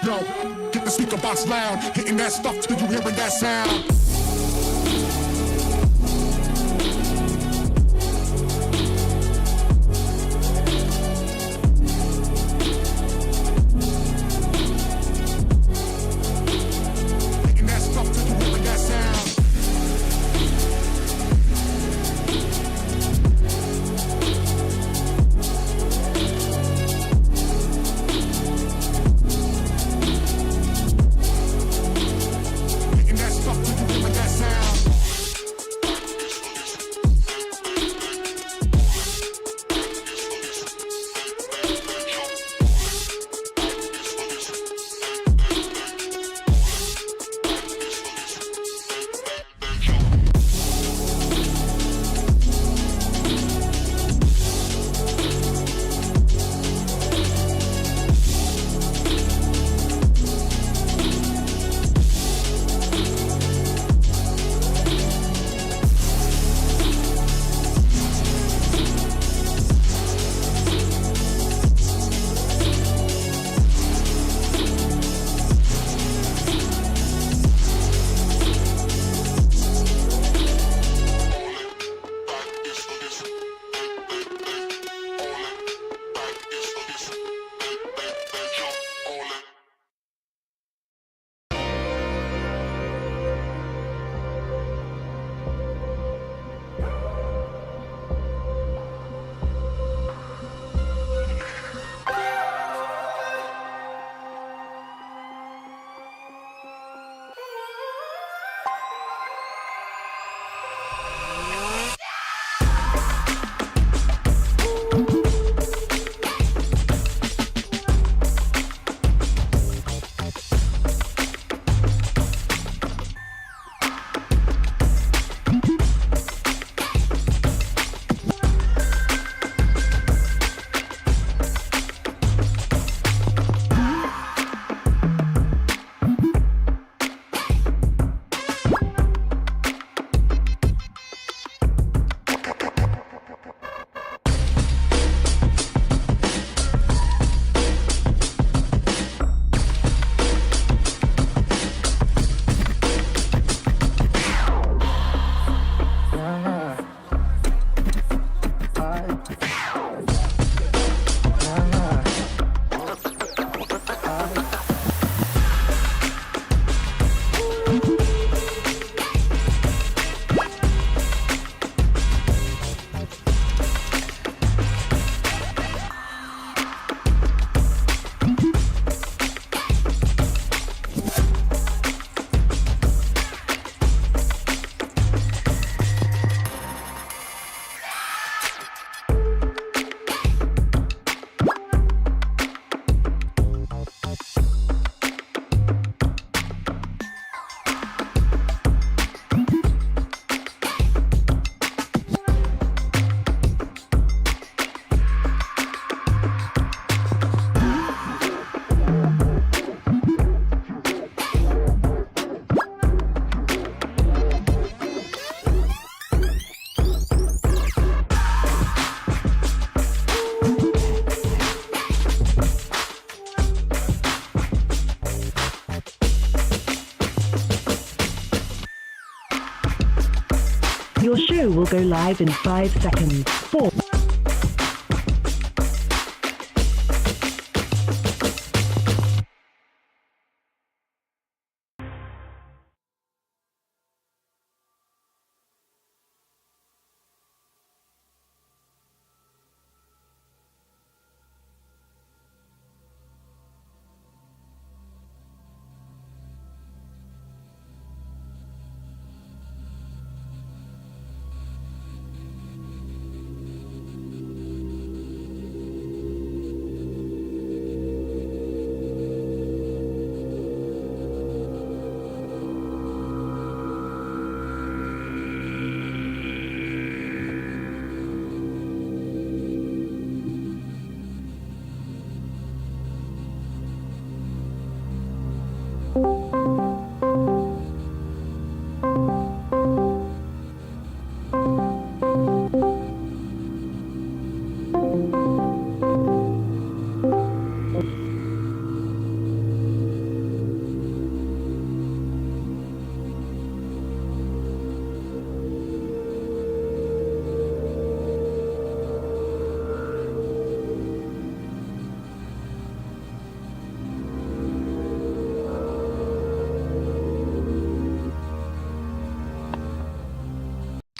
Yo, get the speaker box loud, hitting that stuff till you hearing that sound. Your show will go live in 5 seconds. 4.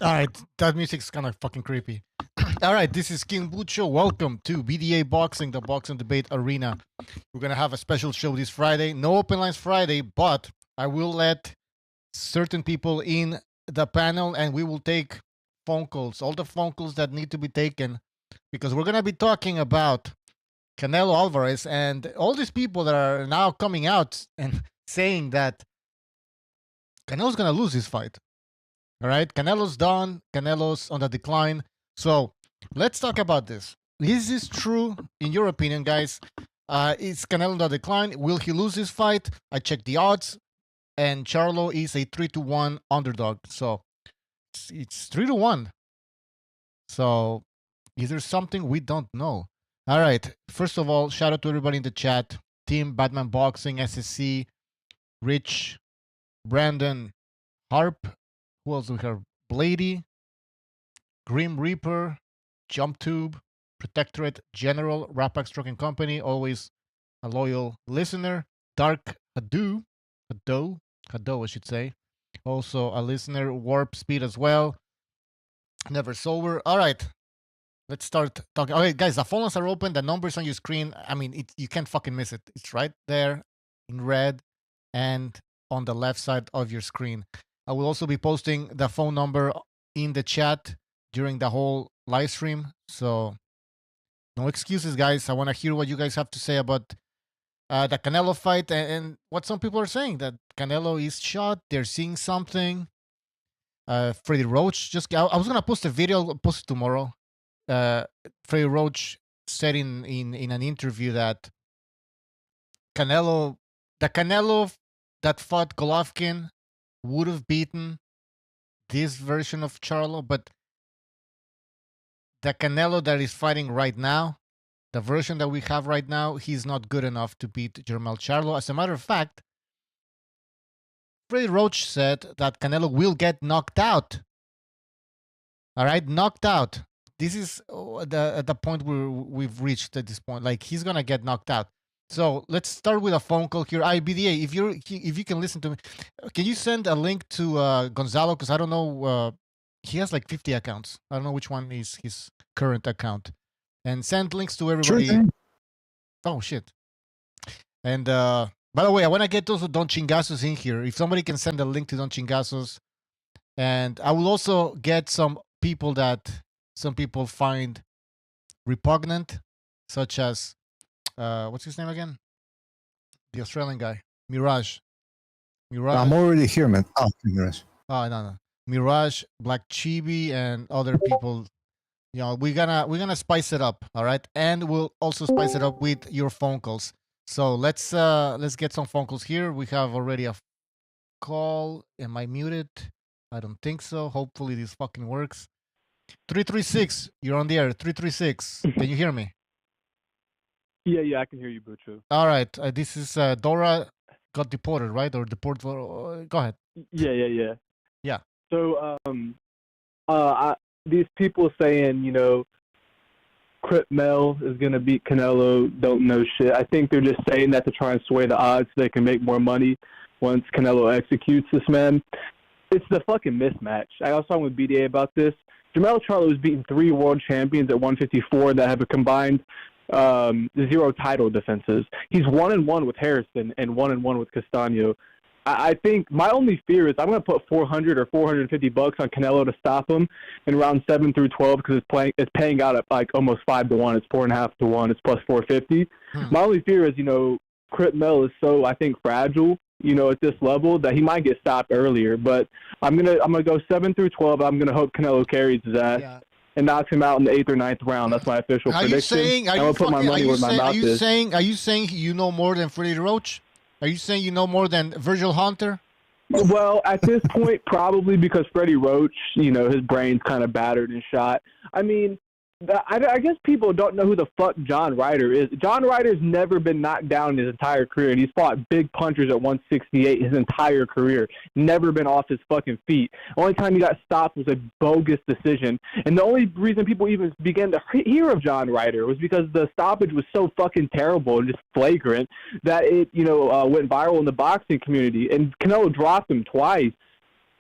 All right, that music's kind of fucking creepy. All right, this is King Bucho. Welcome to BDA Boxing, the Boxing Debate Arena. We're going to have a special show this Friday. No open lines Friday, but I will let certain people in the panel and we will take phone calls, all the phone calls that need to be taken, because we're going to be talking about Canelo Alvarez and all these people that are now coming out and saying that Canelo's going to lose this fight. All right, Canelo's done. Canelo's on the decline. So let's talk about this. Is this true in your opinion, guys? Is Canelo on the decline? Will he lose this fight? I checked the odds, and Charlo is a 3-1 underdog. So it's 3-1. So is there something we don't know? All right. First of all, shout out to everybody in the chat. Team Batman Boxing, SSC, Rich, Brandon, Harp. Who else do we have? Blady, Grim Reaper, Jump Tube, Protectorate General, Rapax Trucking Company, always a loyal listener. Dark Hado, I should say. Also a listener. Warp Speed as well. Never Sober. All right. Let's start talking. Okay, guys, the phones are open. The numbers on your screen. I mean, you can't fucking miss it. It's right there in red and on the left side of your screen. I will also be posting the phone number in the chat during the whole live stream. So no excuses, guys. I want to hear what you guys have to say about the Canelo fight and what some people are saying, that Canelo is shot. They're seeing something. Freddie Roach I was going to post a video. I'll post it tomorrow. Freddie Roach said in an interview that the Canelo that fought Golovkin would have beaten this version of Charlo, but the Canelo that is fighting right now, the version that we have right now, he's not good enough to beat Jermell Charlo. As a matter of fact, Freddie Roach said that Canelo will get knocked out. All right, knocked out. This is at the point where we've reached at this point. Like, he's gonna get knocked out. So let's start with a phone call here. IBDA, if you can listen to me, can you send a link to Gonzalo? Because I don't know. He has like 50 accounts. I don't know which one is his current account. And send links to everybody. Sure. Oh shit. And by the way, I want to get those Don Chingazos in here. If somebody can send a link to Don Chingazos, and I will also get some people that some people find repugnant, such as what's his name again? The Australian guy, Mirage. I'm already here, man. Oh, Mirage. Oh no. Mirage, Black Chibi, and other people. You know, we're gonna spice it up, all right? And we'll also spice it up with your phone calls. So let's get some phone calls here. We have already a call. Am I muted? I don't think so. Hopefully this fucking works. 336, you're on the air. 336. Can you hear me? Yeah, I can hear you, Bucho. All right. This is Dora got deported, right? Or deported. Go ahead. Yeah. Yeah. So, these people saying, Crip Mel is going to beat Canelo, don't know shit. I think they're just saying that to try and sway the odds so they can make more money once Canelo executes this man. It's the fucking mismatch. I was talking with BDA about this. Jermell Charlo has beaten 3 world champions at 154 that have a combined 0 title defenses. He's 1-1 with Harrison and 1-1 with Castaño. I think my only fear is I'm going to put $400 or $450 on Canelo to stop him in round 7 through 12 because it's paying out at like almost 5-1. It's 4.5 to 1. It's plus 450. My only fear is Crip Mel is so, I think, fragile at this level that he might get stopped earlier. But I'm gonna go 7 through 12. I'm gonna hope Canelo carries his ass and knocks him out in the 8th or 9th round. That's my official prediction. I'm gonna put my money where my mouth is. Are you saying you know more than Freddie Roach? Are you saying you know more than Virgil Hunter? Well, at this point, probably because Freddie Roach, his brain's kind of battered and shot. I mean, I guess people don't know who the fuck John Ryder is. John Ryder's never been knocked down in his entire career, and he's fought big punchers at 168 his entire career. Never been off his fucking feet. Only time he got stopped was a bogus decision. And the only reason people even began to hear of John Ryder was because the stoppage was so fucking terrible and just flagrant that it, went viral in the boxing community. And Canelo dropped him twice.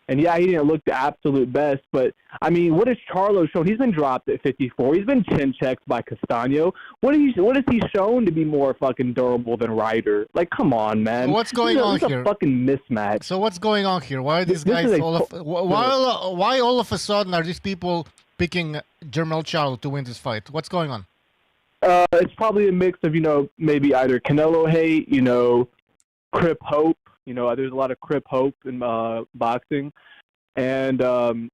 And yeah, he didn't look the absolute best, but I mean, what has Charlo shown? He's been dropped at 54. He's been chin checked by Castano. What has he shown to be more fucking durable than Ryder? Like, come on, man. So what's going on here? This is a fucking mismatch. So what's going on here? Why are these guys why all of a sudden are these people picking Jermell Charlo to win this fight? What's going on? It's probably a mix of, maybe either Canelo hate, Crip hope. There's a lot of Crip hope in boxing. And,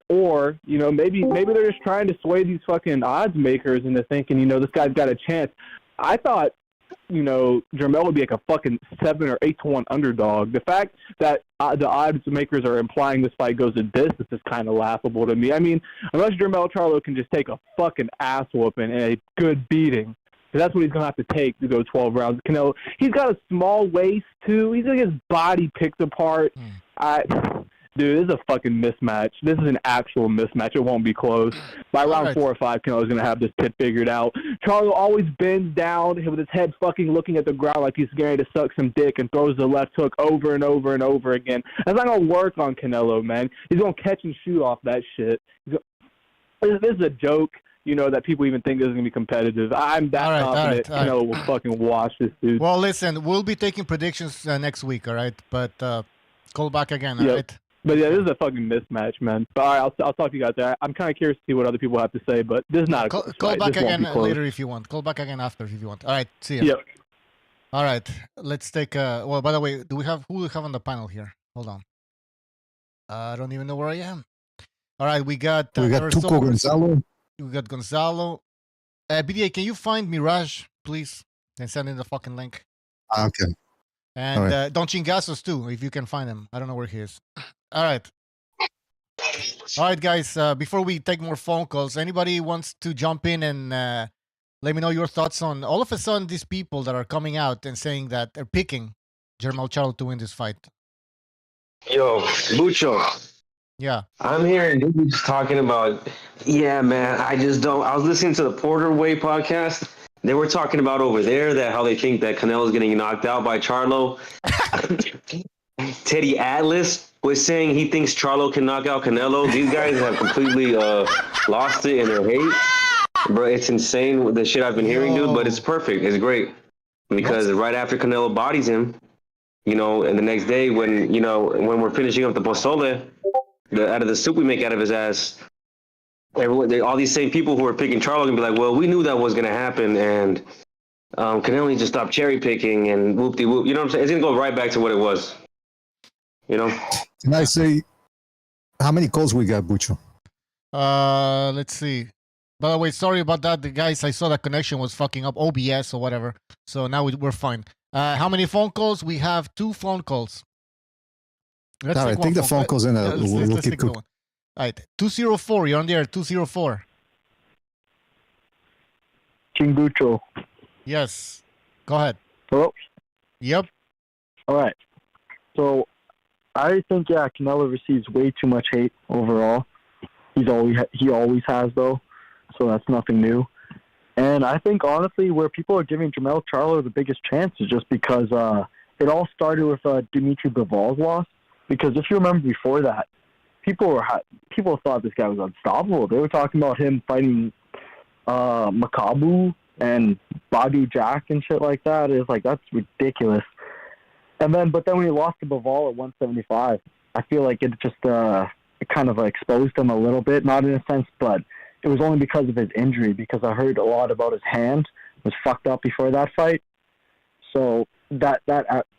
or, maybe they're just trying to sway these fucking odds makers into thinking, this guy's got a chance. I thought, Jermell would be like a fucking 7 or 8 to 1 underdog. The fact that the odds makers are implying this fight goes to distance is kind of laughable to me. I mean, unless Jermell Charlo can just take a fucking ass whooping and a good beating, that's what he's going to have to take to go 12 rounds. Canelo, he's got a small waist, too. He's going to get his body picked apart. Dude, this is a fucking mismatch. This is an actual mismatch. It won't be close. By round 4 or 5, Canelo's going to have this pit figured out. Charlo always bends down with his head fucking looking at the ground like he's going to suck some dick and throws the left hook over and over and over again. That's not going to work on Canelo, man. He's going to catch and shoot off that shit. This is a joke. That people even think this is going to be competitive. I'm that confident Canelo will fucking wash this dude. Well, listen, we'll be taking predictions next week, all right? But call back again, all right? But yeah, this is a fucking mismatch, man. But all right, I'll talk to you guys there. I'm kind of curious to see what other people have to say, but this is not a close Call fight. back This won't again be close. later if you want. Call back again after if you want. All right, see ya. Yep. All right, let's take well, by the way, who do we have on the panel here? Hold on. I don't even know where I am. All right, we got Tuco Gonzalo. We got Gonzalo. BDA, can you find Mirage, please? And send in the fucking link. Okay. And right. Don Chingasos, too, if you can find him. I don't know where he is. All right. All right, guys, before we take more phone calls, anybody wants to jump in and let me know your thoughts on all of a sudden these people that are coming out and saying that they're picking Jermell Charlo to win this fight? Yo, Bucho. Yeah. I'm hearing dudes talking about, yeah, man, I was listening to the Porter Way podcast. They were talking about over there that how they think that Canelo's getting knocked out by Charlo. Teddy Atlas was saying he thinks Charlo can knock out Canelo. These guys have completely lost it in their hate. Bro, it's insane the shit I've been hearing, dude, but it's perfect. It's great. Because right after Canelo bodies him, and the next day when we're finishing up the pozole, out of the soup we make out of his ass, all these same people who are picking Charlo can be like, well, we knew that was going to happen, and Canelo needs to stop cherry picking and whoop-de-whoop. You know what I'm saying? It's going to go right back to what it was. Can I say how many calls we got, Bucho? Let's see. By the way, sorry about that. The guys, I saw that connection was fucking up, OBS or whatever. So now we're fine. How many phone calls? We have 2 phone calls. All right, take the phone calls and we'll keep going. All right, 204. You're on the air. 204. Chingbucho. Yes. Go ahead. Hello? Yep. All right. So I think, Canelo receives way too much hate overall. He always has, though. So that's nothing new. And I think, honestly, where people are giving Jermell Charlo the biggest chance is just because it all started with Dimitri Bivol's loss. Because if you remember before that, people thought this guy was unstoppable. They were talking about him fighting Makabu and Badu Jack and shit like that. It's like, that's ridiculous. But then when he lost to Bivol at 175, I feel like it just it kind of exposed him a little bit, not in a sense, but it was only because of his injury, because I heard a lot about his hand. It was fucked up before that fight. So that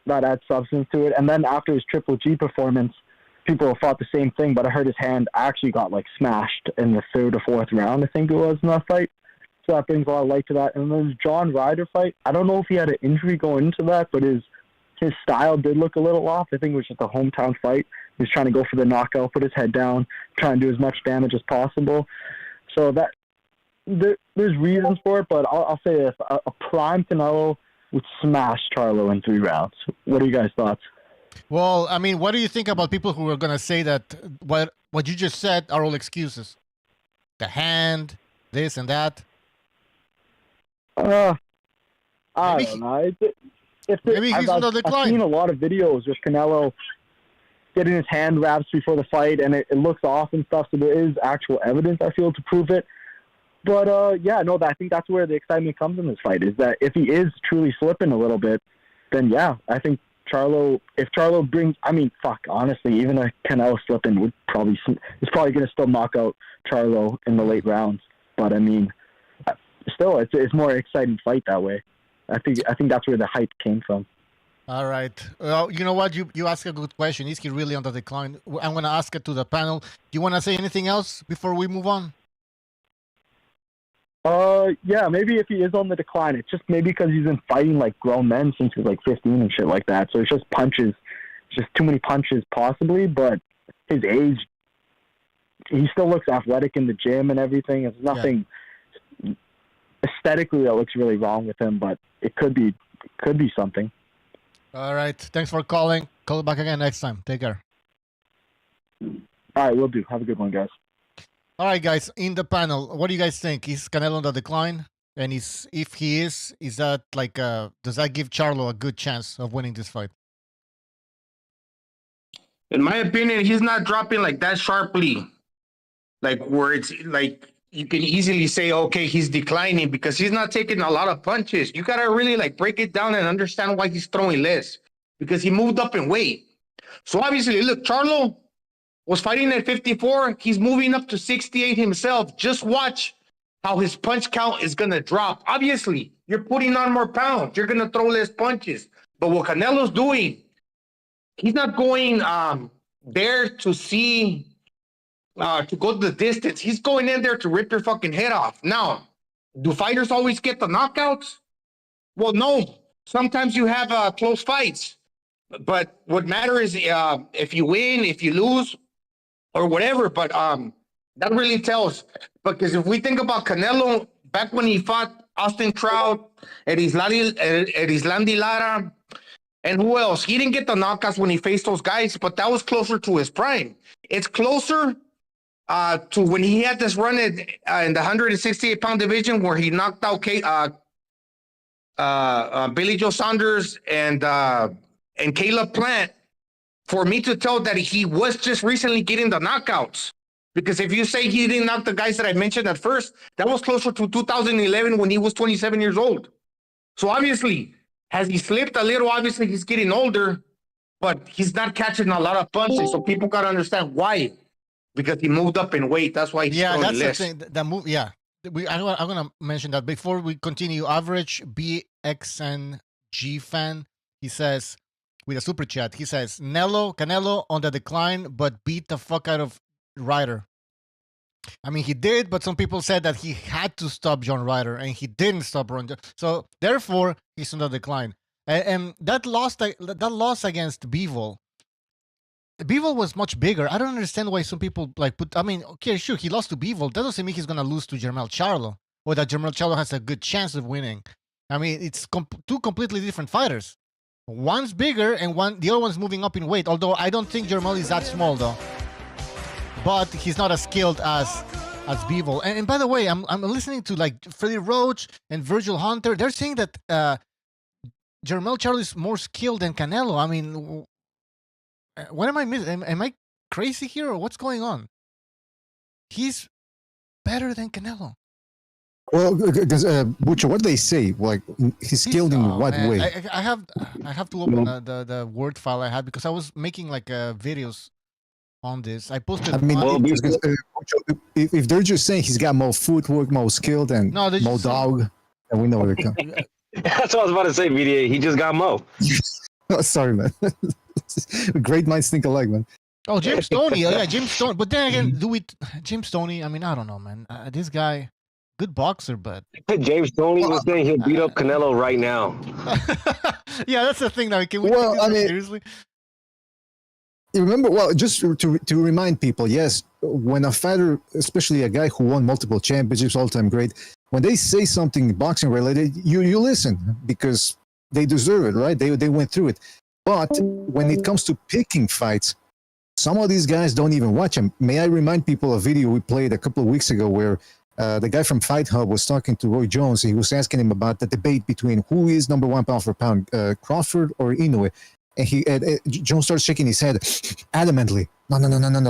adds substance to it. And then after his Triple G performance, people thought the same thing, but I heard his hand actually got smashed in the 3rd or 4th round, I think it was, in that fight. So that brings a lot of light to that. And then the John Ryder fight, I don't know if he had an injury going into that, but his style did look a little off. I think it was just a hometown fight. He was trying to go for the knockout, put his head down, try and do as much damage as possible. So there's reasons for it, but I'll say this. A prime Canelo would smash Charlo in 3 rounds. What are you guys' thoughts? Well, I mean, what do you think about people who are going to say that what you just said are all excuses? The hand, this and that? I don't know. Maybe he's on the decline. I've seen a lot of videos with Canelo. getting his hand wraps before the fight, and it looks off and stuff. So there is actual evidence, I feel, to prove it. But I think that's where the excitement comes in this fight. Is that if he is truly slipping a little bit, then yeah, I think Charlo. If Charlo brings, honestly, even a Canelo slipping is probably going to still knock out Charlo in the late rounds. But I mean, still, it's more exciting fight that way. I think that's where the hype came from. All right. Well, you know what? You asked a good question. Is he really on the decline? I'm going to ask it to the panel. Do you want to say anything else before we move on? Yeah, maybe if he is on the decline, it's just maybe because he's been fighting like grown men since he was like 15 and shit like that. So it's just punches, just too many punches possibly. But his age, he still looks athletic in the gym and everything. There's nothing aesthetically that looks really wrong with him, but it could be something. All right. Thanks for calling. Call back again next time. Take care. All right, will do. Have a good one, guys. All right, guys, in the panel, what do you guys think? Is Canelo on the decline? And if he is that like, does that give Charlo a good chance of winning this fight? In my opinion, he's not dropping like that sharply. Like where it's like you can easily say, okay, he's declining because he's not taking a lot of punches. You got to really like break it down and understand why he's throwing less because he moved up in weight. So obviously, look, Charlo was fighting at 54. He's moving up to 68 himself. Just watch how his punch count is going to drop. Obviously, you're putting on more pounds. You're going to throw less punches. But what Canelo's doing, he's not going there to see, to go the distance. He's going in there to rip your fucking head off. Now, do fighters always get the knockouts? Well, no. Sometimes you have close fights. But what matters is if you win, if you lose, or whatever, but that really tells. Because if we think about Canelo, back when he fought Austin Trout, Erislandy Lara, and who else? He didn't get the knockouts when he faced those guys, but that was closer to his prime. It's closer to when he had this run in the 168-pound division where he knocked out Billy Joe Saunders and Caleb Plant. For me to tell that he was just recently getting the knockouts. Because if you say he didn't knock the guys that I mentioned at first, that was closer to 2011 when he was 27 years old. So obviously, has he slipped a little? Obviously, he's getting older, but he's not catching a lot of punches. So people got to understand why. Because he moved up in weight. That's why he's throwing less. The thing. The move, yeah. I'm going to mention that before we continue. Average BXNG fan, he says, with a super chat, he says, Canelo on the decline, but beat the fuck out of Ryder. I mean, he did, but some people said that he had to stop John Ryder, and he didn't stop Ron. So therefore, he's on the decline. And that loss against Bivol was much bigger. I don't understand why some people like put. I mean, okay, sure, he lost to Bivol. That doesn't mean he's gonna lose to Jermell Charlo, or that Jermell Charlo has a good chance of winning. I mean, it's two completely different fighters. One's bigger and the other one's moving up in weight. Although I don't think Jermell is that small though. But he's not as skilled as Bivol. And by the way, I'm listening to like Freddie Roach and Virgil Hunter. They're saying that Jermell Charlo is more skilled than Canelo. I mean, what am I missing? Am I crazy here or what's going on? He's better than Canelo. Well, because Butcher, what they say, like he's skilled in what way? I have to open the Word file I had because I was making like videos on this. I posted. I mean, if they're just saying he's got more footwork, more skilled, and more dog, and we know where they're coming. That's what I was about to say, VDA. He just got Mo. Oh, sorry, man. Great minds think alike, man. Oh, James Stoney. Yeah, James Stoney. But then again, James Stoney, I mean, I don't know, man. This guy, good boxer, but... James Stoney was saying he'll beat up Canelo right now. Yeah, that's the thing. Now, can we take this seriously? You remember, well, just to remind people, yes, when a fighter, especially a guy who won multiple championships, all-time great, when they say something boxing related, you listen because they deserve it, right? They went through it. But when it comes to picking fights, some of these guys don't even watch them. May I remind people a video we played a couple of weeks ago where the guy from Fight Hub was talking to Roy Jones. He was asking him about the debate between who is number one pound for pound, Crawford or Inoue. And Jones starts shaking his head adamantly. No.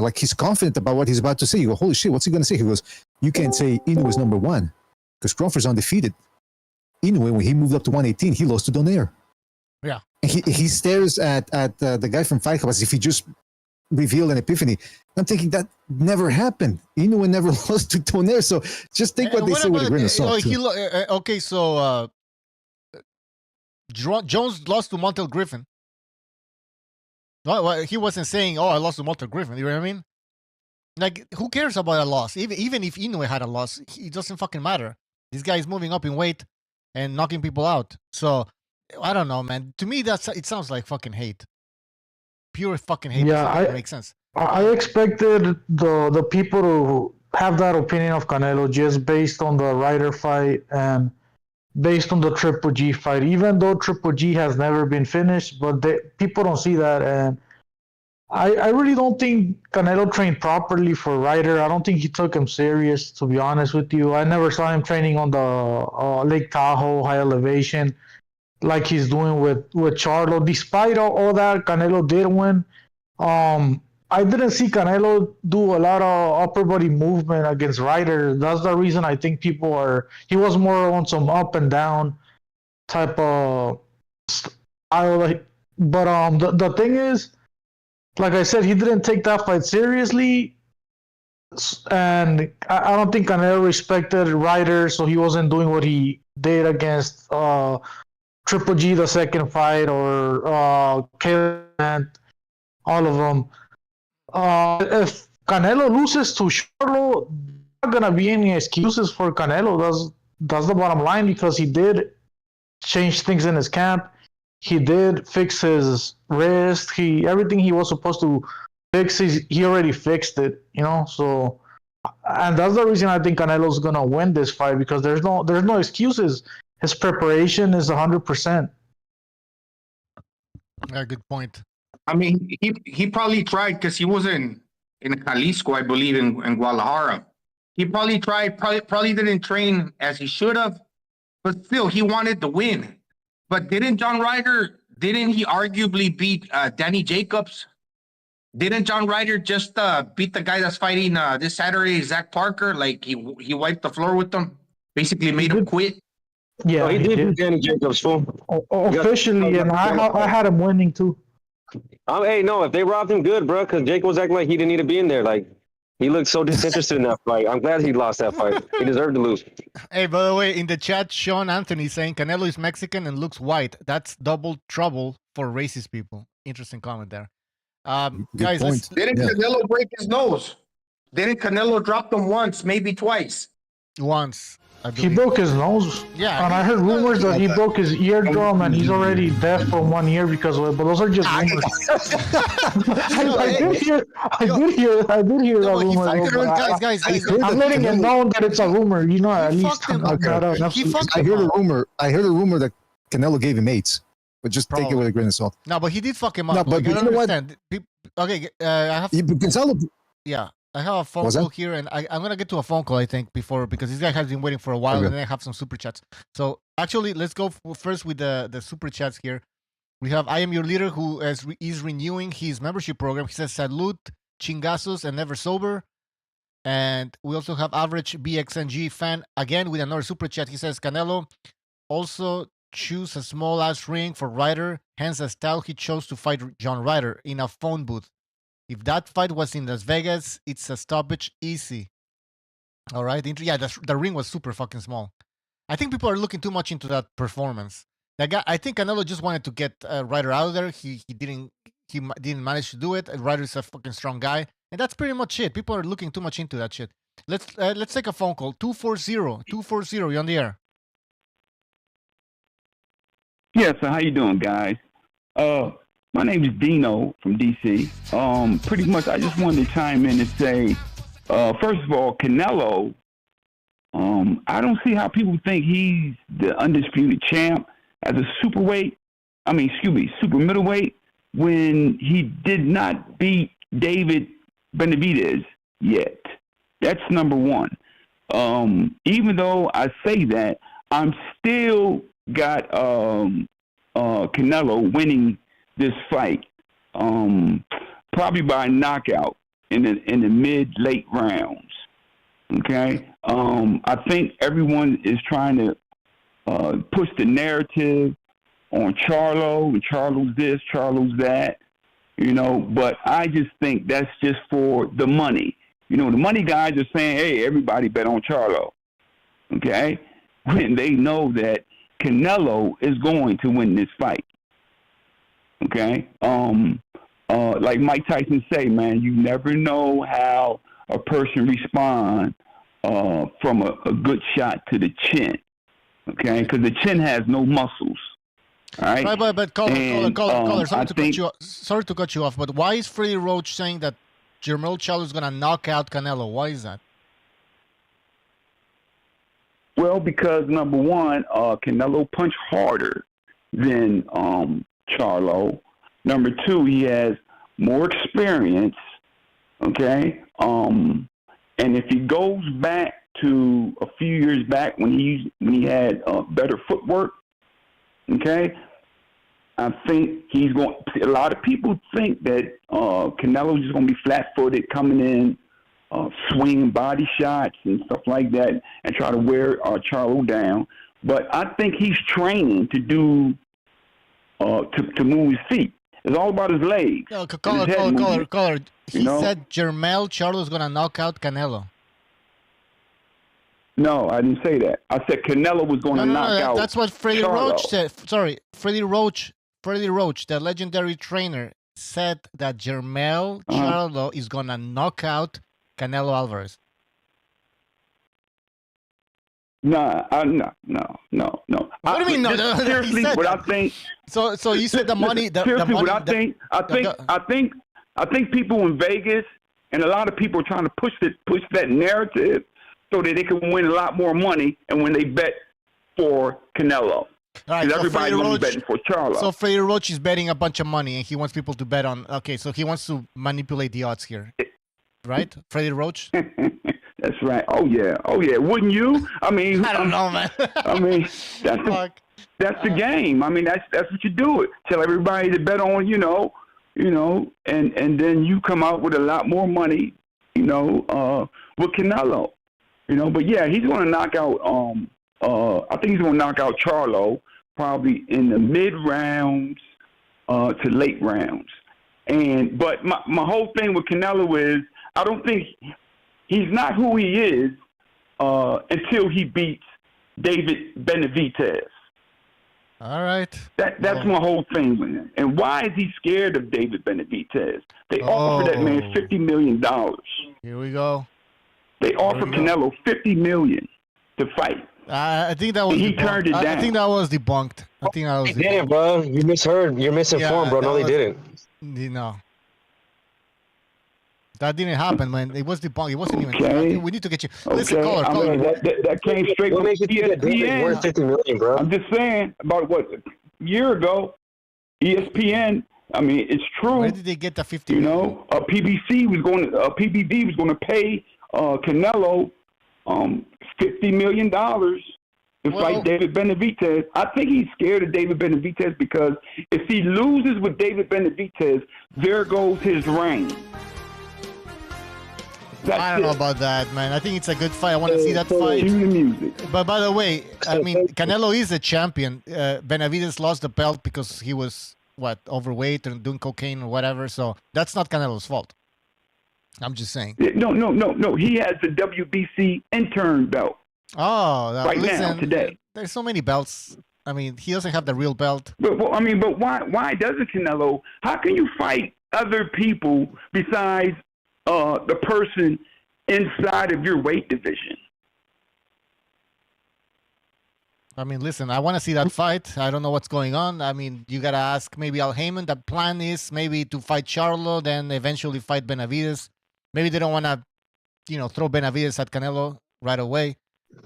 Like he's confident about what he's about to say. You go, holy shit, what's he going to say? He goes, you can't say Inoue is number one because Crawford's undefeated. Inoue, when he moved up to 118, he lost to Donaire. Yeah. And he stares at the guy from Fight Club as if he just revealed an epiphany. I'm thinking that never happened. Inoue never lost to Donaire. So just think what they say with a grain of salt. Okay, so Jones lost to Montel Griffin. Well, he wasn't saying, "Oh, I lost to Montel Griffin." You know what I mean? Like, who cares about a loss? Even if Inoue had a loss, it doesn't fucking matter. This guy is moving up in weight and knocking people out. So I don't know, man. To me, it sounds like fucking hate, pure fucking hate. Yeah, makes sense. I expected the people to have that opinion of Canelo just based on the Ryder fight and based on the Triple G fight, even though Triple G has never been finished, but people don't see that. And I really don't think Canelo trained properly for Ryder. I don't think he took him serious, to be honest with you. I never saw him training on the Lake Tahoe, high elevation, like he's doing with Charlo. Despite all that, Canelo did win. I didn't see Canelo do a lot of upper body movement against Ryder. That's the reason I think he was more on some up and down type of style. But the thing is, like I said, he didn't take that fight seriously. And I don't think Canelo respected Ryder, so he wasn't doing what he did against Triple G, the second fight, or Caleb, all of them. If Canelo loses to Charlo, not gonna be any excuses for Canelo. That's the bottom line, because he did change things in his camp. He did fix his wrist. Everything he was supposed to fix, he already fixed it. So, and that's the reason I think Canelo's gonna win this fight, because there's no excuses. His preparation is 100%. Yeah, good point. I mean, he probably tried, because he was in Jalisco, I believe, in Guadalajara. He probably tried, probably didn't train as he should have, but still, he wanted to win. But didn't John Ryder, didn't he arguably beat Danny Jacobs? Didn't John Ryder just beat the guy that's fighting this Saturday, Zach Parker? Like, he wiped the floor with them, basically made him quit? Yeah, he did beat Danny Jacobs, fool. Officially, and I had him winning too. Hey, no, if they robbed him, good, bro, because Jake was acting like he didn't need to be in there. Like, he looked so disinterested in that fight. I'm glad he lost that fight. He deserved to lose. Hey, by the way, in the chat, Sean Anthony saying Canelo is Mexican and looks white. That's double trouble for racist people. Interesting comment there. Guys, didn't Canelo break his nose? Didn't Canelo drop him once, maybe twice? Once. He broke his nose. Yeah. And I heard rumors that he broke his eardrum and he's already deaf from 1 year because of it, but those are just rumors. I did hear that rumor. Guys, I'm letting it known that it's a rumor. At least I heard a rumor that Canelo gave him AIDS, but just take it with a grain of salt. No, but he did fuck him up. No, but you know what? Okay, I have. Gonzalo. Yeah. I have a phone call here, and I'm going to get to a phone call, I think, because this guy has been waiting for a while, and then I have some super chats. So, actually, let's go first with the super chats here. We have I Am Your Leader, who is renewing his membership program. He says, Salud, chingazos, and never sober. And we also have Average BXNG fan, again, with another super chat. He says, Canelo also choose a small-ass ring for Ryder, hence the style he chose to fight John Ryder in a phone booth. If that fight was in Las Vegas, it's a stoppage easy. All right. Yeah, the ring was super fucking small. I think people are looking too much into that performance. That guy, I think Canelo just wanted to get Ryder out of there. He didn't manage to do it. Ryder is a fucking strong guy, and that's pretty much it. People are looking too much into that shit. Let's take a phone call. 240. You're on the air. Yes. So how you doing, guys? My name is Dino from DC. Pretty much, I just wanted to chime in and say, first of all, Canelo, I don't see how people think he's the undisputed champ as a super middleweight, when he did not beat David Benavidez yet. That's number one. Even though I say that, I'm still got Canelo winning this fight, probably by knockout in the mid-late rounds. Okay, I think everyone is trying to push the narrative on Charlo, and Charlo's this, Charlo's that, but I just think that's just for the money. The money guys are saying, hey, everybody bet on Charlo, okay? When they know that Canelo is going to win this fight, okay? Like Mike Tyson say, man, you never know how a person responds from a good shot to the chin, okay? Because the chin has no muscles. All right, but caller, sorry to cut you off, but why is Freddie Roach saying that Jermell Charlo is going to knock out Canelo? Why is that? Well, because number one, Canelo punched harder than Charlo. Number two, he has more experience. Okay, and if he goes back to a few years back when he had better footwork. Okay, I think he's going. A lot of people think that Canelo's just going to be flat-footed, coming in, swinging body shots and stuff like that, and try to wear Charlo down. But I think he's training to do to move his feet. It's all about his legs. Caller. He said Jermell Charlo is going to knock out Canelo. No, I didn't say that. I said Canelo was going to knock out. That's what Freddie Charlo. Roach said. Sorry, Freddie Roach, the legendary trainer, said that Jermell Charlo is going to knock out Canelo Alvarez. No. What do you mean? No, seriously, what I think. So you said the money. Seriously, what I think people in Vegas and a lot of people are trying to push that narrative so that they can win a lot more money, and when they bet for Canelo. Right, so everybody's going to be betting for Charlo. So Freddie Roach is betting a bunch of money, and he wants people to bet on. Okay, so he wants to manipulate the odds here, right? Freddie Roach. That's right. Oh yeah. Wouldn't you? I mean, I don't know, man. I mean, that's the game. I mean, that's what you do. It tell everybody to bet on, and then you come out with a lot more money, with Canelo. But yeah, he's going to knock out. I think he's going to knock out Charlo probably in the mid rounds to late rounds. But my whole thing with Canelo is I don't think he's not who he is until he beats David Benavidez. All right. That's my whole thing with him. And why is he scared of David Benavidez? They offered that man $50 million. Here we go. They offered Canelo $50 million to fight. I think that was. He turned it down. I think that was debunked. They didn't, bro. You misheard. You're misinformed, bro. No, they didn't. No. That didn't happen, man. It was debunked. It wasn't even. We need to get you. Listen, caller. I mean, that came straight from ESPN. Worth $50 million, bro. I'm just saying, about a year ago, ESPN. I mean, it's true. Where did they get the 50 million? PBC was going. PBD was going to pay Canelo $50 million to fight David Benavidez. I think he's scared of David Benavidez because if he loses with David Benavidez, there goes his reign. I don't know about that, man. I think it's a good fight. I want to see that fight. Cue the music. But by the way, I mean, Canelo is a champion. Benavidez lost the belt because he was, overweight and doing cocaine or whatever. So that's not Canelo's fault. I'm just saying. No. He has the WBC intern belt. Oh, listen, now, today. There's so many belts. I mean, he doesn't have the real belt. But why doesn't Canelo? How can you fight other people besides the person inside of your weight division? I mean, listen, I want to see that fight. I don't know what's going on. I mean, you got to ask maybe Al Heyman. The plan is maybe to fight Charlo, then eventually fight Benavidez. Maybe they don't want to, throw Benavidez at Canelo right away.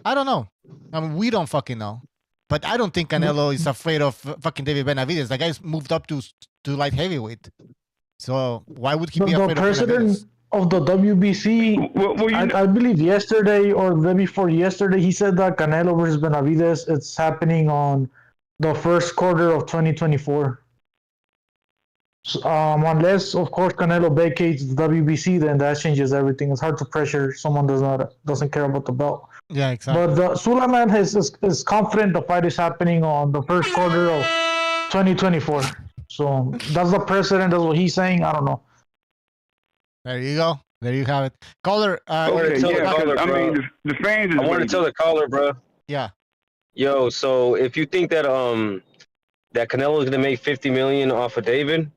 I don't know. I mean, we don't fucking know. But I don't think Canelo is afraid of fucking David Benavidez. The guy's moved up to light heavyweight. So why would he be afraid of Benavidez? Of the WBC, I believe yesterday or the day before yesterday, he said that Canelo versus Benavidez, it's happening on the first quarter of 2024. Unless, of course, Canelo vacates the WBC, then that changes everything. It's hard to pressure someone doesn't care about the belt. Yeah, exactly. But Sulaiman is confident the fight is happening on the first quarter of 2024. So that's the precedent. That's what he's saying. I don't know. There you go. There you have it. Caller. Okay, tell the yeah. caller, 'cause, I bro. mean, the fans. Is I want to waiting. tell the caller, bro. Yeah. Yo, so if you think that that Canelo is gonna make 50 million off of David,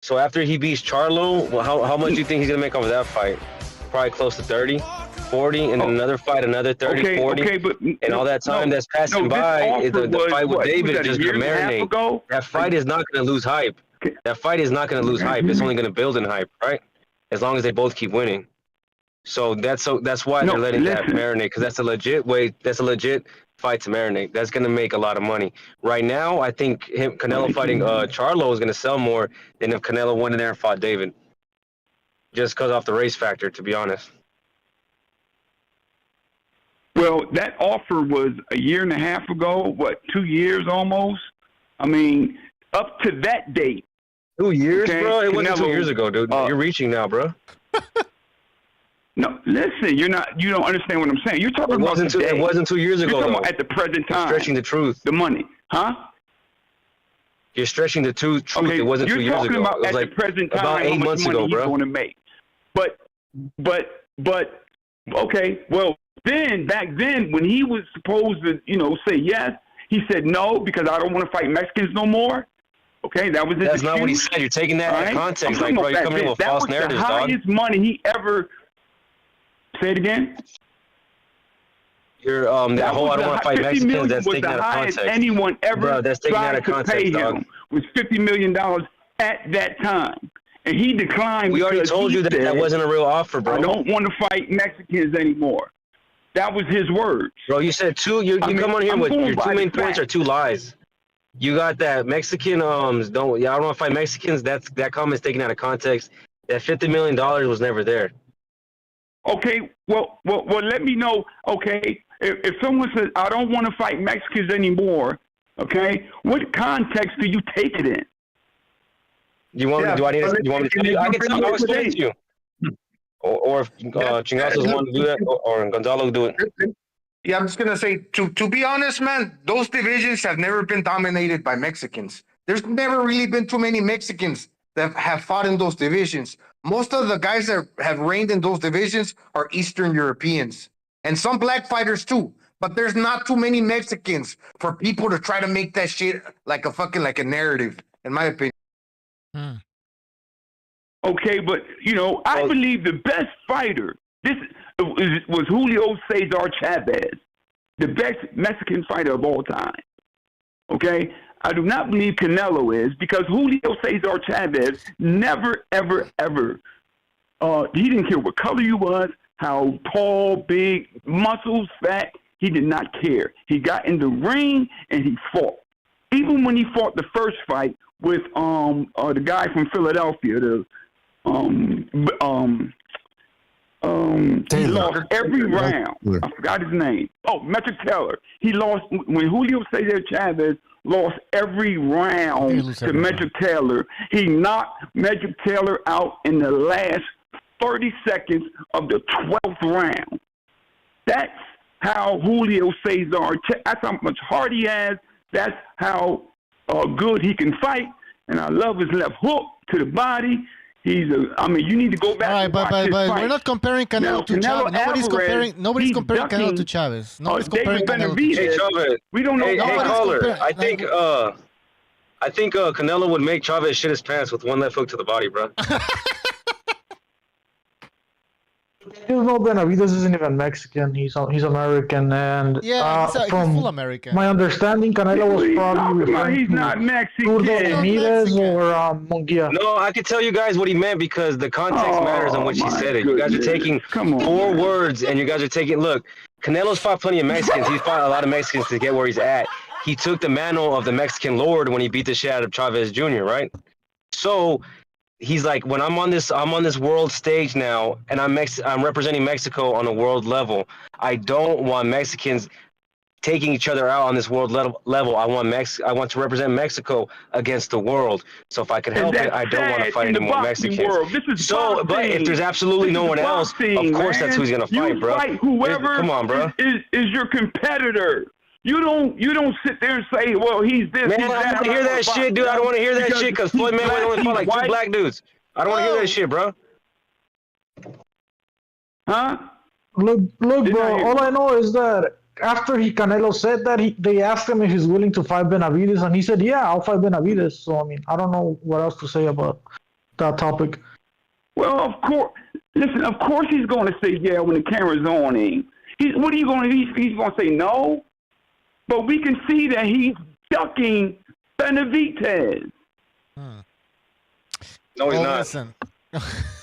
so after he beats Charlo, well, how much do you think he's gonna make off of that fight? Probably close to 30, 40, and then another fight, another 30, 40. but And all that time that's passing by is the fight with David is just gonna marinate. That fight is not gonna lose hype. That fight is not gonna lose hype. It's only gonna build in hype, right? As long as they both keep winning. So that's why they're letting that marinate, because that's a legit way. That's a legit fight to marinate. That's gonna make a lot of money. Right now, I think Canelo fighting Charlo is gonna sell more than if Canelo went in there and fought David. Just because off the race factor, to be honest. Well, that offer was a year and a half ago. What, 2 years almost? I mean, up to that date. 2 years, okay, bro? It wasn't Canelo, 2 years ago, dude. You're reaching now, bro. No, listen, you don't understand what I'm saying. You're talking about today. It wasn't 2 years ago, You're talking though. about at the present time. You're stretching the truth. The money, huh? You're stretching the truth. Okay, It wasn't 2 years ago. You're talking about It was at like the present time about 8 how much months money ago, he's bro. going to make. But, okay, well, then, back then, when he was supposed to, say yes, he said no because I don't want to fight Mexicans no more. Okay, that was his That's excuse. not what he said. You're taking that out of context. I'm Like, bro, talking you're about coming in with that false was narratives, the dog. highest money he ever. Say it again. You're that whole I don't want to fight Mexicans. That's taken out of context. Anyone ever Bro, that's taken out tried of to context, pay dog. him was $50 million at that time, and he declined. We already because told he you that said, that wasn't a real offer, bro. I don't want to fight Mexicans anymore. That was his words. Bro, you said two. You come on here with your two main points are two lies. You got that Mexican don't I don't want to fight Mexicans. That comment's taken out of context. That $50 million was never there. Okay, well, let me know. Okay, if someone says I don't want to fight Mexicans anymore, okay, what context do you take it in? You want? Yeah, do I need? You want me to tell you? I can tell. I'll explain it to you. Or if Chingasos want to do that, or Gonzalo do it. Yeah, I'm just gonna say to be honest, man, those divisions have never been dominated by Mexicans. There's never really been too many Mexicans that have fought in those divisions. Most of the guys that have reigned in those divisions are Eastern Europeans and some black fighters too. But there's not too many Mexicans for people to try to make that shit like a narrative, in my opinion. Okay, but I believe the best fighter was Julio Cesar Chavez, the best Mexican fighter of all time. Okay, I do not believe Canelo is, because Julio Cesar Chavez never, ever, ever. He didn't care what color you was, how tall, big, muscles, fat. He did not care. He got in the ring and he fought. Even when he fought the first fight with the guy from Philadelphia, he lost every round. I forgot his name. Oh, Metric Taylor. He lost when Julio Cesar Chavez lost every round to Metric Taylor. He knocked Metric Taylor out in the last 30 seconds of the 12th round. That's how Julio Cesar. That's how much heart he has. That's how good he can fight. And I love his left hook to the body. You need to go back. All right, and watch his but fight. we're not comparing Canelo to Chavez. Nobody's comparing Canelo to Chavez. Nobody's comparing Canelo to Chavez. Hey, Chavez. We don't know. Hey, caller. I think Canelo would make Chavez shit his pants with one left hook to the body, bro. Benavidez isn't even Mexican. He's American, and he's from full American. my understanding, Canelo was probably referring he's to not Mexican. Benavidez or Munguia. No, I can tell you guys what he meant, because the context matters on which he said it. You guys are taking 4 words, and you guys are taking. Look, Canelo's fought plenty of Mexicans. He's fought a lot of Mexicans to get where he's at. He took the mantle of the Mexican Lord when he beat the shit out of Chavez Jr., right? So he's like, when I'm on this world stage now, and I'm representing Mexico on a world level. I don't want Mexicans taking each other out on this world level. I want to represent Mexico against the world. So if I could help it, I don't want to fight any more Mexicans. So, but if there's absolutely no one else, of course that's who he's gonna fight, bro. Fight whoever come on, bro. Is your competitor. You don't sit there and say, well, he's this. Man, he's I don't want to hear that shit, dude. I don't want to hear that shit because Floyd Mayweather only fought like 2 black dudes. I don't want to hear that shit, bro. Huh? Look, bro. All I know is that after Canelo said that, they asked him if he's willing to fight Benavidez, and he said, "Yeah, I'll fight Benavidez." So I mean, I don't know what else to say about that topic. Well, of course. Listen, of course he's going to say yeah when the camera's on him. What are you going to? He's going to say no. But we can see that he's ducking Benavidez. No, he's not. Listen.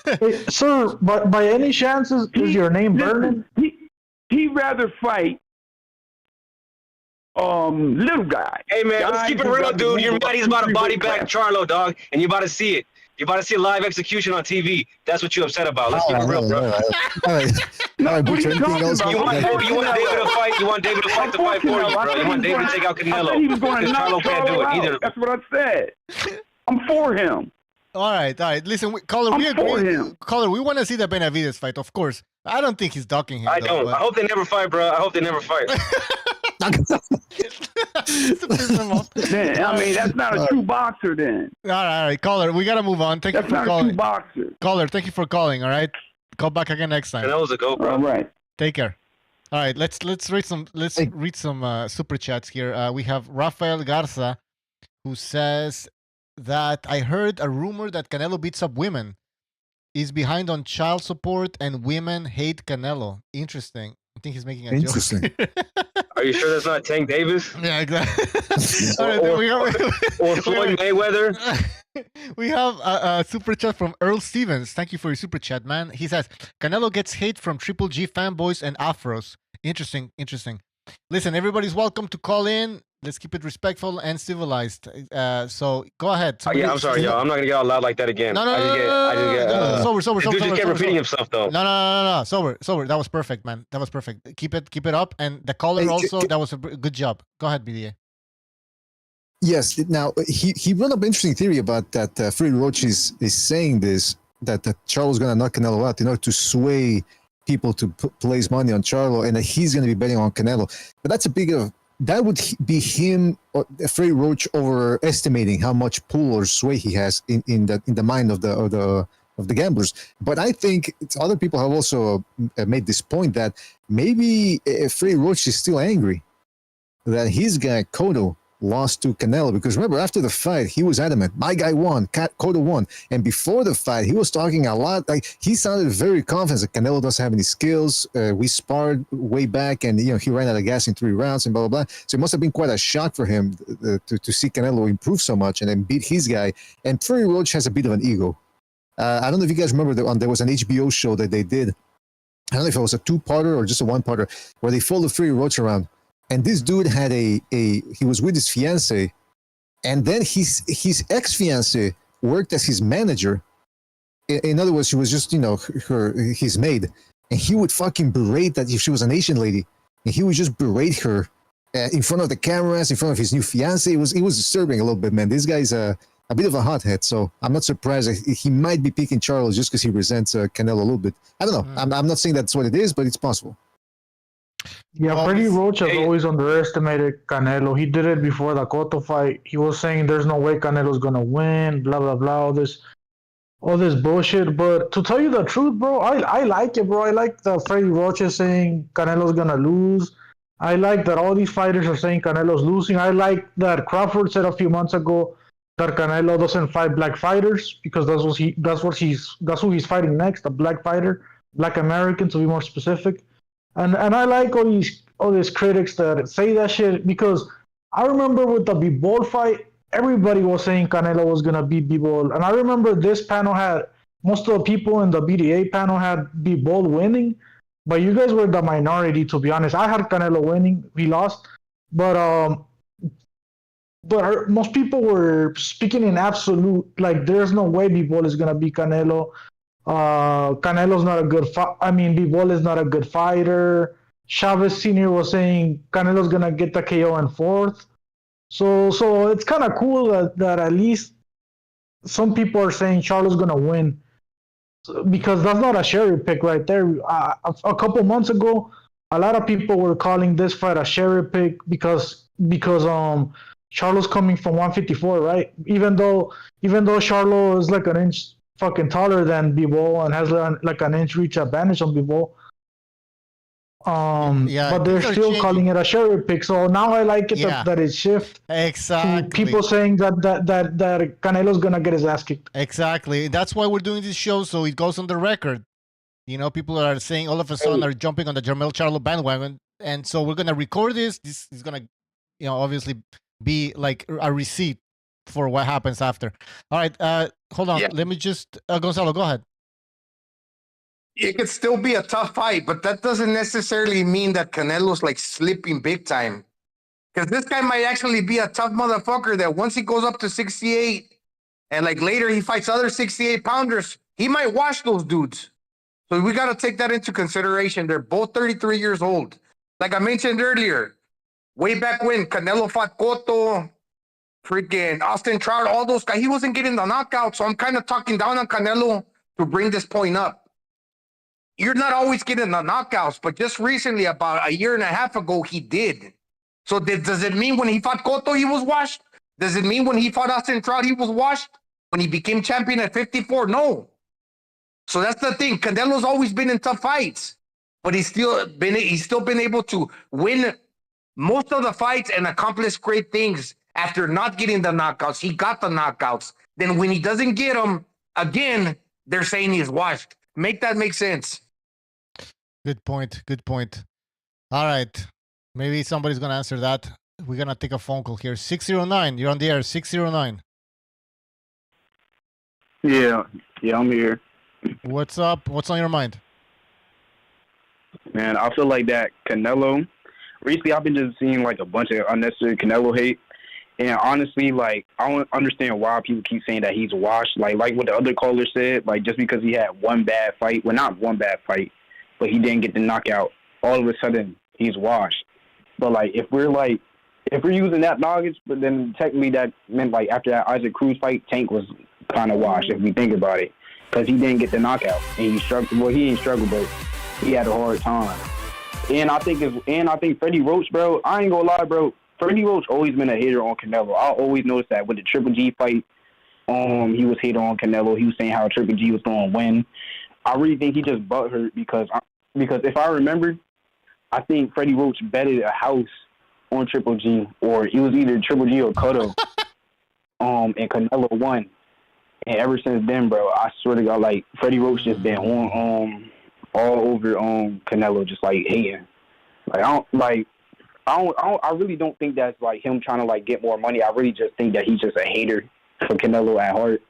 Hey, sir, but by any chance is your name Vernon? He'd rather fight little guy. Hey man, let's keep it real, dude. You're mad he's about to body bag Charlo, dog, and you're about to see it. You're about to see a live execution on TV. That's what you're upset about. Let's keep it real, bro. Butcher, anything else? You want David to fight? You want David to fight for you, bro? You want David to take out Canelo? Because Charlo can't do it either. That's what I said. I'm for him. All right. Listen, caller, we agree. Caller, we want to see the Benavidez fight, of course. I don't think he's ducking him. I don't. But... I hope they never fight, bro. I hope they never fight. Then, I mean, that's not a true boxer then. All right, caller, we got to move on. Thank you for calling. That's not a true boxer. Caller, thank you for calling, all right? Call back again next time. That was a go, bro. All right. Take care. All right, let's read some super chats here. We have Rafael Garza, who says that I heard a rumor that Canelo beats up women, is behind on child support, and women hate Canelo. Interesting. I think he's making a joke. Are you sure that's not Tank Davis? Yeah, exactly. or Floyd Mayweather? We have a super chat from Earl Stevens. Thank you for your super chat, man. He says, Canelo gets hate from Triple G fanboys and afros. Interesting. Listen, everybody's welcome to call in. Let's keep it respectful and civilized. So go ahead. Yeah, I'm sorry, y'all. I'm not gonna get all loud like that again. No. Sober. Dude just kept repeating himself, though. No. Sober. That was perfect, man. That was perfect. Keep it up. And the caller also, that was a good job. Go ahead, BDA. Yes. Now he brought up an interesting theory about that. Freddie Roach is saying this that Charlo's gonna knock Canelo out in order to sway people to place money on Charlo, and that he's gonna be betting on Canelo. But that's that would be him, Freddie Roach, overestimating how much pull or sway he has in the mind of the gamblers. But I think other people have also made this point that maybe Freddie Roach is still angry that his guy Cotto lost to Canelo, because remember, after the fight he was adamant, my guy won, Cotto won, and before the fight he was talking a lot, like he sounded very confident that Canelo doesn't have any skills. We sparred way back, and he ran out of gas in 3 rounds and blah blah blah. So it must have been quite a shock for him to see Canelo improve so much and then beat his guy. And Freddie Roach has a bit of an ego. I don't know if you guys remember there was an HBO show that they did. I don't know if it was a 2-parter or just a 1-parter, where they followed Freddie Roach around. And this dude had he was with his fiance, and then his ex-fiance worked as his manager. In other words, she was just, his maid. And he would fucking berate that if she was an Asian lady. And he would just berate her in front of the cameras, in front of his new fiance. It was disturbing a little bit, man. This guy's a bit of a hothead, so I'm not surprised. He might be picking Charles just because he resents Canelo a little bit. I don't know. I'm not saying that's what it is, but it's possible. Yeah, Freddie Roach has always underestimated Canelo. He did it before the Cotto fight. He was saying there's no way Canelo's gonna win, blah blah blah, all this bullshit. But to tell you the truth, bro, I like it, bro. I like that Freddie Roach is saying Canelo's gonna lose. I like that all these fighters are saying Canelo's losing. I like that Crawford said a few months ago that Canelo doesn't fight black fighters because that's who he's fighting next, a black fighter, black American to be more specific. And I like all these critics that say that shit, because I remember with the Bivol fight, everybody was saying Canelo was gonna beat Bivol, and I remember this panel had most of the people in the BDA panel had Bivol winning, but you guys were the minority, to be honest. I had Canelo winning, we lost, but most people were speaking in absolute, like there's no way Bivol is gonna beat Canelo. Canelo's not a good Bivol is not a good fighter. Chavez Sr. was saying Canelo's gonna get the KO in fourth. So it's kind of cool that at least some people are saying Charlo's gonna win, because that's not a cherry pick right there. A couple months ago, a lot of people were calling this fight a cherry pick because Charlo's coming from 154, right? Even though Charlo is like an inch fucking taller than Bivol and has like an inch reach advantage on Bivol. But they're still calling it a cherry pick. So now I like it that it shift. Exactly. People saying that Canelo's gonna get his ass kicked. Exactly. That's why we're doing this show, so it goes on the record. You know, people are saying all of a sudden are jumping on the Jermell Charlo bandwagon, and so we're gonna record this. This is gonna, obviously be like a receipt for what happens after. All right, hold on. Let me just Gonzalo, go ahead. It could still be a tough fight, but that doesn't necessarily mean that Canelo's like slipping big time. Because this guy might actually be a tough motherfucker that once he goes up to 68 and like later he fights other 68 pounders, he might wash those dudes. So we got to take that into consideration. They're both 33 years old. Like I mentioned earlier, way back when Canelo fought Cotto, freaking Austin Trout, all those guys, he wasn't getting the knockout. So I'm kind of talking down on Canelo to bring this point up. You're not always getting the knockouts, but just recently, about a year and a half ago, he did. So does it mean when he fought Cotto, he was washed? Does it mean when he fought Austin Trout, he was washed? When he became champion at 54? No. So that's the thing. Canelo's always been in tough fights, but he's still been able to win most of the fights and accomplish great things after not getting the knockouts. He got the knockouts. Then when he doesn't get them, again, they're saying he's washed. Make that make sense. Good point. Good point. All right. Maybe somebody's going to answer that. We're going to take a phone call here. 609. You're on the air. 609. Yeah, I'm here. What's up? What's on your mind? Man, I feel like that Canelo, recently I've been just seeing like a bunch of unnecessary Canelo hate. And honestly, like, I don't understand why people keep saying that he's washed. Like what the other caller said, like, just because he had one bad fight, well, not one bad fight, but he didn't get the knockout, all of a sudden he's washed. But like, if we're using that knowledge, but then technically that meant like after that Isaac Cruz fight, Tank was kind of washed if we think about it, because he didn't get the knockout and he struggled. Well, he didn't struggle, but he had a hard time. And I think Freddie Roach, bro, I ain't gonna lie, bro. Freddie Roach always been a hater on Canelo. I always noticed that with the Triple G fight, he was hating on Canelo. He was saying how Triple G was going to win. I really think he just butthurt because if I remember, I think Freddie Roach betted a house on Triple G, or it was either Triple G or Cotto, and Canelo won. And ever since then, bro, I swear to God, like, Freddie Roach just been on all over Canelo, just like hating. Like, I really don't think that's like him trying to like get more money. I really just think that he's just a hater for Canelo at heart.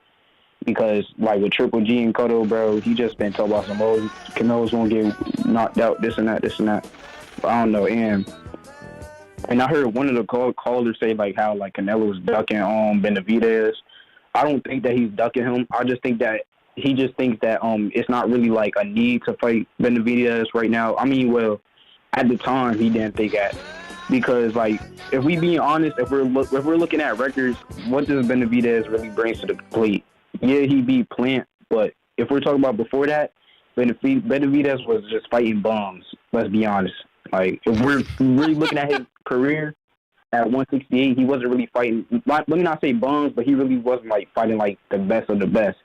Because like with Triple G and Cotto, bro, he just been talking about some Canelo's gonna get knocked out, this and that. But I don't know. And I heard one of the callers say like how like Canelo was ducking Benavidez. I don't think that he's ducking him. I just think that he just thinks that it's not really like a need to fight Benavidez right now. I mean, well, at the time he didn't think that. Because, like, if we being honest, if we're looking at records, what does Benavidez really bring to the plate? Yeah, he beat Plant, but if we're talking about before that, Benavidez was just fighting bums. Let's be honest. Like, if we're really looking at his career at 168, he wasn't really fighting. Let me not say bums, but he really wasn't like fighting like the best of the best.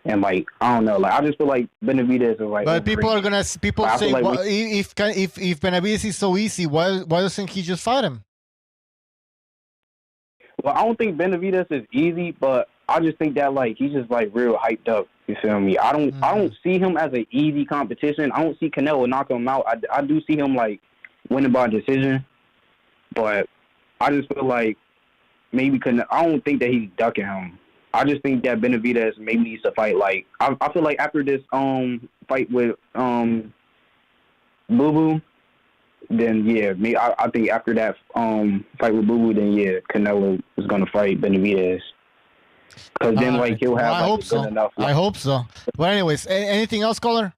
And like, I don't know, like I just feel like Benavidez is like. But people say, like well, if Benavidez is so easy, why doesn't he just fight him? Well, I don't think Benavidez is easy, but I just think that like he's just like real hyped up. You feel me? I don't see him as an easy competition. I don't see Canelo knocking him out. I do see him like winning by decision, but I just feel like maybe I don't think that he's ducking him. I just think that Benavidez maybe needs to fight. Like I feel like after this fight with Boo Boo, then yeah, I think after that fight with Boo Boo, then yeah, Canelo is gonna fight Benavidez. Because then like he'll have. I hope so. I hope so. But anyways, anything else, caller?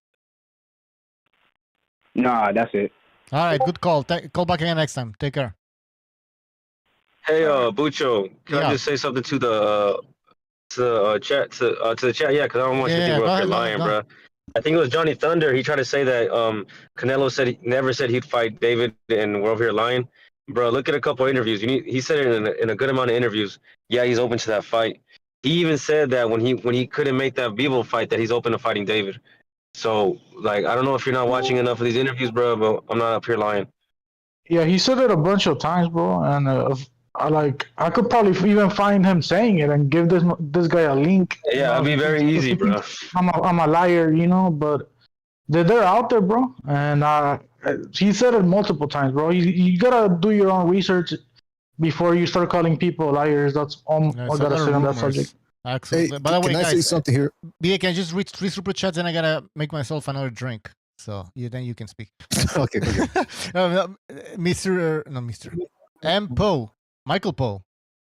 Nah, that's it. All right, good call. Call back again next time. Take care. Hey, Bucho, can Yeah. I just say something to the chat to the chat? Yeah, because I don't want you to Yeah, think we're go up here ahead, lying, go bro. ahead. I think it was Johnny Thunder. He tried to say that Canelo said he never said he'd fight David, and we're over here lying, bro. Look at a couple interviews. He said it in a good amount of interviews. Yeah, he's open to that fight. He even said that when he couldn't make that Bivol fight, that he's open to fighting David. So, like, I don't know if you're not watching enough of these interviews, bro, but I'm not up here lying. Yeah, he said it a bunch of times, bro, and I could probably even find him saying it and give this guy a link. Yeah, it'd be very if easy, he bro. thinks I'm a liar, but they're out there, bro, and he said it multiple times, bro. You gotta do your own research before you start calling people liars. That's all I gotta say on that subject. Excellent. Hey, By the way, can I guys, say something here? BA, can I just read 3 super chats and I gotta make myself another drink. So then you can speak. Okay. Mr. M. Poe, Michael Poe.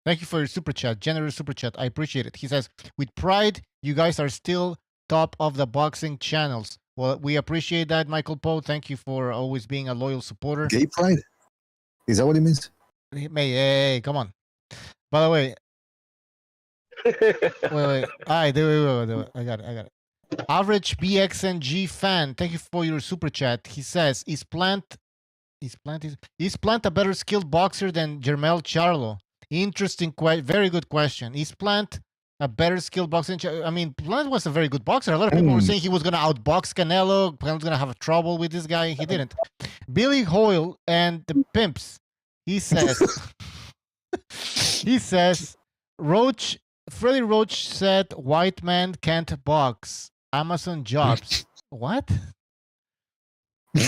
Thank you for your super chat, generous super chat. I appreciate it. He says, with pride, you guys are still top of the boxing channels. Well, we appreciate that, Michael Poe. Thank you for always being a loyal supporter. Gay pride? Is that what it means? Hey, come on. By the way, wait. All right, wait. I got it. Average BXNG fan, thank you for your super chat. He says, is Plant a better skilled boxer than Jermel Charlo? Interesting, very good question. Is Plant a better skilled boxer? I mean, Plant was a very good boxer. A lot of people were saying he was going to outbox Canelo. Canelo's going to have trouble with this guy. He didn't. Billy Hoyle and the Pimps. He says, Freddie Roach said white man can't box. Amazon jobs. What? I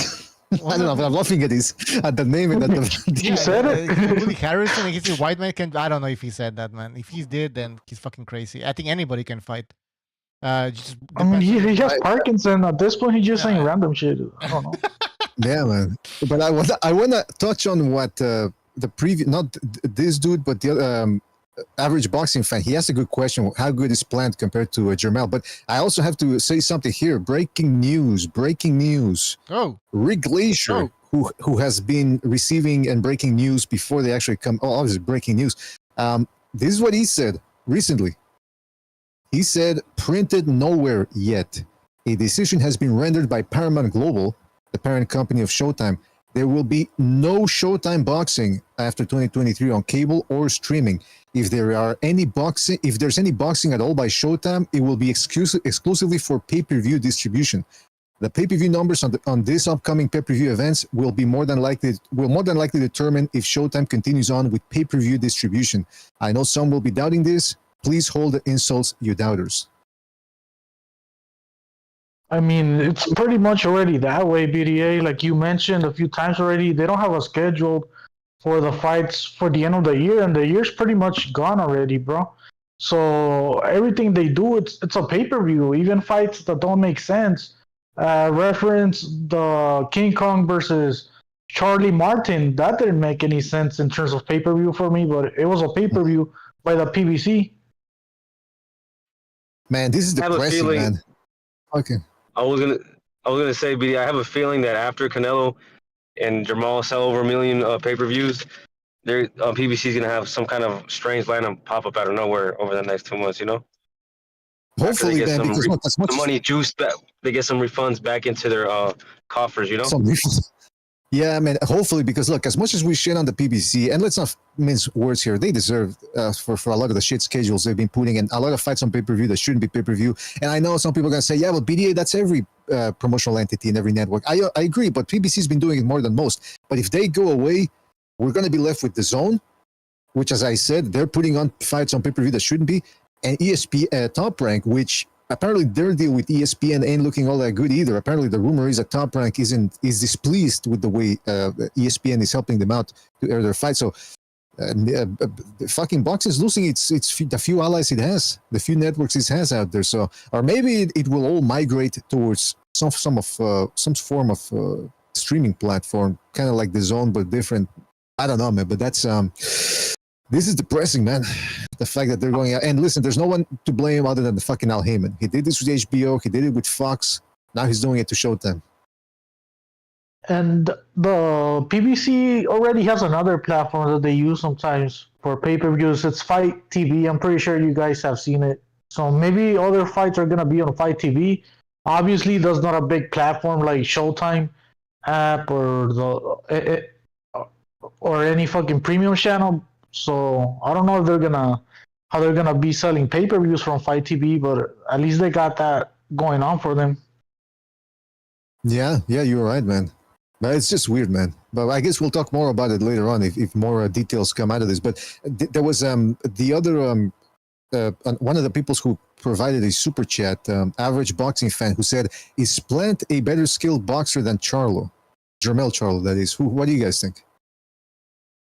don't know, but I'm laughing at the name and at the. He said it. Woody Harrison, he said white man can. I don't know if he said that, man. If he did, then he's fucking crazy. I think anybody can fight. Just I mean, he has Parkinson. At this point, he's just saying random shit. I don't know. Yeah, man. But I want to touch on what the previous, not this dude, but the other average boxing fan. He asked a good question. How good is Plant compared to Jermel? But I also have to say something here. Breaking news. Oh. Rick Glacier, who has been receiving and breaking news before they actually come. Oh, obviously breaking news. This is what he said recently. He said, printed nowhere yet. A decision has been rendered by Paramount Global, the parent company of Showtime. There will be no Showtime boxing after 2023 on cable or streaming. If there's any boxing at all by Showtime, it will be exclusively for pay-per-view distribution. The pay-per-view numbers on this upcoming pay-per-view events will more than likely determine if Showtime continues on with pay-per-view distribution. I know some will be doubting this. Please hold the insults, you doubters. I mean, it's pretty much already that way, BDA. Like you mentioned a few times already, they don't have a schedule for the fights for the end of the year, and the year's pretty much gone already, bro. So everything they do, it's a pay-per-view. Even fights that don't make sense. Reference the King Kong versus Charlie Martin. That didn't make any sense in terms of pay-per-view for me, but it was a pay-per-view by the PBC. Man, this is depressing, man. Okay. I was gonna say, BD, I have a feeling that after Canelo and Jamal sell over 1 million pay-per-views, PBC is gonna have some kind of strange lineup pop up out of nowhere over the next 2 months. Hopefully, man, because the money juice back, they get some refunds back into their coffers. Yeah, man. Hopefully, because look, as much as we shit on the PBC, and let's not mince words here, they deserve for a lot of the shit schedules they've been putting in, a lot of fights on pay-per-view that shouldn't be pay-per-view. And I know some people are gonna say, yeah, but BDA, that's every promotional entity in every network. I agree, but PBC's been doing it more than most. But if they go away, we're gonna be left with the Zone, which, as I said, they're putting on fights on pay-per-view that shouldn't be, and ESPN Top Rank, which apparently their deal with ESPN ain't looking all that good either. Apparently the rumor is that Top Rank is displeased with the way ESPN is helping them out to air their fight. So fucking boxing is losing its the few allies it has, the few networks it has out there. So, or maybe it will all migrate towards some form of streaming platform, kind of like the Zone but different. I don't know, man. But that's this is depressing, man. The fact that they're going out. And listen, there's no one to blame other than the fucking Al Heyman. He did this with HBO. He did it with Fox. Now he's doing it to Showtime. And the PBC already has another platform that they use sometimes for pay-per-views. It's Fight TV. I'm pretty sure you guys have seen it. So maybe other fights are gonna be on Fight TV. Obviously, there's not a big platform like Showtime app or any fucking premium channel. So I don't know if how they're gonna be selling pay-per-views from Fight TV, but at least they got that going on for them. Yeah, you're right, man. But it's just weird, man. But I guess we'll talk more about it later on if more details come out of this. But there was the other one of the people who provided a super chat, average boxing fan, who said, "Is Plant a better skilled boxer than Charlo? Jermel Charlo, that is. What do you guys think?"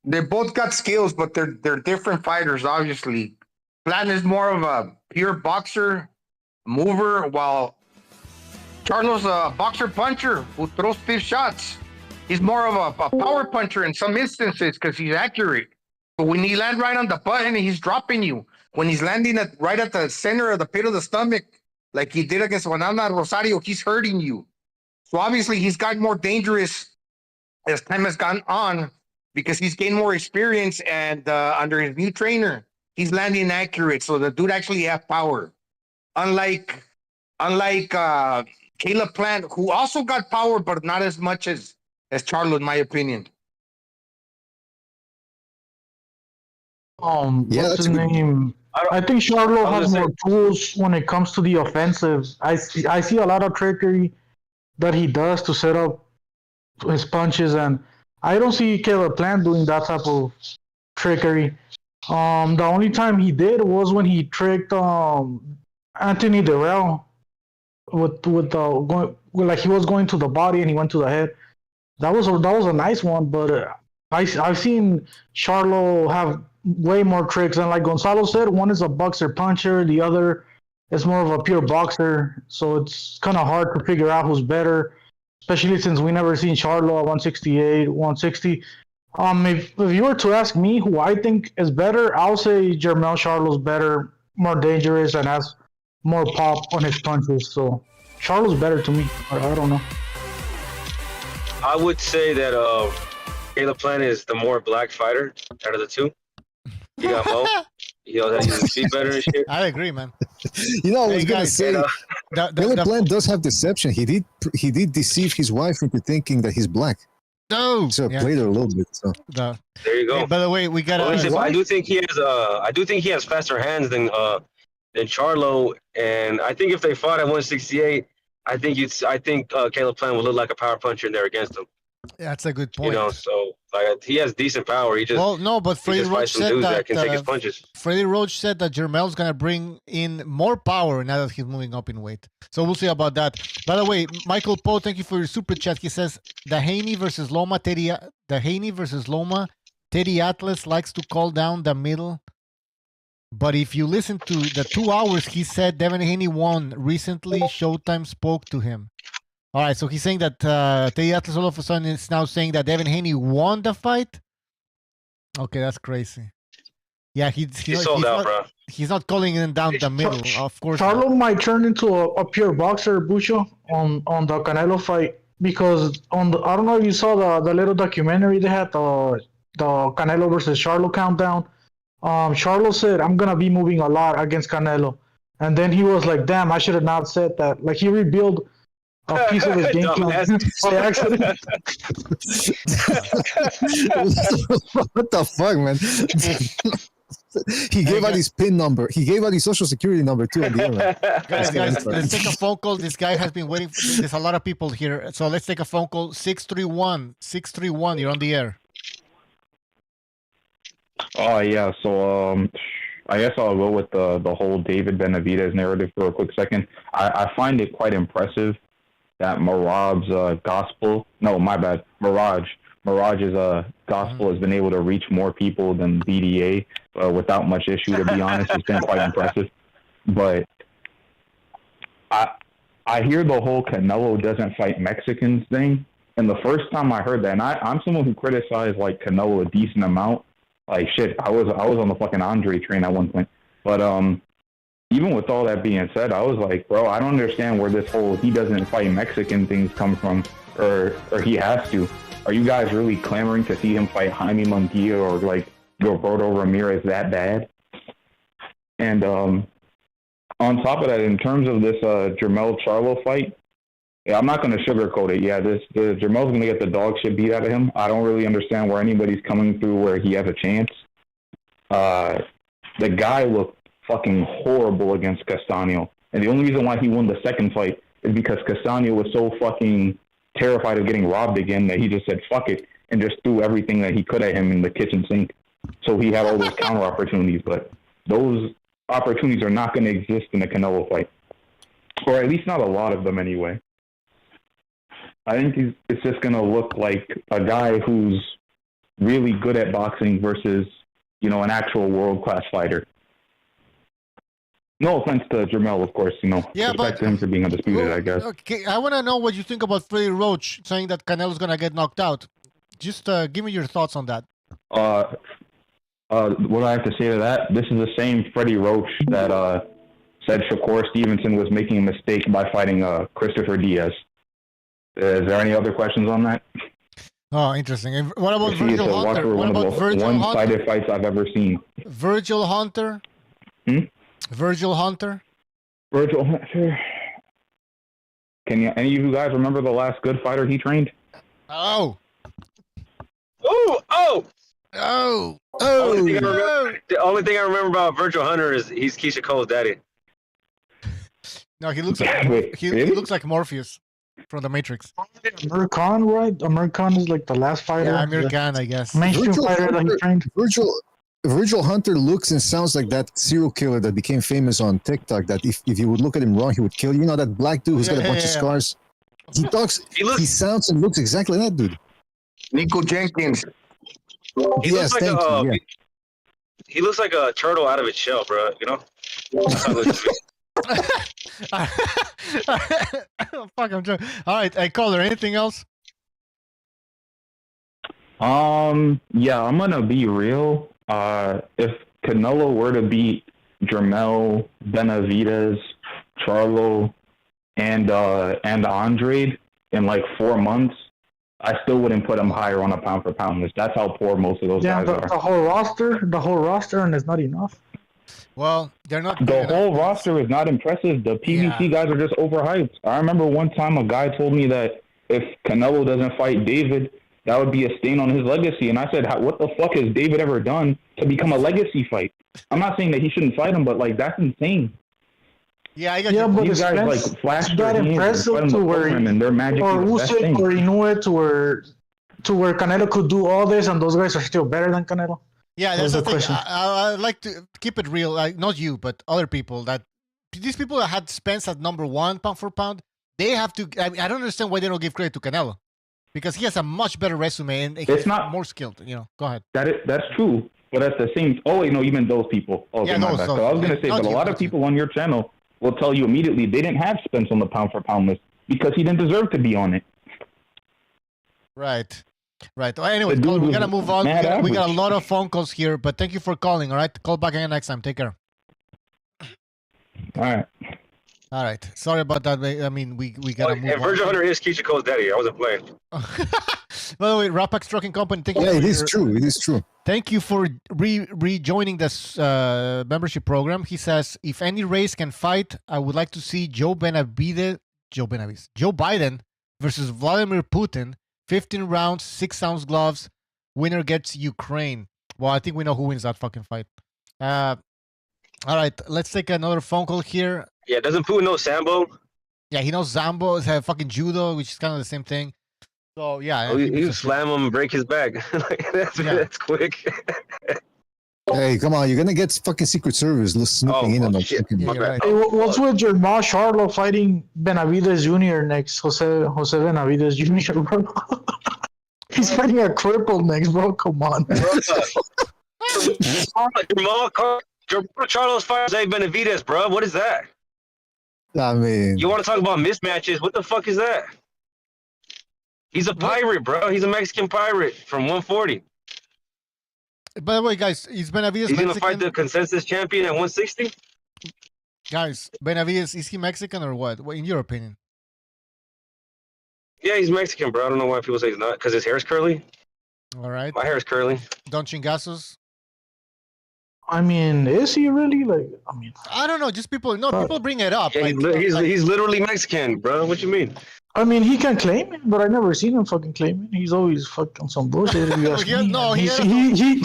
They both got skills, but they're different fighters. Obviously, Plant is more of a pure boxer, mover, while Charlo's a boxer puncher who throws stiff shots. He's more of a power puncher in some instances because he's accurate. But when he lands right on the button, he's dropping you. When he's landing right at the center of the pit of the stomach, like he did against Juana Rosario, he's hurting you. So obviously he's gotten more dangerous as time has gone on because he's gained more experience, and under his new trainer, he's landing accurate. So the dude actually has power. Unlike Caleb Plant, who also got power, but not as much as Charlo, in my opinion. What's his name? I think Charlo has more tools when it comes to the offensives. I see a lot of trickery that he does to set up his punches, and I don't see Caleb Plant doing that type of trickery. The only time he did was when he tricked Anthony Durrell with like he was going to the body and he went to the head. That was a nice one, but I've seen Charlo have way more tricks, and like Gonzalo said, one is a boxer puncher, the other is more of a pure boxer. So it's kind of hard to figure out who's better, especially since we never seen Charlo at 168, 160. If you were to ask me who I think is better, I'll say Jermel Charlo's better, more dangerous, and has more pop on his punches. So Charlo's better to me. I don't know. I would say that Caleb Plant is the more black fighter out of the two. He got Mo. He knows how to use his feet better and shit. I agree, man. I was gonna say, Caleb Plant does have deception. He did deceive his wife into thinking that he's black. No, so I played her a little bit. So there you go. Hey, by the way, we got. I do think he has faster hands than Charlo, and I think if they fought at 168, I think Caleb Plant would look like a power puncher in there against him. That's a good point. So like he has decent power. He just but Freddie Roach said that can take his punches. Freddie Roach said that Jermel's gonna bring in more power now that he's moving up in weight. So we'll see about that. By the way, Michael Poe, thank you for your super chat. He says Haney versus Loma, Teddy Atlas likes to call down the middle. But if you listen to the 2 hours, he said Devin Haney won recently. Showtime spoke to him. All right, so he's saying that Teddy Atlas all of a sudden is now saying that Devin Haney won the fight. Okay, that's crazy. Yeah, he's sold out, bro. He's not calling him down the middle, of course. Charlo might turn into a pure boxer, Bucho, on the Canelo fight, because I don't know if you saw the little documentary they had, the Canelo versus Charlo countdown. Charlo said, "I'm gonna be moving a lot against Canelo," and then he was like, "Damn, I should have not said that." Like he rebuilt a piece of his game plan by accident. What the fuck, man? He gave out his PIN number. He gave out his social security number too at the end. Guys, let's take a phone call. This guy has been waiting. There's a lot of people here, so let's take a phone call. 631. You're on the air. Oh yeah, so I guess I'll go with the whole David Benavidez narrative for a quick second. I find it quite impressive that Mirage's gospel has been able to reach more people than BDA without much issue. To be honest, it's been quite impressive. But I hear the whole Canelo doesn't fight Mexicans thing, and the first time I heard that, and I'm someone who criticized like Canelo a decent amount. Like shit, I was on the fucking Andre train at one point, but even with all that being said, I was like, bro, I don't understand where this whole he doesn't fight Mexican things come from, or he has to. Are you guys really clamoring to see him fight Jaime Munguia or like Gilberto Ramirez that bad? And on top of that, in terms of this Jermell Charlo fight, yeah, I'm not going to sugarcoat it. Yeah, Jermell's going to get the dog shit beat out of him. I don't really understand where anybody's coming through where he has a chance. The guy looked fucking horrible against Castaño. And the only reason why he won the second fight is because Castaño was so fucking terrified of getting robbed again that he just said fuck it and just threw everything that he could at him in the kitchen sink. So he had all those counter opportunities, but those opportunities are not going to exist in a Canelo fight, or at least not a lot of them anyway. I think it's just going to look like a guy who's really good at boxing versus, you know, an actual world-class fighter. No offense to Jermell, of course, you know. Yeah, respect to him for being undisputed, I guess. Okay, I want to know what you think about Freddie Roach saying that Canelo's going to get knocked out. Just give me your thoughts on that. What I have to say to that, this is the same Freddie Roach that said Shakur Stevenson was making a mistake by fighting Christopher Diaz. Is there any other questions on that? Oh, interesting. And what about Virgil Hunter? What about Virgil Hunter? One-sided fights I've ever seen. Virgil Hunter? Virgil Hunter? Virgil Hunter. Can you, any of you guys remember the last good fighter he trained? Oh. Oh! The only thing I remember about Virgil Hunter is he's Keisha Cole's daddy. No, he looks like Wait, he really? looks like Morpheus from the Matrix. Amir Khan, right? Amir Khan is like the last fighter. Yeah, Amir Khan, I guess. Mainstream fighter that he trained. Virgil Hunter looks and sounds like that serial killer that became famous on TikTok. That if you would look at him wrong, he would kill you. You know that black dude who's got a bunch of scars. He talks. He sounds and looks exactly like that dude. Nico Jenkins. He looks like he looks like a turtle out of its shell, bro. You know. That's how it looks to me. Fuck, I'm joking. All right, hey, caller, anything else? Yeah, I'm gonna be real. If Canelo were to beat Jermell, Benavidez, Charlo, and Andrade in like 4 months, I still wouldn't put him higher on a pound for pound list. That's how poor most of those guys are. The whole roster, and it's not enough. Well, they're not. The whole roster is not impressive. The PBC guys are just overhyped. I remember one time a guy told me that if Canelo doesn't fight David, that would be a stain on his legacy. And I said, what the fuck has David ever done to become a legacy fight? I'm not saying that he shouldn't fight him, but like that's insane. Yeah, I got yeah, but these guys Spence, like flash that impressive to where and their magic or Usyk or Inoue to where Canelo could do all this and those guys are still better than Canelo. Yeah, that's the thing. I like to keep it real. Like, not you, but other people. That these people that had Spence at number 1 pound for pound, they have to. I don't understand why they don't give credit to Canelo, because he has a much better resume and he's not more skilled. You know, go ahead. That's true, but at the same. Oh wait, no, even those people. Oh, yeah, my bad. So I was gonna say, but a lot of people on your channel will tell you immediately they didn't have Spence on the pound for pound list because he didn't deserve to be on it. Right. Well, anyway, we gotta move on. We got a lot of phone calls here, but thank you for calling. All right, call back again next time. Take care. All right. Sorry about that. I mean, we gotta move on. And Virgil Hunter is Keisha Cole's daddy. I wasn't playing. By the way, Rapax Trucking Company. Thank you. Yeah, it is true. It is true. Thank you for rejoining this membership program. He says, if any race can fight, I would like to see Joe Biden versus Vladimir Putin. 15 rounds, 6-ounce gloves. Winner gets Ukraine. Well, I think we know who wins that fucking fight. All right, let's take another phone call here. Yeah, doesn't Putin know Sambo? Yeah, he knows Sambo. It's fucking judo, which is kind of the same thing. So, yeah. You slam him and break his back. That's quick. Hey, come on. You're going to get fucking Secret Service snooping in on them. Hey, what's with Jermall Charlo fighting Benavidez Jr. next? Jose Benavidez Jr., bro. He's fighting a cripple next, bro. Come on. Charlo's fighting Benavidez, bro. What is that? I mean... You want to talk about mismatches? What the fuck is that? He's a pirate, bro. He's a Mexican pirate from 140. By the way, guys, is Benavidez He's going to fight the consensus champion at 160? Guys, Benavidez, is he Mexican or what? In your opinion? Yeah, he's Mexican, bro. I don't know why people say he's not, because his hair is curly. All right. My hair is curly. Don Chingazos? I mean, is he really like? I mean, I don't know. Just people. No, people bring it up. Yeah, he's literally Mexican, bro. What you mean? I mean, he can claim it, but I never seen him fucking claim it. He's always fucking some bullshit. If you ask me.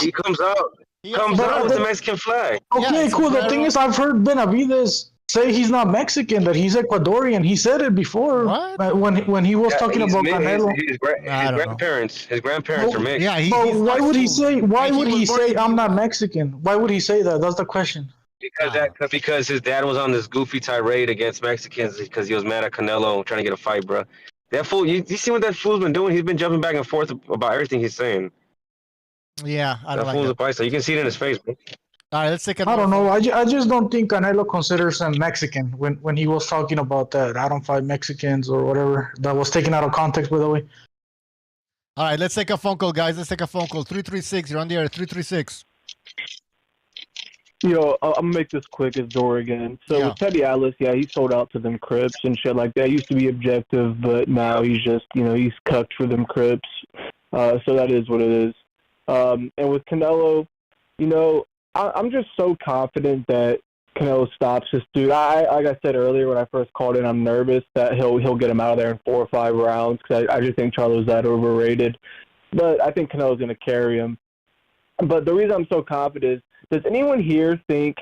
He comes out with the Mexican flag. Okay, cool. The thing is, I've heard Benavidez say he's not Mexican, that he's Ecuadorian. He said it before when he was talking about Canelo. His grandparents are mixed. Yeah, but why would he say? Why would he say I'm not Mexican? Why would he say that? That's the question. Because his dad was on this goofy tirade against Mexicans because he was mad at Canelo trying to get a fight, bro. That fool, you see what that fool's been doing? He's been jumping back and forth about everything he's saying. Yeah, I don't that like fool's that. a paisa. You can see it in his face, bro. All right, let's take I don't know. I just don't think Canelo considers him Mexican when he was talking about that. I don't fight Mexicans or whatever. That was taken out of context, by the way. All right, let's take a phone call, guys. Let's take a phone call. 336, you're on the air. 336. Yo, I'm gonna make this quick as Dora again. So with Teddy Atlas, yeah, he sold out to them Crips and shit like that. He used to be objective, but now he's just, he's cucked for them Crips. So that is what it is. And with Canelo, I'm just so confident that Canelo stops this dude. Like I said earlier when I first called in, I'm nervous that he'll get him out of there in 4 or 5 rounds because I just think Charlo's that overrated. But I think Canelo's gonna carry him. But the reason I'm so confident is, does anyone here think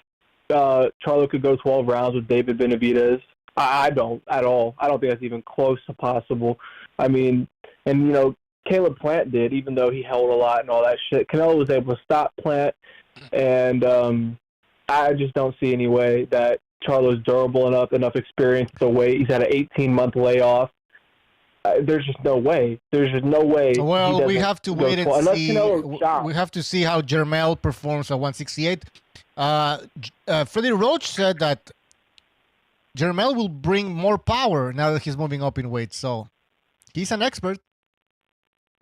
Charlo could go 12 rounds with David Benavidez? I don't at all. I don't think that's even close to possible. I mean, and, Caleb Plant did, even though he held a lot and all that shit. Canelo was able to stop Plant, and I just don't see any way that Charlo's durable enough experience to wait. He's had an 18-month layoff. There's just no way. There's just no way. Well, we have to wait and see. We have to see how Jermel performs at 168. Freddie Roach said that Jermel will bring more power now that he's moving up in weight. So he's an expert.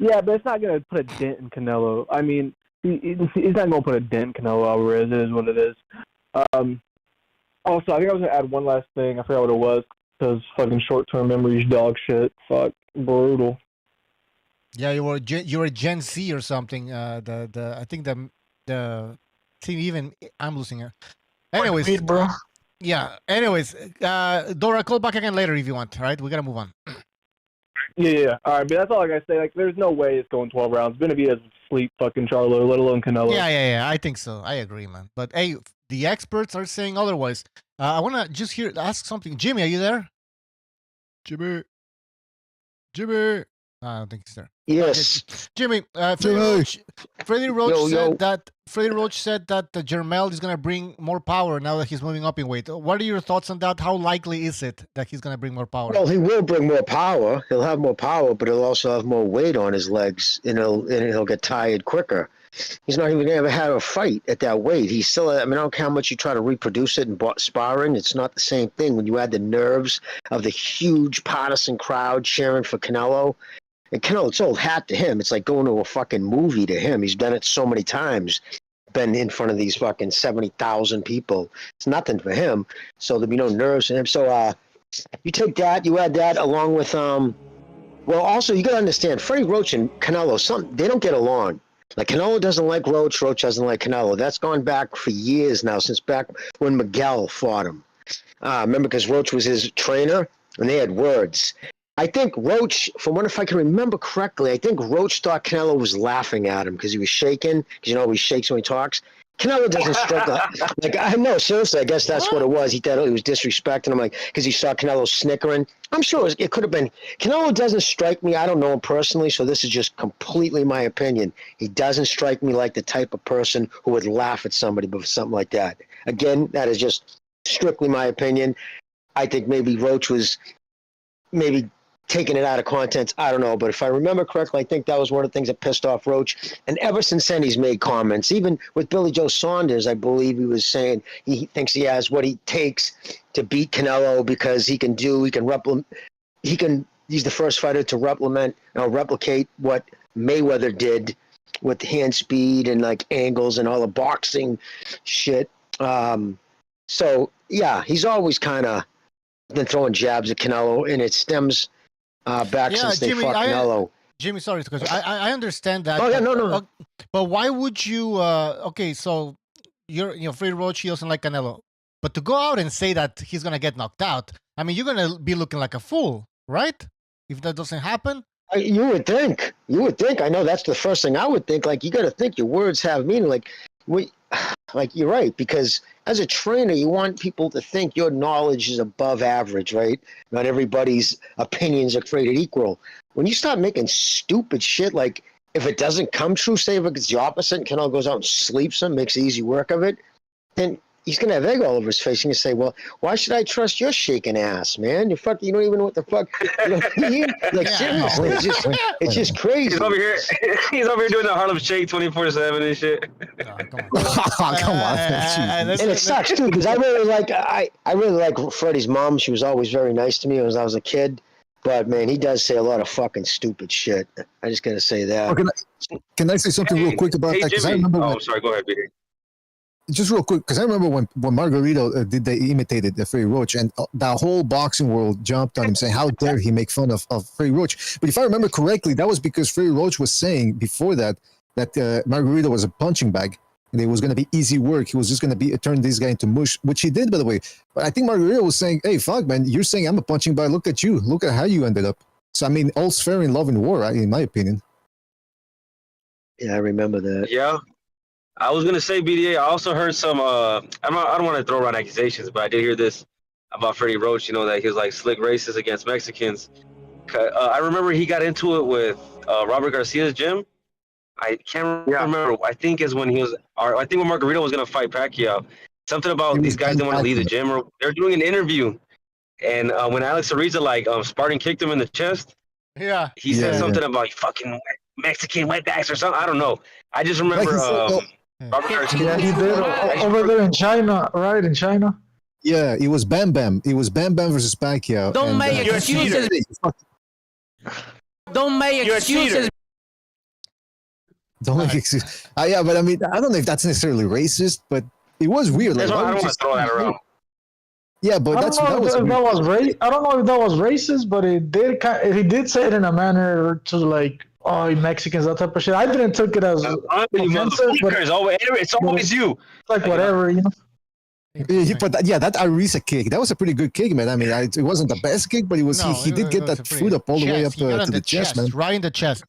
Yeah, but it's not going to put a dent in Canelo. I mean, he's not going to put a dent in Canelo Alvarez. It is what it is. Also, I think I was going to add one last thing. I forgot what it was. Because fucking short-term memories, dog shit. Fuck, brutal. Yeah, you were Gen Z or something. I think the team even I'm losing it. Anyways, bro. Yeah. Anyways, Dora, call back again later if you want. All right, we gotta move on. Yeah. All right, but that's all I gotta say. Like, there's no way it's going 12 rounds. Benavidez would sleep fucking Charlo, let alone Canelo. Yeah. I think so. I agree, man. But hey, the experts are saying otherwise. I wanna just ask something. Jimmy, are you there? Jimmy. I don't think he's there. Yes. Jimmy, Freddie Roach said that Jermel is going to bring more power now that he's moving up in weight. What are your thoughts on that? How likely is it that he's going to bring more power? Well, he will bring more power. He'll have more power, but he'll also have more weight on his legs, and he'll get tired quicker. He's not even ever had a fight at that weight. He's still, I don't care how much you try to reproduce it in sparring. It's not the same thing when you add the nerves of the huge partisan crowd cheering for Canelo. And Canelo, it's old hat to him. It's like going to a fucking movie to him. He's done it so many times. Been in front of these fucking 70,000 people. It's nothing for him. So there'll be no nerves in him. So you take that, you add that along with, well, also you got to understand, Freddie Roach and Canelo, they don't get along. Like, Canelo doesn't like Roach. Roach doesn't like Canelo. That's gone back for years now, since back when Miguel fought him. Remember, because Roach was his trainer, and they had words. I think Roach, if I can remember correctly, I think Roach thought Canelo was laughing at him because he was shaking. Because, he shakes when he talks. Canelo doesn't strike no, seriously, I guess that's what it was. He thought he was disrespecting him, because he saw Canelo snickering. I'm sure it could have been. Canelo doesn't strike me. I don't know him personally, so this is just completely my opinion. He doesn't strike me like the type of person who would laugh at somebody for something like that. Again, that is just strictly my opinion. I think maybe Roach was taking it out of context. I don't know, but if I remember correctly, I think that was one of the things that pissed off Roach. And ever since then, he's made comments. Even with Billy Joe Saunders, I believe he was saying he thinks he has what he takes to beat Canelo because he's the first fighter to replicate what Mayweather did with hand speed and angles and all the boxing shit. So yeah, he's always kind of been throwing jabs at Canelo, and it stems back since they fought Canelo. Jimmy, sorry, because I understand that. Oh yeah, no. But why would you? Okay, so Freddie Roach, he doesn't like Canelo, but to go out and say that he's gonna get knocked out, I mean, you're gonna be looking like a fool, right? If that doesn't happen. You would think. I know that's the first thing I would think. Like, you got to think your words have meaning. Like you're right, because as a trainer, you want people to think your knowledge is above average, right? Not everybody's opinions are created equal. When you start making stupid shit, like if it doesn't come true, say if it's the opposite, and Canelo goes out and sleeps him, makes easy work of it, then he's gonna have egg all over his face. And you say, "Well, why should I trust your shaking ass, man? You don't even know what the fuck." Like seriously, it's just crazy. He's over here doing the Harlem Shake 24/7 and shit. Come on, and it sucks too, because I really like Freddie's mom. She was always very nice to me as I was a kid. But man, he does say a lot of fucking stupid shit. I just gotta say that. Oh, can I say something real quick about that? Because I remember. Sorry, go ahead, Peter. Just real quick, because I remember when Margarito imitated Freddie Roach, and the whole boxing world jumped on him saying, how dare he make fun of Freddie Roach. But if I remember correctly, that was because Freddie Roach was saying before that Margarito was a punching bag, and it was going to be easy work. He was just going to turn this guy into mush, which he did, by the way. But I think Margarito was saying, hey, fuck, man, you're saying I'm a punching bag. Look at you. Look at how you ended up. So, I mean, all's fair in love and war, in my opinion. Yeah, I remember that. Yeah. I was gonna say, BDA. I also heard some. I don't want to throw around accusations, but I did hear this about Freddie Roach. That he was like slick racist against Mexicans. I remember he got into it with Robert Garcia's gym. I can't remember. I think is when he was. I think when Margarito was gonna fight Pacquiao. Something about these guys didn't want to leave the gym, or they're doing an interview, and when Alex Ariza Sparring kicked him in the chest. Yeah. He said something about fucking Mexican wetbacks or something. I don't know. I just remember. Yeah, he did over there in China, right? In China. Yeah, it was Bam Bam. It was Bam Bam versus Pacquiao. Don't make excuses. Don't make excuses. Don't make excuses. Yeah, but I mean, I don't know if that's necessarily racist, but it was weird. That's why I don't want to throw that around. Yeah, but I don't know if that was racist, but he did say it in a manner to like, oh, Mexicans, that type of shit. I didn't took it as offensive, but it's always you. It's like whatever, But that Ariza kick, that was a pretty good kick, man. I mean, it wasn't the best kick, but he did get that foot up all the way up to the chest, man. Right in the chest.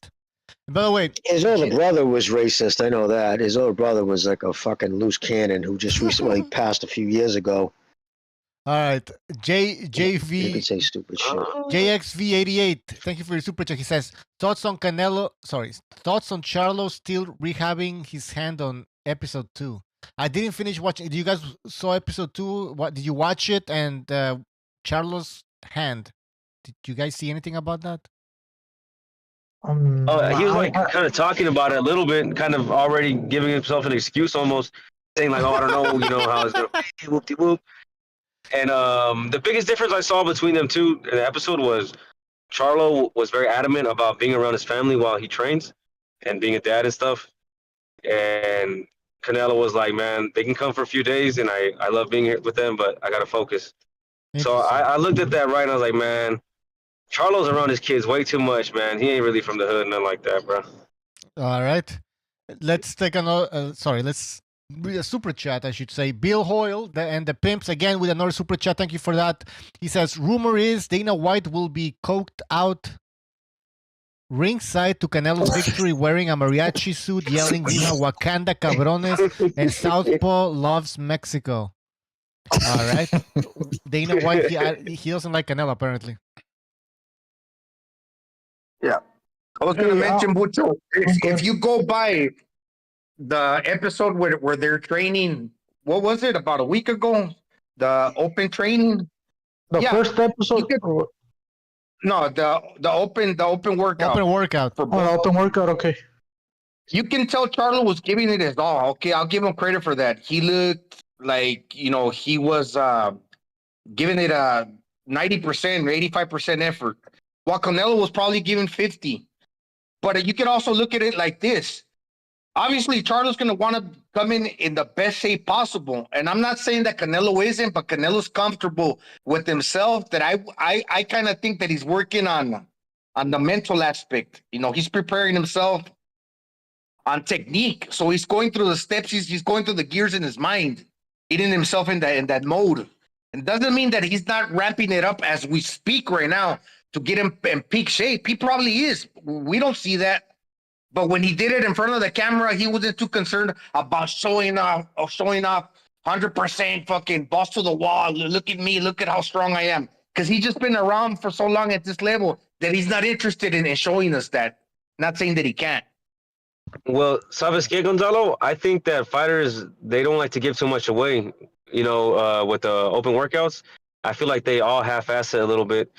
And by the way, his older brother was racist. I know that. His older brother was like a fucking loose cannon who just recently passed a few years ago. All right, JV. You could say stupid shit. JXV88. Thank you for your super chat. He says thoughts on Charlo still rehabbing his hand on episode 2. I didn't finish watching. You guys saw episode 2? What did you watch it? And Charlo's hand. Did you guys see anything about that? He was kind of talking about it a little bit, kind of already giving himself an excuse, almost saying like, "Oh, I don't know, how it's gonna be." Whoop-de-whoop. And the biggest difference I saw between them two in the episode was Charlo was very adamant about being around his family while he trains and being a dad and stuff. And Canelo was like, man, they can come for a few days, and I love being here with them, but I got to focus. So I looked at that right, and I was like, man, Charlo's around his kids way too much, man. He ain't really from the hood, nothing like that, bro. All right. Let's take another, let's read a super chat, I should say. Bill Hoyle and the Pimps again with another super chat. Thank you for that. He says, rumor is Dana White will be coked out ringside to Canelo's victory wearing a mariachi suit, yelling Viva Wakanda Cabrones and Southpaw loves Mexico. All right. Dana White, he doesn't like Canelo apparently. Yeah. I was going to mention, Bucho, if you go by the episode where they're training, what was it, about a week ago? The open training? The first episode? No, the open workout. Open workout. Open workout, okay. You can tell Charlo was giving it his all. Okay, I'll give him credit for that. He looked like, he was giving it a 90% or 85% effort, while Canelo was probably giving 50. But you can also look at it like this. obviously Charlo's going to want to come in the best shape possible. And I'm not saying that Canelo isn't, but Canelo's comfortable with himself. That I kind of think that he's working on the mental aspect. You know, he's preparing himself on technique. So he's going through the steps. He's going through the gears in his mind, getting himself in that mode. And it doesn't mean that he's not ramping it up as we speak right now to get him in peak shape. He probably is. We don't see that. But when he did it in front of the camera, he wasn't too concerned about showing off 100% fucking balls to the wall. Look at me. Look at how strong I am. Because he's just been around for so long at this level that he's not interested in showing us that. Not saying that he can't. Well, ¿sabes qué, Gonzalo? I think that fighters, they don't like to give too much away, you know, with the open workouts. I feel like they all half-ass it a little bit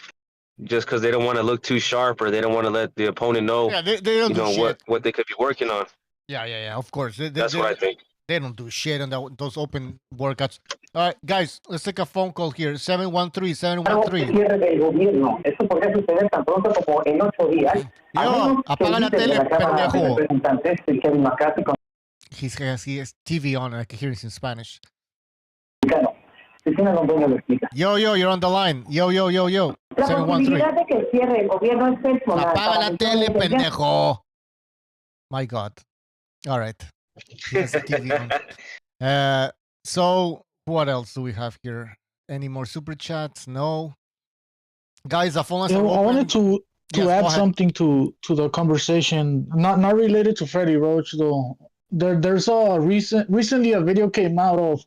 just because they don't want to look too sharp or they don't want to let the opponent know, Yeah, they don't you do know, shit. what they could be working on. Yeah, of course. That's what I think. They don't do shit on those open workouts. All right, guys, let's take a phone call here. 713-713. Yo, apaga la tele, pendejo. He has TV on and I can hear it in Spanish. Yo, you're on the line. Yo. 713. Apaga la tele, pendejo. My God. All right. He has the TV on. So, what else do we have here? Any more super chats? No. Guys, the phone lines are open. I wanted to Yes, add go ahead. something to the conversation, not related to Freddie Roach though. There's a recently a video came out of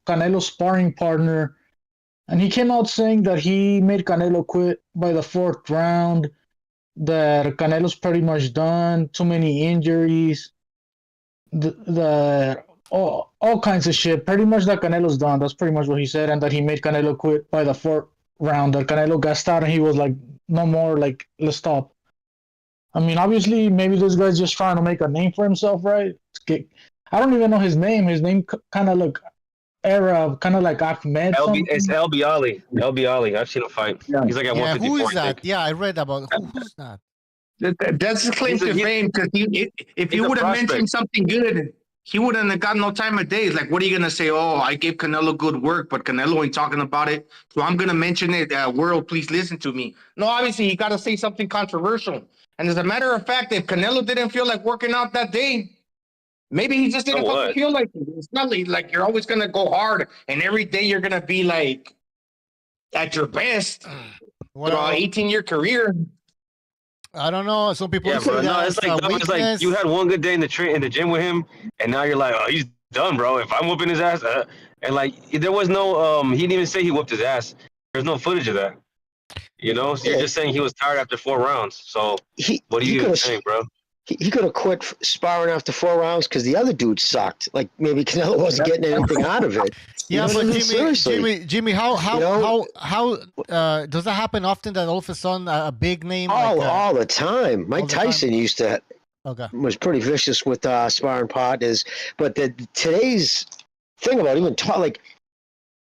Canelo's sparring partner, and he came out saying that he made Canelo quit by the 4th round, that Canelo's pretty much done, too many injuries, all kinds of shit. Pretty much that Canelo's done. That's pretty much what he said, and that he made Canelo quit by the 4th round. That Canelo gassed out and he was like, no more, like, let's stop. I mean, obviously, maybe this guy's just trying to make a name for himself, right? I don't even know his name. His name kind of look Arab, kind of like Ahmed. It's LB Ali. LB Ali. I've seen him fight. He's like at 154. Who is I that? think. Yeah, I read about who's that? That's his claim to fame. Because if he would have mentioned something good, he wouldn't have got no time of days. Like, what are you gonna say? Oh, I gave Canelo good work, but Canelo ain't talking about it, so I'm gonna mention it. World, please listen to me. No, obviously, you got to say something controversial. And as a matter of fact, if Canelo didn't feel like working out that day, maybe he just didn't fucking feel like it. It's not like you're always gonna go hard, and every day you're gonna be like at your best. What 18-year career? I don't know. Some people Yeah, say bro. No, that it's like you had one good day in the gym with him, and now you're like, oh, he's done, bro. If I'm whooping his ass, and like there was no, he didn't even say he whooped his ass. There's no footage of that. You know, so you're just saying he was tired after 4 rounds. So what are you even saying, bro? He could have quit sparring after 4 rounds because the other dude sucked. Like maybe Canelo wasn't getting anything out of it. Yeah, You know but what I mean? Jimmy, how does that happen often that all of a sudden a big name? All the time. Mike Tyson used to was pretty vicious with sparring partners. But today's thing about even like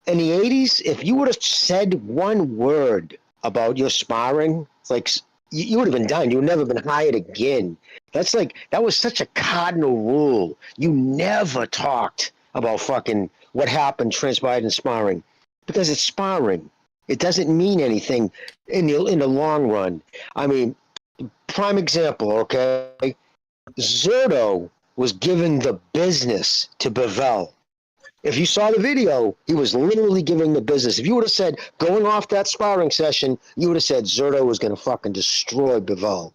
in the 80s, if you would have said one word about your sparring, like you would have been done. You would never been hired again. That was such a cardinal rule. You never talked about fucking what happened, transpired in sparring, because it's sparring. It doesn't mean anything in the long run. I mean, prime example, okay? Zerto was given the business to Bivol. If you saw the video, he was literally giving the business. If you would have said, going off that sparring session, you would have said Zerto was going to fucking destroy Bivol.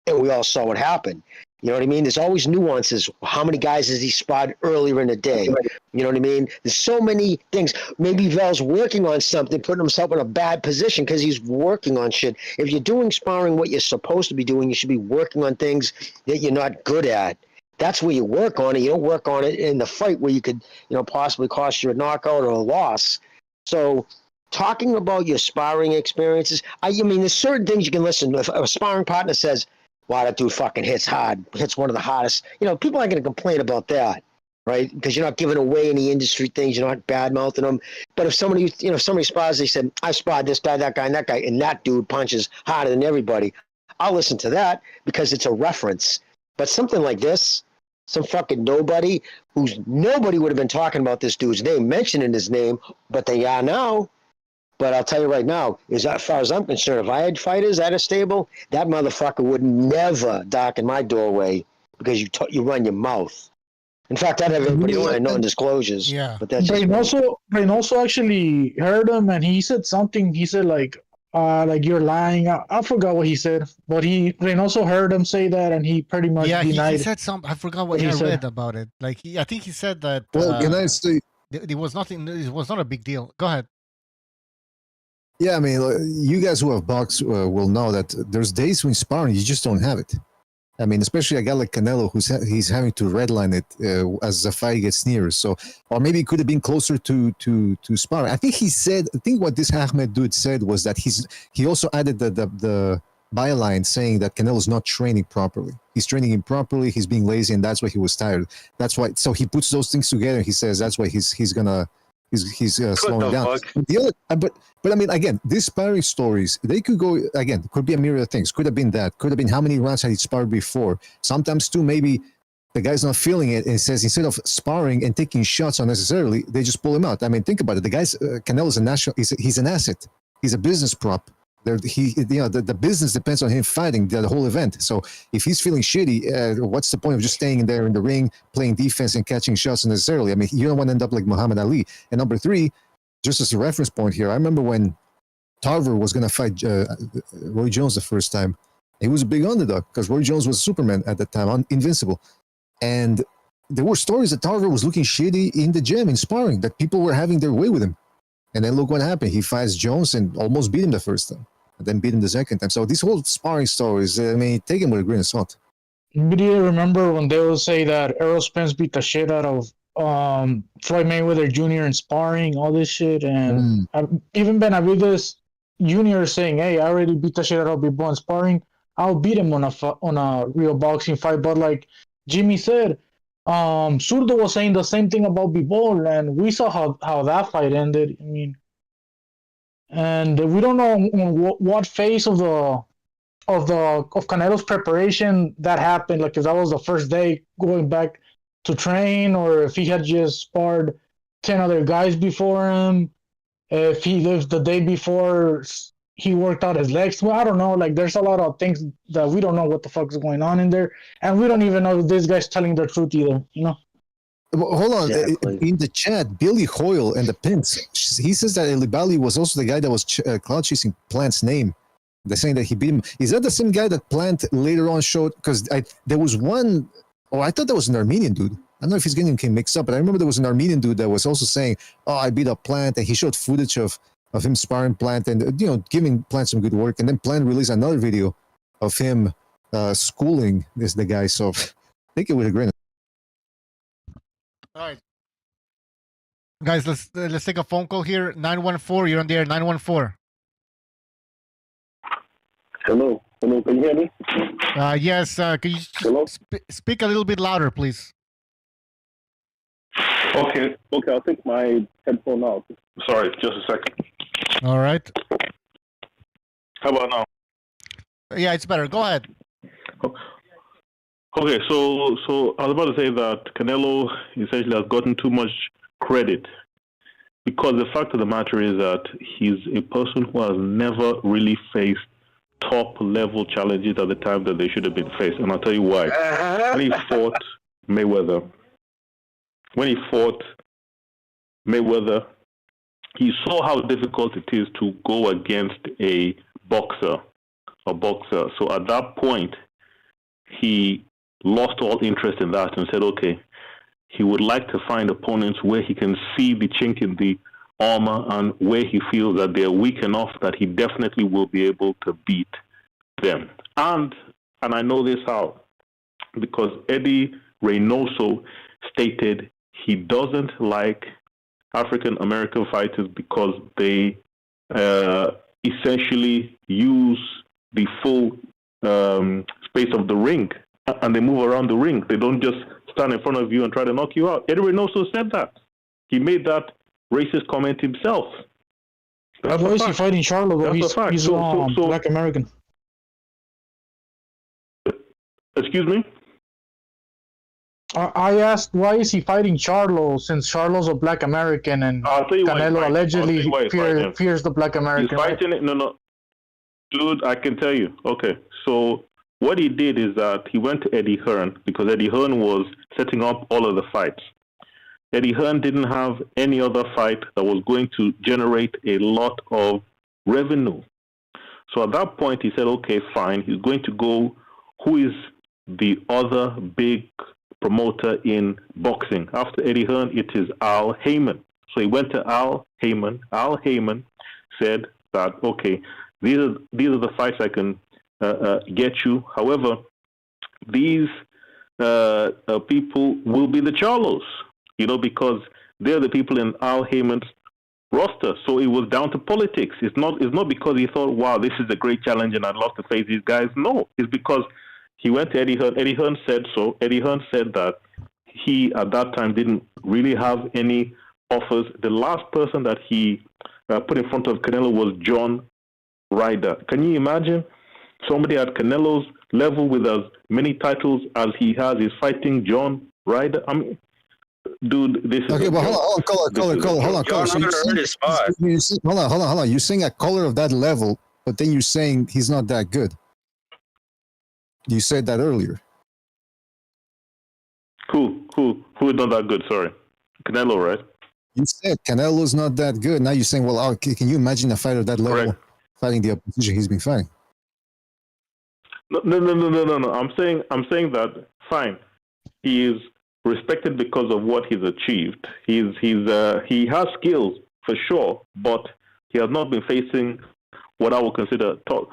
And we all saw what happened. You know what I mean? There's always nuances. How many guys has he spotted earlier in the day? You know what I mean? There's so many things. Maybe Val's working on something, putting himself in a bad position because he's working on shit. If you're doing sparring what you're supposed to be doing, you should be working on things that you're not good at. That's where you work on it. You don't work on it in the fight where you could, possibly cost you a knockout or a loss. So talking about your sparring experiences, I mean, there's certain things you can listen. If a sparring partner says, wow, that dude fucking hits hard, hits one of the hardest, people aren't going to complain about that, right? Because you're not giving away any industry things. You're not bad-mouthing them. But if somebody, somebody spars, they said, I sparred this guy, and that guy, and that dude punches harder than everybody, I'll listen to that because it's a reference. But something like this, Some fucking nobody nobody would have been talking about this dude's name, mentioning his name, but they are now. But I'll tell you right now, as far as I'm concerned, if I had fighters at a stable, that motherfucker would never darken my doorway because you run your mouth. In fact, I'd have everybody sign non-disclosures. Yeah. But that's just me. Reynoso actually heard him, and he said something. He said like you're lying. I forgot what he said, but Reynoso heard him say that, and he pretty much denied. He said something. I forgot what he I said. read about it. Like I think he said that. Well, can I say? It was nothing. It was not a big deal. Go ahead. Yeah, I mean, you guys who have boxed will know that there's days when sparring you just don't have it. I mean, especially a guy like Canelo, he's having to redline it as the fight gets nearer. So, or maybe it could have been closer to sparring. I think what this Ahmed dude said was that he also added the byline saying that Canelo's not training properly. He's training improperly. He's being lazy, and that's why he was tired. That's why. So he puts those things together. He says that's why he's slowing down. But I mean, again, these sparring stories, they could go, again, could be a myriad of things. Could have been that. Could have been how many rounds had he sparred before. Sometimes, too, maybe the guy's not feeling it and says instead of sparring and taking shots unnecessarily, they just pull him out. I mean, think about it. The guy's, Canelo's he's an asset. He's a business prop. The business depends on him fighting the whole event. So if he's feeling shitty, what's the point of just staying in there in the ring, playing defense and catching shots unnecessarily? I mean, you don't want to end up like Muhammad Ali. And number three, just as a reference point here, I remember when Tarver was going to fight Roy Jones the first time. He was a big underdog because Roy Jones was Superman at that time, invincible. And there were stories that Tarver was looking shitty in the gym in sparring, that people were having their way with him. And then look what happened. He fights Jones and almost beat him the first time, and then beat him the second time. So these whole sparring stories, I mean, take them with a grain of salt. Do you remember when they will say that Errol Spence beat the shit out of Floyd Mayweather Jr. in sparring, all this shit, and even Benavidez Jr. saying, "Hey, I already beat the shit out of Bebo in sparring. I'll beat him on a real boxing fight." But like Jimmy said, Zurdo was saying the same thing about Bebo, and we saw how that fight ended. I mean, and we don't know what phase of Canelo's preparation that happened. Like if that was the first day going back to train, or if he had just sparred 10 other guys before him, if the day before he worked out his legs. Well, I don't know. Like there's a lot of things that we don't know what the fuck is going on in there, and we don't even know if this guy's telling the truth either. You know. Well, hold on. Exactly. In the chat, Billy Hoyle and the Pins, he says that Elibali was also the guy that was cloud chasing Plant's name. They're saying that he beat him. Is that the same guy that Plant later on showed? Because there was one. Oh, I thought that was an Armenian dude. I don't know if he's getting mixed up, but I remember there was an Armenian dude that was also saying, "Oh, I beat up Plant," and he showed footage of him sparring Plant and giving Plant some good work. And then Plant released another video of him schooling the guy. So take it with a grain. All right, guys, let's take a phone call here. 914, you're on the air. 914. Hello, can you hear me? Yes. Can you speak a little bit louder, please? Okay, I'll take my headphone out. Sorry, just a second. All right. How about now? Yeah, it's better. Go ahead. Okay, so I was about to say that Canelo essentially has gotten too much credit because the fact of the matter is that he's a person who has never really faced top-level challenges at the time that they should have been faced. And I'll tell you why. When he fought Mayweather, he saw how difficult it is to go against a boxer. So at that point, he lost all interest in that and said, okay, he would like to find opponents where he can see the chink in the armor and where he feels that they're weak enough that he definitely will be able to beat them. And I know this how, because Eddie Reynoso stated he doesn't like African American fighters because they essentially use the full space of the ring and they move around the ring. They don't just stand in front of you and try to knock you out. Eddie Reynoso said that. He made that racist comment himself. Why is he fighting Charlo? He's Black American. Excuse me? I asked why is he fighting Charlo since Charlo's a Black American and I'll tell you why he's Canelo fighting. allegedly I'll tell you why he's fighting. fears the Black American. He's fighting it. No, dude. I can tell you. Okay, so what he did is that he went to Eddie Hearn because Eddie Hearn was setting up all of the fights. Eddie Hearn didn't have any other fight that was going to generate a lot of revenue. So at that point, he said, okay, fine. He's going to go, who is the other big promoter in boxing? After Eddie Hearn, it is Al Heyman. So he went to Al Heyman. Al Heyman said that, okay, these are the fights I can get you. However, these people will be the Charlos, because they're the people in Al Heyman's roster. So it was down to politics. It's not because he thought, wow, this is a great challenge and I'd love to face these guys. No, it's because he went to Eddie Hearn. Eddie Hearn said so. Eddie Hearn said that he, at that time, didn't really have any offers. The last person that he put in front of Canelo was John Ryder. Can you imagine somebody at Canelo's level with as many titles as he has is fighting John Ryder? I mean, dude, this is okay. But hold on, caller. So hold on. You're saying a caller of that level, but then you're saying he's not that good. You said that earlier. Who is not that good? Sorry, Canelo, right? You said Canelo's not that good. Now you're saying, well, can you imagine a fighter of that level fighting the opposition he's been fighting? No. I'm saying that fine. He is respected because of what he's achieved. He has skills for sure, but he has not been facing what I would consider top.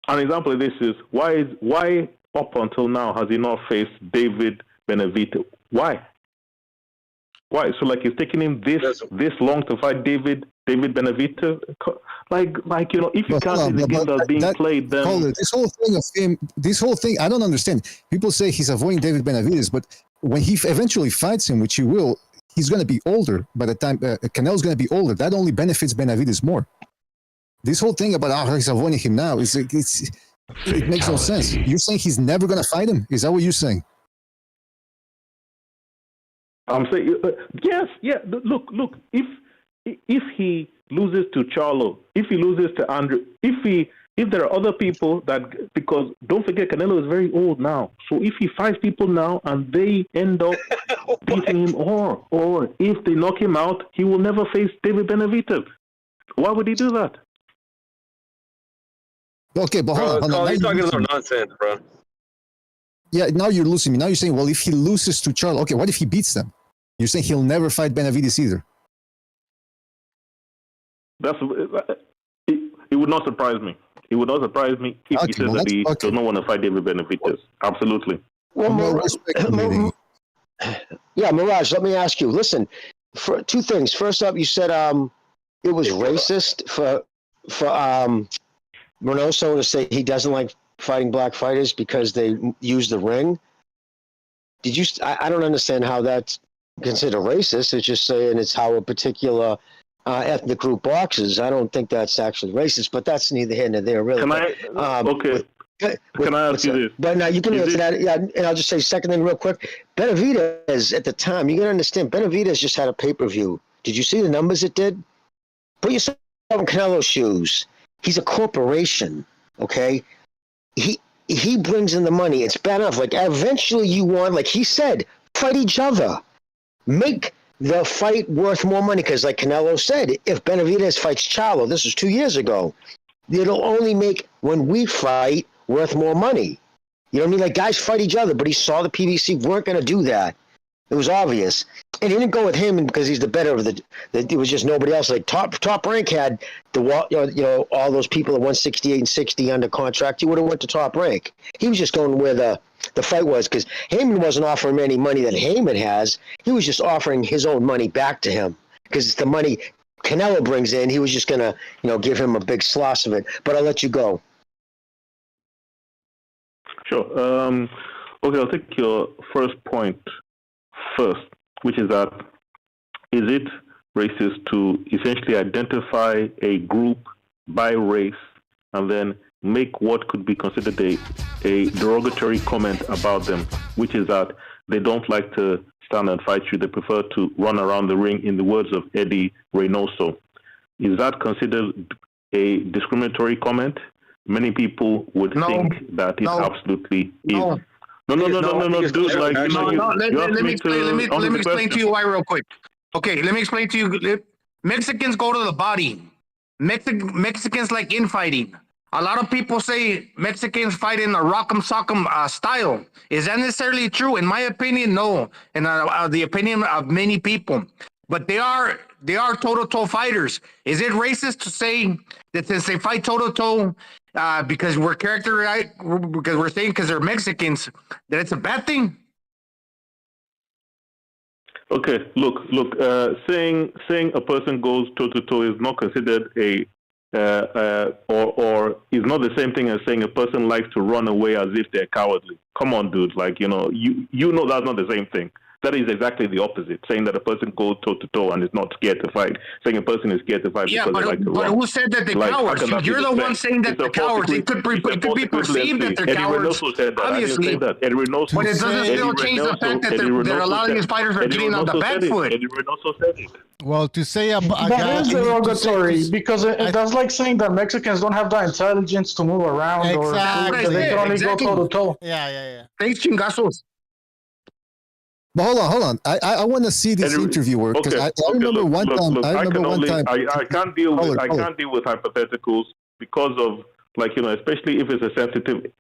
An example of this is why up until now has he not faced David Benavidez? Why? So like it's taking him this long to fight David Benavidez? Like if you can't see the game that's being played, then this whole thing, I don't understand. People say he's avoiding David Benavidez, but when he eventually fights him, which he will, he's going to be older. By the time Canelo's going to be older, that only benefits Benavidez more. This whole thing about he's avoiding him now it makes no sense. You're saying he's never going to fight him? Is that what you're saying? I'm saying yes. Look. If he loses to Charlo, if he loses to Andrew, if there are other people that, because don't forget Canelo is very old now. So if he fights people now and they end up beating him, or if they knock him out, he will never face David Benavidez. Why would he do that? Okay, but hold on. He's talking about nonsense, bro. Yeah, now you're losing me. Now you're saying, well, if he loses to Charlo, okay, what if he beats them? You're saying he'll never fight Benavidez either. It would not surprise me. It would not surprise me if he says that he does not want to fight David Benavidez. Absolutely. Well, Mirage, let me ask you. Listen, for two things. First up, you said it was racist for Reynoso to say he doesn't like fighting black fighters because they use the ring. Did you? I don't understand how that's considered racist. It's just saying it's how a particular ethnic group boxes. I don't think that's actually racist, but that's neither here nor there, really. Can I ask you this? But now you can answer that. Yeah, and I'll just say second thing real quick. Benavidez at the time, you got to understand. Benavidez just had a pay-per-view. Did you see the numbers it did? Put yourself in Canelo's shoes. He's a corporation. Okay, he brings in the money. It's bad enough. Like eventually, you want, like he said, fight each other, make the fight worth more money. Because like Canelo said, if Benavidez fights Charlo, this was 2 years ago, it'll only make when we fight worth more money. You know what I mean? Like guys fight each other, but he saw the PBC weren't going to do that. It was obvious, and he didn't go with him because he's the better of the. It was just nobody else. Like top rank had the all those people at 168 and 60 under contract. He would have went to top rank. He was just going where the fight was because Heyman wasn't offering him any money that Heyman has. He was just offering his own money back to him because it's the money Canelo brings in. He was just gonna give him a big slosh of it. But I'll let you go. Sure. Okay, I'll take your first point first, which is that is it racist to essentially identify a group by race and then make what could be considered a derogatory comment about them, which is that they don't like to stand and fight you. They prefer to run around the ring, in the words of Eddie Reynoso. Is that considered a discriminatory comment? Many people would think that it absolutely is. No, dude. Like, let me explain to you why real quick. Okay, let me explain to you. Mexicans go to the body. Mexicans like infighting. A lot of people say Mexicans fight in a rock'em sock'em style. Is that necessarily true? In my opinion, no. And the opinion of many people. But they are toe-to-toe fighters. Is it racist to say that since they fight toe-to-toe because we're because they're Mexicans, that it's a bad thing? Okay, look. Saying a person goes toe-to-toe is not considered or is not the same thing as saying a person likes to run away as if they're cowardly. Come on, dude. Like, you know that's not the same thing. That is exactly the opposite. Saying that a person goes toe-to-toe and is not scared to fight. Saying a person is scared to fight because they like to run. But who said that they're cowards? You're the one saying that they're cowards. It could be perceived that they're cowards. Obviously. But it doesn't still change the fact that a lot of these fighters are getting on the back foot. Eddie Reynoso said it. Well, to say a that is derogatory because that's like saying that Mexicans don't have the intelligence to move around or they can only go toe-to-toe. Yeah. Thanks, chingazos. But hold on. I want to see this interview work because I remember one time. I can't deal with hypotheticals because of, like, you know, especially if it's a sensitive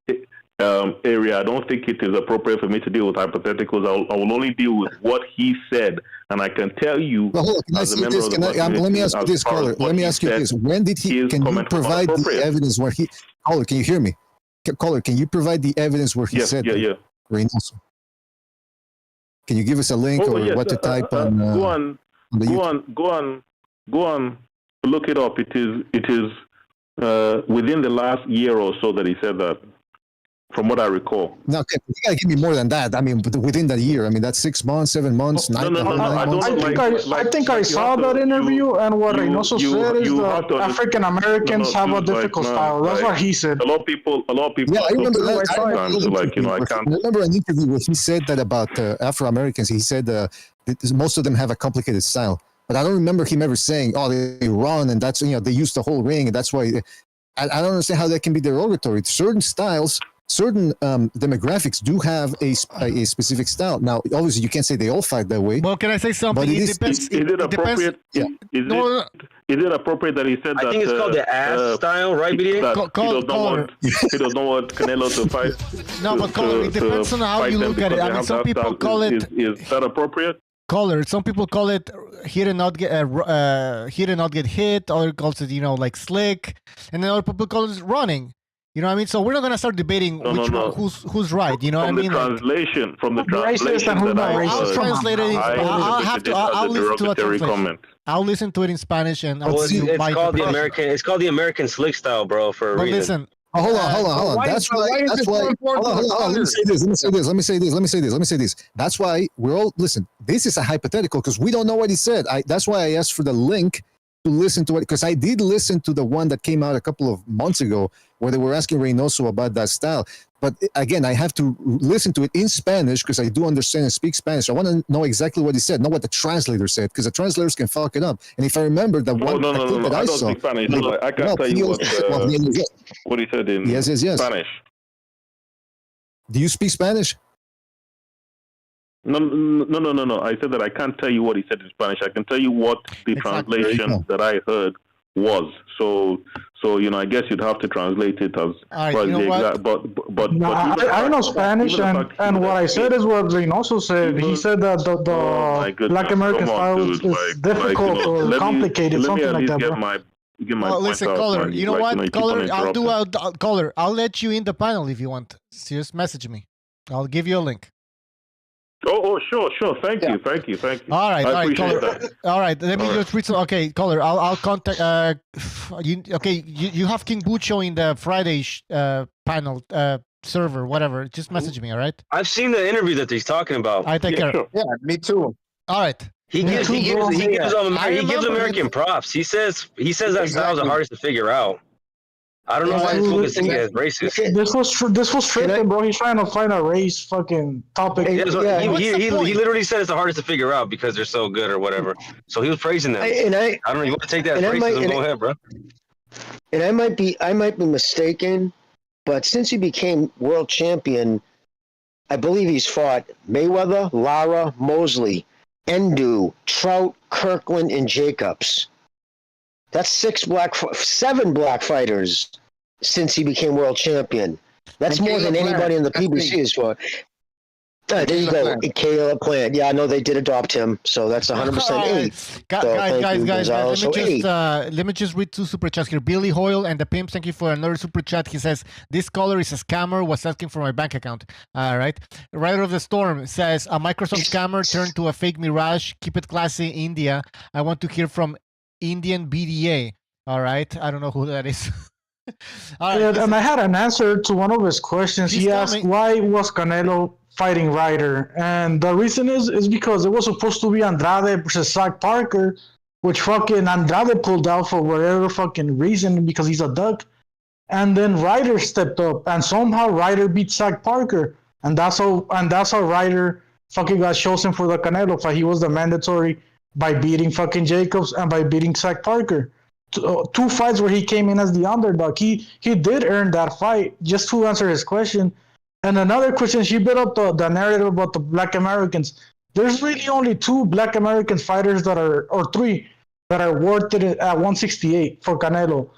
area. I don't think it is appropriate for me to deal with hypotheticals. I will only deal with what he said, and I can tell you. But hold on, let me ask you this, caller. Let me ask you this: when did he? Can you provide the evidence where he? Caller, can you hear me? Caller, can you provide the evidence where he said? Yeah. Reynoso. Can you give us a link or what to type on? Go on. Look it up. It is within the last year or so that he said that, from what I recall. No, okay, you gotta give me more than that. I mean, within that year. I mean, that's 6 months, 7 months, 9 months. I think I saw that interview, and what Reynoso said is that African Americans have a difficult style. That's what he said. A lot of people. Yeah, I remember that. I can't. I remember an interview where he said that about Afro Americans. He said most of them have a complicated style, but I don't remember him ever saying, "Oh, they run and that's they use the whole ring and that's why." I don't understand how that can be derogatory. Certain styles. Certain demographics do have a specific style. Now, obviously, you can't say they all fight that way. Well, can I say something? But Is it appropriate? Yeah. Is it appropriate that he said that? I think it's called the ass style, right, BD? He does not want Canelo to fight. No, but caller, it depends on how you look at it. I mean, some people call it. Is that appropriate? Caller, some people call it he did not get hit. Other calls it like slick, and then other people call it running. You know what I mean? So we're not gonna start debating who's right. You know what I mean? From the translation that I'll translate it. I'll listen to a translation. I'll listen to it in Spanish and I'll see it's called the American. It's called the American slick style, bro. For a reason. Listen. Hold on. That's why. Let me say this. That's why we're all listen. This is a hypothetical because we don't know what he said. That's why I asked for the link to listen to it because I did listen to the one that came out a couple of months ago where they were asking Reynoso about that style. But again, I have to listen to it in Spanish because I do understand and speak Spanish. I want to know exactly what he said, not what the translator said, because the translators can fuck it up. And if I remember the one that I saw, speak Spanish. I can't tell you what he said in Spanish. Do you speak Spanish? No. I said that I can't tell you what he said in Spanish. I can tell you what the translation that I heard was. So I guess you'd have to translate it as the exact. But I know Spanish, and what I said is what Reynoso said. He said that the Black American style is difficult or complicated, something like that. Listen, caller. You know what, caller? Caller. I'll let you in the panel if you want. Just message me. I'll give you a link. Oh, sure. Thank you. All right, caller. That. All right, let me just read some. Okay, caller, I'll contact. You have King Bucho in the Friday panel server, whatever. Just message me, all right? I've seen the interview that he's talking about. I take care. Sure. Yeah, me too. All right. He gives American props. He says that styles are hardest to figure out. I don't know why Dude, he's looking as racist. This was tripping, bro. He's trying to find a race fucking topic. Yeah, so Yeah. he literally said it's the hardest to figure out because they're so good or whatever. So he was praising them. I don't know. You want to take that as racism? Go ahead, bro. And I might be mistaken, but since he became world champion, I believe he's fought Mayweather, Lara, Mosley, Endu, Trout, Kirkland, and Jacobs. That's 7 black fighters since he became world champion. That's more than anybody in the PBC has fought. There you go, Caleb Plant. Yeah, I know they did adopt him, so that's 100% 8. Guys, let me just read 2 super chats here. Billy Hoyle and the Pimps, thank you for another super chat. He says, this caller is a scammer, was asking for my bank account. All right. Rider of the Storm says, a Microsoft scammer turned to a fake mirage. Keep it classy, India. I want to hear from Indian BDA. All right. I don't know who that is. All right, and I had an answer to one of his questions. He asked, why was Canelo fighting Ryder? And the reason is because it was supposed to be Andrade versus Zach Parker, which fucking Andrade pulled out for whatever fucking reason because he's a duck. And then Ryder stepped up, and somehow Ryder beat Zach Parker, and that's how Ryder fucking got chosen for the Canelo fight. He was the mandatory by beating fucking Jacobs and by beating Zach Parker. 2 fights where he came in as the underdog. He did earn that fight. Just to answer his question. And another question, she built up the narrative about the Black Americans. There's really only 2 Black American fighters or 3 that are worth it at 168 for Canelo.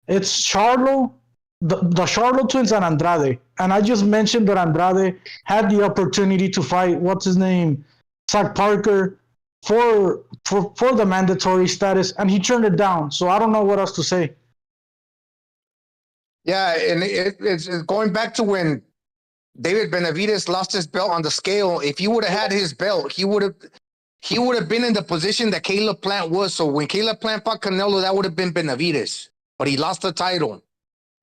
It's Charlo, the Charlo twins, and Andrade. And I just mentioned that Andrade had the opportunity to fight, Zach Parker, for the mandatory status, and he turned it down. So I don't know what else to say. Yeah, and it's going back to when David Benavidez lost his belt on the scale. If he would have had his belt, he would have been in the position that Caleb Plant was. So when Caleb Plant fought Canelo, that would have been Benavidez, but he lost the title.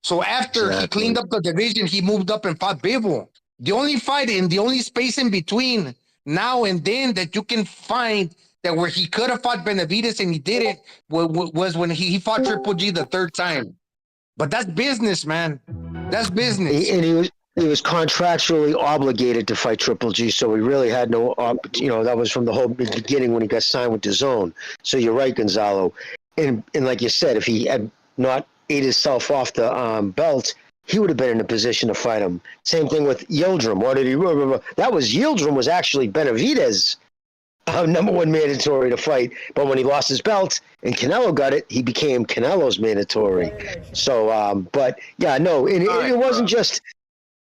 So after he cleaned up the division, he moved up and fought Bivol. The only fight in the only space in between now and then that you can find that where he could have fought Benavidez and he didn't was when he fought Triple G the 3rd time. But that's business, man. That's business. And he was contractually obligated to fight Triple G, so he really had no, that was from the whole beginning when he got signed with DAZN. So you're right, Gonzalo. And like you said, if he had not ate himself off the belt, he would have been in a position to fight him. Same thing with Yildirim. Yildirim was actually Benavidez' number 1 mandatory to fight, but when he lost his belt and Canelo got it, he became Canelo's mandatory. So, but yeah, no, it wasn't just.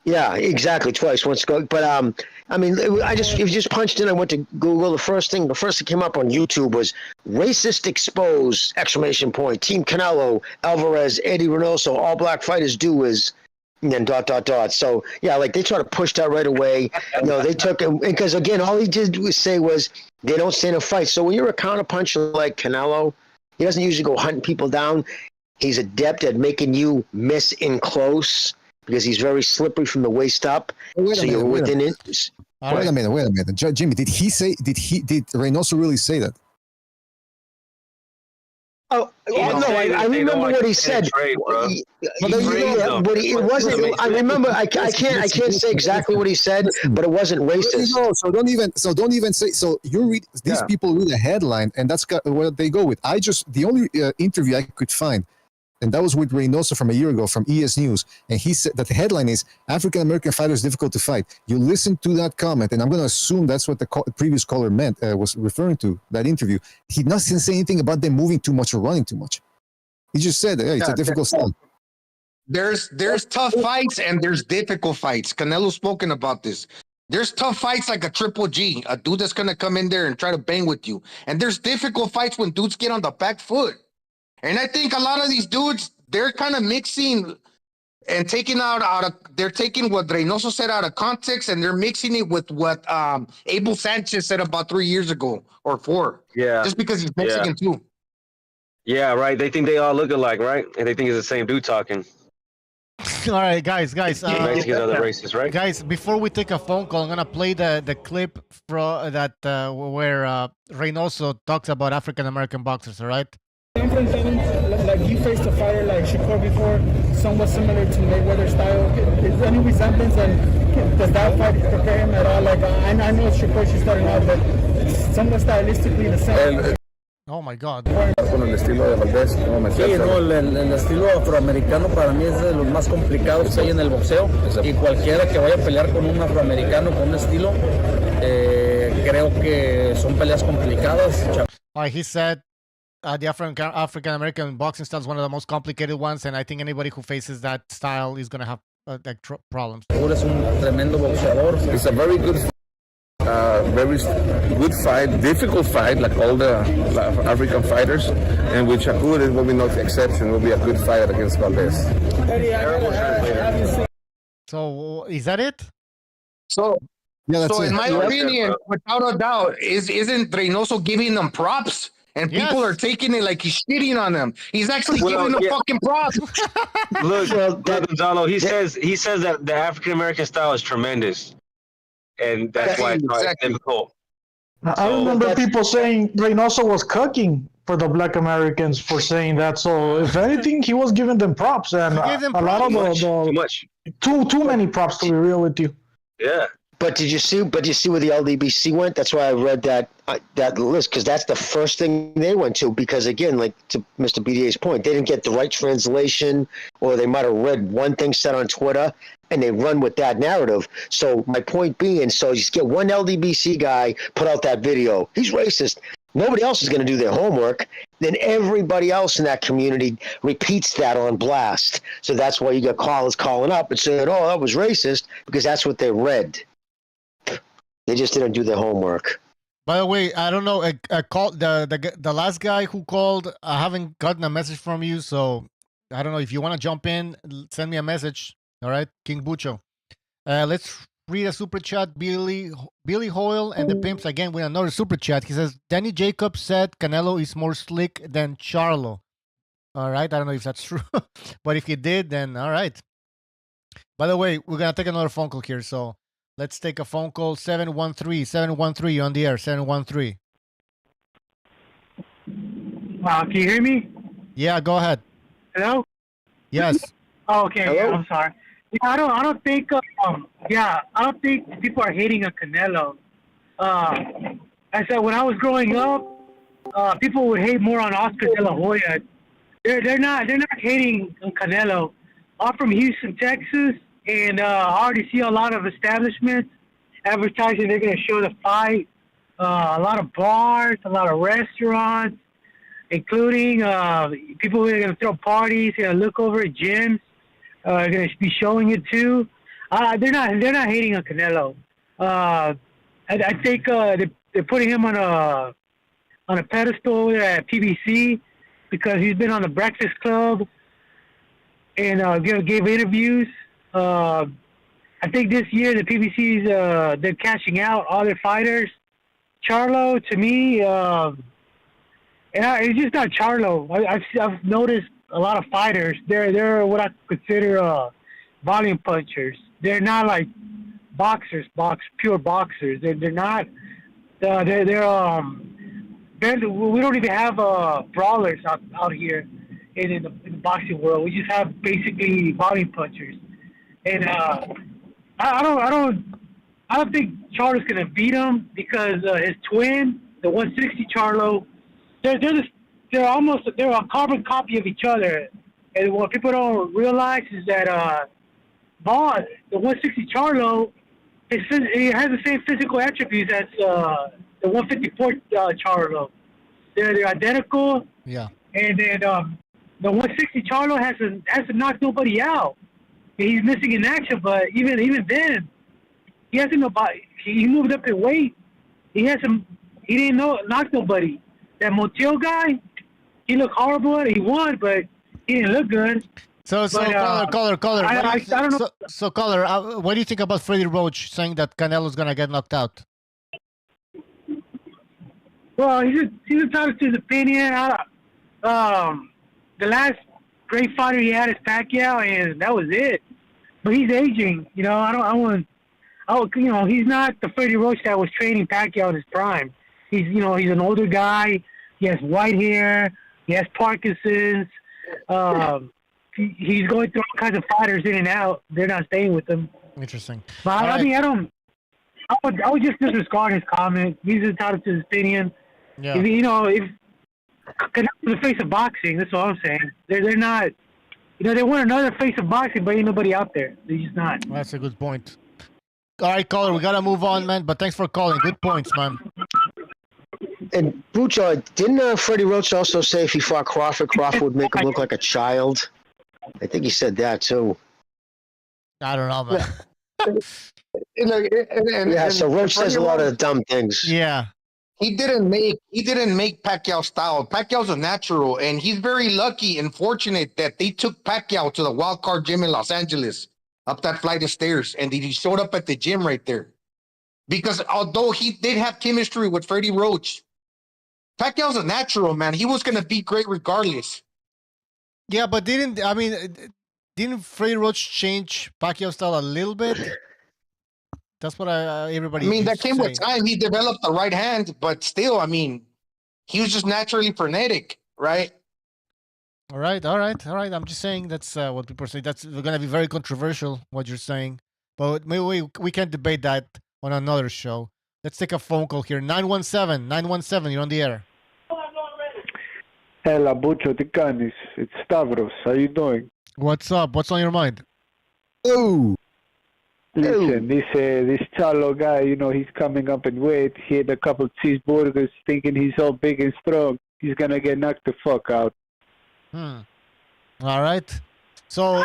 Yeah, exactly. Twice. Once ago. But I mean, if you just punched in, I went to Google. The first thing that came up on YouTube was "racist exposed!" ! Team Canelo, Alvarez, Eddie Reynoso, all black fighters do is, and then ... So yeah, like they try to push that right away. They took him because again, all he did was say was they don't stand a fight. So when you're a counterpuncher like Canelo, he doesn't usually go hunting people down. He's adept at making you miss in close, because he's very slippery from the waist up. Wait a minute. Jimmy, did Reynoso really say that? Oh, no, I remember what he said. But it wasn't. I remember. I can't say exactly what he said, but it wasn't racist. No, so don't even say. So you read these people read a headline, and that's what they go with. The only interview I could find, and that was with Reynoso from a year ago from ES News. And he said that the headline is African American fighters difficult to fight. You listen to that comment, and I'm going to assume that's what the previous caller meant, was referring to, that interview. He didn't say anything about them moving too much or running too much. He just said, hey, it's a difficult style. There's tough fights and there's difficult fights. Canelo's spoken about this. There's tough fights like a Triple G, a dude that's going to come in there and try to bang with you. And there's difficult fights when dudes get on the back foot. And I think a lot of these dudes, they're kind of mixing and taking they're taking what Reynoso said out of context, and they're mixing it with what Abel Sanchez said about 3 years ago or 4. Yeah. Just because he's Mexican too. Yeah, right. They think they all look alike, right? And they think it's the same dude talking. All right, guys. Mexicans are the racists, right? Guys, before we take a phone call, I'm gonna play the clip where Reynoso talks about African American boxers. All right. Like you faced a fighter like Shakur before, somewhat similar to Mayweather style. Is there any resemblance, and does that fight prepare him at all? Like I know Shakur she's starting out, but somewhat stylistically the same. Oh my God. Con el estilo de Valdés, como me Sí, no, el estilo afroamericano para mí es de los más complicados que hay en el boxeo. Y cualquiera que vaya a pelear con un afroamericano con un estilo, creo que son peleas complicadas. He said the African American boxing style is one of the most complicated ones, and I think anybody who faces that style is going to have problems. Es un tremendo boxeador. It's a very good very good fight, difficult fight, like all the African fighters, and with Shakur it will be no exception. It will be a good fight against Valdez. So is that it? So, Yeah, that's so it. in my opinion, without a doubt, isn't Reynoso giving them props? And people are taking it like he's shitting on them. He's actually giving them fucking props. Look, Gonzalo, he says that the African American style is tremendous, and that's why it's difficult. I remember people saying Reynoso was cooking for the Black Americans for saying that. So if anything, he was giving them props, and a lot of too many props, to be real with you. Yeah. But did you see? But you see where the LDBC went? That's why I read that list, because that's the first thing they went to. Because again, like to Mr. BDA's point, they didn't get the right translation, or they might have read one thing said on Twitter, and they run with that narrative. So my point being, so you just get one LDBC guy put out that video. He's racist. Nobody else is going to do their homework. Then everybody else in that community repeats that on blast. So that's why you got callers calling up and saying, "Oh, that was racist," because that's what they read. They just didn't do their homework. By the way, I don't know. I called the last guy who called. I haven't gotten a message from you, so I don't know if you want to jump in. Send me a message. All right, King Bucho. Let's read a super chat. Billy Hoyle and the Pimps again with another super chat. He says Danny Jacobs said Canelo is more slick than Charlo. All right, I don't know if that's true, but if he did, then all right. By the way, we're gonna take another phone call here, so. Let's take a phone call. 713, you're on the air. 713. Can you hear me? Yeah, go ahead. Hello? Yes. Oh, okay. Yeah, I'm sorry. Yeah, I don't think people are hating on Canelo. I said when I was growing up, people would hate more on Oscar De La Hoya. They're not hating on Canelo. I'm from Houston, Texas. And I already see a lot of establishments advertising they're going to show the fight. A lot of bars, a lot of restaurants, including people who are going to throw parties, going to look over at gyms, are going to be showing it too. They're not hating on Canelo. I think they're putting him on a pedestal over there at PBC because he's been on the Breakfast Club and gave interviews. I think this year the PBC's they're cashing out all their fighters. Charlo, to me, and it's just not Charlo. I've noticed a lot of fighters. They're what I consider volume punchers. They're not like pure boxers. They're not. We don't even have brawlers out here in the boxing world. We just have basically volume punchers. And I don't think Charlo's gonna beat him because his twin, the 160 Charlo, they're a carbon copy of each other. And what people don't realize is that Vaughn, the 160 Charlo, it has the same physical attributes as the 154 Charlo. They're identical. Yeah. And then the 160 Charlo hasn't knocked nobody out. He's missing in action, but even then, he hasn't he moved up in weight. He didn't knock nobody. That Montiel guy, he looked horrible. He won, but he didn't look good. Caller. I don't know. So caller, what do you think about Freddie Roach saying that Canelo's gonna get knocked out? Well, he's entitled to his opinion. The last great fighter he had is Pacquiao, and that was it. But he's aging. He's not the Freddie Roach that was training Pacquiao in his prime. He's an older guy. He has white hair. He has Parkinson's. He's going through all kinds of fighters in and out. They're not staying with him. Interesting. But I mean, I would just disregard his comment. He's entitled to his opinion. Yeah. If Canelo's the face of boxing, that's all I'm saying. They're not. They want another face of boxing, but ain't nobody out there. They're just not. That's a good point. All right, caller, we gotta move on, man. But thanks for calling. Good points, man. And Bucho, didn't Freddie Roach also say if he fought Crawford would make him look like a child? I think he said that too. I don't know, man. So Roach says a lot of dumb things. Yeah. He didn't make Pacquiao style. Pacquiao's a natural, and he's very lucky and fortunate that they took Pacquiao to the wild card gym in Los Angeles, up that flight of stairs, and he showed up at the gym right there. Because although he did have chemistry with Freddie Roach, Pacquiao's a natural, man. He was gonna be great regardless. Yeah, but didn't Freddie Roach change Pacquiao's style a little bit? That's what everybody. I mean, that came with time. He developed the right hand, but still, I mean, he was just naturally frenetic, right? All right. I'm just saying that's what people say. That's going to be very controversial, what you're saying. But maybe we can debate that on another show. Let's take a phone call here. 917, you're on the air. Hela, Bucho, Ticanis. It's Stavros. How you doing? What's up? What's on your mind? Oh. Listen, this Charlo guy, he's coming up in weight. He had a couple cheeseburgers thinking he's all big and strong. He's going to get knocked the fuck out. All right. So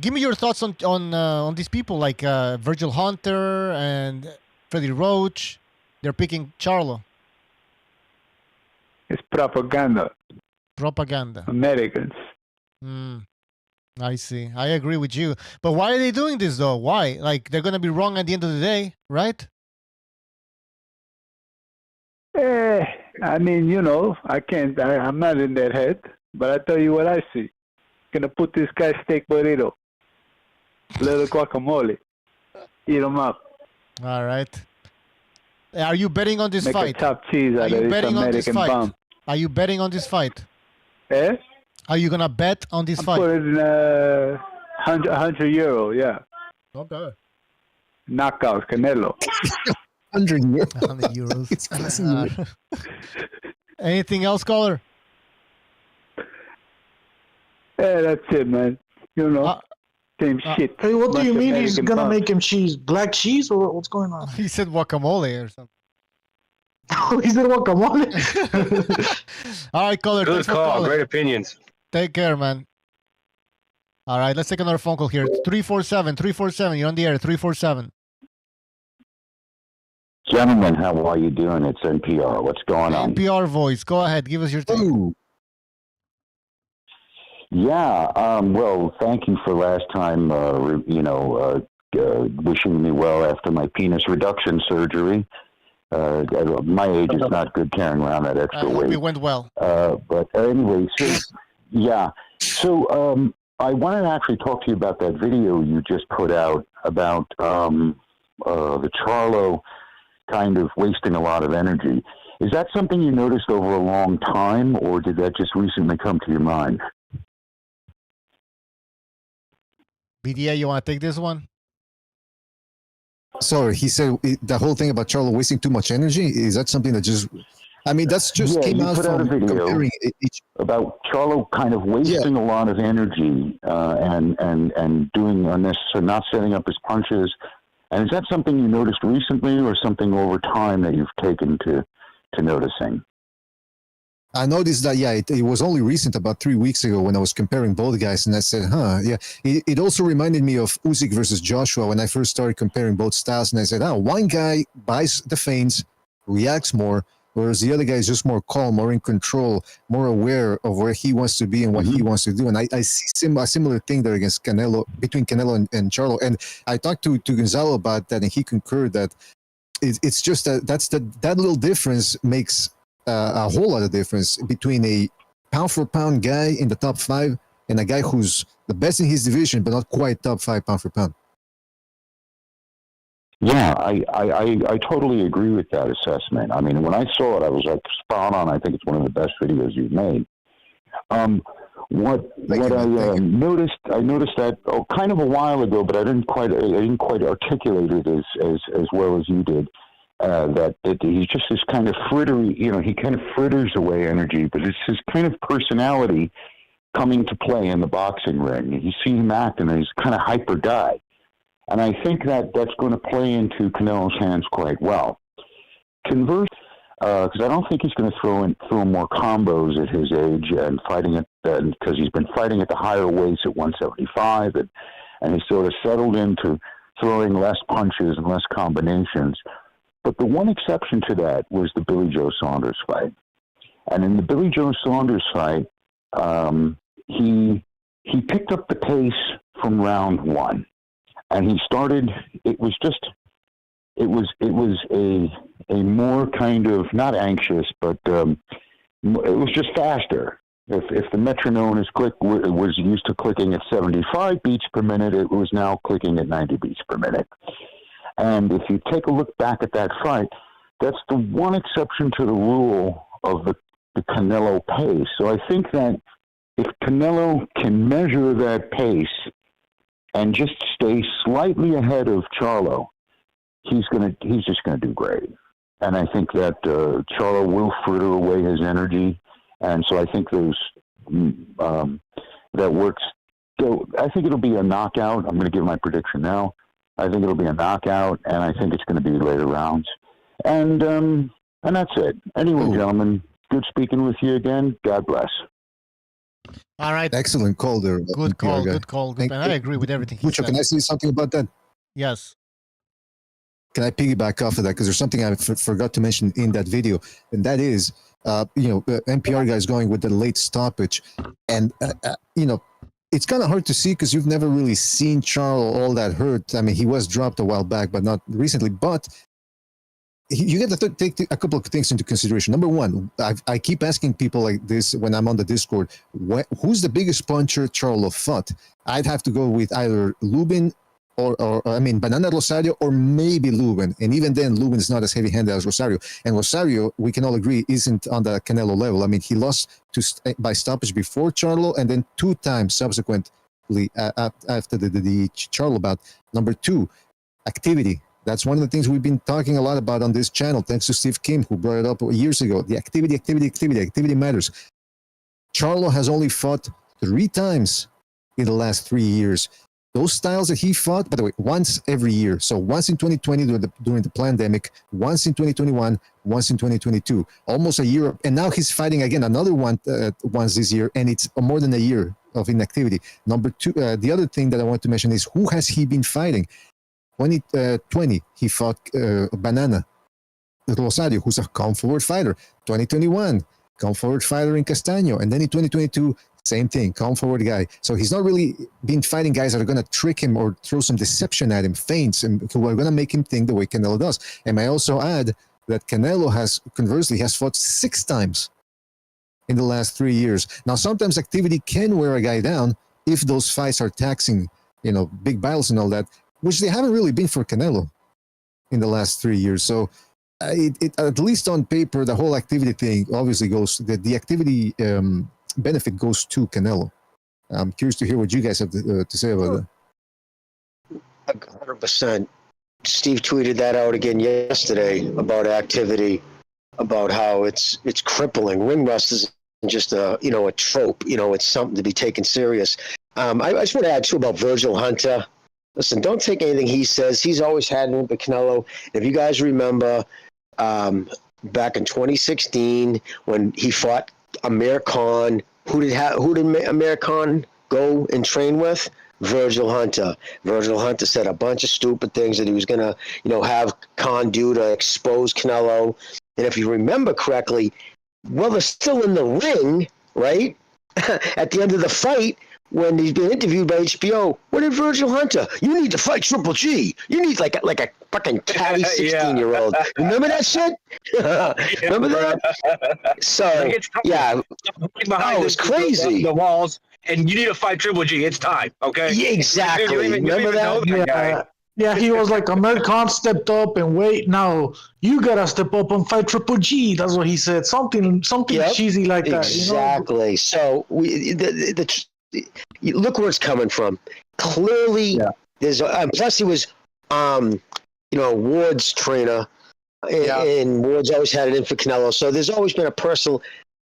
give me your thoughts on these people like Virgil Hunter and Freddie Roach. They're picking Charlo. It's propaganda. Americans. I see. I agree with you. But why are they doing this though? Why? Like they're gonna be wrong at the end of the day, right? I mean, I'm not in their head, but I tell you what I see. Gonna put this guy's steak burrito, little guacamole, eat them up. All right. Are you betting on this Make fight? a top cheese out of this American bum. Are you betting on this fight? Eh? Are you gonna bet on this fight? Put in €100, yeah. Okay. Knockout, Canelo. 100 euros. Anything else, caller? Yeah, that's it, man. Same shit. Hey, what do you mean he's American gonna bum. make him cheese? Black cheese or what's going on? He said guacamole or something. He said guacamole. All right, caller. Good thanks for call. calling. Great opinions. Take care, man. All right, let's take another phone call here. 347, you're on the air. 347. Gentlemen, how are you doing? It's NPR. What's going on? NPR voice. Go ahead. Give us your take. Yeah. Well, thank you for last time. Wishing me well after my penis reduction surgery. My age is not good carrying around that extra weight. It went well. But anyway, so I wanted to actually talk to you about that video you just put out about the Charlo kind of wasting a lot of energy. Is that something you noticed over a long time, or did that just recently come to your mind? BDA, you want to take this one? Sorry, he said the whole thing about Charlo wasting too much energy. Is that something that just? I mean, that's just came you out put out a from video comparing about Charlo kind of wasting a lot of energy and doing unnecessary, not setting up his punches. And is that something you noticed recently, or something over time that you've taken to noticing? I noticed that, it was only recent, about 3 weeks ago, when I was comparing both guys, and I said, It also reminded me of Usyk versus Joshua when I first started comparing both styles, and I said, one guy buys the feints, reacts more, whereas the other guy is just more calm, more in control, more aware of where he wants to be and what he wants to do. And I see a similar thing there against Canelo, between Canelo and Charlo. And I talked to Gonzalo about that, and he concurred that it's just that little difference makes a whole lot of difference between a pound-for-pound guy in the top 5 and a guy who's the best in his division, but not quite top 5 pound-for-pound. Yeah, I totally agree with that assessment. I mean, when I saw it, I was like spot on. I think it's one of the best videos you've made. What I noticed that kind of a while ago, but I didn't quite articulate it as well as you did. That he's just this kind of frittery, he kind of fritters away energy, but it's his kind of personality coming to play in the boxing ring. You see him act, and he's kind of hyper guy. And I think that's going to play into Canelo's hands quite well. Conversely, because I don't think he's going to throw more combos at his age and fighting it, because he's been fighting at the higher weights at 175, and he's sort of settled into throwing less punches and less combinations. But the one exception to that was the Billy Joe Saunders fight. And in the Billy Joe Saunders fight, he picked up the pace from round one. And he started, it was a more kind of, not anxious, but it was just faster. If the metronome was used to clicking at 75 beats per minute, it was now clicking at 90 beats per minute. And if you take a look back at that fight, that's the one exception to the rule of the Canelo pace. So I think that if Canelo can measure that pace and just stay slightly ahead of Charlo, he's just gonna do great. And I think that Charlo will fritter away his energy, and so I think that works. So I think it'll be a knockout. I'm going to give my prediction now. I think it'll be a knockout, and I think it's going to be later rounds. And that's it. Anyway, gentlemen, good speaking with you again. God bless. All right. Excellent call there. Good call. And I agree with everything he said. Can I say something about that? Yes. Can I piggyback off of that? Because there's something I forgot to mention in that video, and that is, the NPR guys going with the late stoppage, and it's kind of hard to see because you've never really seen Charlo all that hurt. I mean, he was dropped a while back, but not recently. But you get to take a couple of things into consideration. Number one, I keep asking people like this when I'm on the Discord, who's the biggest puncher Charlo fought? I'd have to go with either Lubin or Banana Rosario, or maybe Lubin. And even then, Lubin is not as heavy-handed as Rosario. And Rosario, we can all agree, isn't on the Canelo level. I mean, he lost by stoppage before Charlo, and then 2 times subsequently after the Charlo bout. Number 2, activity. That's one of the things we've been talking a lot about on this channel, thanks to Steve Kim, who brought it up years ago. The activity matters. Charlo has only fought 3 times in the last 3 years. Those styles that he fought, by the way, once every year. So once in 2020 during the pandemic, once in 2021, once in 2022. Almost a year. And now he's fighting again another one once this year, and it's more than a year of inactivity. Number 2, the other thing that I want to mention is, who has he been fighting? 2020, he fought Banana Rosario, who's a come-forward fighter. 2021, come-forward fighter in Castaño. And then in 2022, same thing, come-forward guy. So he's not really been fighting guys that are going to trick him or throw some deception at him, feints, and who are going to make him think the way Canelo does. And I also add that Canelo conversely has fought 6 times in the last 3 years. Now, sometimes activity can wear a guy down if those fights are taxing, big battles and all that, which they haven't really been for Canelo in the last 3 years. So it at least on paper, the whole activity thing obviously goes, the activity benefit goes to Canelo. I'm curious to hear what you guys have to say about that. 100%. Steve tweeted that out again yesterday about activity, about how it's crippling. Ring rust isn't just a trope. It's something to be taken serious. I just want to add too about Virgil Hunter. Listen, don't take anything he says. He's always had it with Canelo. If you guys remember, back in 2016 when he fought Amir Khan, who did Amir Khan go and train with? Virgil Hunter. Virgil Hunter said a bunch of stupid things that he was going to, have Khan do to expose Canelo. And if you remember correctly, well, they're still in the ring, right? At the end of the fight, when he's being interviewed by HBO, what did Virgil Hunter? You need to fight Triple G. You need like a fucking catty 16-year-old. Remember that shit? Remember that? So yeah, it was crazy. The walls, and you need to fight Triple G. It's time, okay? Yeah, exactly. Remember that? Yeah, he was like, Amir Khan stepped up and wait. Now you gotta step up and fight Triple G. That's what he said. Something Yep, cheesy like that. exactly. So look where it's coming from. Clearly, there's plus he was, Ward's trainer, and Ward's always had it in for Canelo. So there's always been a personal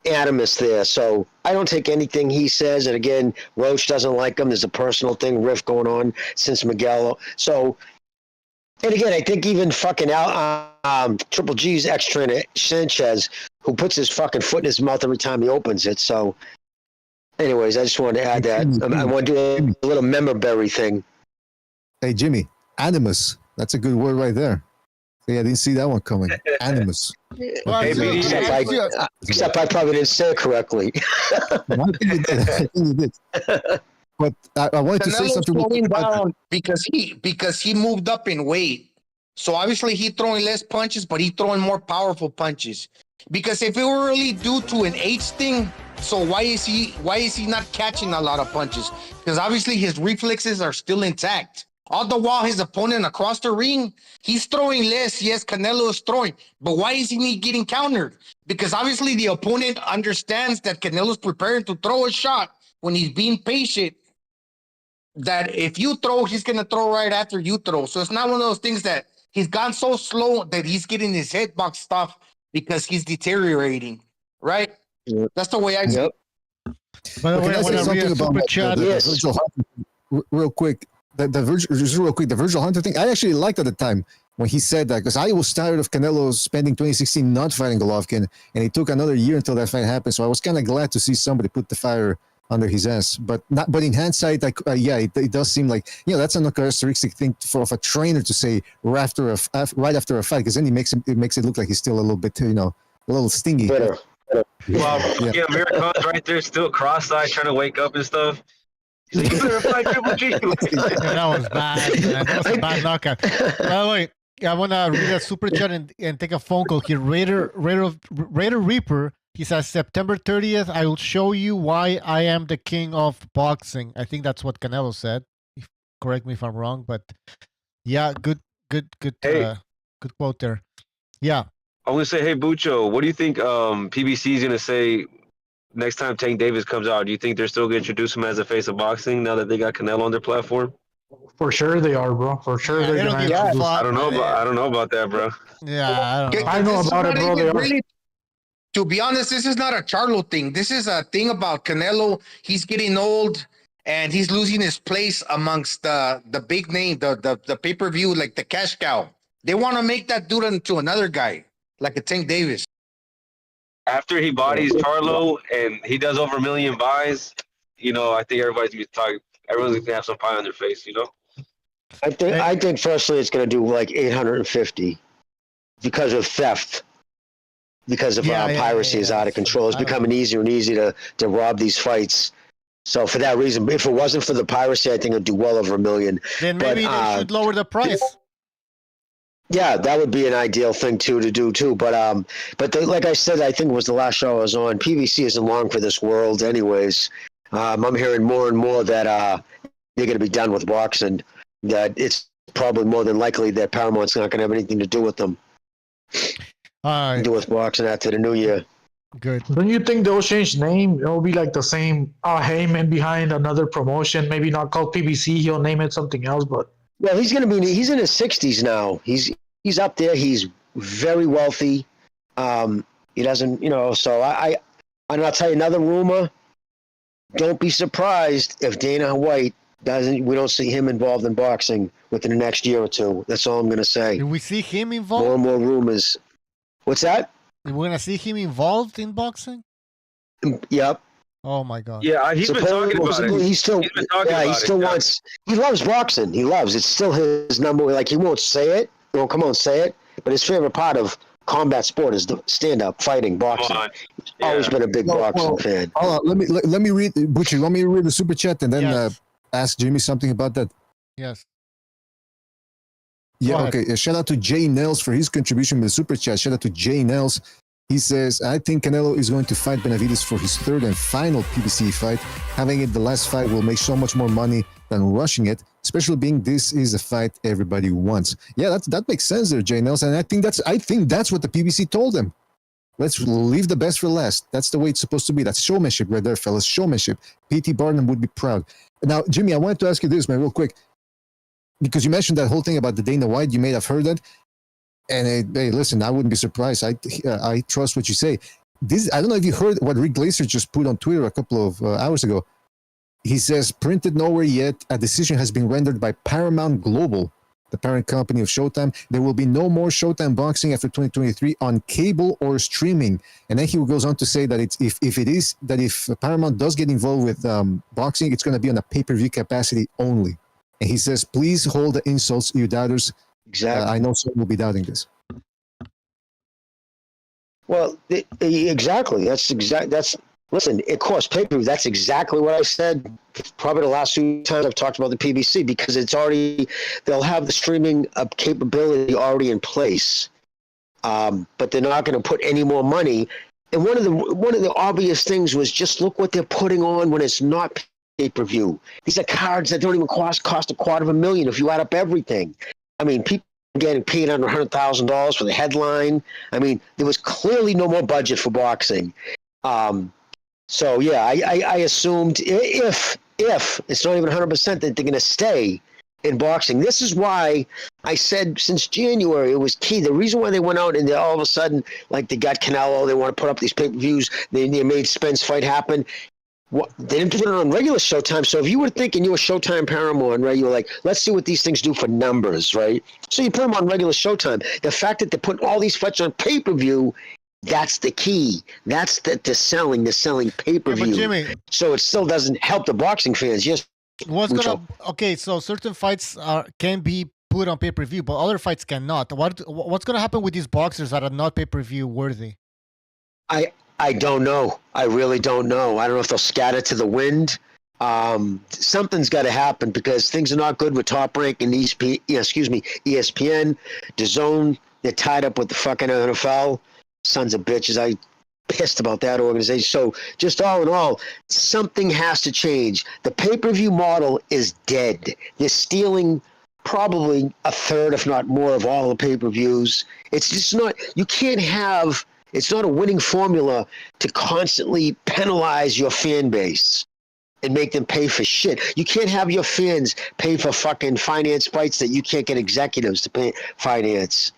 animus there. So I don't take anything he says. And again, Roach doesn't like him. There's a personal thing, rift going on since Miguel. So, and again, I think even fucking Triple G's ex-trainer Sanchez, who puts his fucking foot in his mouth every time he opens it. So, anyways, I just wanted to add that. I want to do a little memorabilia thing. Hey, Jimmy, animus. That's a good word right there. Yeah, I didn't see that one coming. Animus. Except I probably didn't say it correctly. I think you did. But I wanted to say something slowing down because he moved up in weight. So obviously he's throwing less punches, but he's throwing more powerful punches. Because if it were really due to an age thing, so why is he not catching a lot of punches? Because obviously his reflexes are still intact. All the while his opponent across the ring, he's throwing less. Yes, Canelo is throwing, but why is he getting countered? Because obviously the opponent understands that Canelo's preparing to throw a shot when he's being patient. That if you throw, he's going to throw right after you throw. So it's not one of those things that he's gone so slow that he's getting his head box stuff because he's deteriorating, right? Yep. That's the way I see it. By the way, I want to read a super chat. Real quick. The Virgil Hunter thing, I actually liked at the time when he said that, because I was tired of Canelo spending 2016 not fighting Golovkin, and it took another year until that fight happened. So I was kind of glad to see somebody put the fire under his ass. But in hindsight, it does seem like that's an uncharacteristic thing for a trainer to say right after a fight, because then it makes it look like he's still a little bit a little stingy. Well, Amir Khan's right there, still cross-eyed, trying to wake up and stuff. So you better fight Triple G. That was bad. Man. That was a bad knockout. By the way, I want to read a super chat and take a phone call here. Raider Reaper, he says, September 30th, I will show you why I am the king of boxing. I think that's what Canelo said. Correct me if I'm wrong, but yeah, good quote there. Yeah. I'm going to say, hey, Bucho, what do you think PBC is going to say next time Tank Davis comes out? Do you think they're still going to introduce him as a face of boxing now that they got Canelo on their platform? For sure they are, bro. For sure they're going to. I don't know about that, bro. Yeah, I know about it, bro. They are. To be honest, this is not a Charlo thing. This is a thing about Canelo. He's getting old and he's losing his place amongst the big name, the pay-per-view, like the cash cow. They want to make that dude into another guy, like a Tank Davis. After he bodies Charlo and he does over 1 million buys, I think everybody's going to have some pie on their face, I think firstly it's going to do like 850 because of theft, because of piracy is out of control. It's becoming easier and easier to rob these fights. So for that reason, if it wasn't for the piracy, I think it'd do well over 1 million. Then maybe they should lower the price. Yeah, that would be an ideal thing to do too. But like I said, I think it was the last show I was on. PVC isn't long for this world, anyways. I'm hearing more and more that they're going to be done with boxing. That it's probably more than likely that Paramount's not going to have anything to do with them. Do with boxing after the new year. Good. Don't you think they'll change name? It'll be like the same Heyman behind another promotion, maybe not called PBC. He'll name it something else, but. Well, he's in his 60s now. He's up there. He's very wealthy. He doesn't, so and I'll tell you another rumor. Don't be surprised if Dana White we don't see him involved in boxing within the next year or two. That's all I'm going to say. Do we see him involved? More and more rumors. What's that? We're going to see him involved in boxing? Yep. Oh my God! Yeah, he's been talking about it. He still wants. He loves boxing. He loves. It's still his number. Like he won't say it. He won't come on and say it. But his favorite part of combat sport is the stand-up fighting, boxing. He's always been a big boxing fan. Let me read, Butcher. Let me read the super chat and then ask Jimmy something about that. Yes. Yeah. Okay. Shout out to Jay Nels for his contribution with the super chat. Shout out to Jay Nels. He says, I think Canelo is going to fight Benavidez for his third and final PBC fight. Having it the last fight will make so much more money than rushing it, especially being this is a fight everybody wants. Yeah, that makes sense there, Jay Nelson. And I think that's what the PBC told them. Let's leave the best for last. That's the way it's supposed to be. That's showmanship right there, fellas. Showmanship. P.T. Barnum would be proud. Now, Jimmy, I wanted to ask you this, man, real quick, because you mentioned that whole thing about the Dana White. You may have heard that. And hey, listen, I wouldn't be surprised. I trust what you say. I don't know if you heard what Rick Glaser just put on Twitter a couple of hours ago. He says, printed nowhere yet, a decision has been rendered by Paramount Global, the parent company of Showtime. There will be no more Showtime boxing after 2023 on cable or streaming. And then he goes on to say that if Paramount does get involved with boxing, it's going to be on a pay-per-view capacity only. And he says, please hold the insults, you doubters. Exactly. I know some will be doubting this. Well, exactly. Listen, it costs pay-per-view. That's exactly what I said probably the last few times I've talked about the PBC, because they'll have the streaming capability already in place, but they're not going to put any more money. And one of the obvious things was just look what they're putting on when it's not pay-per-view. These are cards that don't even cost $250,000 if you add up everything. I mean, people getting paid under $100,000 for the headline. I mean, there was clearly no more budget for boxing. So yeah, I assumed if it's not even 100% that they're going to stay in boxing. This is why I said since January it was key. The reason why they went out and they all of a sudden, like, they got Canelo, they want to put up these pay-per-views, they made Spence fight happen. They didn't put it on regular Showtime. So if you were thinking you were Showtime Paramount, right, you were like, let's see what these things do for numbers, right? So you put them on regular Showtime. The fact that they're putting all these fights on pay-per-view, that's the key. That's the selling pay-per-view. Yeah, Jimmy, so it still doesn't help the boxing fans. Yes. So certain fights can be put on pay-per-view, but other fights cannot. What's gonna happen with these boxers that are not pay-per-view worthy? I don't know. I really don't know. I don't know if they'll scatter to the wind. Something's got to happen because things are not good with Top Rank and ESPN, DAZN. They're tied up with the fucking NFL. Sons of bitches. I pissed about that organization. So just all in all, something has to change. The pay-per-view model is dead. They're stealing probably a third, if not more, of all the pay-per-views. It's just not, you can't have, it's not a winning formula to constantly penalize your fan base and make them pay for shit. You can't have your fans pay for fucking finance fights that you can't get executives to pay finance.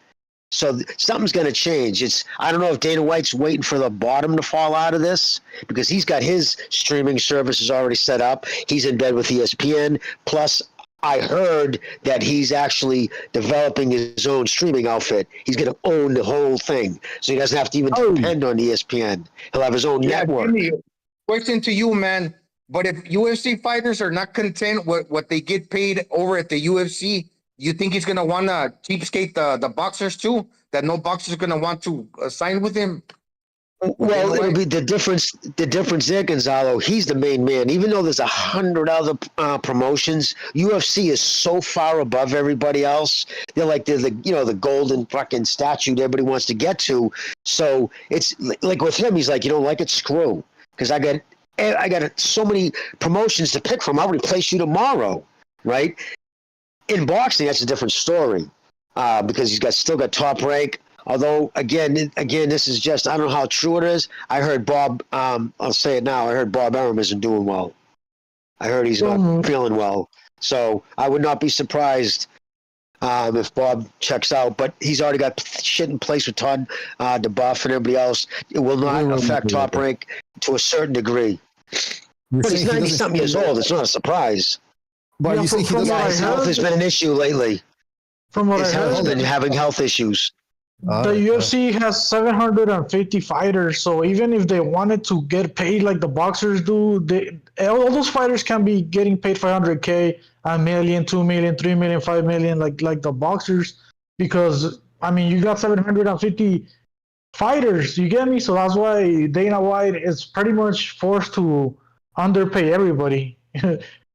So something's going to change. I don't know if Dana White's waiting for the bottom to fall out of this because he's got his streaming services already set up. He's in bed with ESPN. Plus, I heard that he's actually developing his own streaming outfit. He's going to own the whole thing. So he doesn't have to even depend on ESPN. He'll have his own network. Jimmy, question to you, man. But if UFC fighters are not content with what they get paid over at the UFC, you think he's going to want to cheapskate the boxers too? That no boxer is going to want to sign with him? Well, it'll be the difference there, Gonzalo. He's the main man. Even though there's 100 other promotions, UFC is so far above everybody else. They're the golden fucking statue that everybody wants to get to. So it's like with him, he's like, you don't like it, screw. Because I got so many promotions to pick from. I'll replace you tomorrow, right? In boxing, that's a different story because he's still got Top Rank. Although, again, this is just, I don't know how true it is. I heard Bob, I'll say it now, I heard Bob Arum isn't doing well. I heard he's not feeling well. So I would not be surprised if Bob checks out. But he's already got shit in place with Todd DeBuff and everybody else. It will not affect Top Rank to a certain degree. But he's 90-something years old. It's not a surprise. But you think his health has been an issue lately. From what his I heard, health has been having health issues. The UFC has 750 fighters, so even if they wanted to get paid like the boxers do, all those fighters can be getting paid $500K, $1 million, $2 million, $3 million, $5 million, like the boxers, because I mean you got 750 fighters, you get me? So that's why Dana White is pretty much forced to underpay everybody.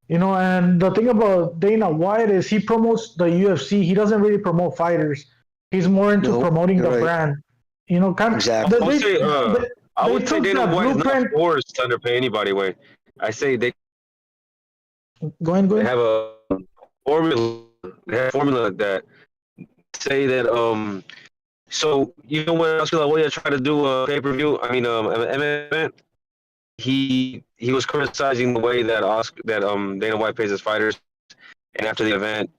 You know, and the thing about Dana White is he promotes the UFC. He doesn't really promote fighters. He's more into promoting the brand. You know, exactly. I would say Dana White is not forced to underpay anybody. I say they go ahead. They have formula. They had a formula that say that So you know when Oscar La Hoya tried to do a pay-per-view, I mean an MMA event, he was criticizing the way that Dana White pays his fighters, and after the event,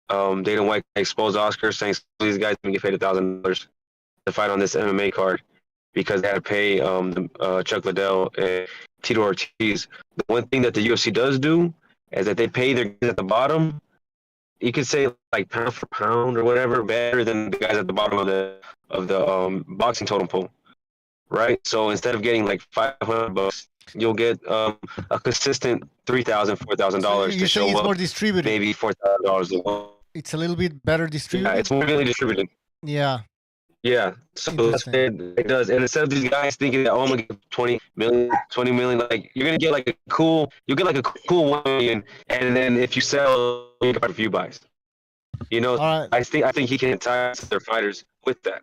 Dana White exposed Oscar, saying these guys didn't get paid $1,000 to fight on this MMA card because they had to pay Chuck Liddell and Tito Ortiz. The one thing that the UFC does do is that they pay their guys at the bottom. You could say like pound for pound or whatever, better than the guys at the bottom of the boxing totem pole, right? So instead of getting like $500, you'll get a consistent $3,000, $4,000 to show up. More distributed. Maybe $4,000. It's a little bit better distributed. Yeah, it's more really distributed. Yeah. Yeah, so that's what it does. And instead of these guys thinking that, oh, I'm gonna get 20 million, like you're gonna get like a cool 1 million, and then if you sell, you get a few buys. You know, I think he can entice their fighters with that.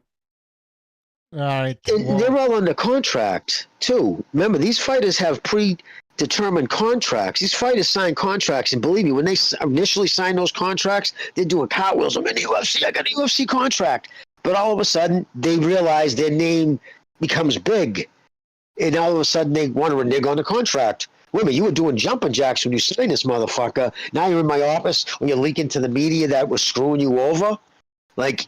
All right. And they're all under contract too. Remember, these fighters have predetermined contracts. These fighters sign contracts, and believe me, when they initially sign those contracts, they're doing cartwheels. I'm in the UFC. I got a UFC contract. But all of a sudden, they realize their name becomes big. And all of a sudden, they want to renege on the contract. Wait a minute, you were doing jumping jacks when you signed this motherfucker. Now you're in my office when you're leaking to the media that was screwing you over. Like,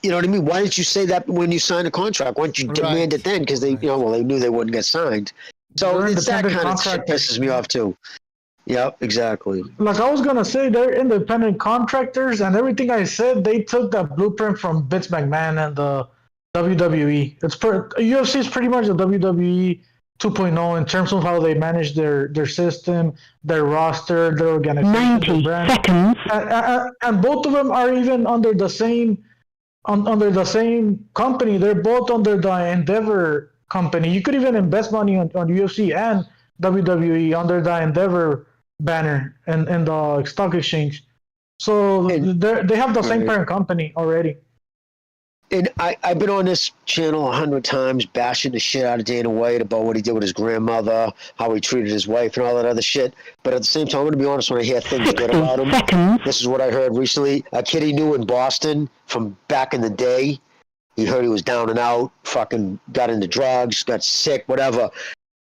you know what I mean? Why didn't you say that when you signed a contract? Why didn't you demand it then? Because they knew they wouldn't get signed. So it's that kind of shit pisses me off, too. Yep, exactly. Like I was gonna say, they're independent contractors, and everything I said, they took that blueprint from Vince McMahon and the WWE. UFC is pretty much the WWE 2.0 in terms of how they manage their system, their roster, their organization, 90 seconds. And both of them are even under the same company. They're both under the Endeavor company. You could even invest money on UFC and WWE under the Endeavor banner and the stock exchange. So they have the same parent company already. And I've been on this channel 100 times bashing the shit out of Dana White about what he did with his grandmother, how he treated his wife, and all that other shit. But at the same time, I'm going to be honest, when I hear things good about him, this is what I heard recently. A kid he knew in Boston from back in the day, he heard he was down and out, fucking got into drugs, got sick, whatever.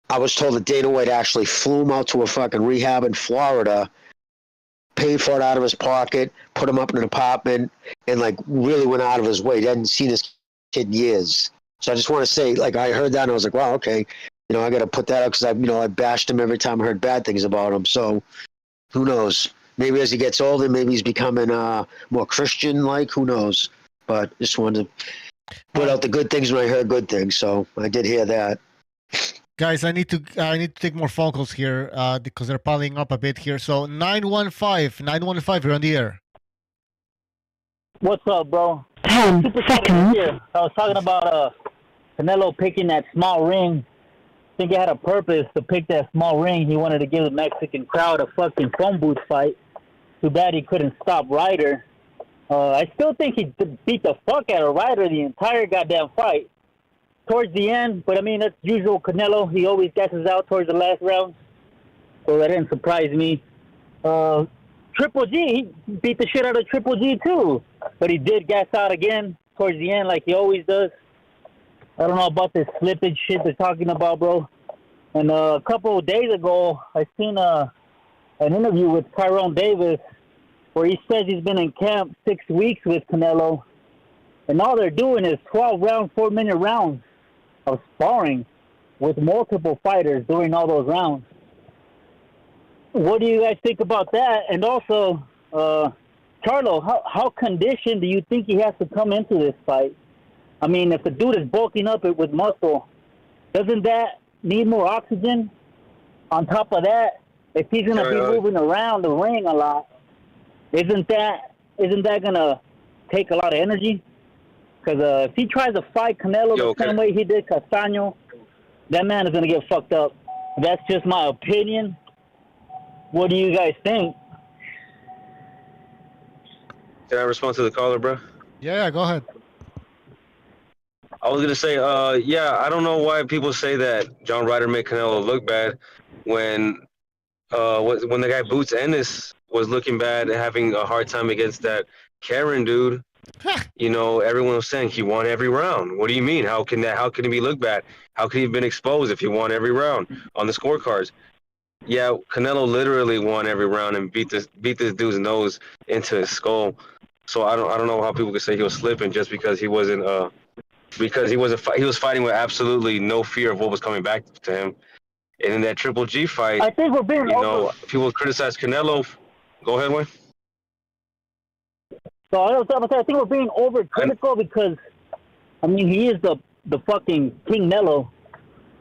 I was told that Dana White actually flew him out to a fucking rehab in Florida, paid for it out of his pocket, put him up in an apartment, and like really went out of his way. He hadn't seen this kid in years. So I just want to say, like, I heard that and I was like, wow, okay, I got to put that up because I bashed him every time I heard bad things about him. So who knows? Maybe as he gets older, maybe he's becoming more Christian-like. Who knows? But just wanted to put out the good things when I heard good things. So I did hear that. Guys, I need to take more phone calls here because they're piling up a bit here. So 915, you're on the air. What's up, bro? 10 seconds. Here. I was talking about Canelo picking that small ring. I think he had a purpose to pick that small ring. He wanted to give the Mexican crowd a fucking phone booth fight. Too bad he couldn't stop Ryder. I still think he beat the fuck out of Ryder the entire goddamn fight. Towards the end, but I mean, that's usual Canelo. He always gasses out towards the last round. So that didn't surprise me. Triple G, he beat the shit out of Triple G too. But he did gas out again towards the end like he always does. I don't know about this slippage shit they're talking about, bro. And a couple of days ago, I seen an interview with Tyrone Davis where he says he's been in camp 6 weeks with Canelo. And all they're doing is 12-round, 4-minute rounds of sparring with multiple fighters during all those rounds. What do you guys think about that? And also, Charlo, how conditioned do you think he has to come into this fight? I mean, if the dude is bulking up with muscle, doesn't that need more oxygen? On top of that, if he's going to be moving around the ring a lot, isn't that going to take a lot of energy? Because if he tries to fight Canelo the same way he did Castaño, that man is going to get fucked up. That's just my opinion. What do you guys think? Can I respond to the caller, bro? Yeah, go ahead. I was going to say, I don't know why people say that John Ryder made Canelo look bad when the guy Boots Ennis was looking bad, having a hard time against that Karen dude. You know, everyone was saying he won every round. What do you mean? How can he look bad? How could he have been exposed if he won every round on the scorecards? Yeah, Canelo literally won every round and beat this dude's nose into his skull. So I don't know how people could say he was slipping just because he wasn't he was fighting with absolutely no fear of what was coming back to him. And in that Triple G fight, I think we're being people criticize Canelo. Go ahead, Wayne. So I think we're being overcritical because, I mean, he is the fucking King Nello,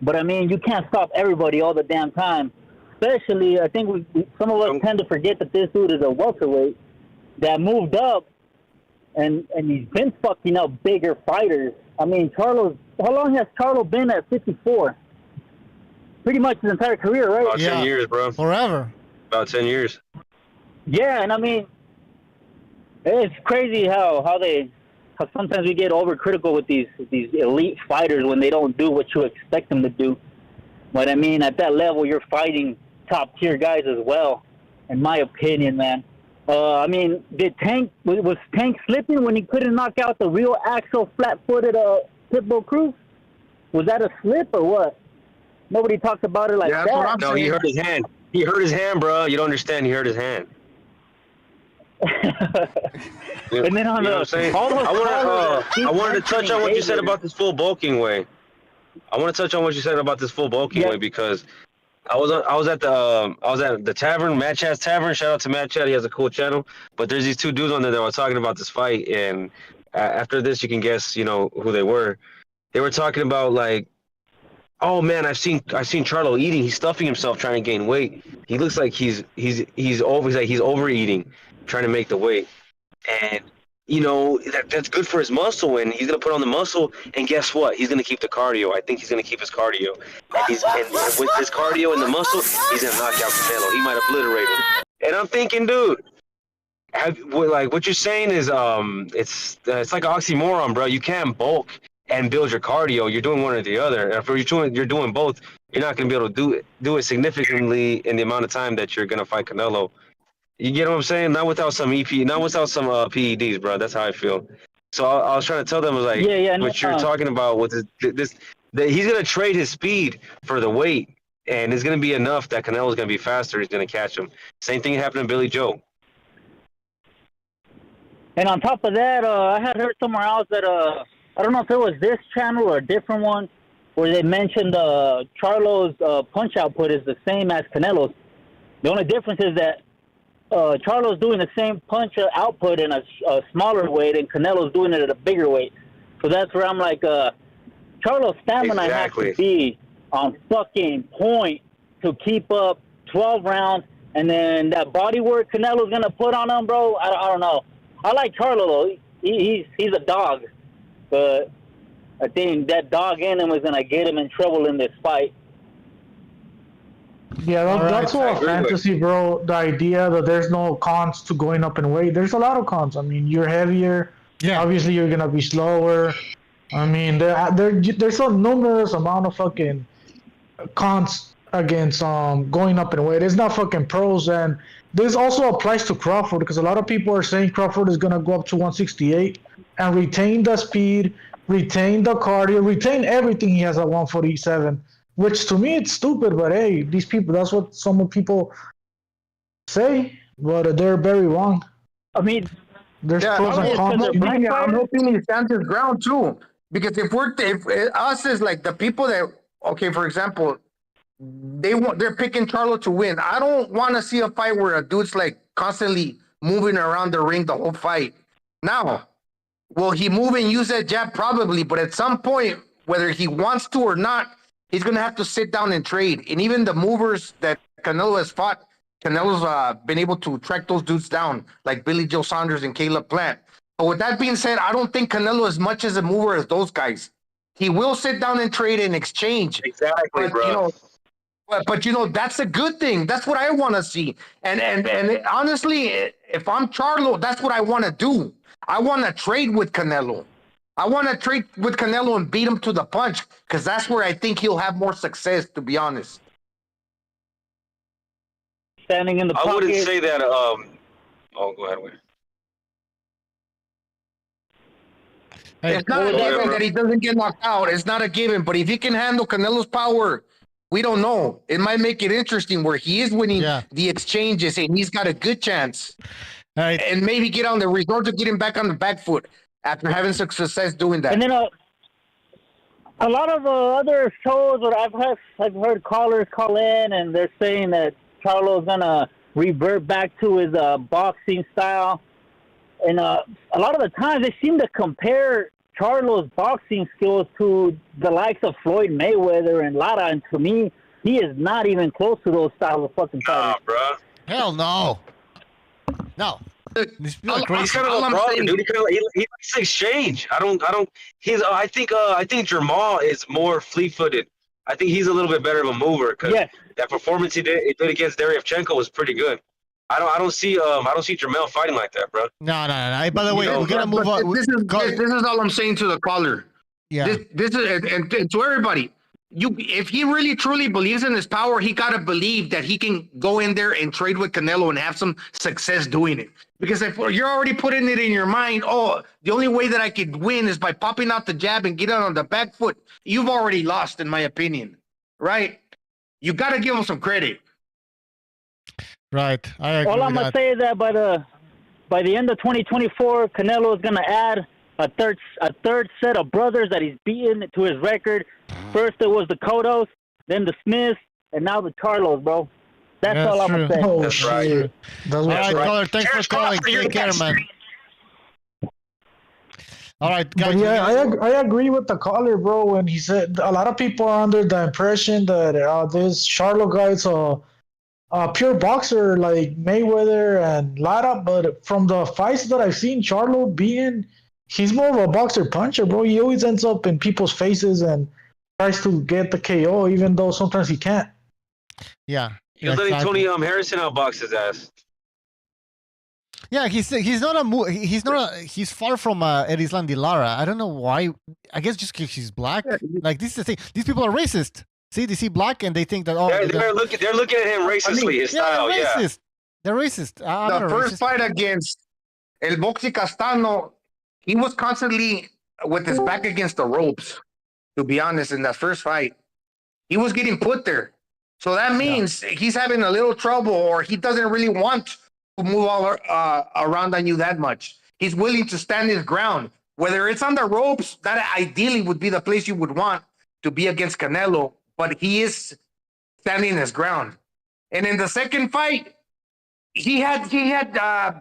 but I mean, you can't stop everybody all the damn time. Especially, I think some of us tend to forget that this dude is a welterweight that moved up, and he's been fucking up bigger fighters. I mean, how long has Charlo been at 54? Pretty much his entire career, right? About 10 years, bro. Forever. About 10 years. Yeah, and I mean, it's crazy how sometimes we get overcritical with these elite fighters when they don't do what you expect them to do. But I mean, at that level, you're fighting top tier guys as well, in my opinion, man. I mean, was Tank slipping when he couldn't knock out the real Axel flat-footed Pitbull Cruz? Was that a slip or what? Nobody talks about it like that. No, he hurt his hand. He hurt his hand, bro. You don't understand. He hurt his hand. And then on I wanted to touch on what you said about this full bulking way. I want to touch on what you said about this full bulking way because I was at the tavern, Matt Chat's Tavern. Shout out to Matt Chat. He has a cool channel. But there's these two dudes on there that were talking about this fight, and after this, you can guess, you know, who they were. They were talking about like, oh man, I've seen Charlo eating. He's stuffing himself trying to gain weight. He looks like he's overeating, trying to make the weight. And you know, that's good for his muscle, and he's gonna put on the muscle. And guess what? He's gonna keep the cardio. I think he's gonna keep his cardio. And with his cardio and the muscle, he's gonna knock out Canelo. He might obliterate him. And I'm thinking, dude, what you're saying is it's like an oxymoron, bro. You can't bulk and build your cardio. You're doing one or the other. And if you're doing both, you're not gonna be able to do it significantly in the amount of time that you're gonna fight Canelo. You get what I'm saying? Not without some PEDs, bro. That's how I feel. So I was trying to tell them, was like, what you're talking about with this that he's gonna trade his speed for the weight, and it's gonna be enough that Canelo's gonna be faster. He's gonna catch him. Same thing happened to Billy Joe. And on top of that, I had heard somewhere else that I don't know if it was this channel or a different one, where they mentioned Charlo's punch output is the same as Canelo's. The only difference is that Charlo's doing the same punch output in a smaller weight, and Canelo's doing it at a bigger weight. So that's where I'm like, Charlo's stamina has to be on fucking point to keep up 12 rounds, and then that body work Canelo's gonna put on him, bro. I don't know. I like Charlo though. He's a dog, but I think that dog in him is gonna get him in trouble in this fight. Yeah, that's all fantasy, bro. The idea that there's no cons to going up in weight. There's a lot of cons. I mean, you're heavier. Yeah. Obviously, you're gonna be slower. I mean, there's a numerous amount of fucking cons against going up in weight. It's not fucking pros, and this also applies to Crawford because a lot of people are saying Crawford is gonna go up to 168 and retain the speed, retain the cardio, retain everything he has at 147. Which to me it's stupid, but hey, these people, that's what some people say, but they're very wrong. I mean, there's pros and cons. I'm hoping he stands his ground too, because if us is like the people that, okay, for example, they're picking Charlo to win. I don't want to see a fight where a dude's like constantly moving around the ring the whole fight. Now, will he move and use that jab? Probably, but at some point, whether he wants to or not, he's going to have to sit down and trade. And even the movers that Canelo has fought, Canelo's been able to track those dudes down, like Billy Joe Saunders and Caleb Plant. But with that being said, I don't think Canelo is much as a mover as those guys. He will sit down and trade and exchange. Exactly, bro. But that's a good thing. That's what I want to see. And honestly, if I'm Charlo, that's what I want to do. I want to trade with Canelo. I want to trade with Canelo and beat him to the punch because that's where I think he'll have more success, to be honest. standing in the pocket. I wouldn't say that. Oh, go ahead. Wait. It's not a given that he doesn't get knocked out. It's not a given. But if he can handle Canelo's power, we don't know. It might make it interesting where he is winning the exchanges and he's got a good chance. Right. And maybe get on the resort to get him back on the back foot after having success doing that. And then a lot of other shows where I've heard callers call in and they're saying that Charlo's gonna revert back to his boxing style. And a lot of the times they seem to compare Charlo's boxing skills to the likes of Floyd Mayweather and Lara, and to me, he is not even close to those styles of fucking fighters. Nah, bro. Hell no. No. These people are crazy. He's kind of a brawler, dude. He likes to exchange. I think Jamal is more fleet-footed. I think he's a little bit better of a mover because that performance he did against Deryevchenko was pretty good. I don't see Jermell fighting like that, bro. No. By the way, we're gonna move on. This is all I'm saying to the caller. Yeah. This is and to everybody. If he really truly believes in his power, he gotta believe that he can go in there and trade with Canelo and have some success doing it. Because if you're already putting it in your mind, the only way that I could win is by popping out the jab and get out on the back foot, you've already lost, in my opinion. Right? You gotta give him some credit. Right. I agree. All I'm gonna say is that by the end of 2024, Canelo is gonna add a third set of brothers that he's beaten to his record. First it was the Cottos, then the Smiths, and now the Charlos, bro. That's all I'm gonna say. That's right. All right, caller. Thanks for calling. Take care, man. All right, guys. But yeah, I agree with the caller, bro. When he said a lot of people are under the impression that this Charlo guy's a pure boxer like Mayweather and Lara, but from the fights that I've seen Charlo being, he's more of a boxer puncher, bro. He always ends up in people's faces and tries to get the KO, even though sometimes he can't. Yeah. He's letting Tony Harrison outbox his ass. Yeah, he's far from Erislandy Lara. I don't know why. I guess just because she's black. Like, this is the thing. These people are racist. See, they see black and they think that they're looking at him racistly. His style, they're racist. They're racist. The first fight against El Boxy Castano, he was constantly with his back against the ropes. To be honest, in that first fight, he was getting put there. So that means he's having a little trouble, or he doesn't really want to move all around on you that much. He's willing to stand his ground. Whether it's on the ropes, that ideally would be the place you would want to be against Canelo, but he is standing his ground. And in the second fight, he had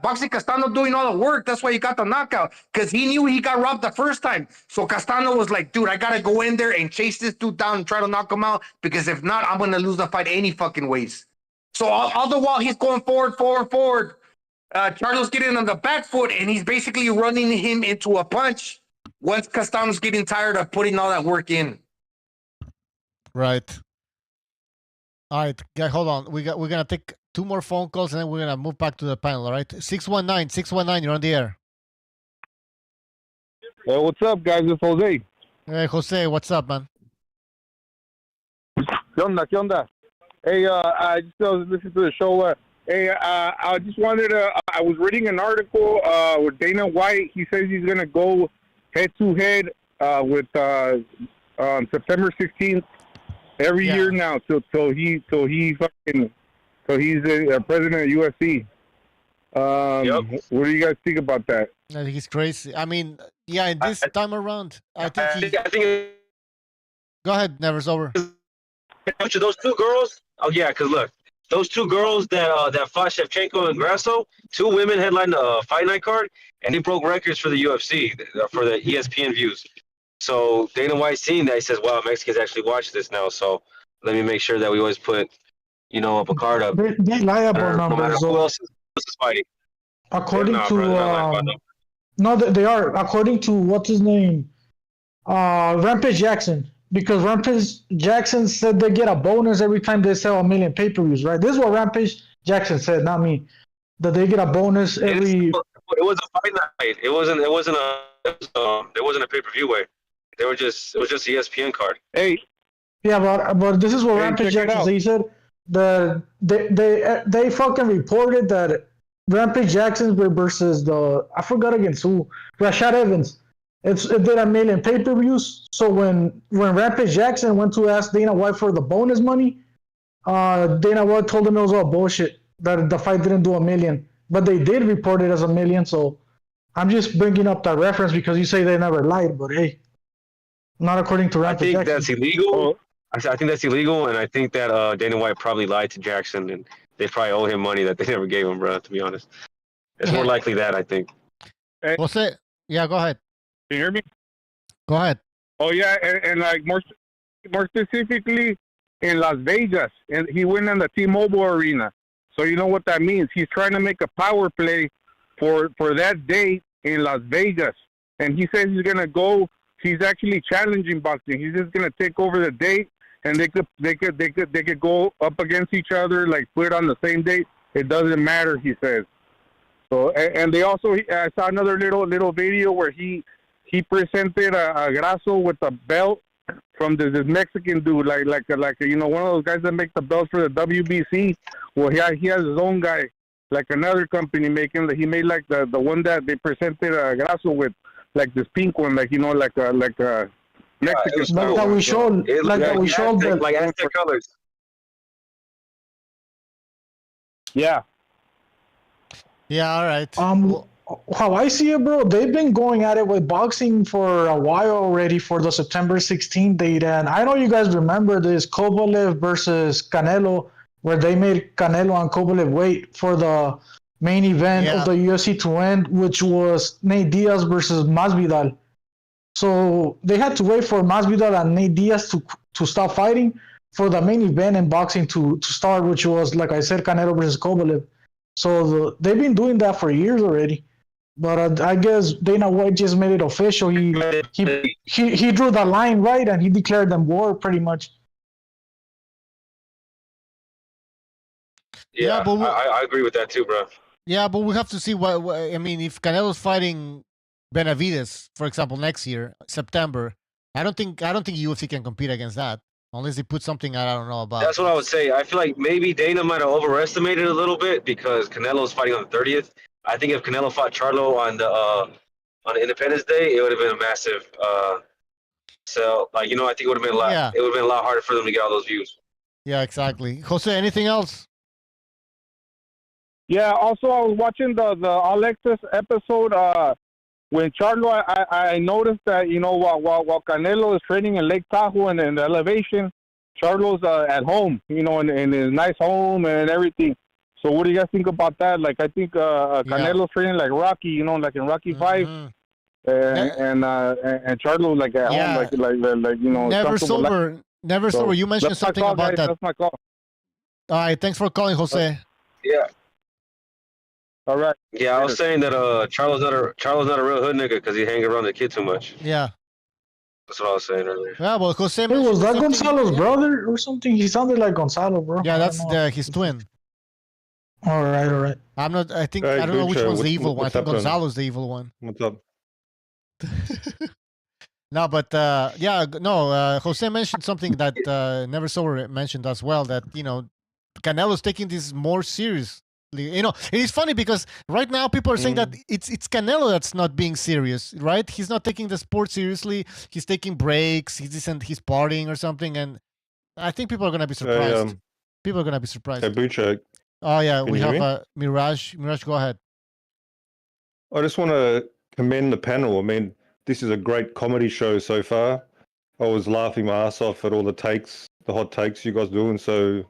Boxy Castano doing all the work. That's why he got the knockout, because he knew he got robbed the first time. So Castano was like, dude, I got to go in there and chase this dude down and try to knock him out, because if not, I'm going to lose the fight any fucking ways. So all the while he's going forward. Charlo's getting on the back foot, and he's basically running him into a punch once Castano's getting tired of putting all that work in. Right. All right, guy, hold on. We're gonna take 2 more phone calls and then we're gonna move back to the panel. All right, 619, you're on the air. Hey, what's up, guys? It's Jose. Hey, Jose, what's up, man? ¿Qué onda? Hey, I just was listening to the show. I just wanted to. I was reading an article with Dana White. He says he's gonna go head to head with on September 16th. Every year now, till he's the president of UFC. What do you guys think about that? I think he's crazy. I mean, in this time around, I think Go ahead, Never's over. Those 2 girls. Oh yeah, because look, those 2 girls that fought Shevchenko and Grasso, 2 women headlined a fight night card, and they broke records for the UFC for the ESPN views. So Dana White seeing that, he says, wow, Mexicans actually watch this now, so let me make sure that we always put, up a card up. They lie about no matter who else is fighting. According they are. According to, what's his name? Rampage Jackson. Because Rampage Jackson said they get a bonus every time they sell 1 million pay-per-views, right? This is what Rampage Jackson said, not me. That they get a bonus every... It was a fight night. It wasn't a pay-per-view way. It was just the ESPN card. Hey. Yeah, but this is what Rampage Jackson said. He said They fucking reported that Rampage Jackson versus I forgot against who, Rashad Evans. It did 1 million pay-per-views. So when Rampage Jackson went to ask Dana White for the bonus money, Dana White told him it was all bullshit, that the fight didn't do 1 million. But they did report it as 1 million, so I'm just bringing up that reference because you say they never lied, but hey, not according to Rampage I think Jackson. that's illegal. I think that's illegal, and I think that Dana White probably lied to Jackson, and they probably owe him money that they never gave him, bro, to be honest. It's more likely that, I think. Jose, yeah, go ahead. Can you hear me? Go ahead. Oh yeah, and like more specifically in Las Vegas, and he went in the T-Mobile Arena. So you know what that means? He's trying to make a power play for that date in Las Vegas, and he says he's gonna go. He's actually challenging boxing. He's just gonna take over the date, and they could go up against each other, like put on the same date. It doesn't matter, he says. So and they also, I saw another little video where he presented a Grasso with a belt from this Mexican dude, like you know, one of those guys that make the belts for the WBC. Well, he has his own guy, like another company making. He made like the one that they presented Grasso with, like this pink one, like you know, like a Mexican style. Like that we showed, like Aztec colors. Yeah. Yeah. All right. How I see it, bro, they've been going at it with boxing for a while already for the September 16th date. And I know you guys remember this Kovalev versus Canelo, where they made Canelo and Kovalev wait for the main event of the UFC to end, which was Nate Diaz versus Masvidal. So they had to wait for Masvidal and Nate Diaz to stop fighting for the main event in boxing to start, which was, like I said, Canelo versus Kovalev. So they've been doing that for years already. But I guess Dana White just made it official. He drew the line right, and he declared them war pretty much. Yeah, but I agree with that too, bro. Yeah, but we have to see what I mean. If Canelo's fighting Benavidez, for example, next year, September, I don't think UFC can compete against that unless they put something I don't know about. That's what I would say. I feel like maybe Dana might have overestimated a little bit because Canelo's fighting on the 30th. I think if Canelo fought Charlo on the Independence Day, it would have been a massive sell. Like, you know, I think it would have been a lot. Yeah. It would have been a lot harder for them to get all those views. Yeah, exactly. Jose, anything else? Yeah. Also, I was watching the Alexis episode when Charlo. I noticed that, you know, while Canelo is training in Lake Tahoe and in the elevation, Charlo's at home. You know, in his nice home and everything. So what do you guys think about that? Like, I think Canelo's training like Rocky, you know, like in Rocky 5, and Charlo like at home, like you know. Never sober. Never sober. You mentioned something call, about guys. that. That's my call. All right, thanks for calling, Jose. Yeah. All right. Yeah, I was saying that Charlo's not a real hood nigga because he hang around the kid too much. Yeah. That's what I was saying earlier. Yeah, well, Jose. Hey, was that Gonzalo's brother or something? He sounded like Gonzalo, bro. Yeah, that's his twin. All right. I'm not. I think I don't know which one's the evil one. I think Gonzalo's the evil one. What's up? No, but Jose mentioned something that Never Sober mentioned as well. That, you know, Canelo's taking this more seriously. You know, it is funny because right now people are saying that it's Canelo that's not being serious, right? He's not taking the sport seriously. He's taking breaks. He's partying or something, and I think people are gonna be surprised. People are gonna be surprised. Hey, Buchek. Oh yeah, Can we you hear have Mirage. Mirage, go ahead. I just want to commend the panel. I mean, this is a great comedy show so far. I was laughing my ass off at all the hot takes you guys doing. So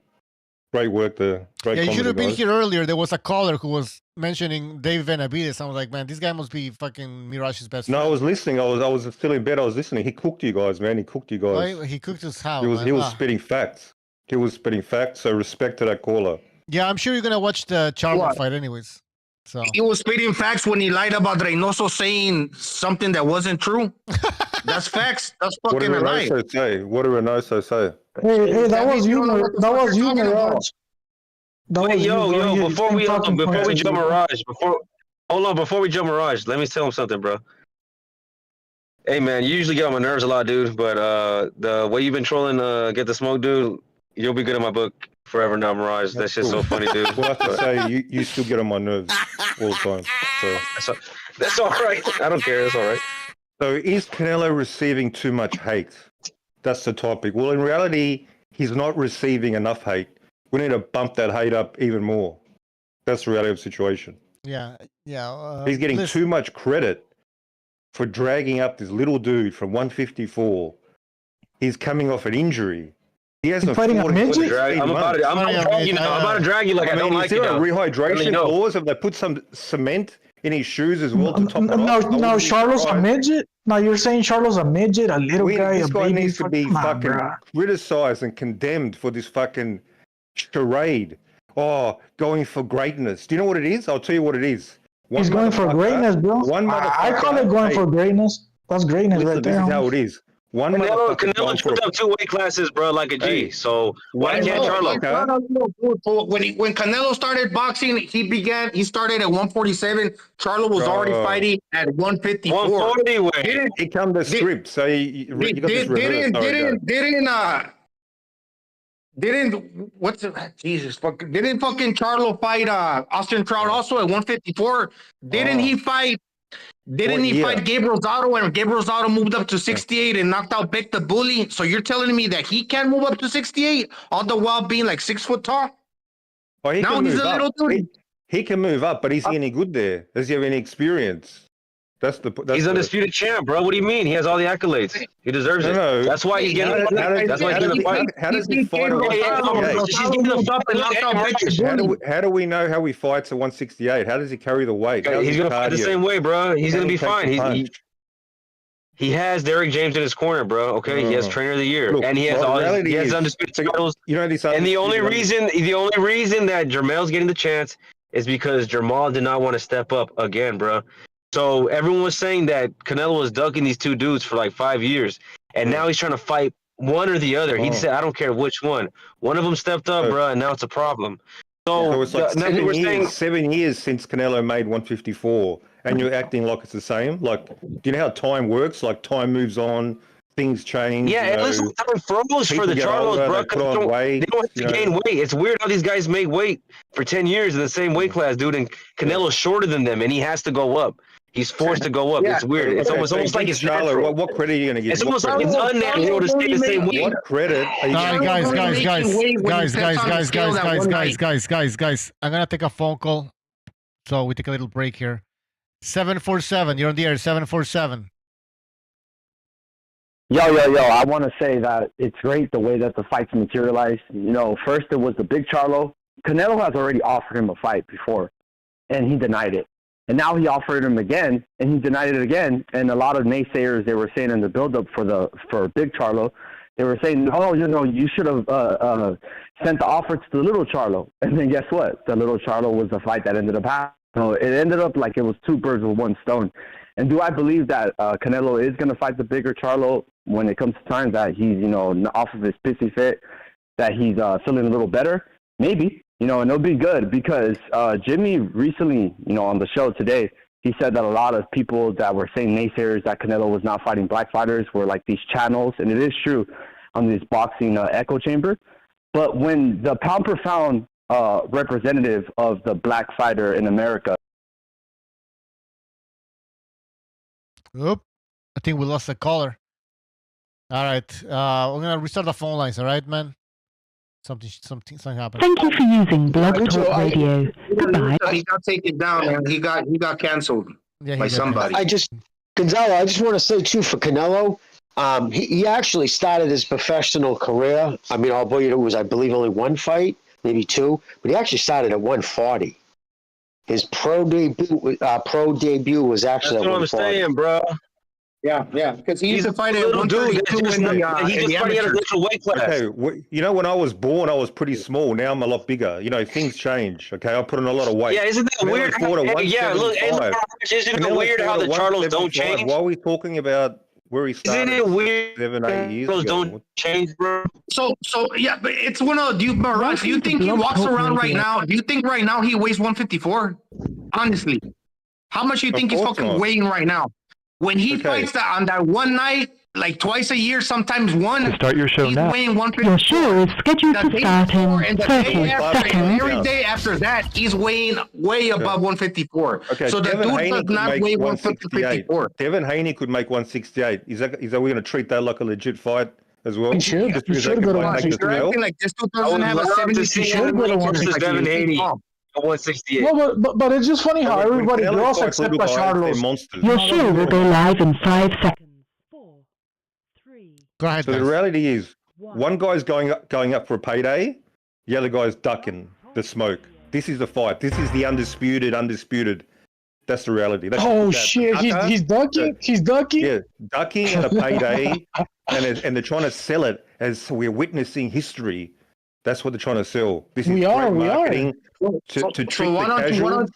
great work there. Great Yeah, you should have been guys. here earlier. There was a caller who was mentioning Dave Benavidez. I was like, man, this guy must be fucking Mirage's best friend. No, I was listening. I was still in bed. I was listening. He cooked you guys, man. He cooked you guys. Oh, he cooked us how? He was spitting facts. He was spitting facts. So respect to that caller. Yeah, I'm sure you're gonna watch the Charlo fight anyways. So he was spitting facts when he lied about Reynoso saying something that wasn't true. That's facts. That's fucking a lie. What did Reynoso say? Hey, that was you, Mirage. Before we jump Mirage, let me tell him something, bro. Hey man, you usually get on my nerves a lot, dude, but the way you've been trolling Get the Smoke, dude, You'll be good in my book forever now, Mirage. That's just so funny, dude. Well, I have to say, you still get on my nerves all the time. So that's all right. I don't care. That's all right. So is Canelo receiving too much hate? That's the topic. Well, in reality, he's not receiving enough hate. We need to bump that hate up even more. That's the reality of the situation. Yeah. He's getting too much credit for dragging up this little dude from 154. He's coming off an injury. He hasn't fighting a midget? I'm about to drag you like I don't like is there a rehydration know. clause? Have they put some cement in his shoes as well to top it No, off? Charlo's a midget? No, you're saying Charlo's a midget, a little guy, This a guy baby? needs to be Come on, fucking bruh. criticized and condemned for this fucking charade. Oh, going for greatness. Do you know what it is? I'll tell you what it is. He's going for greatness, bro. I call it going for greatness. That's greatness right there. This is how it is. Canelo put up 2 weight classes, bro, like a G. So why can't Charlo? When Canelo started boxing, he started at 147. Charlo was already fighting at 154. 140 weight. He come the script, so you got this reverse. Didn't fucking Charlo fight Austin Trout also at 154? Didn't he fight Gabriel Rosado, and Gabriel Rosado moved up to 68 and knocked out Beck the Bully? So you're telling me that he can't move up to 68, all the while being like 6 foot tall? Oh, now he's a little dude. He can move up, but is he any good there? Does he have any experience? He's undisputed champ, bro. What do you mean? He has all the accolades. He deserves it. That's why he's getting. That's why he's getting a fight. How does he fight? How do we know how he fights at 168? How does he carry the weight? He's gonna fight the same way, bro. He's gonna be fine. He has Derrick James in his corner, bro. Okay, he has Trainer of the Year, and he has undisputed titles. You know these. And the only reason that Jermel's getting the chance is because Jermel did not want to step up again, bro. So everyone was saying that Canelo was ducking these 2 dudes for like 5 years, and now he's trying to fight one or the other. He said, "I don't care which one." One of them stepped up, bro, and now it's a problem. So it's like 7 years since Canelo made 154, and you're acting like it's the same. Like, do you know how time works? Like, time moves on, things change. Yeah, and listen, time froze for the Charlos, bro. They don't have to gain weight. It's weird how these guys make weight for 10 years in the same weight class, dude. And Canelo's shorter than them, and he has to go up. He's forced to go up. It's weird. It's almost like it's natural. What credit are you going to give? It's almost like it's unnatural to stay the same weight. What credit? Guys. I'm gonna take a phone call, so we take a little break here. 747. You're on the air. 747. Yo. I want to say that it's great the way that the fights materialized. You know, first it was the big Charlo. Canelo has already offered him a fight before, and he denied it. And now he offered him again, and he denied it again. And a lot of naysayers, they were saying in the build-up for Big Charlo, they were saying, "Oh, you should have sent the offer to the little Charlo." And then guess what? The little Charlo was the fight that ended up happening. So it ended up like it was 2 birds with 1 stone. And do I believe that Canelo is going to fight the bigger Charlo when it comes to time that he's, off of his pissy fit, that he's feeling a little better? Maybe. And it'll be good because Jimmy recently, on the show today, he said that a lot of people that were saying naysayers that Canelo was not fighting black fighters were like these channels, and it is true on this boxing echo chamber. But when the pound per pound representative of the black fighter in America. Oop, I think we lost a caller. All right, we're gonna restart the phone lines. All right, man. Something happened. Thank you for using Blog Talk Radio. Goodbye. He got taken down and he got canceled by somebody. Gonzalo, I just want to say too for Canelo, he actually started his professional career. I mean, albeit it was, I believe, only 1 fight, maybe 2, but he actually started at 140. His pro debut was actually. That's what I'm saying, bro. Yeah, because he's a fighter little dude. He just fighting at a little weight class. Okay, when I was born, I was pretty small. Now I'm a lot bigger. Things change. Okay, I put on a lot of weight. Yeah, isn't that weird? Yeah, look, isn't it weird how the Charlos don't change? Why are we talking about where he started? Isn't it weird? 7-8 years ago. Don't change, bro. So yeah, but it's one of you, Mirage. Do you think he walks around right now? Do you think right now he weighs 154? Honestly, how much do you think he's fucking weighing right now? When he fights on that one night, like twice a year, sometimes one. Start your show He's now. weighing 154. Your show is scheduled The to day start before in and the 30 day after, and seconds. every day after that, he's weighing way above 154. Okay, So the Devin dude Haney does could not make weigh 168. 154. Devin Haney could make 168. Is that we going to treat that like a legit fight as well? He should. Just He because they should can go to fight Nate You're Diaz? acting like this dude I doesn't would have a love 70 to see should him go to versus 168. Devin Haney at 168. No, but it's just funny how When everybody Canelo draws fights except little for guys, they're Charlo's. monsters. Your show will go live in 5 seconds. Go ahead, So the guys. reality is, one guy's going up for a payday, the other guy's ducking the smoke. This is the fight. This is the undisputed. That's the reality. That's Oh shit! He's ducking. He's ducking. Yeah, ducking and a payday, and they're trying to sell it as we're witnessing history. That's what they're trying to sell. This is We are. marketing to trick why the don't you- casuals.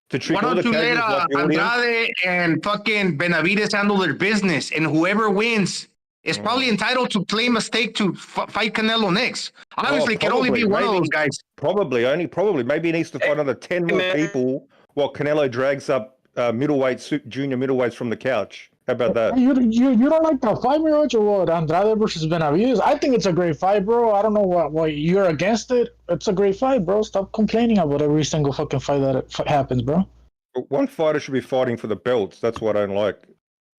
To trick Why all the don't you let casuals like the audience. Andrade and fucking Benavidez handle their business, and whoever wins is probably entitled to claim a stake to fight Canelo next. Obviously, it can only be one of those guys. Probably. Maybe he needs to fight another 10 more people while Canelo drags up junior middleweights from the couch. How about that? You don't like the fight, Mirage, or what? Andrade versus Benavidez? I think it's a great fight, bro. I don't know why you're against it. It's a great fight, bro. Stop complaining about every single fucking fight that happens, bro. One fighter should be fighting for the belts. That's what I don't like.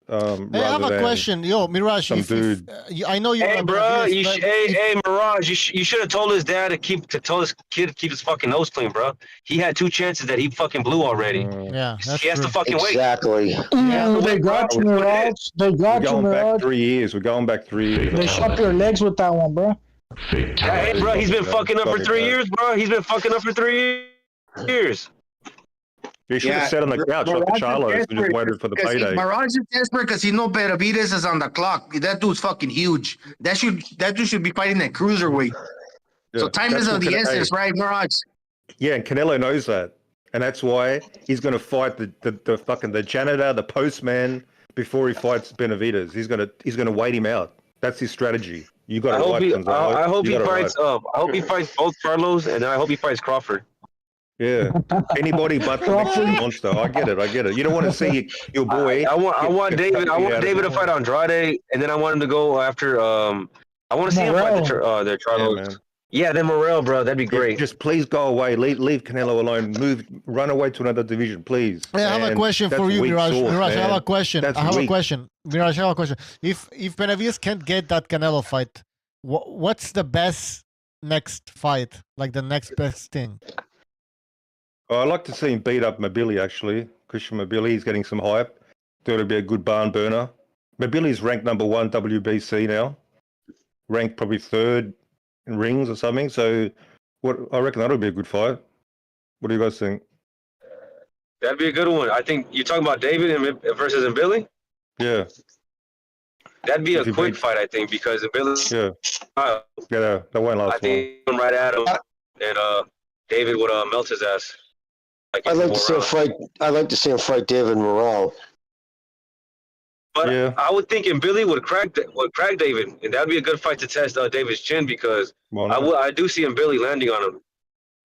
Hey, I have a question. Yo, Mirage, I know you. Hey, bro, hey, Mirage, you should have told his dad to tell his kid to keep his fucking nose clean, bro. He had 2 chances that he fucking blew already. Yeah, that's he has to fucking wait. Exactly. They got you, Mirage. They got you, We're going back Mirage. 3 years. We're going back 3 years. They shot your legs with that one, bro. Yeah, hey, bro, he's been fucking up for 3 years, bro. He's been fucking up for 3 years. He should have sat on the couch like the Charlos and just waited for the payday. Mirage is desperate because he knows Benavidez is on the clock. That dude's fucking huge. That dude should be fighting at cruiserweight. So time is of the essence, right, Mirage? Yeah, and Canelo knows that, and that's why he's going to fight the janitor, the postman before he fights Benavidez. He's gonna wait him out. That's his strategy. You got to I hope he fights. I hope he fights both Charlos, and I hope he fights Crawford. Yeah, anybody but the Mexican monster. I get it. You don't want to see your boy. I want David. I want David to fight Andrade, and then I want him to go after. I want to see him fight the Charlos. Yeah, then Morrell, bro. That'd be great. Just please go away. Leave Canelo alone. Run away to another division, please. Hey, I have a question for you, Mirage. Mirage, I have a question. Mirage, I have a question. If Benavidez can't get that Canelo fight, what's the best next fight? Like the next best thing? I'd like to see him beat up Mobili, actually. Christian Mobili, he's getting some hype. Thought it'd be a good barn burner. Mobili's ranked number 1 WBC now. Ranked probably 3rd in rings or something. So I reckon that'll be a good fight. What do you guys think? That'd be a good one. I think you're talking about David versus Billy? Yeah. That'd be a quick fight, I think, because Billy. Yeah. That won't last long. I think him right at him, and David would melt his ass. I'd like to see him fight. I'd like to see him fight David Morrell. But I would think Billy would crack David, and that'd be a good fight to test David's chin because I do see Billy landing on him.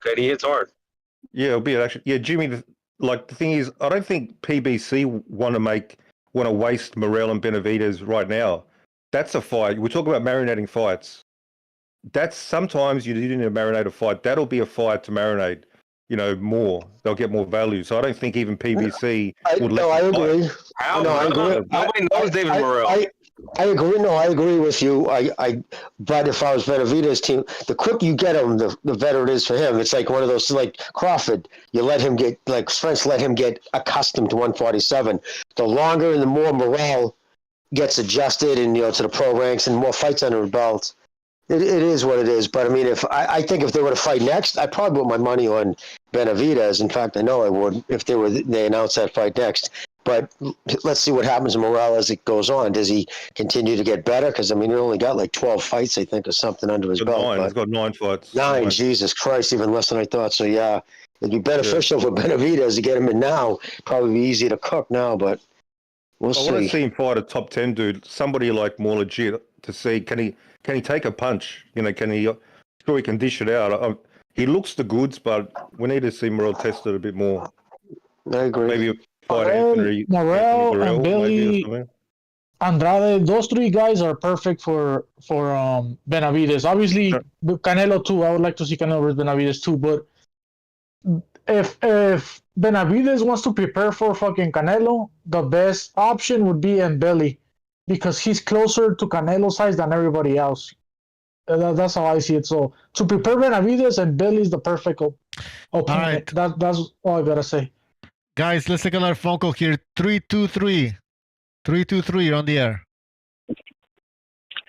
Okay, and he hits hard. Yeah, it'll be actually. Yeah, Jimmy. The thing is, I don't think PBC want to waste Morrell and Benavidez right now. That's a fight. We talk about marinating fights. That's sometimes you do need to marinate a fight. That'll be a fight to marinate. More. They'll get more value. So I don't think even PBC would let. No, I agree. I agree. Nobody knows David Morrell. I agree. No, I agree with you. But if I was Benavidez' team, the quicker you get him, the better it is for him. It's like one of those, like Crawford. You let him get, like Spence, let him get accustomed to 147. The longer and the more Morrell gets adjusted and to the pro ranks and more fights under his belt. It is what it is, but I mean, I think if they were to fight next, I'd probably put my money on Benavidez. In fact, I know I would if they announced that fight next. But let's see what happens to Morrell as it goes on. Does he continue to get better? Because I mean, he only got like 12 fights, I think, or something under his belt. He's got 9 fights. 9, Jesus Christ, even less than I thought. So yeah, it'd be beneficial for Benavidez to get him in now. Probably be easy to cook now, but we'll see. I want to see him fight a top 10 dude, somebody like more legit, to see can he take a punch? Can he? Sure, he can dish it out. He looks the goods, but we need to see Morrell tested a bit more. I agree. Maybe fight Anthony Morrell and Burrell, Billy. maybe or something. Andrade, those three guys are perfect for Benavidez. Obviously, Canelo too. I would like to see Canelo versus Benavidez too. But if Benavidez wants to prepare for fucking Canelo, the best option would be Mbelly, because he's closer to Canelo's size than everybody else. That's how I see it. So to prepare Benavidez, Mbelly is the perfect opponent. Right. That's all I gotta say. Guys, let's take another phone call here. 323. 323, you're on the air.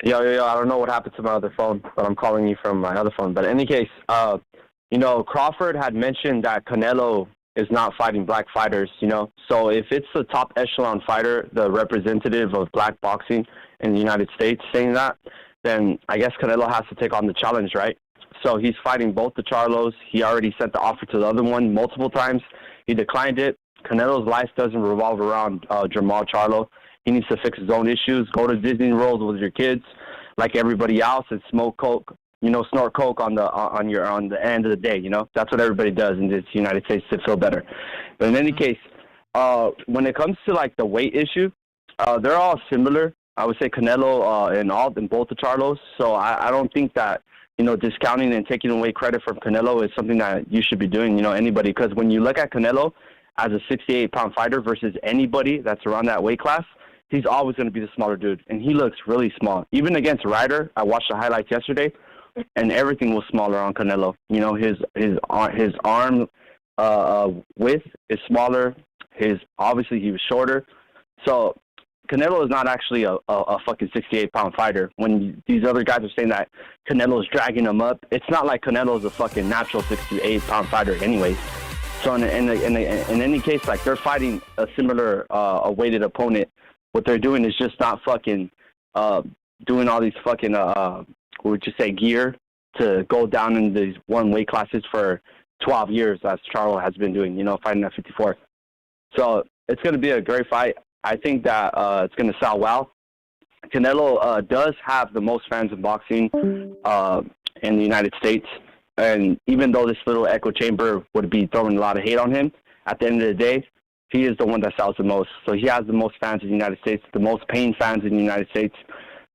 Yo, I don't know what happened to my other phone, but I'm calling you from my other phone. But in any case, Crawford had mentioned that Canelo is not fighting black fighters, So if it's the top echelon fighter, the representative of black boxing in the United States saying that, then I guess Canelo has to take on the challenge, right? So he's fighting both the Charlos. He already sent the offer to the other one multiple times. He declined it. Canelo's life doesn't revolve around Jamal Charlo. He needs to fix his own issues, go to Disney World with your kids like everybody else, and smoke coke, snort coke on the end of the day, That's what everybody does in this United States to feel better. But in any case, when it comes to like the weight issue, they're all similar. I would say Canelo in both the Charlos. So I don't think that, discounting and taking away credit from Canelo is something that you should be doing, anybody. Because when you look at Canelo as a 68-pound fighter versus anybody that's around that weight class, he's always going to be the smaller dude. And he looks really small. Even against Ryder, I watched the highlights yesterday, and everything was smaller on Canelo. His arm width is smaller. Obviously, he was shorter. So Canelo is not actually a fucking 68-pound fighder. When these other guys are saying that Canelo is dragging him up, it's not like Canelo is a fucking natural 68-pound fighter anyways. So in any case, like, they're fighting a similar a weighted opponent. What they're doing is just not fucking doing all these fucking what would you say, gear to go down in these one weight classes for 12 years, as Charlo has been doing, fighting at 54. So it's going to be a great fight. I think that it's going to sell well. Canelo does have the most fans in boxing in the United States. And even though this little echo chamber would be throwing a lot of hate on him, at the end of the day, he is the one that sells the most. So he has the most fans in the United States, the most paying fans in the United States.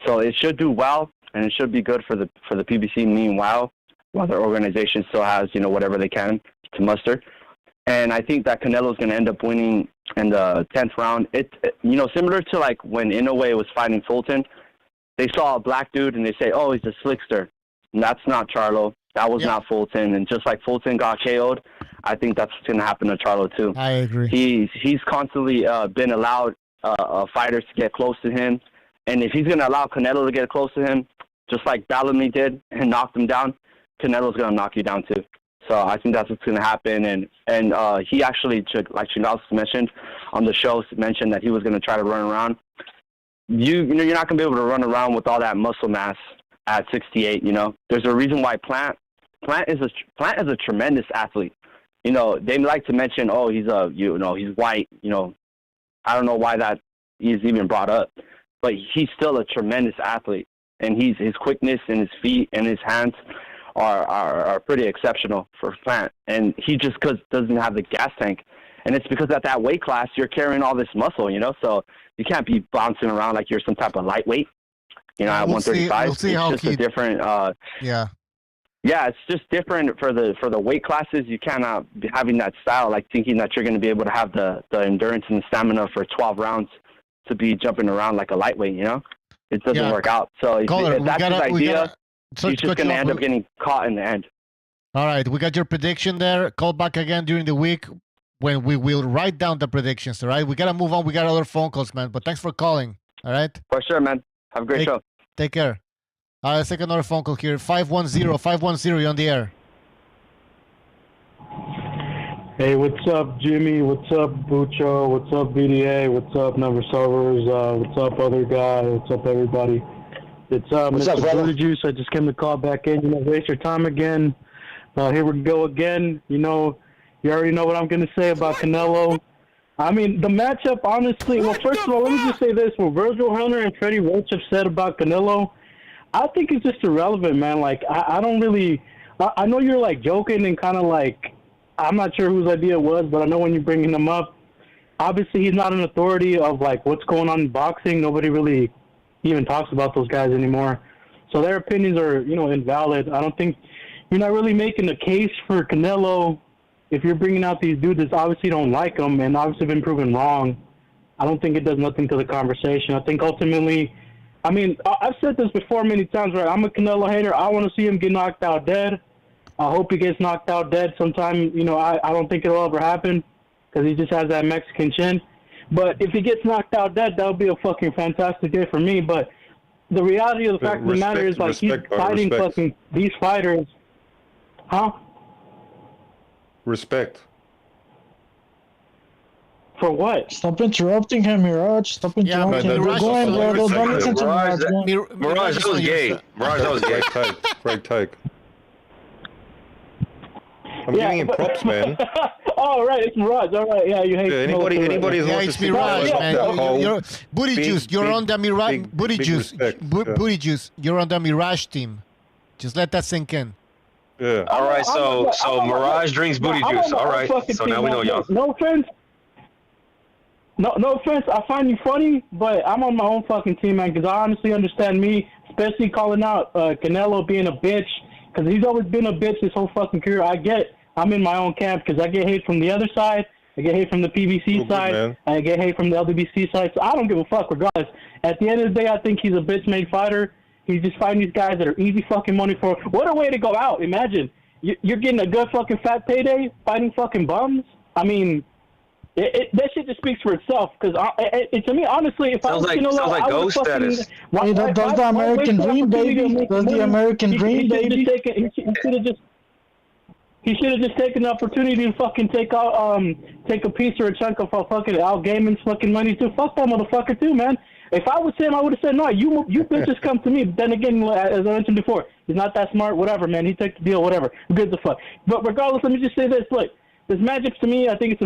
So it should do well, and it should be good for the PBC. Meanwhile, while their organization still has, whatever they can to muster. And I think that Canelo is going to end up winning in the 10th round. Similar to like when Inoue was fighting Fulton, they saw a black dude and they say, oh, he's a slickster. And that's not Charlo. That was not Fulton. And just like Fulton got KO'd, I think that's what's going to happen to Charlo too. I agree. He's constantly been allowed fighters to get close to him. And if he's going to allow Canelo to get close to him, just like Bellamy did and knocked him down, Canelo's going to knock you down too. So I think that's what's going to happen. And he actually, like Chingalos mentioned on the show, mentioned that he was going to try to run around. You're not going to be able to run around with all that muscle mass at 68. There's a reason why Plant is a tremendous athlete. They like to mention, oh, he's he's white. I don't know why that is even brought up, but he's still a tremendous athlete, and his quickness and his feet and his hands are pretty exceptional for Plant. And he just doesn't have the gas tank, and it's because at that weight class you're carrying all this muscle, so you can't be bouncing around like you're some type of lightweight. At 135, it's just a different. Yeah, it's just different for the weight classes. You cannot be having that style, like thinking that you're going to be able to have the endurance and the stamina for 12 rounds to be jumping around like a lightweight. It doesn't work out. So if that's his idea, he's just going to end up getting caught in the end. All right, we got your prediction there. Call back again during the week when we will write down the predictions. All right, we got to move on. We got other phone calls, man. But thanks for calling. All right. For sure, man. Have a great show. Take care. Let's take another phone call here. 510, you're on the air. Hey, what's up, Jimmy? What's up, Bucho? What's up, BDA? What's up, Number Servers? What's up, other guy? What's up, everybody? It's Mr. Butter Juice. I just came to call back in. Waste your time again. Here we go again. You already know what I'm going to say about Canelo. I mean, the matchup, honestly, well, first of all, let me just say this. What Virgil Hunter and Freddie Roach have said about Canelo, I think it's just irrelevant, man. Like, I don't really – I know you're, like, joking and kind of like – I'm not sure whose idea it was, but I know when you're bringing them up, obviously he's not an authority of like what's going on in boxing. Nobody really even talks about those guys anymore. So their opinions are, invalid. I don't think you're not really making a case for Canelo if you're bringing out these dudes that obviously don't like him and obviously been proven wrong. I don't think it does nothing to the conversation. I think ultimately, I mean, I've said this before many times, right? I'm a Canelo hater. I want to see him get knocked out dead. I hope he gets knocked out dead sometime. I don't think it'll ever happen because he just has that Mexican chin. But if he gets knocked out dead, that would be a fucking fantastic day for me. But the reality of the fact of the matter is, like, he's fighting fucking these fighters. Huh? Respect. For what? Stop interrupting him, Mirage. Stop interrupting him. Go ahead, bro. Don't listen to Mirage. Mirage, that was gay. Mirage, that was gay. Great take. I'm giving him props, man. Oh, right, it's Mirage. All right, yeah, you hate. Yeah, anybody who wants to it's see Mirage, man. You're Booty big, Juice. You're big, on the Mirage. Booty big Juice. respect, yeah. Booty Juice. You're on the Mirage team. Just let that sink in. Yeah. All right, so Mirage drinks booty juice. All right, so now we know y'all. No offense. No offense. I find you funny, but I'm on my own fucking team, man. Because I honestly understand me, especially calling out Canelo being a bitch, because he's always been a bitch his whole fucking career. I'm in my own camp because I get hate from the other side. I get hate from the PBC side. And I get hate from the LWBC side. So I don't give a fuck regardless. At the end of the day, I think he's a bitch-made fighter. He's just fighting these guys that are easy fucking money for. What a way to go out. Imagine. You're getting a good fucking fat payday fighting fucking bums. I mean, that shit just speaks for itself. Because to me, honestly, if sounds I was sounds like ghost status. Does the American dream, baby? Does the American dream, baby? He should have just taken the opportunity to fucking take a piece or a chunk of fucking Al Gaiman's fucking money too. Fuck that motherfucker too, man. If I was him, I would have said, no, you bitches come to me. But then again, as I mentioned before, he's not that smart, whatever, man. He took the deal, whatever. Who gives a fuck? But regardless, let me just say this. Look, this matchup to me, I think it's a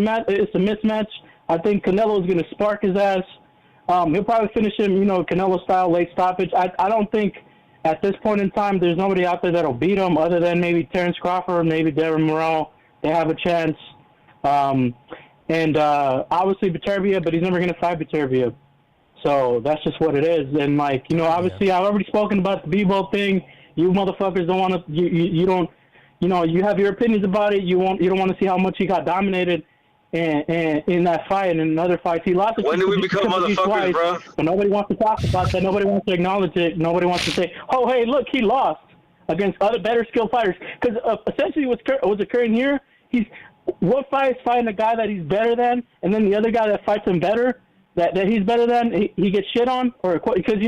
mismatch. I think Canelo's going to spark his ass. He'll probably finish him, Canelo style, late stoppage. I don't think at this point in time there's nobody out there that'll beat him other than maybe Terrence Crawford, maybe Darren Morrell. They have a chance. And obviously Beterbiev, but he's never going to fight Beterbiev. So that's just what it is. And obviously I've already spoken about the Bebo thing. You motherfuckers don't want to. You don't. You have your opinions about it. You don't want to see how much he got dominated in that fight and in other fights he lost. When did we become motherfuckers, bro? But nobody wants to talk about that. Nobody wants to acknowledge it. Nobody wants to say, "Oh, hey, look, he lost against other better skilled fighters." Because essentially, what's occurring here, one fight is fighting a guy that he's better than, and then the other guy that fights him better. That he's better than, he gets shit on, or because he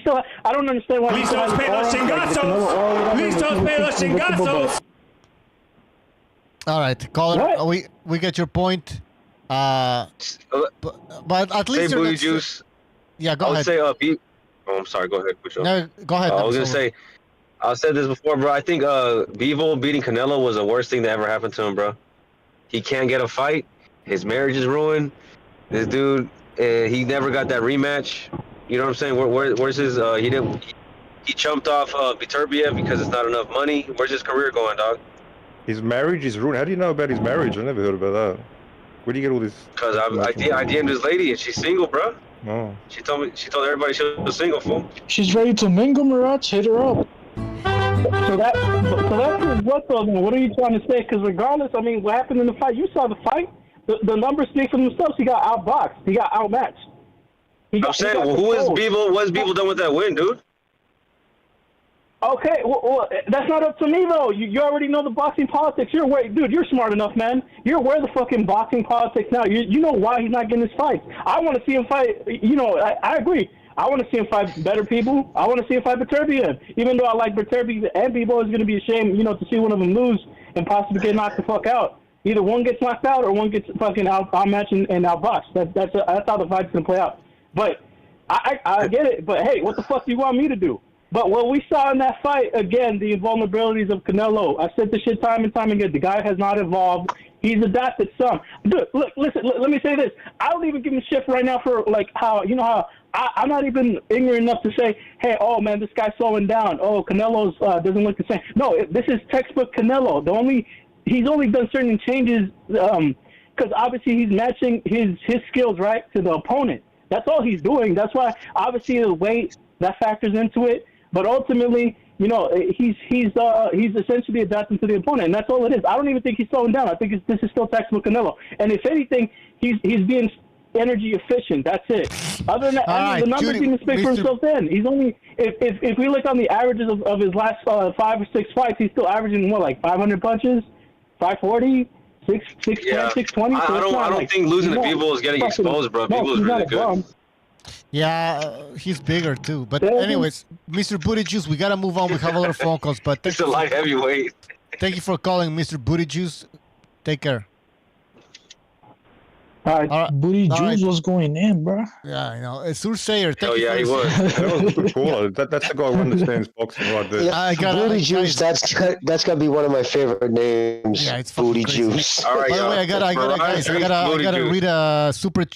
still. I don't understand why. Listos pelos chingazos. Listos pelos chingazos. All right, caller. We get your point. But at least hey, Booty Juice. Yeah, go ahead. I would say I'm sorry. Go ahead. No, go ahead. I was gonna say. I said this before, bro. I think Bivol beating Canelo was the worst thing that ever happened to him, bro. He can't get a fight. His marriage is ruined. This dude, he never got that rematch. You know what I'm saying? Where's his? He jumped off Beterbiev because it's not enough money. Where's his career going, dog? His marriage is ruined. How do you know about his marriage? I never heard about that. Where do you get all this? Because I DM'd this lady and she's single, bro. Oh. She told everybody she was single, fool. She's ready to mingle, Mirage. Hit her up. So that's what though? What are you trying to say? Because regardless, I mean, what happened in the fight? You saw the fight. The numbers speak for themselves. He got outboxed. He got outmatched. I'm saying, who is Bivol? What is Bivol done with that win, dude? Okay, well, that's not up to me though. You already know the boxing politics. You're smart enough, man. You're aware of the fucking boxing politics now. You know why he's not getting his fights. I want to see him fight. I agree. I want to see him fight better people. I want to see him fight Beterbiev. Even though I like Beterbiev and Bebo, is going to be a shame, to see one of them lose and possibly get knocked the fuck out. Either one gets knocked out or one gets fucking outmatched and outboxed. That's how the fight's gonna play out. But I get it. But hey, what the fuck do you want me to do? But what we saw in that fight, again, the invulnerabilities of Canelo. I said this shit time and time again. The guy has not evolved. He's adapted some. Dude, look, listen. Let me say this. I don't even give him shit right now for like how I'm not even ignorant enough to say, hey, oh man, this guy's slowing down. Oh, Canelo's doesn't look the same. No, this is textbook Canelo. He's only done certain changes, because obviously he's matching his skills right to the opponent. That's all he's doing. That's why obviously the weight that factors into it. But ultimately, you know, he's essentially adapting to the opponent, and that's all it is. I don't even think he's slowing down. I think this is still textbook Canelo. And if anything, he's being energy efficient. That's it. Other than that, I mean, the numbers even speak for himself. Then he's only if we look on the averages of his last 5 or 6 fights, he's still averaging more like 500 punches, 540. 620. I don't think losing to Bivol is getting exposed, bro. Bivol is really good. Yeah, he's bigger too. But anyways, Mr. Booty Juice, we gotta move on. We have a lot of phone calls, but It's a light heavyweight. Thank you for calling, Mr. Booty Juice. Take care. All right. Booty Juice was going in, bro. Yeah, I know. Sursayer. Oh yeah, he was. That was a good caller. That's the guy who understands boxing right there. Yeah, Booty Juice. That's gotta be one of my favorite names. Yeah, it's Booty crazy. Juice. All right, By the way, I gotta read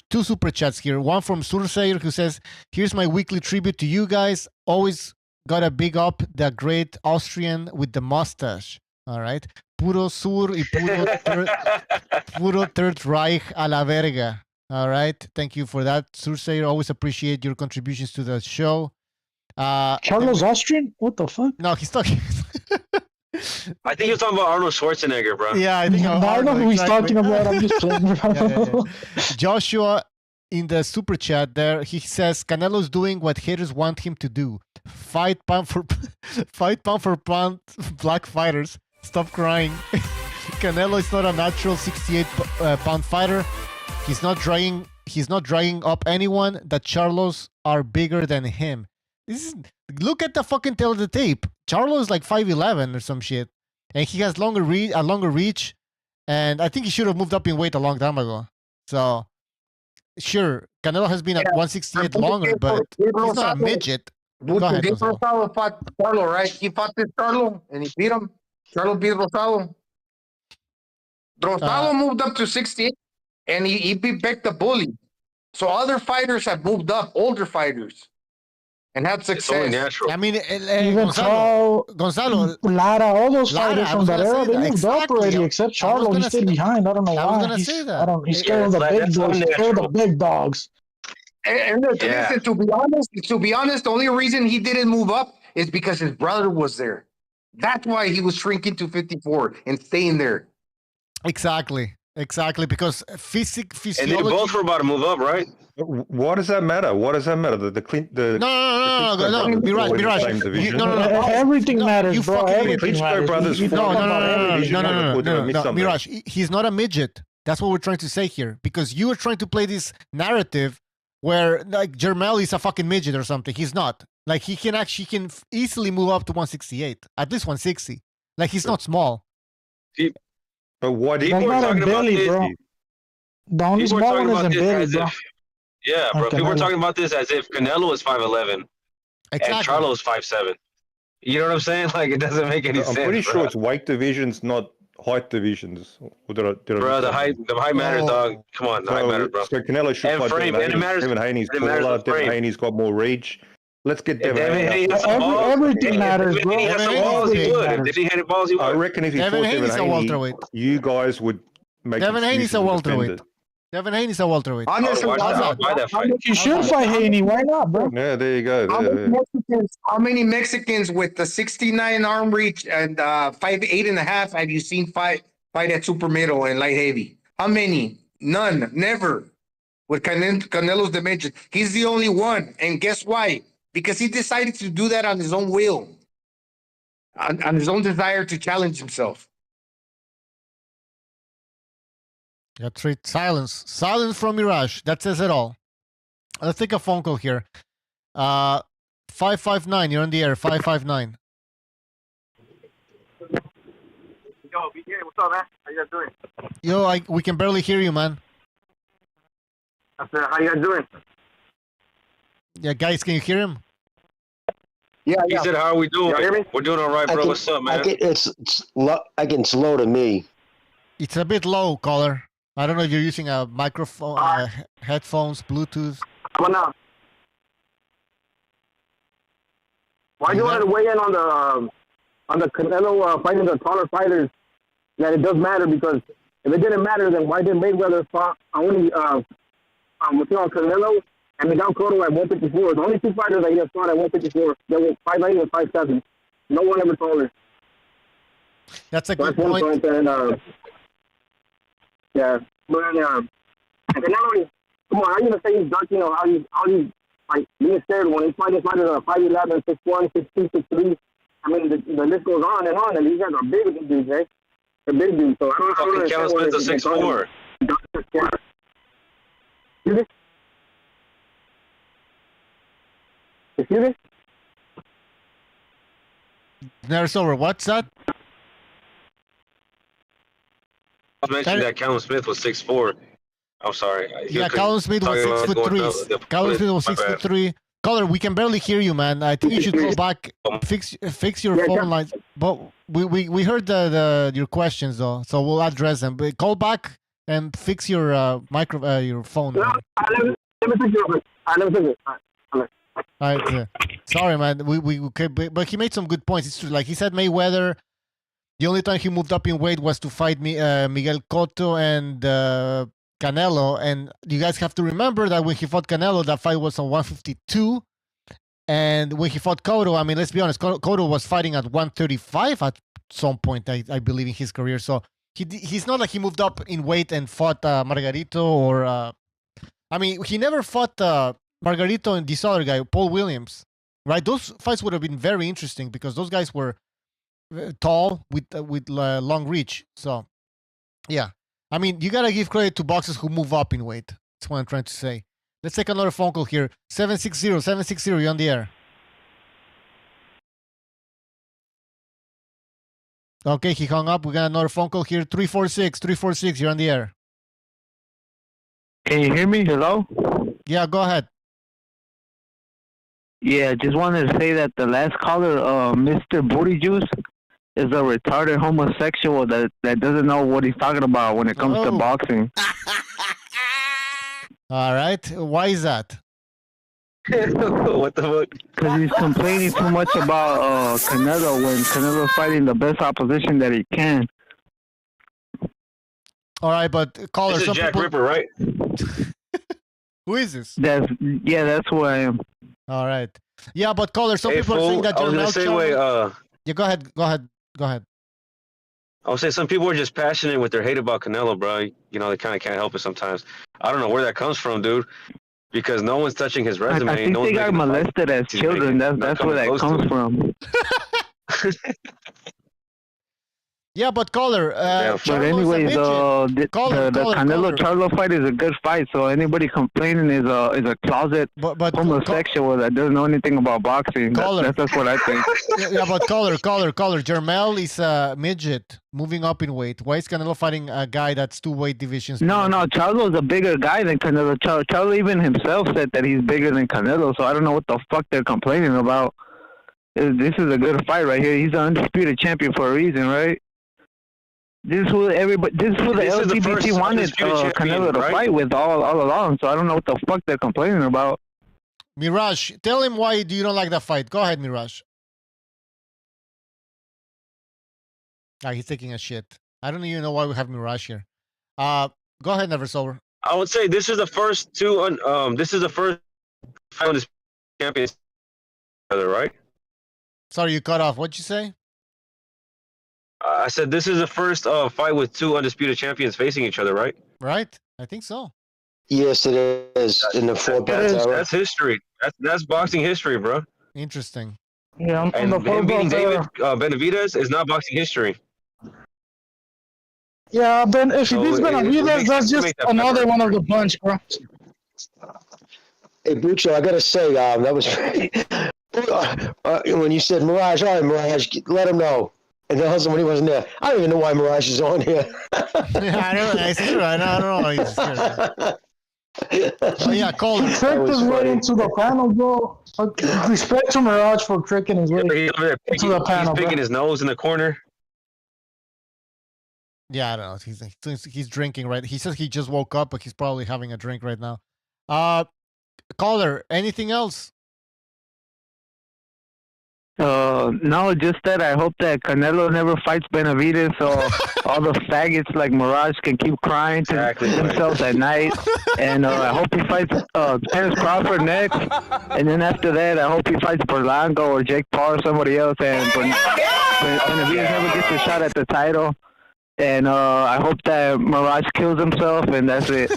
two super chats here. One from Sursayer who says, "Here's my weekly tribute to you guys. Always gotta big up the great Austrian with the mustache. All right, puro sur y puro third Reich a la verga. All right, thank you for that, Sursayer. Always appreciate your contributions to the show." Charlo's Austrian? What the fuck? No, he's talking. I think he was talking about Arnold Schwarzenegger, bro. Yeah, I think I know who he's talking about. I'm just playing around. Joshua in the super chat there, he says Canelo's doing what haters want him to do. Fight pound for pound black fighters. Stop crying. Canelo is not a natural 68-pound fighter. He's not drying up anyone. The Charlos are bigger than him. Look at the fucking tail of the tape. Charlo is like 5'11" or some shit, and he has a longer reach, and I think he should have moved up in weight a long time ago. So, sure, Canelo has been at 168 longer, but he's not a midget. Go ahead, Rosado fought Charlo, right? He fought this Charlo, and he beat him. Charlo beat Rosado. Rosado moved up to 68, and he beat Beck the Bully. So other fighters have moved up, older fighters, and had success. I mean, Even Gonzalo, Lara, all those fighters from that era, they moved up already, except Charlo. He stayed behind. I don't know why. He's scared of the big dogs. He's scared of the big dogs. And listen, to be honest, the only reason he didn't move up is because his brother was there. That's why he was shrinking to 54 and staying there. Exactly, because physiology. And they both were about to move up, right? Why does that matter? What does that matter? No, Mirage. No. Everything matters, bro. Everything matters. No, Mirage. He's not a midget. That's what we're trying to say here. Because you are trying to play this narrative where like Jermel is a fucking midget or something. He's not. Like he can easily move up to 168, at least 160. Like he's not small. But why That's not a belly, bro. The only small one is a belly, bro. Yeah, bro. People were talking about this as if Canelo is 5'11" and Charlo is 5'7". You know what I'm saying? Like it doesn't make any sense. I'm pretty sure it's weight divisions, not height divisions. Bro, the height matters, dog. Come on, the height matters, bro. So Canelo should and fight frame, Devin and it matters. Devin Haney's taller. Devin Haney's got more reach. Let's get Devin Haney. Everything matters, bro. If he had some balls, he would. If he had balls, he would. I reckon if he fought Devin Haney, you guys would make Devin Haney's a welterweight. Devin Haney's a welterweight. Honestly, you should fight Haney. Why not, bro? Yeah, there you go. How many Mexicans with the 69 arm reach and 5'8.5" have you seen fight at super middle and light heavy? How many? None. Never. With Canelo's dimension, he's the only one. And guess why? Because he decided to do that on his own will, on his own desire to challenge himself. That's right. Silence from Mirage. That says it all. Let's take a phone call here. 559. You're on the air. 559. Yo, BJ, what's up, man? How you guys doing? Yo, we can barely hear you, man. I said, how you guys doing? Yeah, guys, can you hear him? Yeah. He said, "How are we doing? We're doing all right, bro. What's up, man?" It's low to me. It's a bit low, caller. I don't know if you're using a microphone, headphones, Bluetooth. Come on now. Why do you want to weigh in on the Canelo fighting the taller fighters? That it does matter because If it didn't matter, then why did Mayweather fought only with Canelo and Miguel Cotto at 154? The only two fighters that he has fought at 154, they were 5'8" and 5'7". No one ever taller. That's a So good that's one point. And, yeah, but Canelo, come on, how you gonna say he's dark? You know how he's like being scared when he's fighting fighters at 5'11", 6'1", 6'2", 6'3". I mean, the list goes on, and these guys are big dudes, right? They're big dudes. So I don't Fucking Kevin Smith is 6'4". Excuse me? Never over. What's that? I mentioned that Callum Smith was 6'4". I'm sorry. Yeah, Callum Smith was 6'3". Callum Smith was 6'3". Caller, we can barely hear you, man. I think you should go back, fix your phone lines. But we heard your questions though, so we'll address them. But call back and fix your your phone. No, let me fix it. Let me fix it. All right, sorry, man. But he made some good points. It's true. Like he said, Mayweather. The only time he moved up in weight was to fight Miguel Cotto and Canelo. And you guys have to remember that when he fought Canelo, that fight was on 152. And when he fought Cotto, I mean, let's be honest, Cotto was fighting at 135 at some point, I believe, in his career. So he's not like he moved up in weight and fought Margarito or... I mean, he never fought Margarito and this other guy, Paul Williams, right? Those fights would have been very interesting because those guys were tall with long reach. So, yeah. I mean, you got to give credit to boxers who move up in weight. That's what I'm trying to say. Let's take another phone call here. 760, you're on the air. Okay, he hung up. We got another phone call here. 346, you're on the air. Can you hear me? Hello? Yeah, go ahead. Yeah, just wanted to say that the last caller, Mr. Booty Juice, is a retarded homosexual that doesn't know what he's talking about when it comes to boxing. All right. Why is that? What the fuck? Because he's complaining too much about Canelo when Canelo's fighting the best opposition that he can. All right, but caller, this is some Jack people... Ripper, right? Who is this? That's who I am. All right. Yeah, but caller, some people are saying that I was you're gonna say, wait, yeah, go ahead. I would say some people are just passionate with their hate about Canelo, bro. You know, they kind of can't help it sometimes. I don't know where that comes from, dude. Because no one's touching his resume. I think they got molested as children. That's where that comes from. Yeah, but caller. But anyways, the Canelo Charlo fight is a good fight. So anybody complaining is a closet homosexual that doesn't know anything about boxing. That's what I think. Yeah, but caller. Jermel is a midget moving up in weight. Why is Canelo fighting a guy that's 2 weight divisions? No, Charlo's a bigger guy than Canelo. Charlo even himself said that he's bigger than Canelo. So I don't know what the fuck they're complaining about. This is a good fight right here. He's an undisputed champion for a reason, right? This is who the LGBT wanted Canelo to fight with all along. So I don't know what the fuck they're complaining about. Mirage, tell him why you don't like that fight. Go ahead, Mirage. He's taking a shit. I don't even know why we have Mirage here. Go ahead, Never Sober. I would say this is the first this is the first champions, right? Sorry, you cut off. What'd you say? I said this is the first fight with 2 undisputed champions facing each other, right? Right. I think so. Yes, it is. In the 4 belt era. That's history. That's boxing history, bro. Interesting. Yeah, and him beating David Benavidez is not boxing history. Yeah, if he beats Benavidez, that's just another one of the bunch, bro. Hey, Bucho, I gotta say, that was when you said Mirage. All right, Mirage, let him know. And then somebody wasn't there. I don't even know why Mirage is on here. I know. It's true. I don't know. Yeah, call him. He tricked his way into the panel, bro. Respect to Mirage for tricking his way into the panel. He's picking his nose in the corner. Yeah, I don't know. He's drinking, right? He says he just woke up, but he's probably having a drink right now. Caller, anything else? No, just that I hope that Canelo never fights Benavidez, so all the faggots like Mirage can keep crying to themselves at night. And I hope he fights Terence Crawford next. And then after that, I hope he fights Berlanga or Jake Paul or somebody else. And Benavidez never gets a shot at the title. And I hope that Mirage kills himself, and that's it.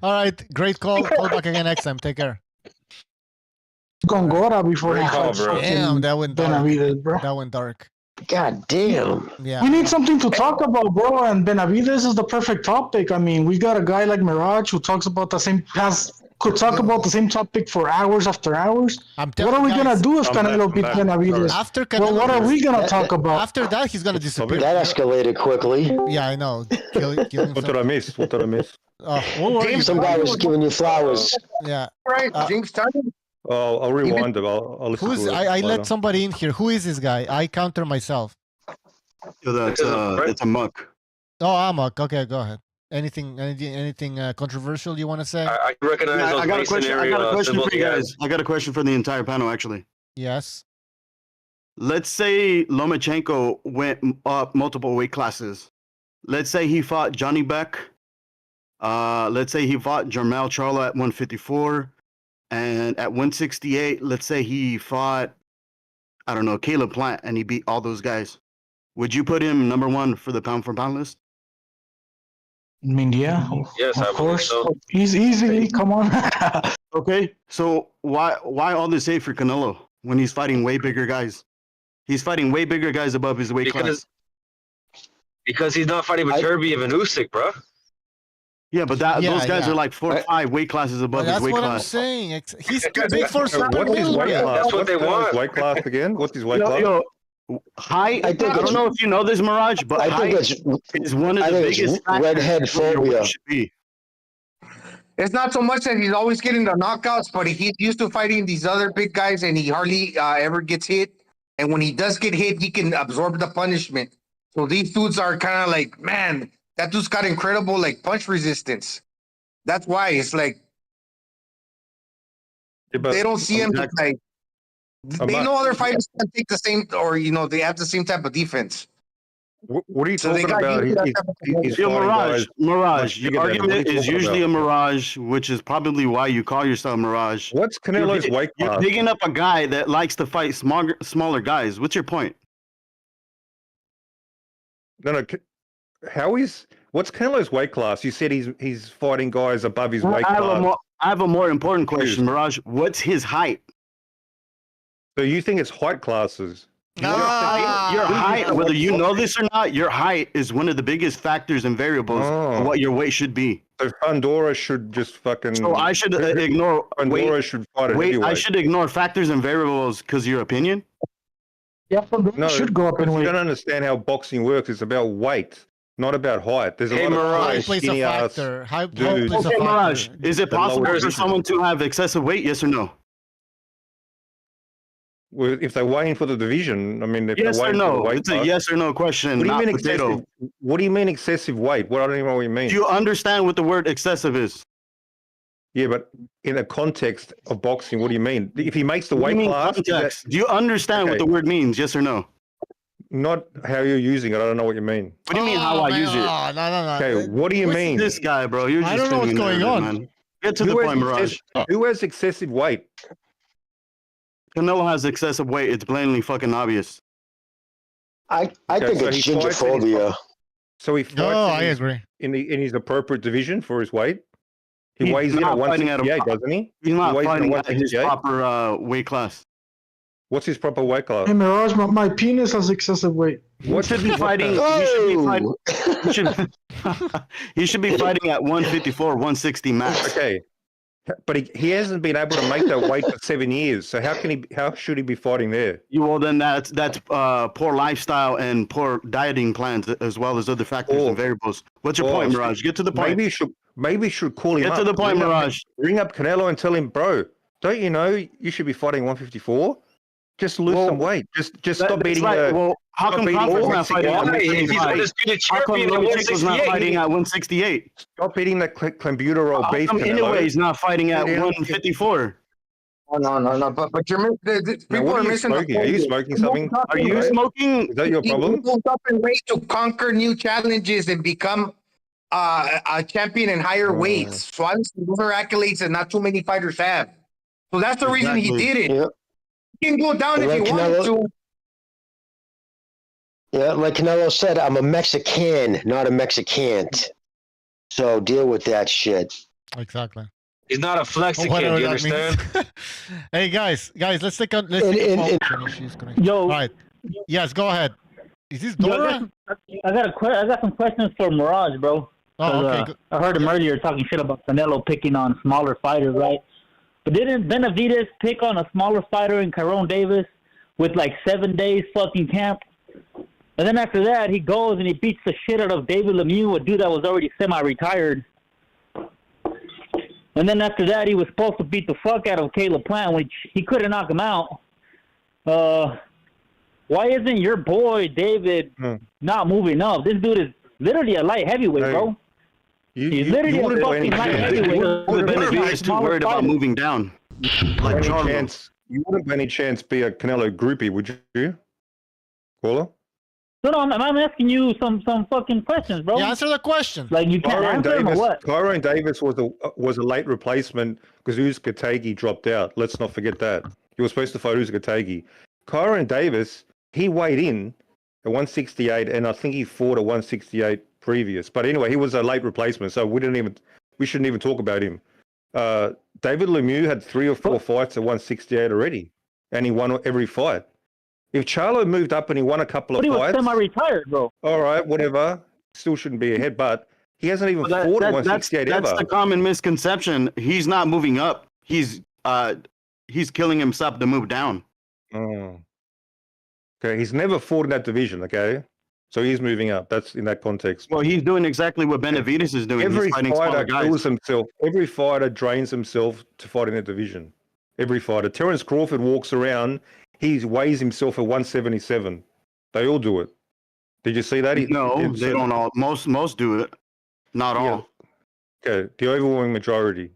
All right, great call. Call back again next time. Take care. Gongora before he Great call, fights bro. Damn, that went dark. Benavidez, bro. That went dark. God damn. Yeah. We need something to talk about, bro, and Benavidez is the perfect topic. I mean, we got a guy like Mirage who talks about could talk about the same topic for hours after hours. What are we gonna do if Canelo beats Benavidez? After Canelo, What are we gonna talk about? After that, he's gonna disappear. That escalated quickly. Yeah, I know. Kill What himself. did I miss? What did I miss? What were you? Some guy was giving you flowers. Yeah. Right, Jinx time. Oh, I'll rewind it. I'll listen Who's? to it I later. let somebody in here. Who is this guy? I counter myself. Yo, that's it's a muck. Oh, Amok. Okay, go ahead. Anything controversial you want to say? I recognize Yeah, those I got a question. I got a question symbols for you he has. guys. I got a question for the entire panel, actually. Yes. Let's say Lomachenko went up multiple weight classes. Let's say he fought Johnny Beck. Let's say he fought Jermell Charlo at 154. And at 168, let's say he fought, I don't know, Caleb Plant, and he beat all those guys. Would you put him number one for the pound for pound list? I mean, yeah, Yes, I of believe course. so. He's easily. Come on. Okay, so why all this hate for Canelo when he's fighting way bigger guys? He's fighting way bigger guys above his weight class. Because he's not fighting with Turbiev and Usyk, bro. Yeah, but those guys are like 4 or 5 weight classes above his weight class. That's what I'm saying. He's too big for What's super his weight middleweight. class? That's what they What's want. his weight class again? What's his weight class? Height. I don't know if you know this, Mirage, but height is one of the biggest redhead phobia. It's not so much that he's always getting the knockouts, but he's used to fighting these other big guys, and he hardly ever gets hit. And when he does get hit, he can absorb the punishment. So these dudes are kind of like, man, that dude's got incredible like punch resistance. That's why it's like they don't see him like they know other fighters can take the same, or they have the same type of defense. What are you talking about? He's Mirage. Your argument is usually a mirage, which is probably why you call yourself Mirage. What's Canelo's weight class? You're picking up a guy that likes to fight smaller guys. What's your point? No. What's Canelo's weight class? You said he's fighting guys above his weight class. I have a more important question, Mirage. What's his height? So you think it's height classes? Your height, whether you know this or not, your height is one of the biggest factors and variables of what your weight should be. So Pandora should just fucking. So I should ignore Pandora should fight it anyway. I should ignore factors and variables because of your opinion. Yeah, Pandora should go up in weight. You don't understand how boxing works. It's about weight, not about height. There's a lot of skinny ass dudes. Okay, Mirage, is it possible for someone to have excessive weight? Yes or no? Well, if they're weighing for the division, I mean, if yes they're or weighing for no? the weight It's a class, yes or no question. What do you not mean potato. excessive? What do you mean excessive weight? I don't even know what you mean. Do you understand what the word excessive is? Yeah, but in a context of boxing, what do you mean? If he makes the weight class, do you understand what the word means? Yes or no? Not how you're using it. I don't know what you mean. What do you mean how I use it? No. Okay, what do you mean? This guy, bro. You're just I don't know what's going on. Man. Get to the point, Mirage. Who has excessive weight? Canelo has excessive weight. It's blatantly fucking obvious. I think it's gingerphobia. So he fights I agree. In his appropriate division for his weight. He He's weighs in not at fighting at 168, doesn't he? He's not He weighs in fighting at at his 168? proper weight class. What's his proper weight class? Hey, Mirage, my penis has excessive weight. What should be fighting? He should be fighting at 154, 160 max. Okay, but he hasn't been able to make that weight for 7 years. So how should he be fighting there? Well, then that's poor lifestyle and poor dieting plans, as well as other factors and variables. What's your point, Mirage? Get to the point. Maybe you should call him up. Get to the point, Mirage. Ring up Canelo and tell him, bro, don't you know you should be fighting 154? Just lose some weight. Just stop beating the. Well, how come Crawford's not fighting at 165? How come Lomachenko's not fighting at 168? Stop beating that clenbuterol beef. How come Inoue is not fighting at 154? No. But you're people what are are you missing the smoking? Are you smoking something? Are you smoking? Is that your problem? He goes up in weight to conquer new challenges and become a champion in higher weights. So obviously, those are accolades that not too many fighters have. So that's the reason he did it. Yeah. He can go down if he wanted to. Yeah, like Canelo said, I'm a Mexican, not a Mexicant. So deal with that shit. Exactly. He's not a Flexican, Whatever you that understand? means. Hey guys, let's take a Yo. All right. Yes, go ahead. Is this Yo, Dora? I got some questions for Mirage, bro. Oh, okay. I heard him earlier talking shit about Canelo picking on smaller fighters, right? But didn't Benavidez pick on a smaller fighter in Caron Davis with like 7 days fucking camp? And then after that, he goes and he beats the shit out of David Lemieux, a dude that was already semi-retired. And then after that, he was supposed to beat the fuck out of Caleb Plant, which he couldn't knock him out. Why isn't your boy David not moving up? This dude is literally a light heavyweight, bro. He's literally a fucking light heavyweight. Benavidez is too worried about moving down. Like Charlo. You wouldn't by any chance be a Canelo groupie, would you? Caller? No, I'm asking you some fucking questions, bro. Yeah, answer the question. Like you can't answer them or what? Kyron Davis was a late replacement because Uzcategui dropped out. Let's not forget that. He was supposed to fight Uzcategui. Kyron Davis, he weighed in at 168, and I think he fought at 168 previous. But anyway, he was a late replacement, so we shouldn't even talk about him. David Lemieux had 3 or 4 fights at 168 already, and he won every fight. If Charlo moved up and he won a couple of fights... But he was semi-retired, bro. All right, whatever. Still shouldn't be ahead, but he hasn't even fought at 168 ever. That's the common misconception. He's not moving up. He's killing himself to move down. Oh. Okay, he's never fought in that division, okay? So he's moving up. That's in that context. Well, he's doing exactly what Benavidez is doing. Every He's fighting fighter smaller guys. kills himself. Every fighter drains himself to fight in that division. Every fighter. Terence Crawford walks around... He weighs himself at 177. They all do it. Did you see that? No, they don't all. Most do it. Not all. Okay, the overwhelming majority.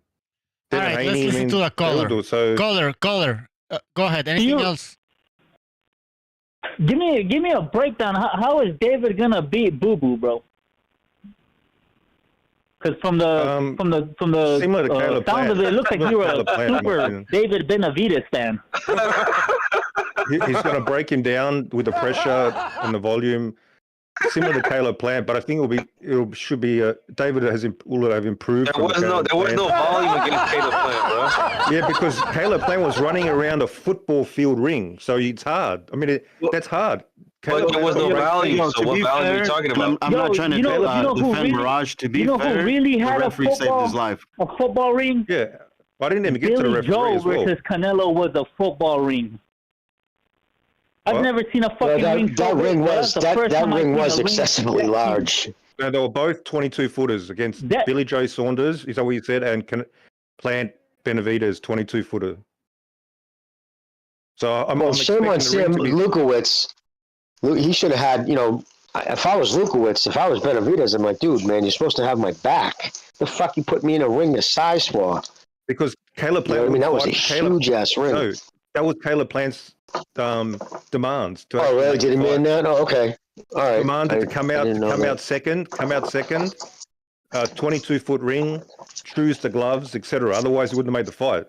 All right, let's listen to the caller. Caller. Go ahead. Anything else? Give me a breakdown. How is David gonna beat Boo Boo, bro? Because from the similar to Caleb sound of it, it looks like you were a super David Benavidez fan. He's going to break him down with the pressure and the volume, similar to Caleb Plant. But I think it should be David will have improved. There was no volume against Caleb Plant, bro. Yeah, because Caleb Plant was running around a football field ring, so it's hard. I mean, that's hard. But there was no value. So what value are you talking about? I'm not trying to defend Mirage. To be fair, who really had the referee saved his life. A football ring? Yeah, I didn't even get to the referee Joe as well. versus Canelo was a football ring. I've never seen a fucking ring. That ring was excessively large. No, they were both 22 footers against Billy Joe Saunders. Is that what you said? And Plant Benavidez 22 footer. So I'm shame on Sam Lukowitz. He should have had, if I was Lukowitz, if I was Benavidez, I'm like, dude, man, you're supposed to have my back. The fuck you put me in a ring the size for? Because Caleb Plant, that was a huge ass ring. No, that was Caleb Plant's demands. Really? Did he mean that? Oh, okay. All right. Demanded to come out second, 22-foot ring, choose the gloves, etc. Otherwise, he wouldn't have made the fight.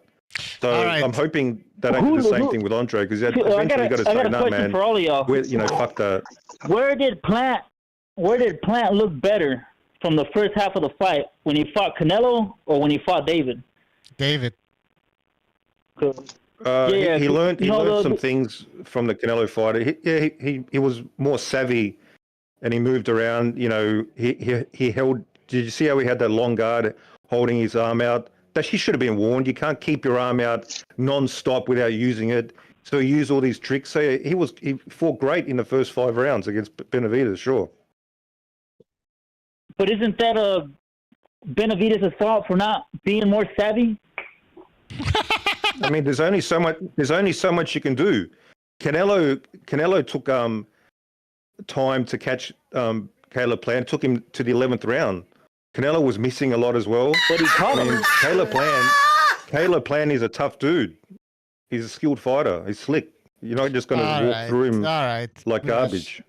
So I'm hoping they don't do the same thing with Andre, because eventually got to say, no, man, for all of y'all. Fuck that. Where did Plant look better from the first half of the fight, when he fought Canelo or when he fought David? David. He learned some things from the Canelo fight. He was more savvy, and he moved around. He held. Did you see how he had that long guard holding his arm out? That he should have been warned. You can't keep your arm out non-stop without using it. So he used all these tricks. So he fought great in the first 5 rounds against Benavidez, sure. But isn't that Benavidez' fault for not being more savvy? I mean, there's only so much you can do. Canelo took time to catch Caleb Plant. Took him to the 11th round. Canelo was missing a lot as well. But he caught him. Caleb Plant is a tough dude. He's a skilled fighter. He's slick. You're not just going to walk through him like garbage.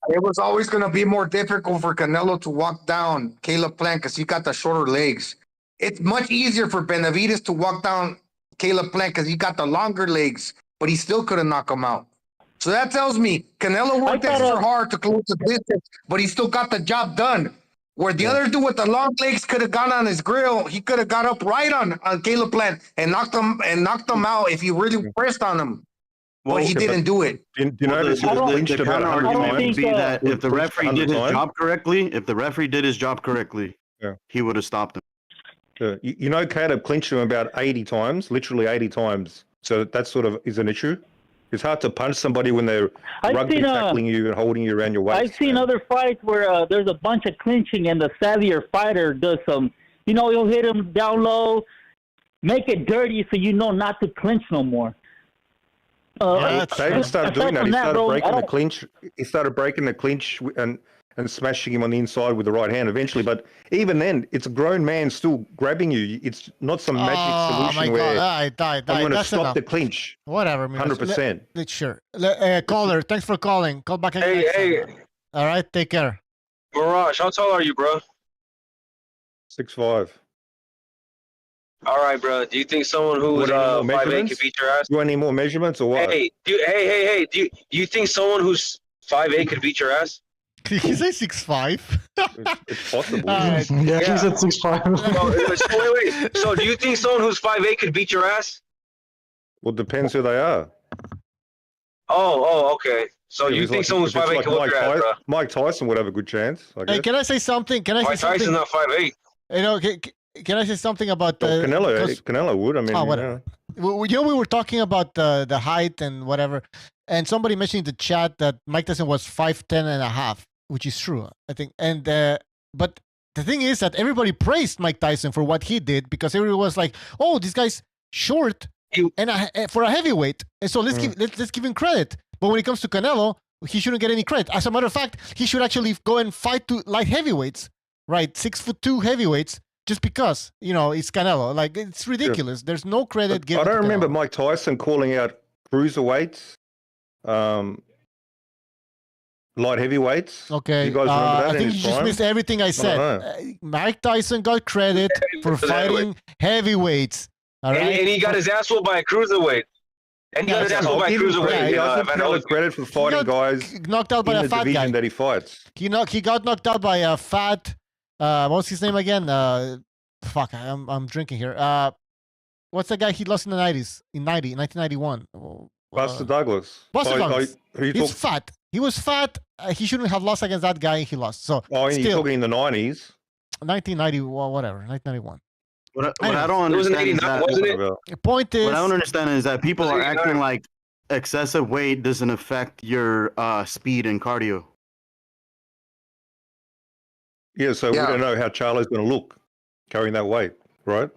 It was always going to be more difficult for Canelo to walk down Caleb Plant because he got the shorter legs. It's much easier for Benavidez to walk down Caleb Plant because he got the longer legs, but he still couldn't knock him out. So that tells me Canelo worked extra hard to close the distance, but he still got the job done. Where the other dude with the long legs could have gone on his grill, he could have got up right on Caleb Plant and knocked him out if he really pressed on him. But he didn't do it. The counter argument would be that if the referee did his job correctly, he would have stopped him. You know, Caleb clinched him about 80 times, literally 80 times. So that sort of is an issue. It's hard to punch somebody when they're rugby tackling you and holding you around your waist. I've seen other fights where there's a bunch of clinching and the savvier fighter does some, he'll hit him down low, make it dirty so you know not to clinch no more. David started doing that. He started breaking the clinch. He started breaking the clinch and smashing him on the inside with the right hand eventually. But even then, it's a grown man still grabbing you. It's not some magic solution where I'm going to stop the clinch. Whatever. 100%. Sure. Caller, thanks for calling. Call back again. Hey. All right, take care. Mirage, how tall are you, bro? 6'5". All right, bro. Do you think someone who's 5'8" could beat your ass? You want any more measurements or what? Hey. Do you think someone who's 5'8" could beat your ass? Did he say 6'5"? It's possible. Yeah, he said 6'5". Wait. So do you think someone who's 5'8" could beat your ass? Well, it depends who they are. Oh, okay. So you think someone who's 5'8" can whoop your ass, bro? Mike Tyson would have a good chance, I guess. Hey, can I say something? Mike Tyson's not 5'8". Can I say something about Canelo would. I mean, whatever. We were talking about the height and whatever, and somebody mentioned in the chat that Mike Tyson was 5'10" and a half, which is true, I think. And but the thing is that everybody praised Mike Tyson for what he did because everyone was like, "Oh, this guy's short and for a heavyweight," and so let's give him credit. But when it comes to Canelo, he shouldn't get any credit. As a matter of fact, he should actually go and fight to light heavyweights, right? 6'2" heavyweights. Just because, it's Canelo. Like, it's ridiculous. There's no credit given. I don't remember Mike Tyson calling out cruiserweights, light heavyweights. Okay. You guys remember that? I think you just missed everything I said. Mike Tyson got credit for fighting heavyweights. All right? And he got his ass whooped by a cruiserweight. And he got his ass whooped by a cruiserweight. He doesn't credit for fighting guys knocked out by in a the fat division guy. that he fights. He got knocked out by a fat... what's his name again? I'm drinking here. What's the guy he lost in the 90s? In 1991. Buster Douglas. Buster Douglas. He's fat. He was fat. He shouldn't have lost against that guy. He lost. So. You're talking in the 90s. 1990, whatever. 1991. What I don't understand is that. The point is. What I don't understand is that people are acting like excessive weight doesn't affect your speed and cardio. Yeah, so we don't know how Charlo's going to look carrying that weight, right?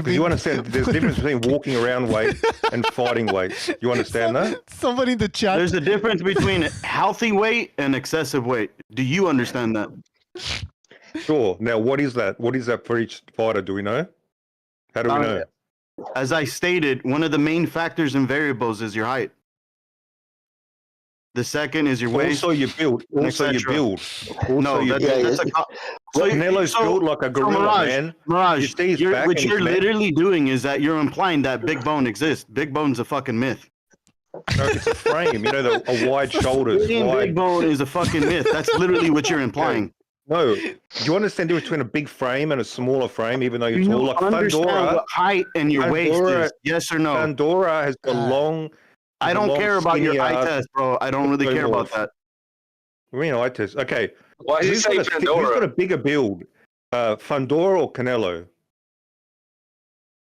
You understand there's a difference between walking around weight and fighting weight. You understand that? Somebody in the chat. There's a difference between healthy weight and excessive weight. Do you understand that? Sure. Now, what is that? What is that for each fighter? Do we know? How do we know? As I stated, one of the main factors and variables is your height. The second is your waist. Also, you build. Canelo's built like a gorilla, man. Mirage, what you're literally doing is that you're implying that big bone exists. Big bone's a fucking myth. No, it's a frame. A wide shoulders. Big bone is a fucking myth. That's literally what you're implying. No, do you understand the difference between a big frame and a smaller frame, even though you're tall? Like Fundora, what height and your waist is. Yes or no? Fundora has got long. I don't care about your eye test, bro. I don't really care about that. What do you mean eye test? Okay. Why did you say Fundora? Who's got a bigger build? Fundora or Canelo?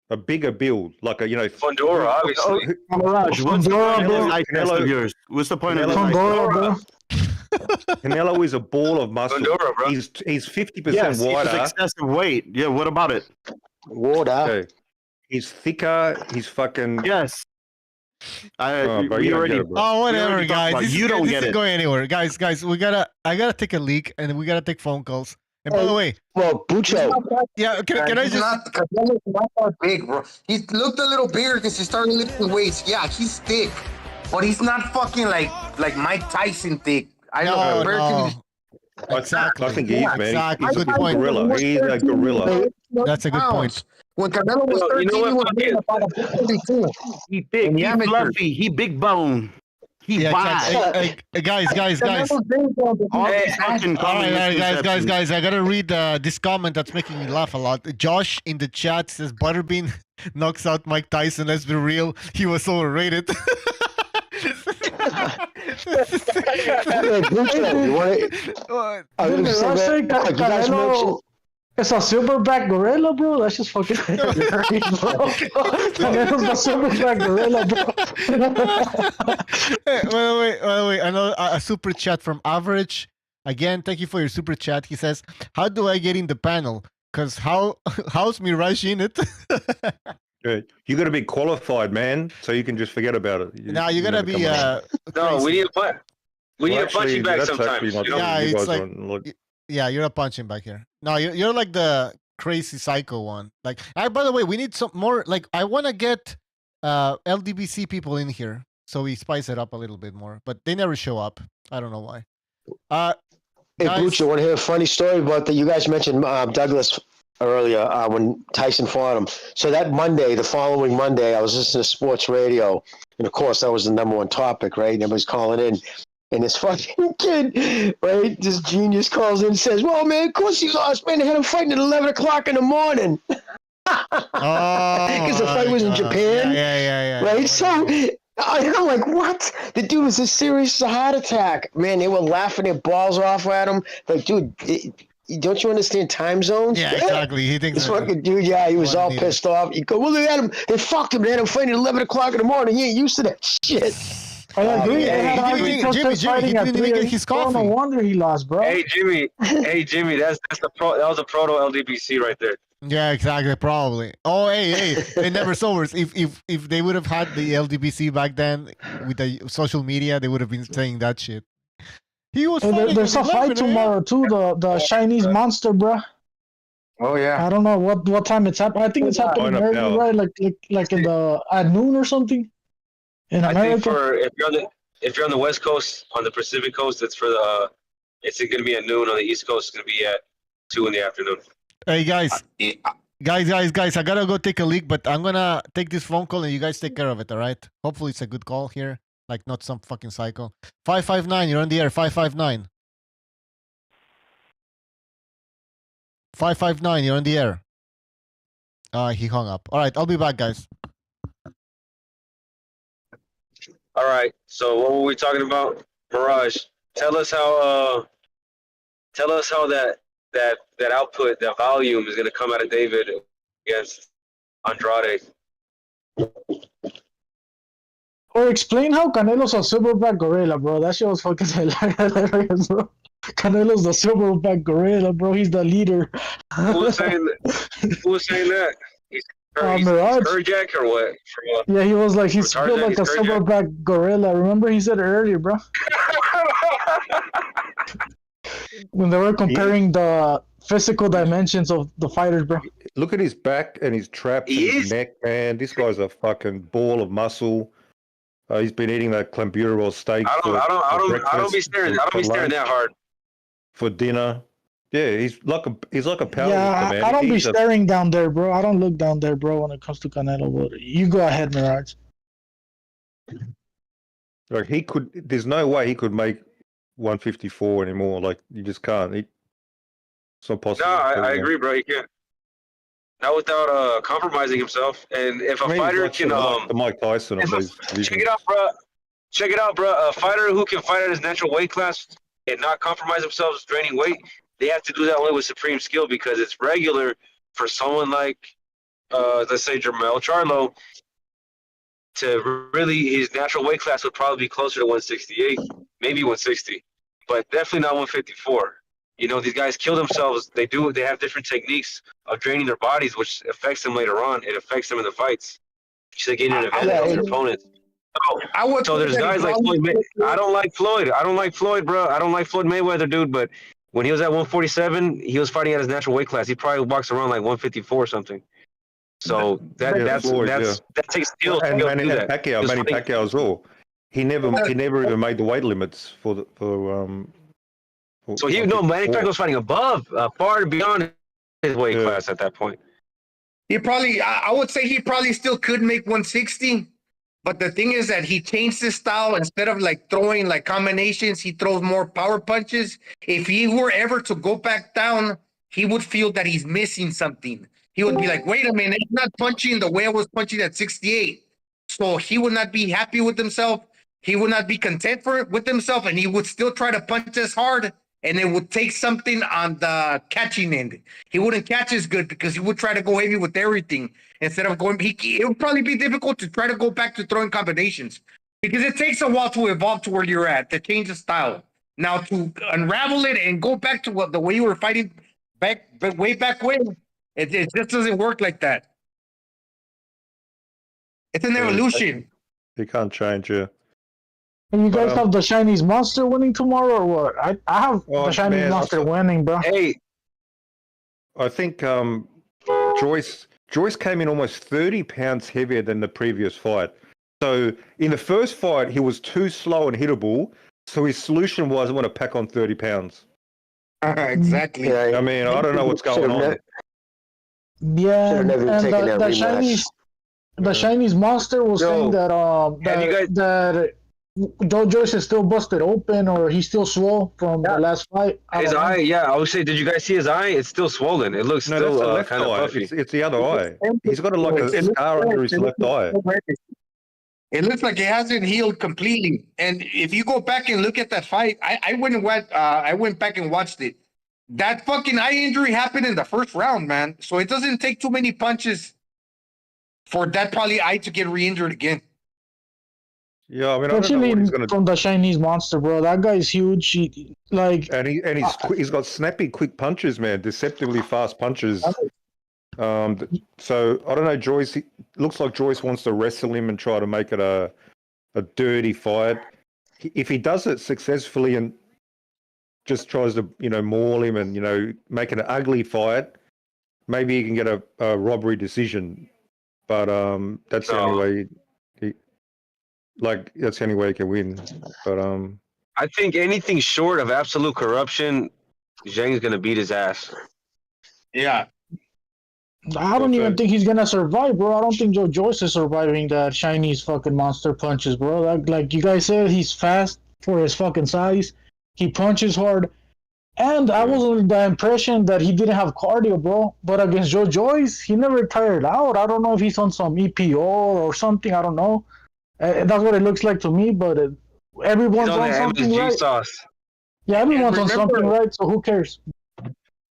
A bigger build, like a Fundora, obviously. Fundora, bro. Eye test of yours. What's the point of Fundora, bro? Canelo is a ball of muscle. Fundora, bro. He's 50% wider. He's excessive weight. Yeah, what about it? Water. Okay. He's thicker. He's fucking. Yes. Whatever, guys. You don't get it. This isn't going anywhere, guys. I gotta take a leak, and we gotta take phone calls. And by the way, well, Bucho. Yeah, can I just? Canelo's not that big, bro. He looked a little bigger because he started lifting weights. Yeah, he's thick, but he's not fucking like Mike Tyson thick. I know. No. Exactly. I think he is, man. Exactly. He's Good a point. gorilla. He's a gorilla. That's a good point. When Canelo was 13, he was weighing about 132. He thick, he fluffy, he big bone. He wide. Guys. All right, guys. I gotta read this comment that's making me laugh a lot. Josh in the chat says Butterbean knocks out Mike Tyson. Let's be real, he was overrated. It's a silverback gorilla, bro. That's just fucking hilarious, bro. Canelo's a silverback gorilla, bro. Wait. I know a super chat from Average. Again, thank you for your super chat. He says, "How do I get in the panel? Cause how's Mirage in it?" You got to be qualified, man. So you can just forget about it. You gotta be. No, we need a punch. We need a punching bag sometimes. It's like. Yeah, you're a punching bag here. No, you're like the crazy psycho one. Like, by the way, we need some more. Like, I want to get LDBC people in here so we spice it up a little bit more. But they never show up. I don't know why. Hey, Bucho, want to hear a funny story about that? You guys mentioned Douglas earlier when Tyson fought him. So that Monday, the following Monday, I was listening to sports radio, and of course that was the number one topic, right? And everybody's calling in. And this fucking kid, right, this genius calls in and says, well, man, of course he lost, man. They had him fighting at 11 o'clock in the morning. Because the fight was in Japan. Yeah. Right? So I'm like, what? The dude was as serious as a heart attack. Man, they were laughing their balls off at him. Like, dude, don't you understand time zones? Yeah, exactly. He thinks this fucking dude, he was all pissed off. You go, well, they had him, they fucked him. They had him fighting at 11 o'clock in the morning. He ain't used to that shit. I agree. Jimmy, he didn't even get his coffee. No wonder he lost, bro. Hey Jimmy, that was a proto LDBC right there. Yeah, exactly. Probably. Oh, hey, it never sobers. If they would have had the LDBC back then with the social media, they would have been saying that shit. He was. There's a fight tomorrow too. The Chinese monster, bro. Oh yeah. I don't know what time it's happening. I think it's happening early, right? Like in at noon or something. In America. I think if you're on the West Coast, on the Pacific Coast, it's going to be at noon. On the East Coast, it's going to be at 2 in the afternoon. Hey guys, I gotta go take a leak, but I'm gonna take this phone call and you guys take care of it. All right? Hopefully it's a good call here, like not some fucking psycho. 559, you're on the air. 559. 559, you're on the air. He hung up. All right, I'll be back, guys. All right. So what were we talking about, Mirage? Tell us how that output, that volume is going to come out of David against Andrade. Or explain how Canelo's a silverback gorilla, bro. That shit was fucking hilarious, bro. Canelo's the silverback gorilla, bro. He's the leader. Who was saying that? He's Jack or what? Yeah, he was like, he's built like a silverback gorilla. Remember he said it earlier, bro. When they were comparing the physical dimensions of the fighters, bro. Look at his back and his traps and his neck, man. This guy's a fucking ball of muscle. He's been eating that clenbuterol steak. I don't be staring that hard for dinner. Yeah, he's like a powerlifter, man. I don't be staring down there, bro. I don't look down there, bro, when it comes to Canelo. But you go ahead, Mirage. Like there's no way he could make 154 anymore. Like you just can't. It's not possible. No, I agree, bro. He can't. Not without compromising himself. And if a fighter can the Mike Tyson of these check it out, bro. A fighter who can fight at his natural weight class and not compromise themselves draining weight, they have to do that only with supreme skill, because it's regular for someone like let's say Charlo to really, his natural weight class would probably be closer to 168, maybe 160, but definitely not 154. You know, these guys kill themselves. They have different techniques of draining their bodies, which affects them later on. It affects them in the fights. So they gain an advantage over their opponents. So there's guys like Floyd. I don't like Floyd, bro. I don't like Floyd Mayweather, dude. But When he was at 147, he was fighting at his natural weight class. He probably walks around like 154 or something. So that takes skill and to Manny do that. Pacquiao as well. He never even made the weight limits for. So Manny Pacquiao was fighting above, far beyond his weight class at that point. He probably, I would say he probably still could make 160. But the thing is that he changed his style. Instead of like throwing like combinations, he throws more power punches. If he were ever to go back down, he would feel that he's missing something. He would be like, wait a minute, he's not punching the way I was punching at 68. So he would not be happy with himself. He would not be content with himself, and he would still try to punch as hard, and it would take something on the catching end. He wouldn't catch as good because he would try to go heavy with everything instead of going. It would probably be difficult to try to go back to throwing combinations because it takes a while to evolve to where you're at, to change the style. Now to unravel it and go back to the way you were fighting way back when, it just doesn't work like that. It's an evolution. You can't change it. And you guys have the Chinese Monster winning tomorrow, or what? I have the Chinese Monster winning, bro. Hey, I think Joyce came in almost 30 pounds heavier than the previous fight. So in the first fight, he was too slow and hittable. So his solution was, I want to pack on 30 pounds. Exactly. Yeah, I mean, I don't know what's going on. Yeah, and the Chinese Monster was saying that that Joe Joyce is still busted open, or he's still swole from the last fight. His eye, I would say, did you guys see his eye? It's still swollen. It looks still kind of puffy. It's the other eye. He's got a scar under his left eye. It looks like it hasn't healed completely. And if you go back and look at that fight, I went back and watched it. That fucking eye injury happened in the first round, man. So it doesn't take too many punches for that probably eye to get re-injured again. Yeah, I mean, especially I don't know what he's going to do. From the Chinese Monster, bro. That guy's huge. He's got snappy, quick punches, man. Deceptively fast punches. So I don't know, Joyce. Looks like Joyce wants to wrestle him and try to make it a dirty fight. If he does it successfully and just tries to maul him and make it an ugly fight, maybe he can get a robbery decision. But that's the only way. That's the only way he can win. But I think anything short of absolute corruption, Zhang's gonna beat his ass. Yeah. I don't even think he's gonna survive, bro. I don't think Joe Joyce is surviving that Chinese fucking monster punches, bro. Like you guys said, he's fast for his fucking size. He punches hard. And I was under the impression that he didn't have cardio, bro. But against Joe Joyce, he never tired out. I don't know if he's on some EPO or something. I don't know. That's what it looks like to me, but everyone's on something right. Sauce. Yeah, everyone's on something right, so who cares?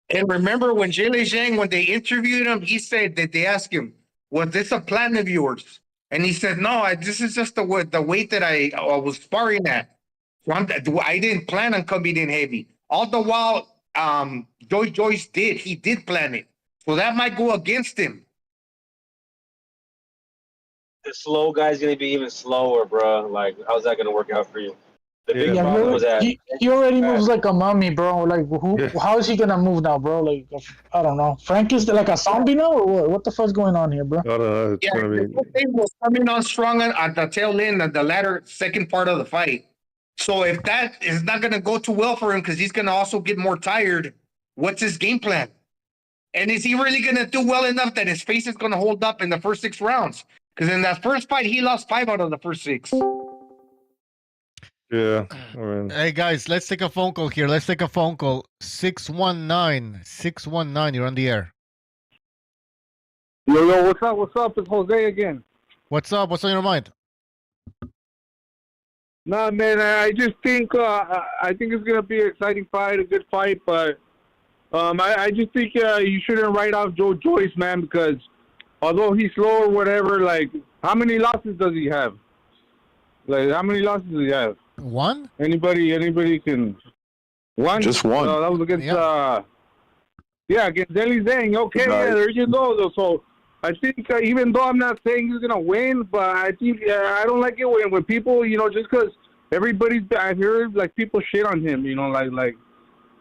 And remember when Zhang Zhang, when they interviewed him, he said that they asked him, was this a plan of yours? And he said, no, this is just the weight that I was sparring at. So I didn't plan on coming in heavy. All the while, Joyce did. He did plan it. So that might go against him. The slow guy's gonna be even slower, bro. Like, how's that gonna work out for you? The big problem was that he already moves like a mummy, bro. Like, how is he gonna move now, bro? Like, I don't know. Frank is like a zombie now, or what? What the fuck's going on here, bro? I don't know. He was coming on strong at the tail end of the latter second part of the fight. So if that is not gonna go too well for him, because he's gonna also get more tired, what's his game plan? And is he really gonna do well enough that his face is gonna hold up in the first 6 rounds? Because in that first fight, he lost 5 out of the first 6. Yeah. I mean. Hey, guys, let's take a phone call here. Let's take a phone call. 619. You're on the air. Yo, what's up? What's up? It's Jose again. What's up? What's on your mind? Nah, man, I just think I think it's gonna be an exciting fight, a good fight, but I just think you shouldn't write off Joe Joyce, man, because although he's slow or whatever, like, how many losses does he have? Like, how many losses does he have? One? Anybody can. One? Just one. That was against, against Zhang Zhang. Okay, Nice. there you go. So I think even though I'm not saying he's going to win, but I think I don't like it when people, just because I hear, like, people shit on him, like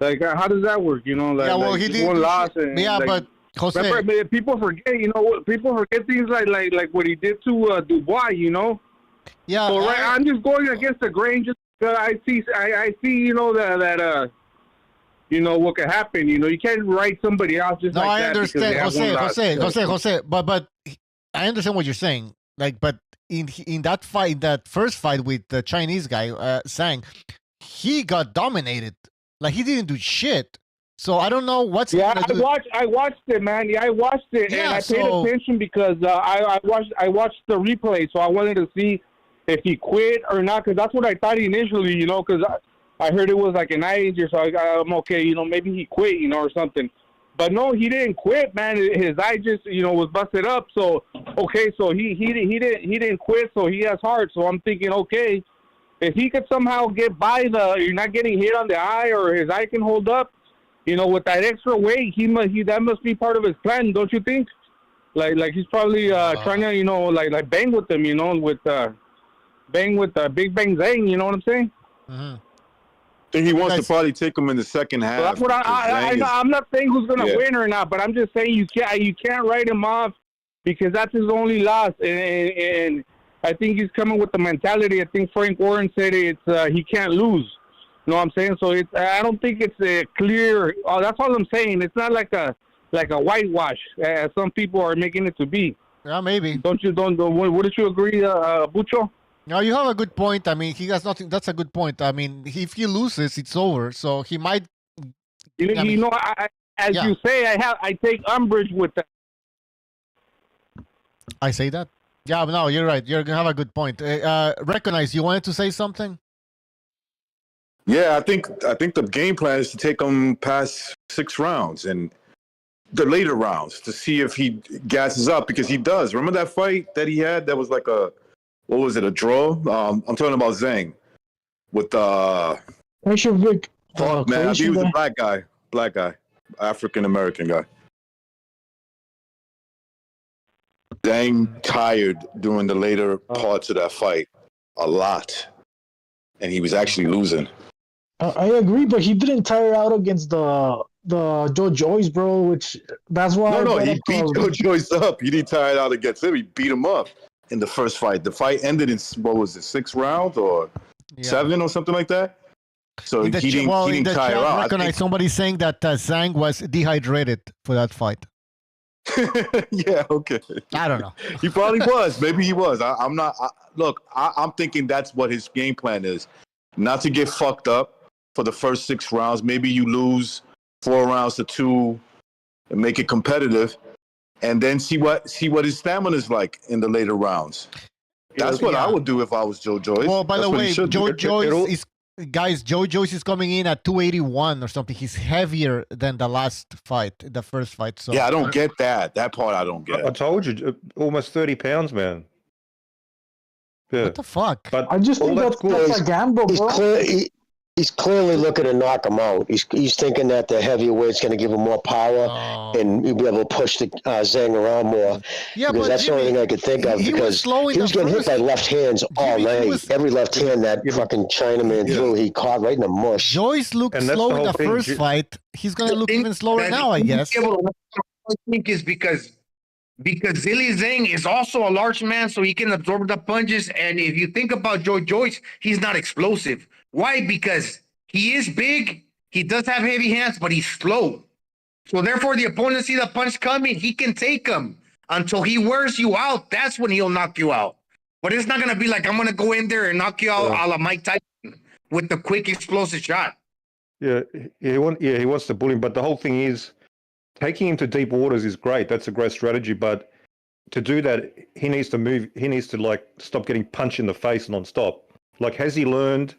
Like, how does that work? You know, like, yeah, well, like he did one loss and yeah, like, but Jose, remember, people forget. You know, people forget things like what he did to Dubois. You know. Yeah. So I'm just going against the grain. Just I see. You know that you know what could happen. You know, you can't write somebody out just no, like I that. understand, because they have one loss. Jose. But I understand what you're saying. Like, but in that fight, that first fight with the Chinese guy, Zhang, he got dominated. Like, he didn't do shit. So I don't know what's. Yeah, I watched it, man. Yeah, I watched it, and I paid attention because I watched the replay, so I wanted to see if he quit or not, because that's what I thought initially, you know, because I heard it was like an eye injury, so I'm okay, you know, maybe he quit, you know, or something. But no, he didn't quit, man. His eye just, you know, was busted up. So okay, so he didn't quit, so he has heart. So I'm thinking, okay, if he could somehow get by you're not getting hit on the eye, or his eye can hold up. You know, with that extra weight, that must be part of his plan, don't you think? Like he's probably trying to, you know, like bang with them, you know, with bang with Big Bang Zhang, you know what I'm saying? Mm-hmm. I think he wants to probably take him in the second half. So that's what I'm not saying who's gonna win or not, but I'm just saying you can't write him off because that's his only loss, and I think he's coming with the mentality. I think Frank Warren said it's he can't lose. You know what I'm saying? So I don't think it's a clear. That's all I'm saying. It's not like a whitewash, as some people are making it to be. Yeah, maybe. Wouldn't you agree, Bucho? No, you have a good point. I mean, he has nothing. That's a good point. I mean, if he loses, it's over. So he might. You know, as you say, I take umbrage with that. I say that. Yeah, but no, you're right. You're gonna have a good point. Recognize. You wanted to say something? Yeah, I think the game plan is to take him past 6 rounds and the later rounds to see if he gasses up, because he does. Remember that fight that he had that was like a draw? I'm talking about Zhang with Vic. Man, he was a black guy, African American guy. Zhang tired during the later parts of that fight a lot, and he was actually losing. I agree, but he didn't tire out against the Joe Joyce, bro. Which that's why. No, he beat Joe Joyce up. He didn't tire out against him. He beat him up in the first fight. The fight ended in, what was it, 6 rounds or 7 or something like that. So he didn't tire out. Recognize somebody saying that Zhang was dehydrated for that fight. Yeah, okay. I don't know. He probably was. Maybe he was. I'm not. I'm thinking that's what his game plan is. Not to get fucked up for the first 6 rounds. Maybe you lose 4 rounds to 2 and make it competitive, and then see what his stamina is like in the later rounds. That's what I would do if I was Joe Joyce. Well, by the way, Joe Joyce is. Guys, Joe Joyce is coming in at 281 or something. He's heavier than the last fight, the first fight. So yeah, I don't get that. That part I don't get. I told you, almost 30 pounds, man. Yeah. What the fuck? But I just think that's a gamble, bro. He's clearly looking to knock him out. He's thinking that the heavyweight's going to give him more power, and he'll be able to push the Zhang around more. Yeah, because that's the only thing I could think of. Because he was getting hit by left hands all night. Every left hand that fucking Chinaman threw, he caught right in the mush. Joyce looked slow in the first fight. He's going to look even slower now, I guess. I think is because Zhilei Zhang is also a large man, so he can absorb the punches. And if you think about Joe Joyce, he's not explosive. Why? Because he is big, he does have heavy hands, but he's slow. So therefore, the opponent see the punch coming, he can take them until he wears you out. That's when he'll knock you out. But it's not going to be like, I'm going to go in there and knock you out a la Mike Tyson with the quick, explosive shot. Yeah, he wants to bully him. But the whole thing is, taking him to deep waters is great. That's a great strategy. But to do that, he needs to move. He needs to, like, stop getting punched in the face nonstop. Like, has he learned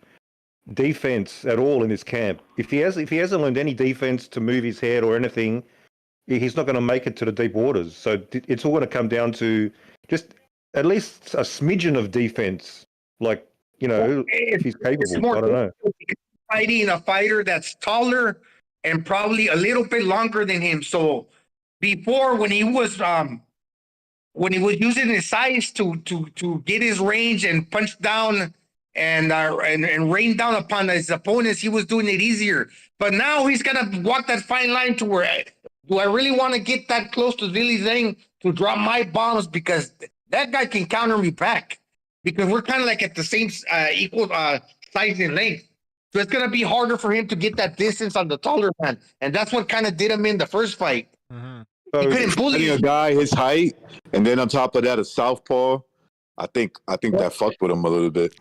defense at all in his camp? If he hasn't learned any defense to move his head or anything, he's not going to make it to the deep waters. So it's all going to come down to just at least a smidgen of defense. Like, you know, if he's capable. I don't know. Fighting a fighter that's taller and probably a little bit longer than him. So before, when he was using his size to get his range and punch down and rain down upon his opponents, he was doing it easier. But now he's gonna walk that fine line to where, do I really want to get that close to Billy Zhang to drop my bombs, because that guy can counter me back, because we're kind of like at the same equal size and length. So it's gonna be harder for him to get that distance on the taller man, and that's what kind of did him in the first fight. So He couldn't bully a him. guy his height, and then on top of that, a southpaw. I think that fucked with him a little bit.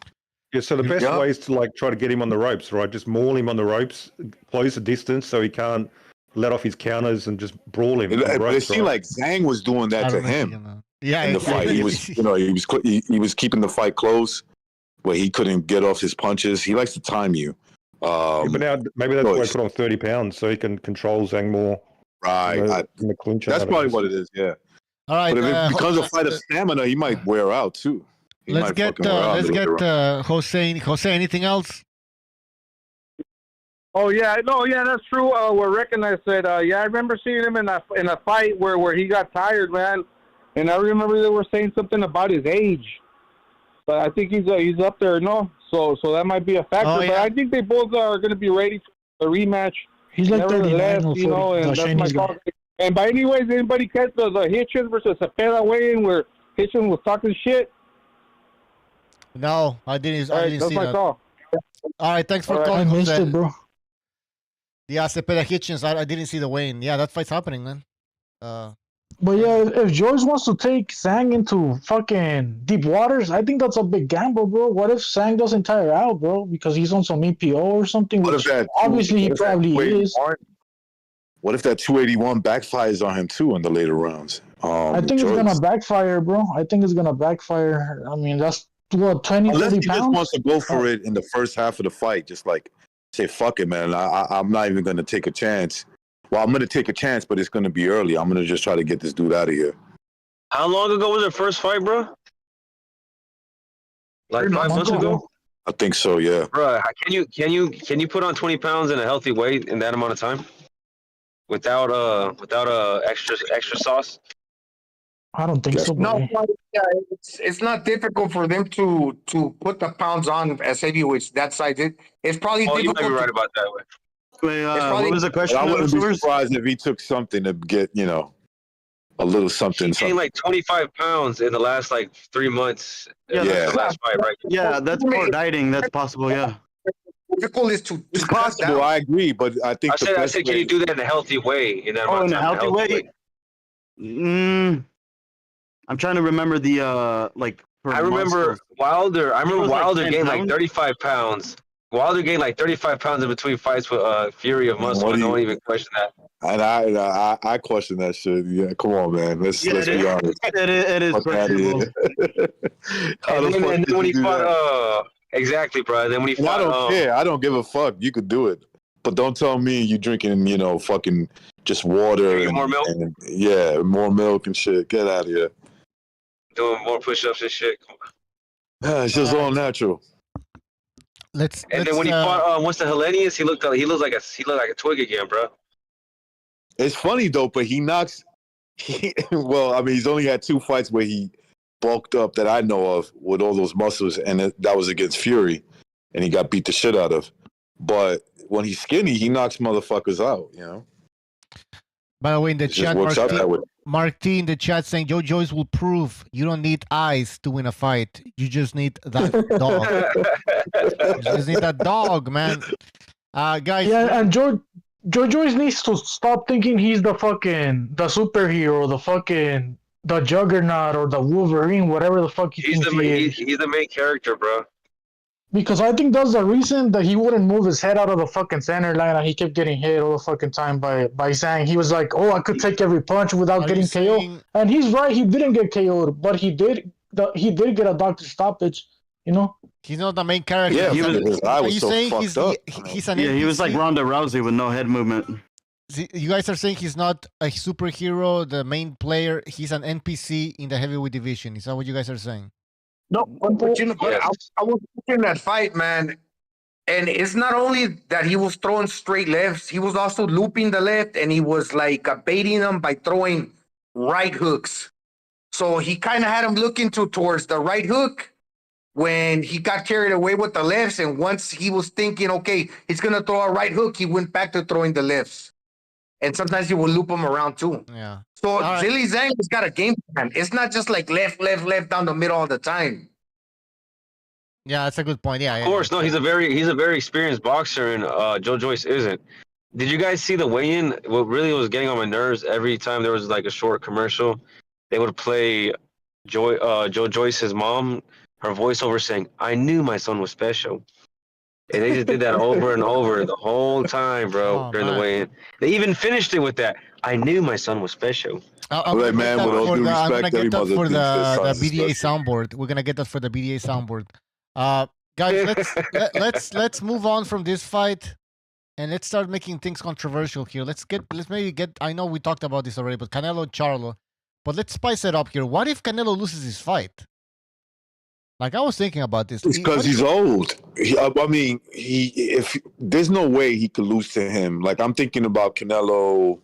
Yeah, so the best way is to like try to get him on the ropes, right? Just maul him on the ropes, close the distance so he can't let off his counters and just brawl him. It seemed like Zhang was doing that to him. Yeah, in the fight, he was keeping the fight close, but he couldn't get off his punches. He likes to time you. But now maybe that's why he put on 30 pounds so he can control Zhang more. Right, in the clinch. That's probably what it is. Yeah. All right. But if it becomes a fight of stamina, he might wear out too. Let's get Jose. Jose, anything else? Oh yeah, no, yeah, that's true. What Recognize said, yeah, I remember seeing him in a fight where he got tired, man, and I remember they were saying something about his age, but I think he's up there, no, so that might be a factor. Oh, yeah. But I think they both are going to be ready for a rematch. He's like 39 or 40. You know, and that's my call. And by any ways, anybody catch the Hitchens versus Cepeda weigh-in where Hitchens was talking shit? No, I didn't. I didn't that's see my that. call. All right, thanks for All right. calling, I missed Jose. it, bro. Yeah, Cepeda Hitchens. I didn't see the weigh-in. Yeah, that fight's happening, man. But yeah, if Joyce wants to take Zhang into fucking deep waters, I think that's a big gamble, bro. What if Zhang doesn't tire out, bro, because he's on some EPO or something? What Which if that? obviously he probably is. What if that 281 backfires on him too in the later rounds? I think it's gonna backfire, bro. I think it's gonna backfire. I mean, that's what 20, Unless 30 he just pounds. wants to go for it in the first half of the fight, just like say, "Fuck it, man. I'm not even gonna take a chance." Well, I'm gonna take a chance, but it's gonna be early. I'm gonna just try to get this dude out of here. How long ago was their first fight, bro? Like 5 months ago? I think so. Yeah. Bro, can you put on 20 pounds in a healthy weight in that amount of time? Without extra sauce? I don't think so. No, Buddy. yeah, it's not difficult for them to put the pounds on as heavyweights that size. It's probably Oh, you difficult. might be right about that way. Wait, probably- what was the question? I wouldn't be Source? surprised if he took something to get, a little something. He gained like 25 pounds in the last like 3 months. Yeah, The last fight, right? Yeah, that's for dieting. That's possible. Yeah. Difficult is to It's possible. I agree, but I think I said, can you do that in a healthy way? In that amount In of a time, healthy way. I'm trying to remember the like. per I remember month. Wilder. I It remember was like Wilder 10 gained like pounds? 35 pounds. Wilder gained like 35 pounds in between fights with Fury of Muscle. What do No you- one even question that. And I question that shit. Yeah, come on, man. Let's be honest. It is Fuck outta questionable. here. How the And fuck then did when you he do fought, that? exactly, bro. And then when he And I fought, don't care. I don't give a fuck. You could do it, but don't tell me you drinking, fucking just water and more milk? and yeah, more milk and shit. Get out of here. doing more push-ups and shit. Yeah, it's just all natural. And then when he fought what's the Hellenius, he looked like a twig again, bro. It's funny though, but he knocks. Well, I mean, he's only had 2 fights where he bulked up that I know of with all those muscles, and that was against Fury, and he got beat the shit out of. But when he's skinny, he knocks motherfuckers out. By the way, in the It just chat, works out that way. Mark T in the chat saying, Joe Joyce will prove you don't need eyes to win a fight. You just need that dog. You just need that dog, man. Guys. Yeah, and Joe Joyce needs to stop thinking he's the superhero, the Juggernaut or the Wolverine, whatever the fuck he thinks he is. He's the main character, bro. Because I think that's the reason that he wouldn't move his head out of the fucking center line and he kept getting hit all the fucking time by Zhang. He was like, oh, I could take every punch without getting KO'd. And he's right, he didn't get KO'd, but he did get a doctor stoppage, He's not the main character. Yeah, Are you saying he's an he was like NPC? Ronda Rousey with no head movement. You guys are saying he's not a superhero, the main player. He's an NPC in the heavyweight division. Is that what you guys are saying? No, but I was watching that fight, man, and it's not only that he was throwing straight lefts, he was also looping the left, and he was like baiting them by throwing right hooks. So he kind of had him looking towards the right hook, when he got carried away with the lefts, and once he was thinking, okay, he's gonna throw a right hook, he went back to throwing the lefts. And sometimes he will loop him around too. Yeah. So Zhilei Zhang has got a game plan. It's not just like left down the middle all the time. Yeah, that's a good point. Yeah, Of course, no, he's a very experienced boxer, and Joe Joyce isn't. Did you guys see the weigh-in? What really was getting on my nerves every time there was like a short commercial, they would play Joe Joyce's mom, her voiceover saying, "I knew my son was special," and they just did that over and over the whole time, bro, during the weigh-in. They even finished it with that. "I knew my son was special." I'm gonna get that for the BDA soundboard. We're gonna get that for the BDA soundboard. Guys, let's move on from this fight, and let's start making things controversial here. Let's maybe get. I know we talked about this already, but Canelo and Charlo. But let's spice it up here. What if Canelo loses his fight? Like, I was thinking about this. It's because he's old. If there's no way he could lose to him. Like, I'm thinking about Canelo.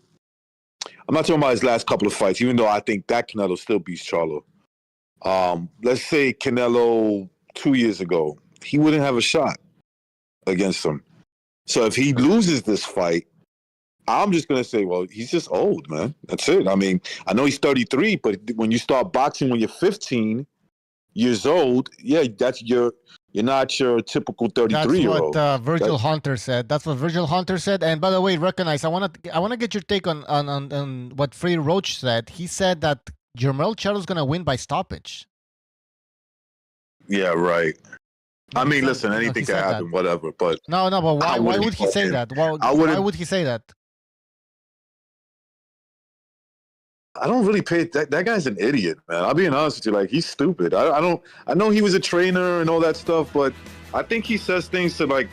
I'm not talking about his last couple of fights, even though I think that Canelo still beats Charlo. Let's say Canelo 2 years ago, he wouldn't have a shot against him. So if he loses this fight, I'm just going to say, well, he's just old, man. That's it. I mean, I know he's 33, but when you start boxing when you're 15 years old, yeah, you're not your typical 33-year-old. That's what Virgil Hunter said. That's what Virgil Hunter said. And by the way, recognize, I want to get your take on what Freddie Roach said. He said that Jermell Charlo's going to win by stoppage. Yeah, right. I mean, listen, anything can happen, whatever. But but why would he say that? Why would he say that? I don't really pay that guy's an idiot, man. I'll be honest with you, like, he's stupid. I know he was a trainer and all that stuff, but I think he says things to, like,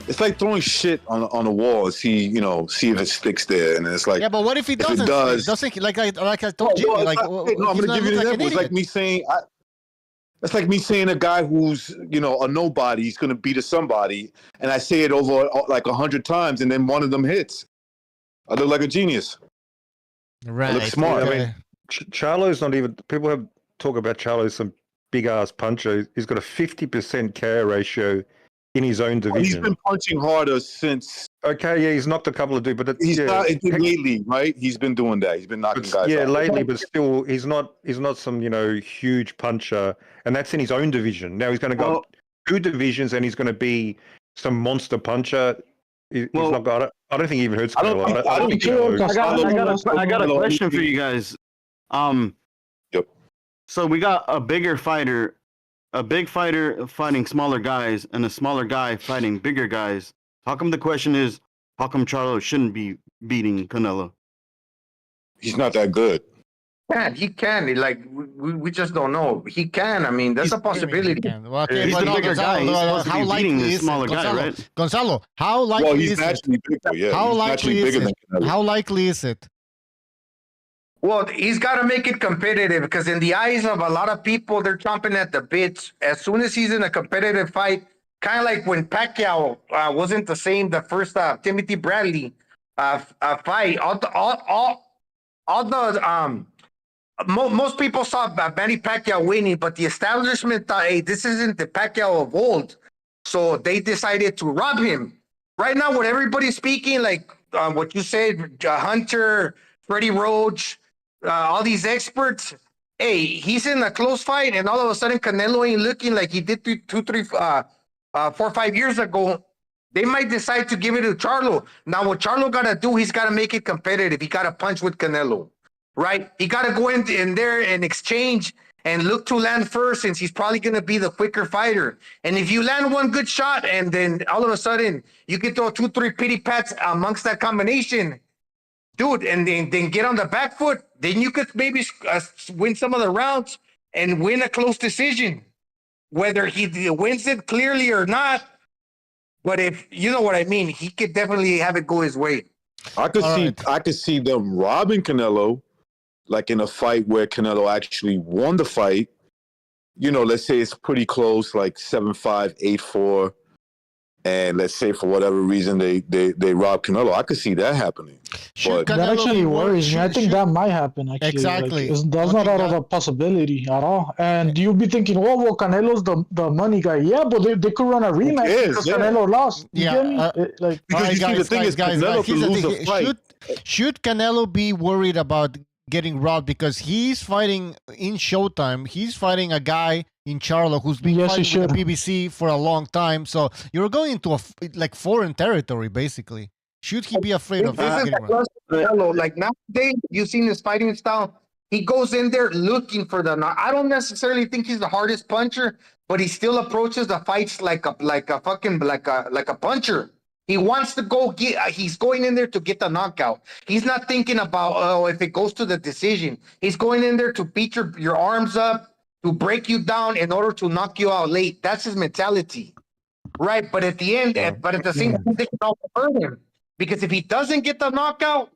it's like throwing shit on a wall and see if it sticks there, and it's like, yeah, but what if he doesn't? If it does, like I told Jimmy, I'm gonna give you an example. It's like me saying it's like me saying a guy who's a nobody, he's gonna beat somebody, and I say it over like 100 times, and then one of them hits. I look like a genius. Right. Look smart. I mean, Charlo's not even. People have talk about Charlo as some big ass puncher. He's got a 50% KO ratio in his own division. He's been punching harder since. Okay, yeah, he's knocked a couple of dudes, but he's not lately, right? He's been doing that. He's been knocking guys out. Yeah, lately, but still, he's not some huge puncher, and that's in his own division. Now he's going to go up 2 divisions, and he's going to be some monster puncher. He's not got it. I don't think he even hurts. I got a question for you guys. Yep. So we got a big fighter fighting smaller guys, and a smaller guy fighting bigger guys. How come the question is, how come Charlo shouldn't be beating Canelo? He's not that good. He can. Like, we just don't know. He can. I mean, that's a possibility. Well, okay, he's the bigger guy. He's supposed to be beating the smaller guy, right? Gonzalo, how likely is it? Bigger, yeah. How likely is it? How likely is it? Well, he's got to make it competitive, because in the eyes of a lot of people, they're chomping at the bits. As soon as he's in a competitive fight, kind of like when Pacquiao wasn't the same, the first Timothy Bradley fight. Most people saw Manny Pacquiao winning, but the establishment thought, hey, this isn't the Pacquiao of old. So they decided to rob him. Right now, what everybody's speaking, like what you said, Hunter, Freddie Roach, all these experts, hey, he's in a close fight, and all of a sudden Canelo ain't looking like he did 4 or 5 years ago. They might decide to give it to Charlo. Now, what Charlo got to do, he's got to make it competitive. He got to punch with Canelo, right? He got to go in there and exchange and look to land first, since he's probably going to be the quicker fighter. And if you land one good shot, and then all of a sudden you can throw 2-3 pity pats amongst that combination, dude, and then get on the back foot, then you could maybe win some of the rounds and win a close decision. Whether he wins it clearly or not, but if you know what I mean, he could definitely have it go his way. I could see them robbing Canelo, like in a fight where Canelo actually won the fight. Let's say it's pretty close, like 7-5, 8-4. and let's say for whatever reason they rob Canelo, I could see that happening. But that actually worries me. I think that might happen. Actually, Exactly. That's not out of the possibility at all. And you'll be thinking, well, Canelo's the money guy. Yeah, but they could run a rematch because Canelo lost. You get me? Because you see, the thing is, Canelo could lose a fight. Should Canelo be worried about getting robbed because he's fighting in Showtime? He's fighting a guy in Charlo who's been fighting with the BBC for a long time. So you're going into foreign territory, basically. Should he be afraid of getting robbed? Like nowadays, you've seen his fighting style. He goes in there looking for the knock. I don't necessarily think he's the hardest puncher, but he still approaches the fights like a puncher. He wants to go get. He's going in there to get the knockout. He's not thinking about if it goes to the decision. He's going in there to beat your arms up, to break you down in order to knock you out late. That's his mentality, right? But at the end, but at the same time, they can also hurt him because if he doesn't get the knockout,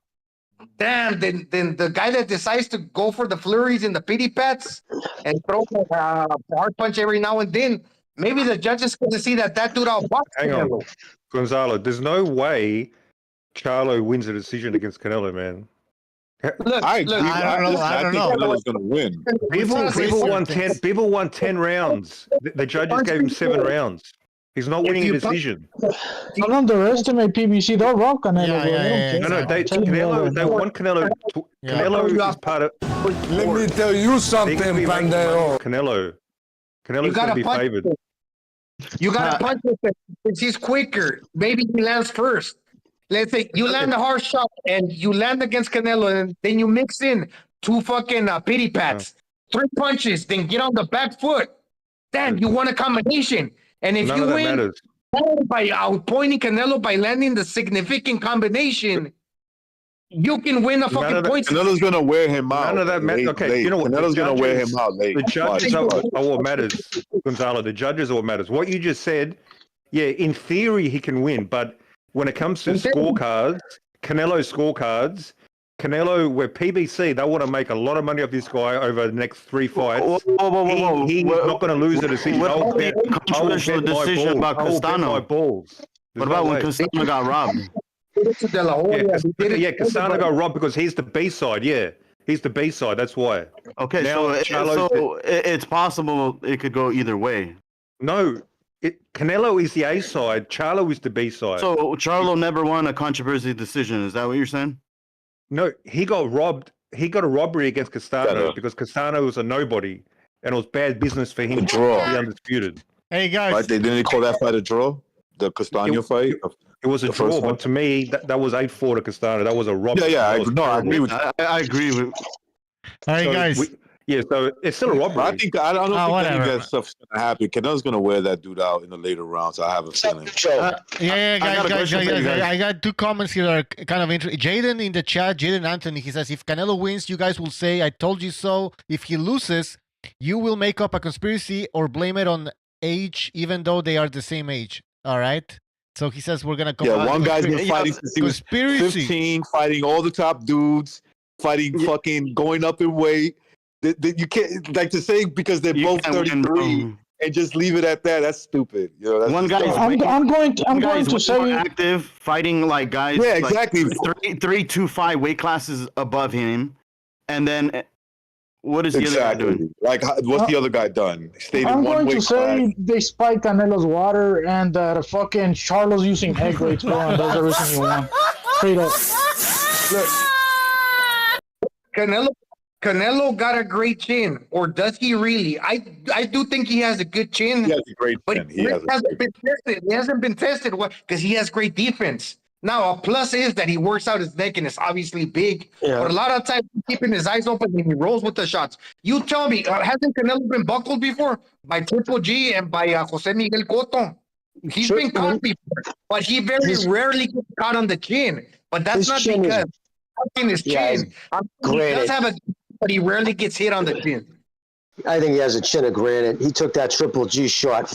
damn, then the guy that decides to go for the flurries and the pity pats and throw a hard punch every now and then, maybe the judges going to see that dude outboxed Canelo. Gonzalo, there's no way Charlo wins a decision against Canelo, man. Look, I don't know. I think Canelo's going to win. People won 10 rounds. The judges gave him 7 rounds. He's not winning a decision. Don't underestimate PBC. They'll rob Canelo. They want Canelo. Canelo is part of. Let me tell you something, Pandero. Canelo's going to be favored. You got to punch him since he's quicker. Maybe he lands first. Let's say you land a hard shot and you land against Canelo, and then you mix in 2 fucking pity pats, 3 punches, then get on the back foot. Damn, you won a combination. And if you win by outpointing Canelo by landing the significant combination, you can win a fucking point. Canelo's going to wear him out. None of that matters. Okay, you know what? Canelo's going to wear him out late. The judges are what matters, Gonzalo. The judges are what matters. What you just said, yeah, in theory he can win, but when it comes to scorecards, Canelo, where PBC, they want to make a lot of money off this guy over the next 3 fights. Whoa. He's not going to lose the decision. What about the controversial decision about Castano? What about when Castano got robbed? Castano got robbed because he's the B-side, He's the B-side, that's why. Okay, so it's possible it could go either way. No, Canelo is the A-side, Charlo is the B-side. So Charlo never won a controversial decision, is that what you're saying? No, he got robbed. He got a robbery against Castano because Castano was a nobody, and it was bad business for him to be undisputed. Hey guys, right? Didn't call that fight a draw? The Castano fight. It was a draw, but to me, that was 8-4 to Castano. That was a robbery. I agree with you. I agree with. All right, guys. So it's still a robbery. I don't think any of that stuff's gonna happen. Canelo's gonna wear that dude out in the later rounds. I have a feeling. Guys, I got 2 comments here that are kind of interesting. Jaden in the chat, Jaden Anthony, he says, if Canelo wins, you guys will say, I told you so. If he loses, you will make up a conspiracy or blame it on age, even though they are the same age. All right? So he says we're going to come out. One guy's been fighting since he was 15, fighting all the top dudes, fighting fucking going up in weight. You can't like to say because they're both 33 and just leave it at that. That's stupid. You know, that's one guy. I'm going to say active fighting like guys. Yeah, exactly. Like 3-2-5 weight classes above him, and then what is the other guy doing? Like, what's the other guy done? Stayed I'm in one going weight to say class. they spiked Canelo's water and the fucking Charlo's using egg weights, bro. And those are the reason he won. Straight up. Look, Canelo got a great chin, or does he really? I do think he has a good chin. He has a great chin. He hasn't been tested because he has great defense. Now, a plus is that he works out his neck and it's obviously big. Yeah. But a lot of times, he's keeping his eyes open and he rolls with the shots. You tell me, hasn't Canelo been buckled before by Triple G and by Jose Miguel Cotto? He's been caught before, but he very rarely gets caught on the chin. But that's not because his chin. He does have a, but he rarely gets hit on the chin. I think he has a chin of granite. He took that Triple G shot.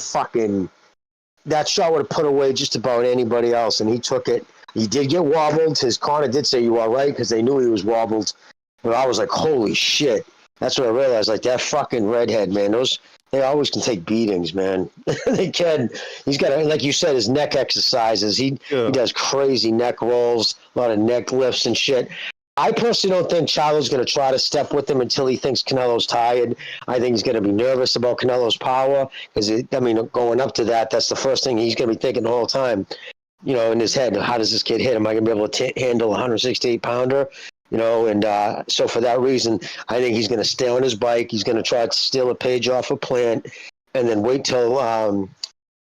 That shot would have put away just about anybody else, and he took it. He did get wobbled. His corner did say, you are right, because they knew he was wobbled. But I was like, holy shit. That's what I realized. Like that fucking redhead, man. They always can take beatings, man. They can. He's got, like you said, his neck exercises. He does crazy neck rolls, a lot of neck lifts and shit. I personally don't think Charlo's going to try to step with him until he thinks Canelo's tired. I think he's going to be nervous about Canelo's power because, going up to that, that's the first thing he's going to be thinking the whole time. In his head, how does this kid hit? Am I going to be able to handle a 168-pounder? And so for that reason, I think he's going to stay on his bike. He's going to try to steal a page off a Plant and then wait till,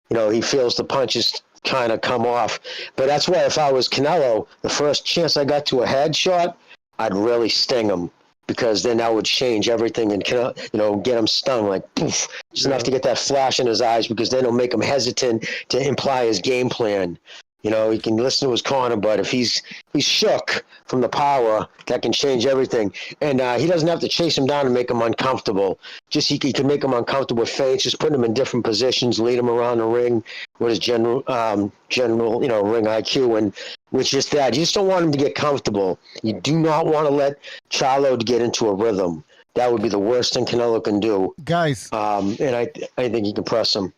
he feels the punches kind of come off. But that's why if I was Canelo, the first chance I got to a headshot, I'd really sting him because then that would change everything and, get him stung like poof, just enough to get that flash in his eyes because then it'll make him hesitant to imply his game plan. He can listen to his corner, but if he's shook from the power, that can change everything. And he doesn't have to chase him down and make him uncomfortable. Just he can make him uncomfortable with feints, just put him in different positions, lead him around the ring with his general ring IQ. And with just that, you just don't want him to get comfortable. You do not want to let Charlo get into a rhythm. That would be the worst thing Canelo can do. Guys. And I think he can press him.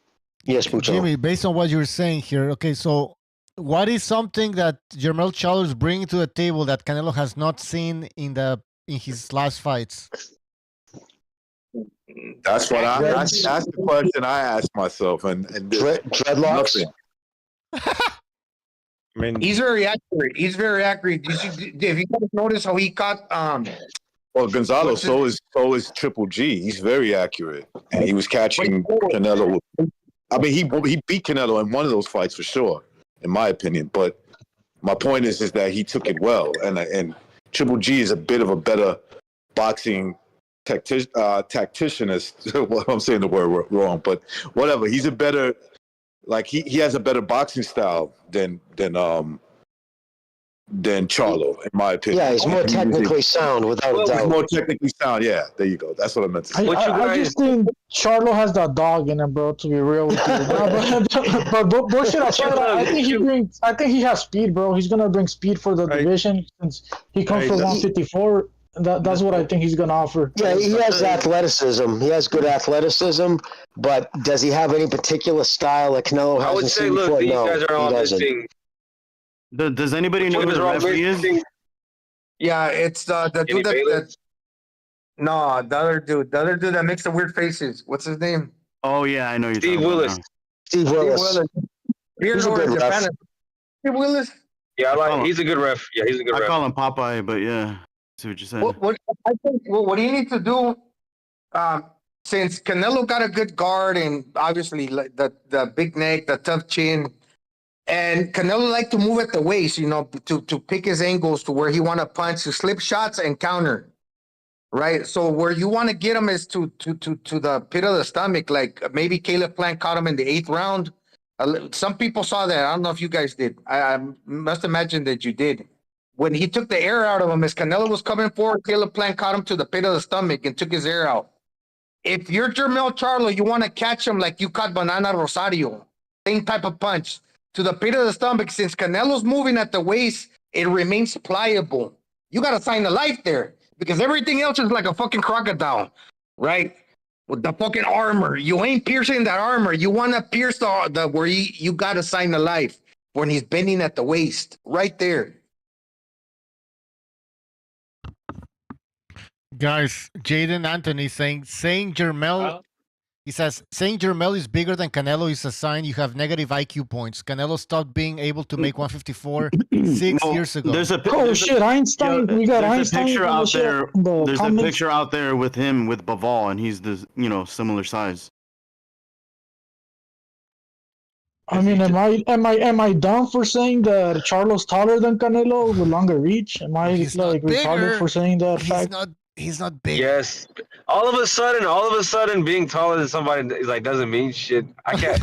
Yes, Pucho. Jimmy, based on what you're saying here, okay, so what is something that Jermell Charlo is bringing to the table that Canelo has not seen in his last fights? That's what that's the question I asked myself. And dreadlocks. He's very accurate. He's very accurate. If you guys notice how he caught well, Gonzalo, so is Triple G. He's very accurate, and he was catching Canelo. I mean, he beat Canelo in one of those fights for sure, in my opinion. But my point is that he took it well, and Triple G is a bit of a better boxing tacticianist. Well, I'm saying the word wrong, but whatever. He's a better, he has a better boxing style than Charlo, in my opinion. Yeah, he's more technically sound, without a doubt. He's more technically sound, yeah. There you go. That's what I meant to say. I just think Charlo has that dog in him, bro, to be real with you. but bullshit aside, I think he has speed, bro. He's going to bring speed for the division since he comes from 154. That's what I think he's going to offer. Yeah, he has athleticism. He has good athleticism, but does he have any particular style that Canelo hasn't I would say, seen look, before? these No, guys are all he doesn't. missing. Does anybody know who the referee is? Yeah, it's the dude that no, the other dude that makes the weird faces. What's his name? Oh yeah, I know you. Steve Willis. Steve Willis. He's a good ref. Steve Willis. Yeah, he's a good ref. Yeah, he's a good ref. I call him Popeye, but yeah, see what you're saying. I think what he needs to do, since Canelo got a good guard and obviously the big neck, the tough chin. And Canelo like to move at the waist, to pick his angles to where he want to punch, to slip shots and counter, right? So where you want to get him is to the pit of the stomach, like maybe Caleb Plant caught him in the 8th round. Some people saw that. I don't know if you guys did. I must imagine that you did. When he took the air out of him, as Canelo was coming forward, Caleb Plant caught him to the pit of the stomach and took his air out. If you're Jermell Charlo, you want to catch him like you caught Banana Rosario, same type of punch. To the pit of the stomach, since Canelo's moving at the waist, it remains pliable. You got to sign the life there because everything else is like a fucking crocodile, right? With the fucking armor. You ain't piercing that armor. You want to pierce the where you got to sign the life when he's bending at the waist, right there. Guys, Jaden Anthony saying Jermell. He says, saying Jermell is bigger than Canelo is a sign you have negative IQ points. Canelo stopped being able to make 154 6 years ago. Einstein. We got Einstein. There's a picture out there with him with Baval, and he's similar size. I mean, am I dumb for saying that Charlo's taller than Canelo with longer reach? Am I retarded for saying that fact? He's not big. Yes. All of a sudden, being taller than somebody doesn't mean shit. I can't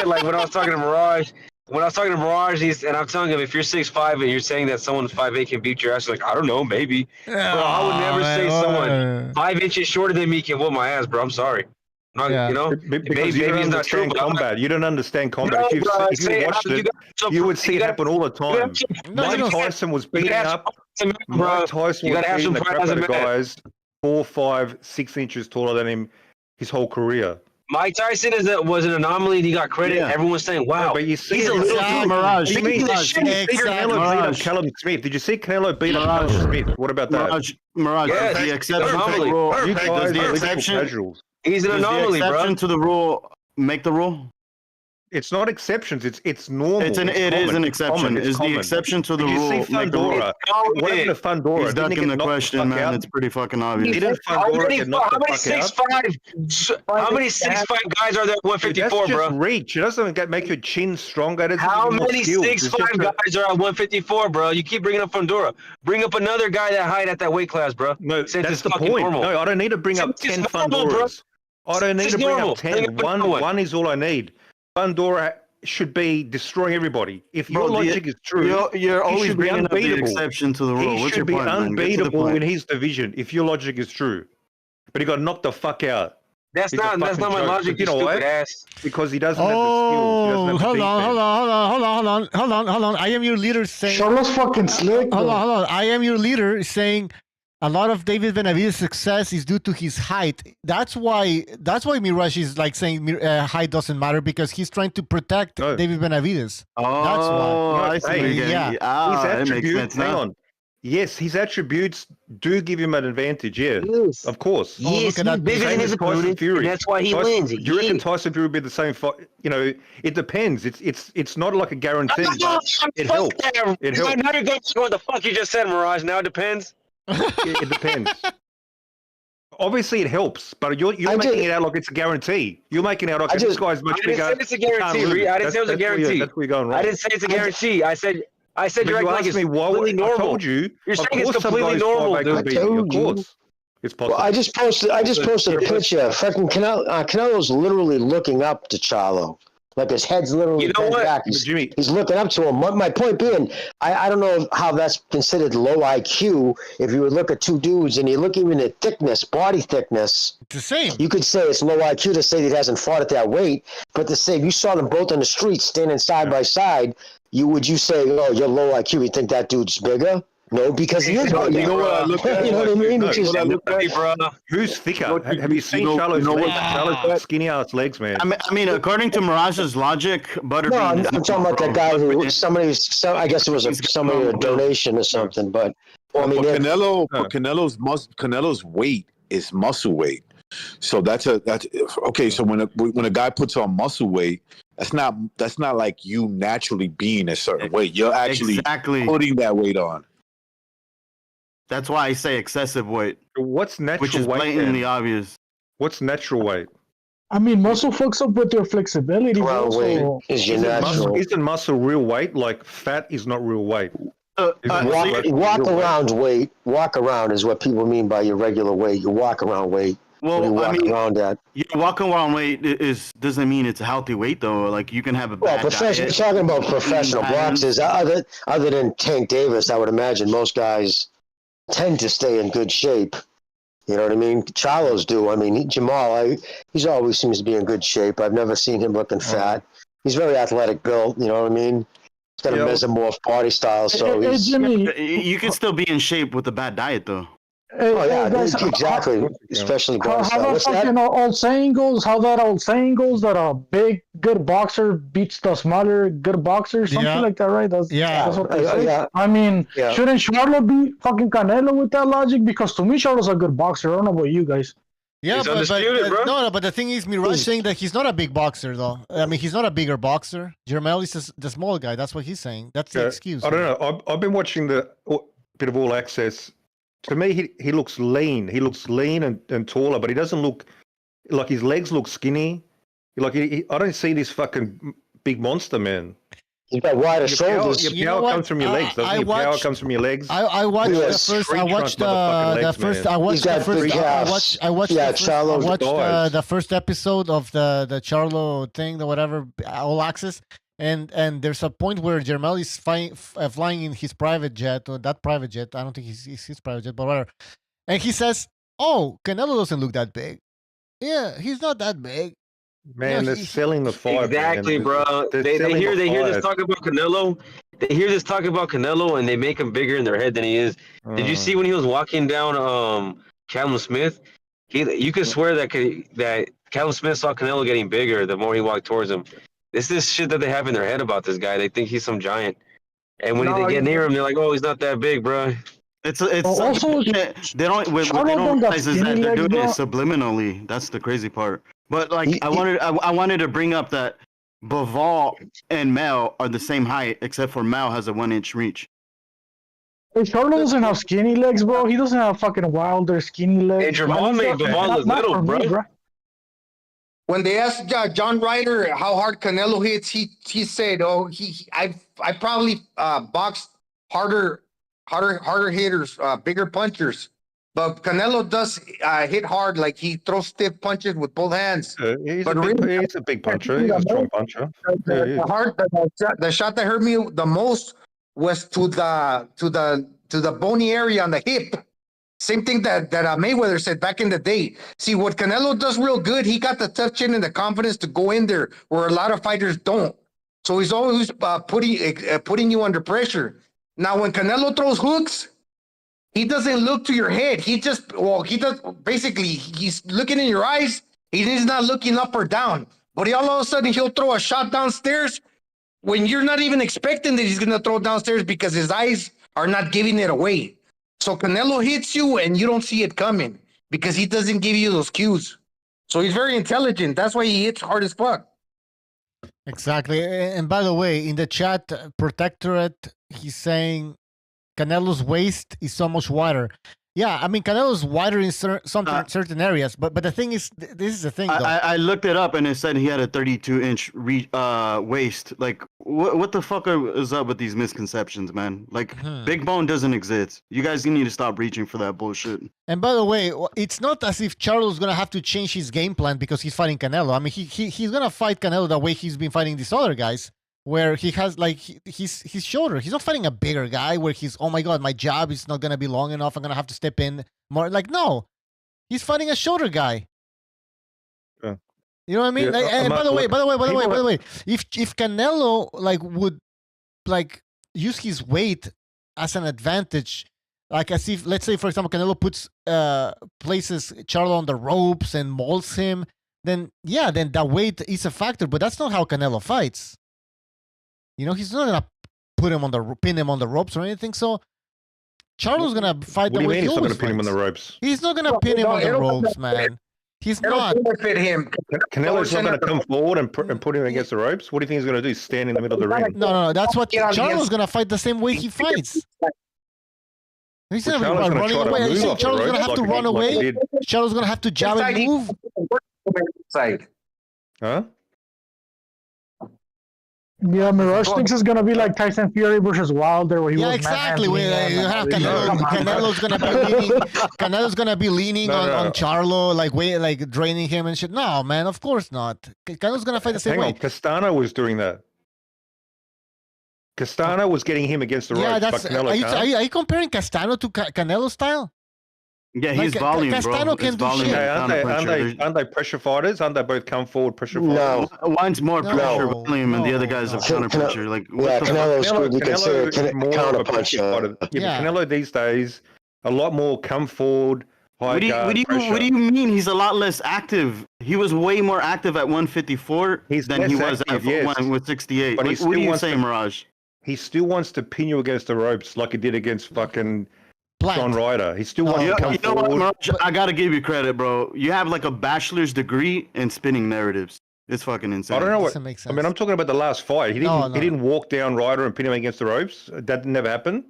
when I was talking to Mirage. And I'm telling him, if you're 6'5" and you're saying that someone 5'8" can beat your ass, I don't know, maybe. Bro, I would never say someone 5 inches shorter than me can whoop my ass, bro. I'm sorry. Because you don't understand combat. You don't understand combat. If you watched it, you would see it happen all the time. Mike Tyson was beating up. Mike Tyson was beating the crap out of guys. 4, 5, 6 inches taller than him his whole career. Mike Tyson was an anomaly. And he got credit. Yeah. Everyone's saying, "Wow, No, but you see he's a little dude." Mirage. Think of this shit. Canelo beat up Callum Smith. Did you see Canelo beat up Callum Smith? What about that? Mirage, Yes, the exception to the rule. Does the exception? He's an anomaly, the exception bro. to the rule make the rule? It's not exceptions. It's normal. It is an exception. Is the exception to the Did rule? You see Fundora? What happened to Fundora? He's ducking the question, man. It's pretty fucking obvious. Didn't Fundora get knocked the fuck out? How many 6'5" guys are there at 154, That's bro? just reach. It doesn't make your chin stronger. It doesn't How give you more many skills. 6'5" guys are at 154, bro? You keep bringing up Fundora. Bring up another guy that height at that weight class, bro. No, Since that's it's the fucking point. normal. No, I don't need to bring up 10 Fundoras. I don't need to bring up 10. One is all I need. Fundora should be destroying everybody. If your logic is true, you're always he should be bringing up the unbeatable. exception to the rule. He What's should your be point, man? Get to the unbeatable point. in his division if your logic is true. But he got knocked the fuck out. That's He's a not my fucking joke. logic, You know you why? stupid ass. Because he doesn't have the skills. He doesn't have the Hold defense. on. I am your leader saying. Charlo's fucking slick. Hold on. I am your leader saying a lot of David Benavidez' success is due to his height. That's why Mirage is like saying height doesn't matter because he's trying to protect David Benavidez. That's why. I see. Yeah. His That makes attributes, sense hang now. on. Yes, his attributes do give him an advantage. Yeah, Yes. of course. Yes, he's bigger Same than his as Tyson opponent, Fury. and that's why he Tyson- wins. Do you reckon Yeah. Tyson Fury would be the same fight? You know, it depends. It's not like a guarantee. Oh, But it helps. It helps. Now you're going to what the fuck you just said, Mirage. Now it depends. It depends. Obviously, it helps, but you're making it out like it's a guarantee. You're making it out like this guy's much I bigger. didn't say it's a he can't guarantee. lose. I didn't say it was a That's where guarantee. that's where you're going wrong. I didn't say it's a guarantee. I said But you're you acting like asked it's me why. completely normal. I told you. You're of saying it's course some completely guys normal, fight dude. like that, of course, it's possible. Well, I just posted a picture. Fucking Canelo's literally looking up to Charlo. Like his head's literally bent back. He's looking up to him. My point being, I don't know how that's considered low IQ. If you would look at two dudes and you look even at thickness, body thickness, it's the same. You could say it's low IQ to say that he hasn't fought at that weight, but to say if you saw them both on the street standing side by side, would you say, oh, you're low IQ? You think that dude's bigger? No, because he is. You know what I look at? You know what I mean? No, Which is, what I look at, who's thicker? Have you seen Charlo's legs? Charlo's got skinny ass legs, man. I mean, according to Mirage's logic, Butterbean. no, I'm talking about that guy who I guess it was a donation or something, but I mean, Canelo's weight is muscle weight. So that's okay. So when a guy puts on muscle weight, that's not like you naturally being a certain weight. You're actually putting that weight on. That's why I say excessive weight. What's natural which is weight? blatantly obvious. What's natural weight? I mean, muscle fucks up with your flexibility. Isn't muscle real weight? Like fat is not real weight. Walk around weight. Walk around is what people mean by your regular weight. Your walk around weight. Well, you walk around that. Yeah, walking around weight doesn't mean it's a healthy weight though. Like you can have a bad we're talking about professional boxers. Other than Tank Davis, I would imagine most guys tend to stay in good shape. You know what I mean? Charlos do. I mean, Jamal, he's always seems to be in good shape. I've never seen him looking fat. He's very athletic built. You know what I mean? He's got a mesomorph body style. So he's, Jimmy, you can still be in shape with a bad diet though. guys, exactly. Especially body style. How that fucking old saying goes? How that old saying goes that a big good boxer beats the smaller good boxer, something like that, right? That's what they say. I mean, shouldn't Charlo beat fucking Canelo with that logic? Because to me, Charlo's a good boxer. I don't know about you guys. Yeah, but the thing is, Mirage saying that he's not a big boxer, though. I mean, he's not a bigger boxer. Jermel is the small guy. That's what he's saying. That's the excuse. I don't know. I've been watching the bit of All Access. To me, he looks lean. He looks lean and taller, but he doesn't look like his legs look skinny. Like I don't see this fucking big monster, man. He's got wider shoulders. Your power comes from your legs, doesn't it? Your power comes from your legs. I watched the first. I watched the first episode of the Charlo thing, the whatever, All Access. And there's a point where Jermel is flying in his private jet, or that private jet. I don't think it's his private jet, but whatever. And he says, "Oh, Canelo doesn't look that big. Yeah, he's not that big." Man, they're selling the fight. Exactly, man. bro. They hear this talk about Canelo. They hear this talk about Canelo, and they make him bigger in their head than he is. Did you see when he was walking down Callum Smith, you could swear that Callum Smith saw Canelo getting bigger the more he walked towards him. This is shit that they have in their head about this guy. They think he's some giant, and when they get near him, they're like, "Oh, he's not that big, bro." It's also, they don't what they don't realize is that they're doing it subliminally. That's the crazy part. But like I wanted to bring up that Bivol and Mel are the same height, except for Mel has a 1-inch reach. Hey, Charlo doesn't have skinny legs, bro. He doesn't have fucking Wilder skinny legs. Hey, Jamal made Bivol look little, bro. When they asked John Ryder how hard Canelo hits, he said, "Oh, I probably boxed harder hitters, bigger punchers, but Canelo does hit hard. Like he throws stiff punches with both hands. He's a big puncher. He's a strong puncher. The shot that hurt me the most was to the bony area on the hip. Same thing that Mayweather said back in the day. See, what Canelo does real good, he got the tough chin and the confidence to go in there where a lot of fighters don't. So he's always putting you under pressure. Now, when Canelo throws hooks, he doesn't look to your head. He's looking in your eyes. He's not looking up or down. But all of a sudden, he'll throw a shot downstairs when you're not even expecting that he's going to throw downstairs because his eyes are not giving it away. So Canelo hits you and you don't see it coming because he doesn't give you those cues. So he's very intelligent. That's why he hits hard as fuck. Exactly. And by the way, in the chat, Protectorate, he's saying Canelo's waist is so much wider. Yeah, I mean, Canelo's wider in certain areas, but the thing is, this is the thing, though. I looked it up, and it said he had a 32-inch waist. Like, what the fuck is up with these misconceptions, man? Like, Big Bone doesn't exist. You guys need to stop reaching for that bullshit. And by the way, it's not as if Charlo's going to have to change his game plan because he's fighting Canelo. I mean, he's going to fight Canelo the way he's been fighting these other guys, where he has, like, his shoulder. He's not fighting a bigger guy where he's, oh my God, my jab is not going to be long enough. I'm going to have to step in more. Like, no. He's fighting a shorter guy. Yeah. You know what I mean? Yeah, like, and by the way, if Canelo, like, would, like, use his weight as an advantage, like, as if, let's say, for example, Canelo places Charlo on the ropes and molds him, then, yeah, then that weight is a factor, but that's not how Canelo fights. You know, he's not gonna pin him on the ropes or anything. So Charlo's gonna fight the way he always fights. Pin him on the ropes? He's not gonna pin him on the ropes, man. He's not. Benefit him. Canelo's not gonna come forward and put him against the ropes. What do you think he's gonna do? Stand in the middle of the ring? No. That's what Charlo's gonna fight the same way he fights. He's gonna be running away. You think Charlo's gonna have to run away? Charlo's gonna have to jab and move. Huh? Yeah, Mirage thinks it's gonna be like Tyson Fury versus Wilder, where he was exactly. You have Canelo's gonna be leaning on Charlo, like draining him and shit. No, man, of course not. Canelo's gonna fight the same way. Castano was doing that. Castano was getting him against the ropes, but Canelo can't. Are you comparing Castano to Canelo style? Yeah, he's volume, Castano bro. can do shit. Okay, aren't they pressure fighters? Aren't they both come forward pressure fighters? No. One's more pressure volume and the other guy's a counter pressure. Like, Canelo's good. You consider counter puncher. Yeah, but Canelo these days, a lot more come forward, high guard pressure. What do you mean? He's a lot less active. He was way more active at 154 than he was at 168. But what are you saying, Mirage? He still wants to pin you against the ropes like he did against fucking John Ryder. He still wants to come forward. What, Mirage, I gotta give you credit, bro. You have like a bachelor's degree in spinning narratives. It's fucking insane. I don't know what. I mean, I'm talking about the last fight. He didn't walk down Ryder and pin him against the ropes. That never happened.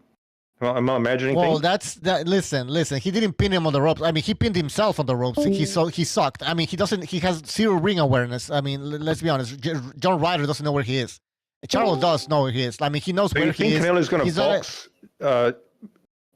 Am I imagining things? Well, listen. He didn't pin him on the ropes. I mean, he pinned himself on the ropes. He sucked. I mean, he has zero ring awareness. I mean, let's be honest. John Ryder doesn't know where he is. Charlo does know where he is. I mean, he knows where he is. You think Canelo's going to box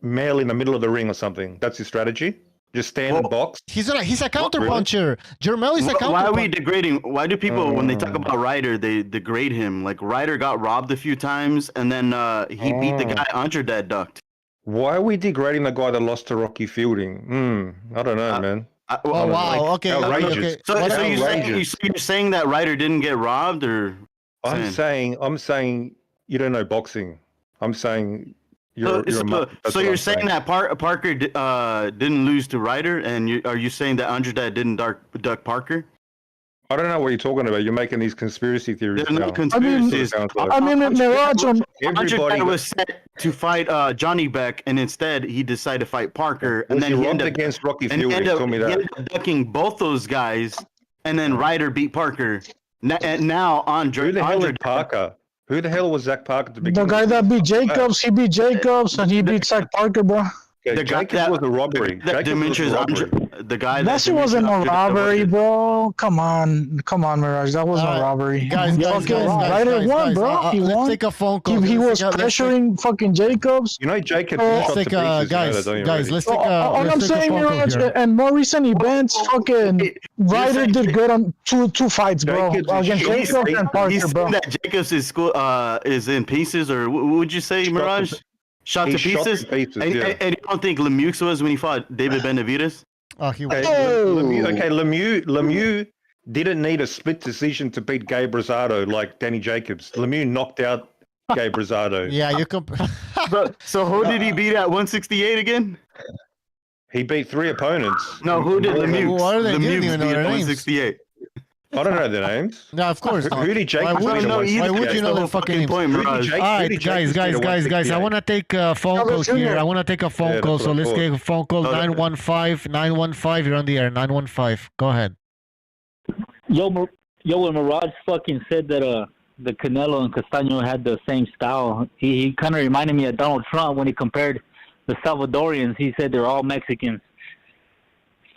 Mel in the middle of the ring or something? That's his strategy? Just stand and box? He's a counter puncher. Jermel is a counter puncher. Why are we degrading? Why do people, when they talk about Ryder, they degrade him? Like, Ryder got robbed a few times, and then he beat the guy Underdad ducked. Why are we degrading the guy that lost to Rocky Fielding? I don't know, man. Wow. Okay. Outrageous. Okay. So you're saying that Ryder didn't get robbed, or? I'm saying you don't know boxing. I'm saying So you're saying that Parker didn't lose to Ryder, and are you saying that Andrade didn't duck Parker? I don't know what you're talking about. You're making these conspiracy theories. There's no now. conspiracies. Everybody was set to fight Johnny Beck, and instead he decided to fight Parker, and then he ended robbed up against Rocky and Fury. ended up- Tell me he that. ended up ducking both those guys, and then Ryder beat Parker. And now Andre. Who the hell is Parker? Who the hell was Zach Parker to begin The with? guy that beat Jacobs, he beat Jacobs, and he beat Zach Parker, bro. Okay, Jacobs was a robbery. Jacobs was a robbery. The guy That shit wasn't a robbery, bro. Come on, Mirage. That wasn't a robbery. Guys, Ryder won, bro. He let's won. take a phone call. He was pressuring fucking Jacobs. You know, Jacobs Let's shot take to pieces. guys. Let's take All I'm saying, Mirage, and more recent events, fucking Ryder did good on two fights, bro. Against Jacobs and Parker, bro. That Jacobs is in pieces, or what would you say, Mirage? Shot to pieces? And you don't think Lemieux was when he fought David Benavidez? Oh, he was. Lemieux didn't need a split decision to beat Gabe Rosado like Danny Jacobs. Lemieux knocked out Gabe Rosado. Yeah, you So who did he beat at 168 again? He beat 3 opponents. No, who did Lemieux? What are they Lemieux giving beat their at names? 168. I don't know their names. No, of course. Who did Jacobs Why would beat you know? at Why would 168? you know their fucking names? Alright, guys. I want to take phone calls here. I want to take a phone call. So let's take a phone call. 915. You're on the air. 915. Go ahead. Yo, when Mirage fucking said that the Canelo and Castaño had the same style, he kind of reminded me of Donald Trump when he compared the Salvadorians. He said they're all Mexicans.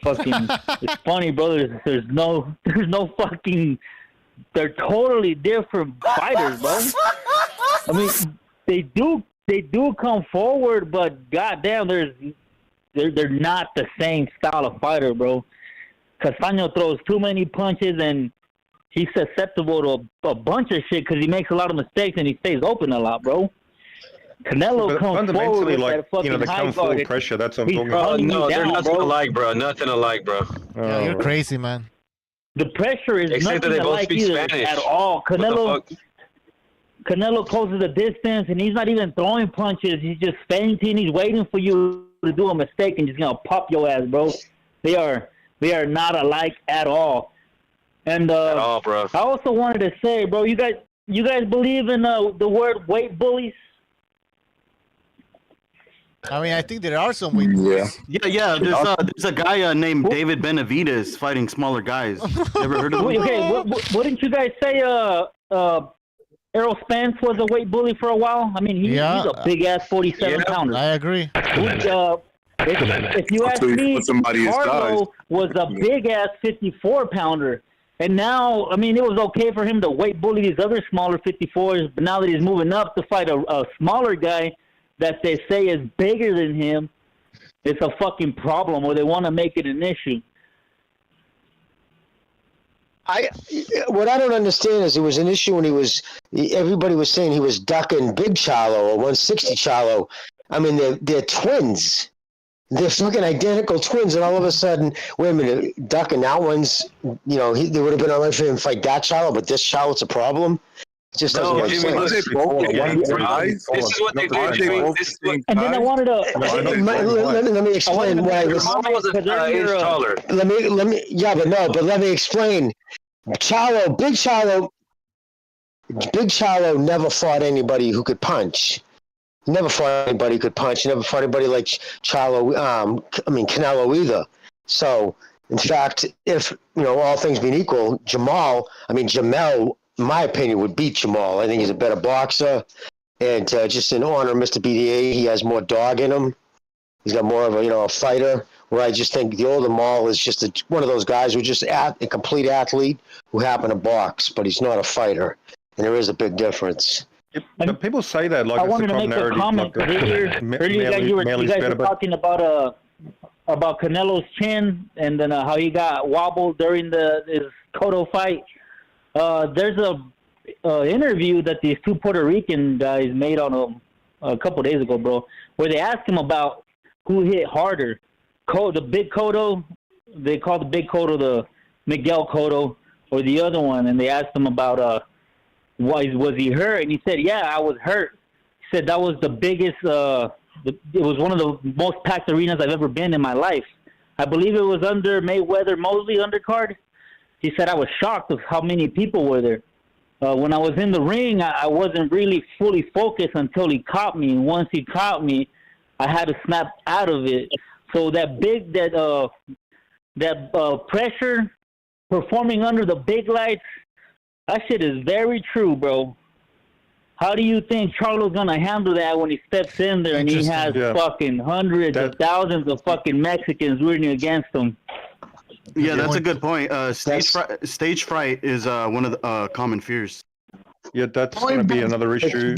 Fucking, it's funny, brothers. There's no fucking. They're totally different fighters, bro. I mean, they do come forward, but goddamn, they're not the same style of fighter, bro. Castaño throws too many punches, and he's susceptible to a bunch of shit because he makes a lot of mistakes and he stays open a lot, bro. Canelo comes forward with that fucking they high come full guard. pressure. That's what I'm talking about. No, they're down, nothing bro. alike, bro. Nothing alike, bro. Yeah, you're crazy, man. The pressure is Except that nothing they both alike speak either Spanish. at all. Canelo closes the distance, and he's not even throwing punches. He's just feinting. He's waiting for you to do a mistake and just gonna pop your ass, bro. They are not alike at all. And At all, bro. I also wanted to say, bro, you guys believe in the word weight bullies? I mean, I think there are some weaknesses. Yeah. There's a guy named David Benavidez fighting smaller guys. Ever heard of him? Okay, wouldn't you guys say Errol Spence was a weight bully for a while? I mean, he's a big ass 47 pounder. I agree. If you ask me, Charlo was a big ass 54 pounder. And now, I mean, it was okay for him to weight bully these other smaller 54s, but now that he's moving up to fight a smaller guy that they say is bigger than him, it's a fucking problem, or they want to make it an issue. What I don't understand is it was an issue when everybody was saying he was ducking Big Charlo or 160 Charlo. I mean, they're twins. They're fucking identical twins, and all of a sudden, wait a minute, ducking that one's, there would have been all right for him to fight that Charlo, but this Charlo's a problem. It just doesn't make sense. This is what they do. And then I wanted to let me explain why. Let me explain. Big Charlo never fought anybody who could punch. Never fought anybody who could punch. Never fought anybody like Canelo either. So, in fact, if, all things being equal, Jamel, in my opinion, would beat Jamal. I think he's a better boxer. And just in honor of Mr. BDA, he has more dog in him. He's got more of a fighter. Where I just think the older Maul is just one of those guys who's just a complete athlete who happened to box, but he's not a fighter. And there is a big difference. But people say that like I it's wanted the to make a comment. Earlier, you guys were talking about Canelo's chin and then how he got wobbled during his Cotto fight. There's a interview that these two Puerto Rican guys made on him a couple days ago, bro, where they asked him about who hit harder. The big Cotto, they called the big Cotto the Miguel Cotto, or the other one, and they asked him about was he hurt, and he said, yeah, I was hurt. said that was the biggest. It was one of the most packed arenas I've ever been in my life. I believe it was under Mayweather Mosley undercard. He said I was shocked of how many people were there. When I was in the ring, I wasn't really fully focused until he caught me. And once he caught me, I had to snap out of it. So that pressure, performing under the big lights, that shit is very true, bro. How do you think Charlo's gonna handle that when he steps in there and he has fucking hundreds of thousands of fucking Mexicans rooting against him? Yeah, that's a good point. Stage fright is one of the common fears. Yeah, that's going to be another issue.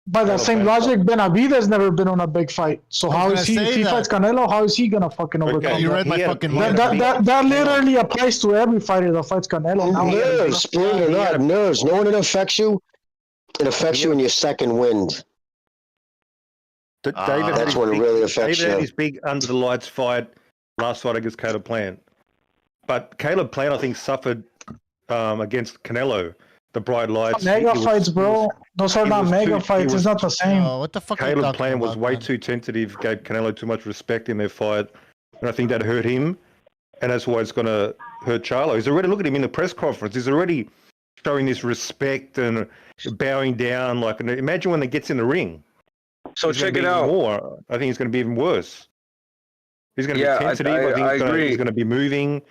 By that same logic, Benavidez never been on a big fight. So how is he? If he fights Canelo, how is he gonna fucking overcome? You read my fucking mind. That literally applies to every fighter that fights Canelo. Nerves, believe it or not, nerves. Know when it affects you? It affects you in your second wind. That's when it really affects you. David had his big under the lights fight last fight against Caleb Plant, but Caleb Plant I think suffered against Canelo. The bright lights. Mega fights, bro. Those are not mega fights. It's not the same. What the fuck? Caleb Plant was way too tentative, gave Canelo too much respect in their fight, and I think that hurt him, and that's why it's going to hurt Charlo. He's already, look at him in the press conference. He's already showing this respect and bowing down. Like, imagine when he gets in the ring. So check it out. More. I think it's going to be even worse. He's going to be tentative. I think he's going to be moving.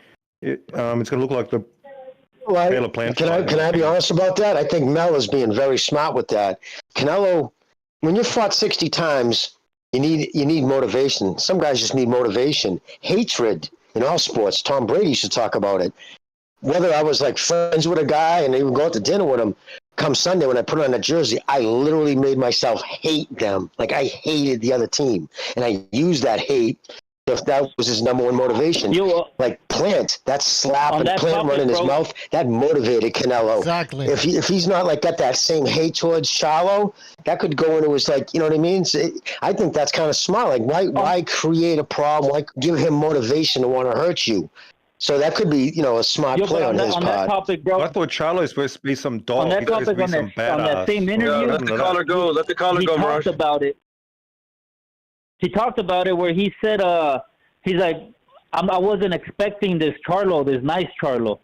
It's going to look like the. Well, can I be honest about that? I think Mel is being very smart with that. Canelo, when you fought 60 times, you need motivation. Some guys just need motivation. Hatred in all sports. Tom Brady should talk about it. Whether I was like friends with a guy and even go out to dinner with him, come Sunday when I put on a jersey, I literally made myself hate them. Like I hated the other team. And I used that hate. If that was his number one motivation, like Plant, that slap and Plant running his mouth, that motivated Canelo. Exactly. If he's not like got that same hate towards Charlo, that could go into his like, you know what I mean? So I think that's kind of smart. Like why create a problem? Why give him motivation to want to hurt you? So that could be, a smart play on his part. That topic, bro. I thought Charlo is supposed to be some dog. On that topic, on that same interview, let the caller go. Let the caller go, Mirage. He talked about it where he said, he's like, I wasn't expecting this Charlo, this nice Charlo.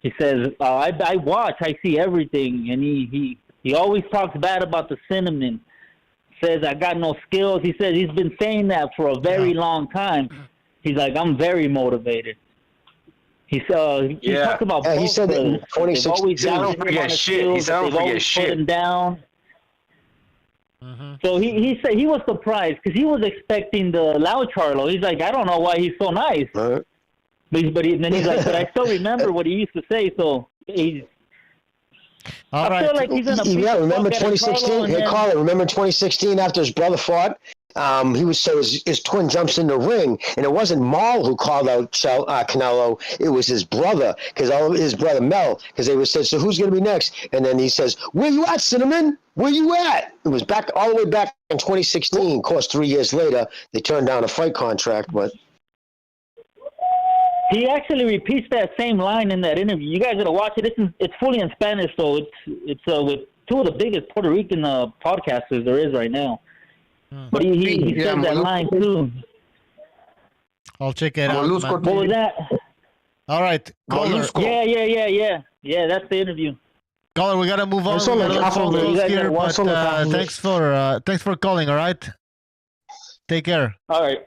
He says, I watch, I see everything. And he always talks bad about the cinnamon. Says, I got no skills. He says he's been saying that for a very long time. He's like, I'm very motivated. He talked about both he said that in 2016. I don't forget shit. Put him down. So he said he was surprised because he was expecting the loud Charlo. He's like, I don't know why he's so nice. But then he's like, but I still remember what he used to say. So he's. I feel like he's in a remember 2016? Hey, Carl, remember 2016 after his brother fought? His twin jumps in the ring, and it wasn't Maul who called out Canelo. It was his brother, his brother Mel, because they said, so who's going to be next? And then he says, where you at, Cinnamon? Where you at? It was all the way back in 2016. Of course, 3 years later, they turned down a fight contract, but. He actually repeats that same line in that interview. You guys got to watch it. It's fully in Spanish, so it's with two of the biggest Puerto Rican podcasters there is right now. But he said that line too. I'll check it out. What was that? All right. Caller. Yeah, that's the interview. Caller, we gotta move on. Here, but, thanks for calling. All right. Take care. All right.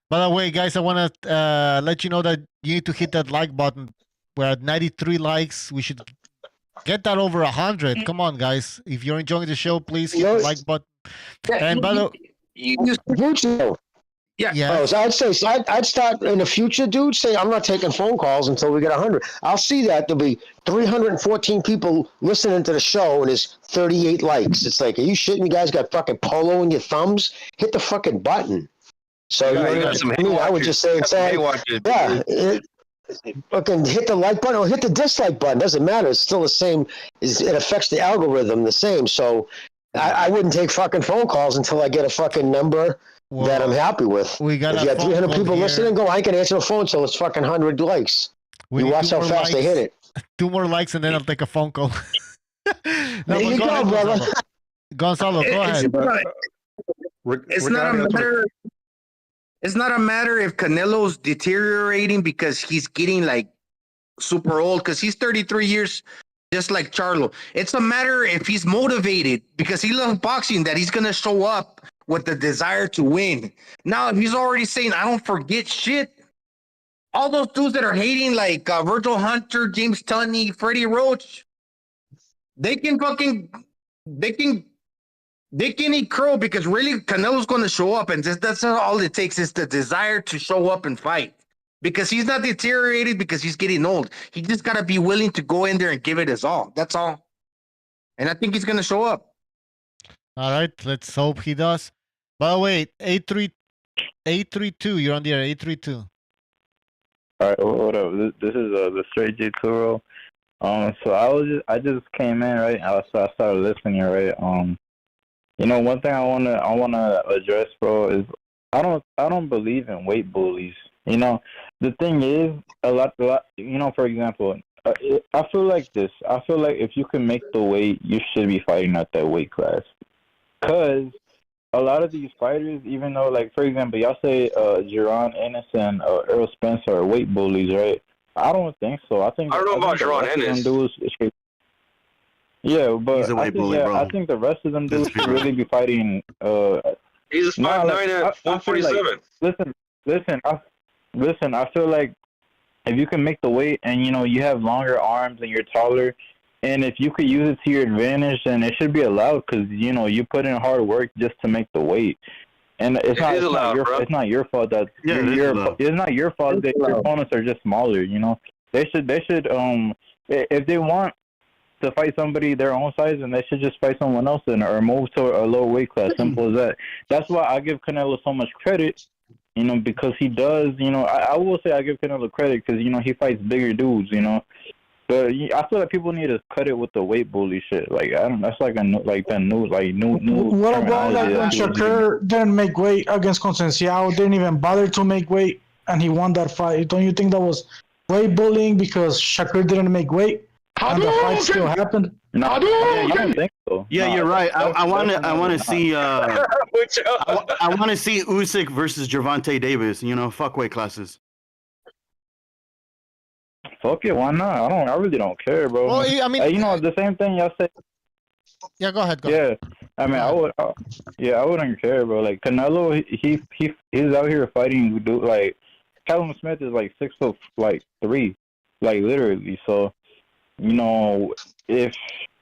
By the way, guys, I want to let you know that you need to hit that like button. We're at 93 likes. We should get that over 100. Come on, guys. If you're enjoying the show, please hit the like button. And by the way, yeah. So I'd start in the future, dude. Say I'm not taking phone calls until we get 100. I'll see that there'll be 314 people listening to the show, and there's 38 likes. It's like, are you shitting? You guys got fucking polo in your thumbs? Hit the fucking button. So I would just say, fucking hit the like button or hit the dislike button. Doesn't matter. It's still the same. It affects the algorithm the same. So I wouldn't take fucking phone calls until I get a fucking number that I'm happy with. If you got 300 people listening, I can answer the phone until it's fucking 100 likes. You watch how fast they hit it. 2 more likes and then I'll take a phone call. There you go, brother. Gonzalo, go ahead. It's not a matter. It's not a matter if Canelo's deteriorating because he's getting like super old, because he's 33 years, just like Charlo. It's a matter if he's motivated because he loves boxing, that he's gonna show up with the desire to win. Now, if he's already saying, "I don't forget shit," all those dudes that are hating, like Virgil Hunter, James Tunney, Freddie Roach, they can eat crow, because really Canelo's going to show up, and that's all it takes is the desire to show up and fight, because he's not deteriorated because he's getting old. He just got to be willing to go in there and give it his all. That's all. And I think he's going to show up. All right, let's hope he does. By the way, 832, you're on the air, 832. All right, what up? This is the Straight J Turo. So I just came in, right? So I started listening, right? One thing I wanna address, bro, is I don't believe in weight bullies. The thing is, a lot. For example, I feel like this. I feel like if you can make the weight, you should be fighting at that weight class. Cause a lot of these fighters, even though, like, for example, y'all say Jaron Ennis and Earl Spencer are weight bullies, right? I don't think so. I don't know about Jaron Ennis. Yeah, but he's a weight bully, bro. I think the rest of them dudes should really be fighting. He's a 5'9" at 147. Listen. I feel like if you can make the weight, and you have longer arms and you're taller, and if you could use it to your advantage, then it should be allowed, because you put in hard work just to make the weight. And it's not your fault that it's not your fault that your opponents are just smaller. They should if they want to fight somebody their own size, and they should just fight someone else or move to a lower weight class. Simple as that. That's why I give Canelo so much credit, because he does. I will say I give Canelo credit because he fights bigger dudes. But I feel like people need to cut it with the weight bully shit. Like, I don't. That's like new. What about like when Shakur didn't make weight against Conceição, didn't even bother to make weight, and he won that fight? Don't you think that was weight bullying because Shakur didn't make weight and the fight still happened? No, I don't think so. Yeah, you're right. I want to see. I want to see Usyk versus Gervonta Davis. Fuck weight classes. Fuck it, why not? I really don't care, bro. Well, I mean, the same thing y'all say. Yeah, go ahead. I mean, I wouldn't care, bro. Like Canelo, he's out here fighting. Like Callum Smith is like 6'3", like literally. So, if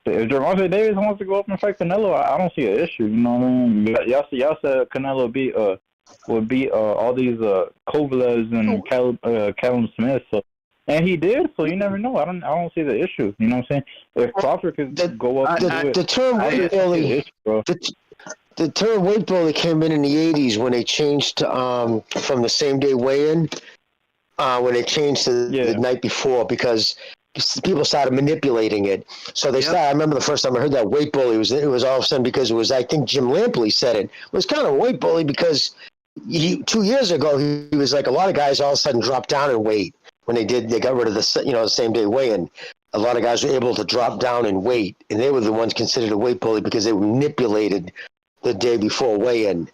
Gervonta Davis wants to go up and fight Canelo, I don't see an issue. You know what I mean? Y'all said Canelo would beat all these Kovalevs and Callum Smith. So. And he did, so you never know. I don't see the issue. You know what I'm saying? If Crawford could go up and do it, the term weight bully, the term weight bully came in the 80s when they changed from the same day weigh-in, when they changed to the night before, because people started manipulating it. So they started. I remember the first time I heard that weight bully it was all of a sudden because it was, I think Jim Lampley said it was kind of a weight bully because 2 years ago he was like, a lot of guys all of a sudden dropped down in weight. When they got rid of the same day weigh-in, a lot of guys were able to drop down in weight, and they were the ones considered a weight bully because they were manipulated the day before weigh-in,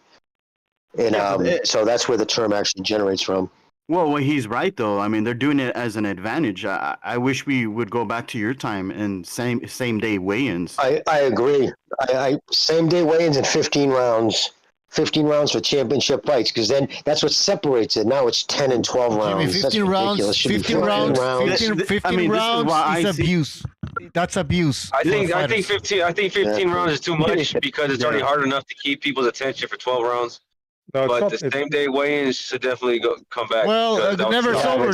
and so that's where the term actually generates from. Well, he's right though. I mean, they're doing it as an advantage. I wish we would go back to your time and same day weigh-ins. I agree. I same day weigh-ins and 15 rounds. 15 rounds for championship fights, because then that's what separates it. Now it's 10 and 12 rounds. 15 rounds. 15 rounds. 15 rounds is abuse. That's abuse. I think 15 rounds is too much because it's already hard enough to keep people's attention for 12 rounds. No, but the same day weigh-ins should definitely come back. Well, never sober.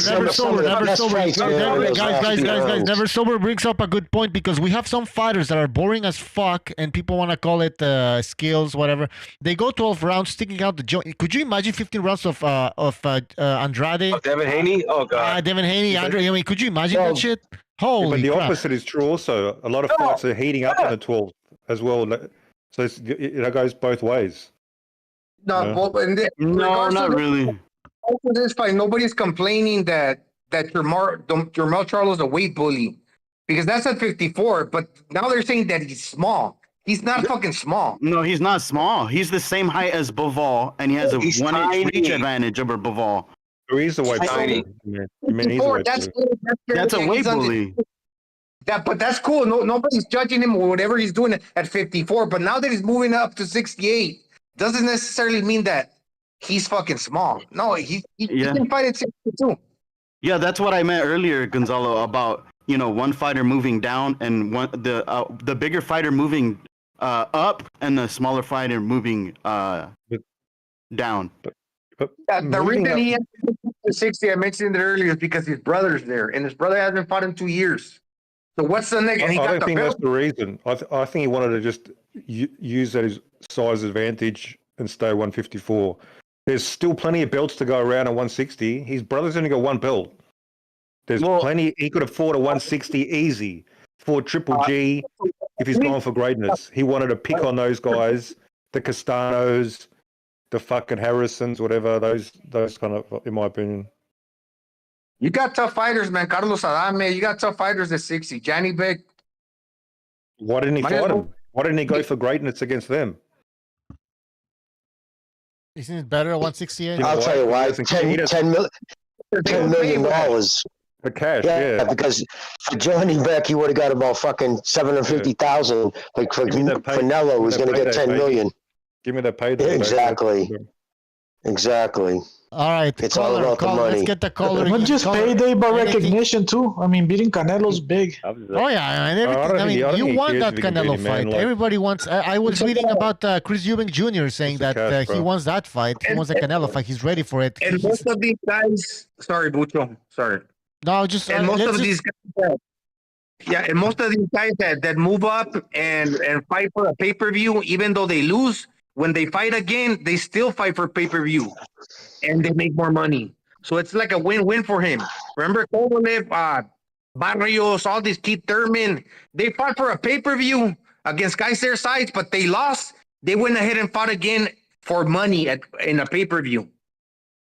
Guys, never sober brings up a good point, because we have some fighters that are boring as fuck, and people want to call it skills, whatever. They go 12 rounds, sticking out the joint. Could you imagine 15 rounds of Andrade? Oh, Devin Haney? Oh god. Devin Haney, Andre. I mean, could you imagine that shit? Holy but the crap. opposite is true also. A lot of fights are heating up in the 12 as well. So it goes both ways. No, not really. For this fight, nobody's complaining that Jermell Charlo's a weight bully. because that's at 54. But now they're saying that he's small. He's not fucking small. No, he's not small. He's the same height as Bivol, and he has a 1-inch reach advantage over Bivol. He's a weight tiny. That's a weight bully. But that's cool. Nobody's judging him or whatever he's doing at 54. But now that he's moving up to 68, doesn't necessarily mean that he's fucking small. No, he can fight at 62. Yeah, that's what I meant earlier, Gonzalo, about one fighter moving down and the bigger fighter moving up and the smaller fighter moving down. The reason he has to 60, I mentioned it earlier, is because his brother's there, and his brother hasn't fought in 2 years. So what's the next? I don't think that's the reason. I think he wanted to just use that as size advantage and stay 154. There's still plenty of belts to go around at 160. His brother's only got one belt. There's plenty. He could have fought a 160 easy. Fought Triple G if he's gone for greatness. He wanted to pick on those guys, the Castanos, the fucking Harrisons, whatever. Those kind of, in my opinion. You got tough fighters, man. Carlos Adame. You got tough fighters at 60. Johnny Beck. Why didn't he fight him? Why didn't he go for greatness against them? Isn't it better at 168? I'll tell you why. $10 million. For cash, yeah. Because for Johnny Beck, he would have got about fucking 750,000. Like for Canelo, who's going to get 10 million. Give me that payday. Exactly. All right, it's all about the money. Let's get the caller. Not just payday, but recognition too. I mean, beating Canelo's big. Oh yeah, and everything. You won that Canelo fight. Everybody wants. I was reading about Chris Eubank Jr. saying that he wants that fight. He wants a Canelo fight. He's ready for it. And most of these guys, sorry, Bucho, sorry. No, just and most of these guys. And most of these guys that move up and fight for a pay-per-view, even though they lose, when they fight again, they still fight for pay-per-view, and they make more money. So it's like a win-win for him. Remember Kovalev, Barrios, all these Keith Thurman, they fought for a pay-per-view against guys their size, but they lost. They went ahead and fought again for money in a pay-per-view,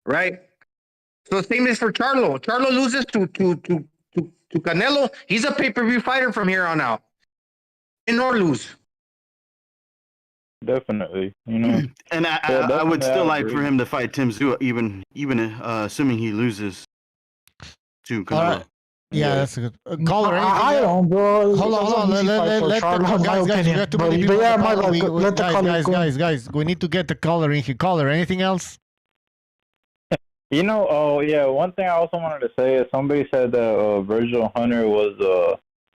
right? So same is for Charlo. Charlo loses to Canelo. He's a pay-per-view fighter from here on out. Win or lose. Definitely, And I would still like for him to fight Tim Tszyu, even assuming he loses to Canelo. Yeah, that's a good caller. I don't, bro. Hold on. Let guys. We need to get the caller in here. Caller, anything else? One thing I also wanted to say is somebody said that Virgil Hunter was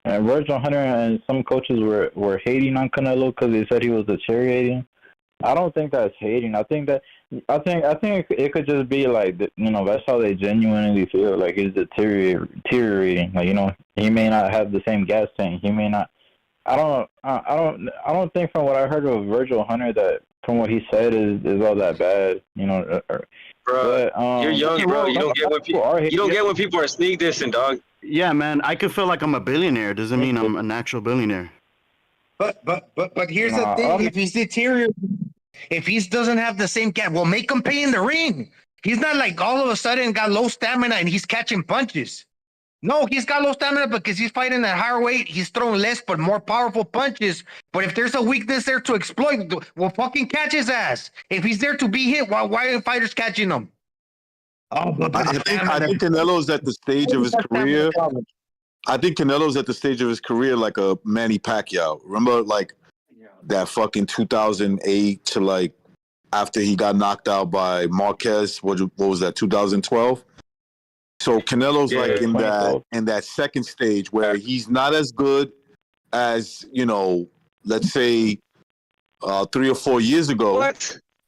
Virgil Hunter and some coaches were hating on Canelo because they said he was deteriorating. I don't think that's hating. I think it could just be like that's how they genuinely feel. Like he's deteriorating. Like he may not have the same gas tank. He may not. I don't think from what I heard of Virgil Hunter that from what he said is all that bad. Bro, but, you're young, bro. You don't get when people are sneak dissing, dog. Yeah, man. I could feel like I'm a billionaire. Doesn't mean I'm an actual billionaire. But here's the thing: if he's deteriorating, if he doesn't have the same gap, well, make him pay in the ring. He's not like all of a sudden got low stamina and he's catching punches. No, he's got low stamina because he's fighting at higher weight. He's throwing less but more powerful punches. But if there's a weakness there to exploit, well, fucking catch his ass. If he's there to be hit, why are fighters catching him? I think Canelo's at the stage of his career. I think Canelo's at the stage of his career like a Manny Pacquiao. Remember, like that fucking 2008 to like after he got knocked out by Marquez. What was that? 2012. So Canelo's like in that second stage where he's not as good as let's say 3 or 4 years ago,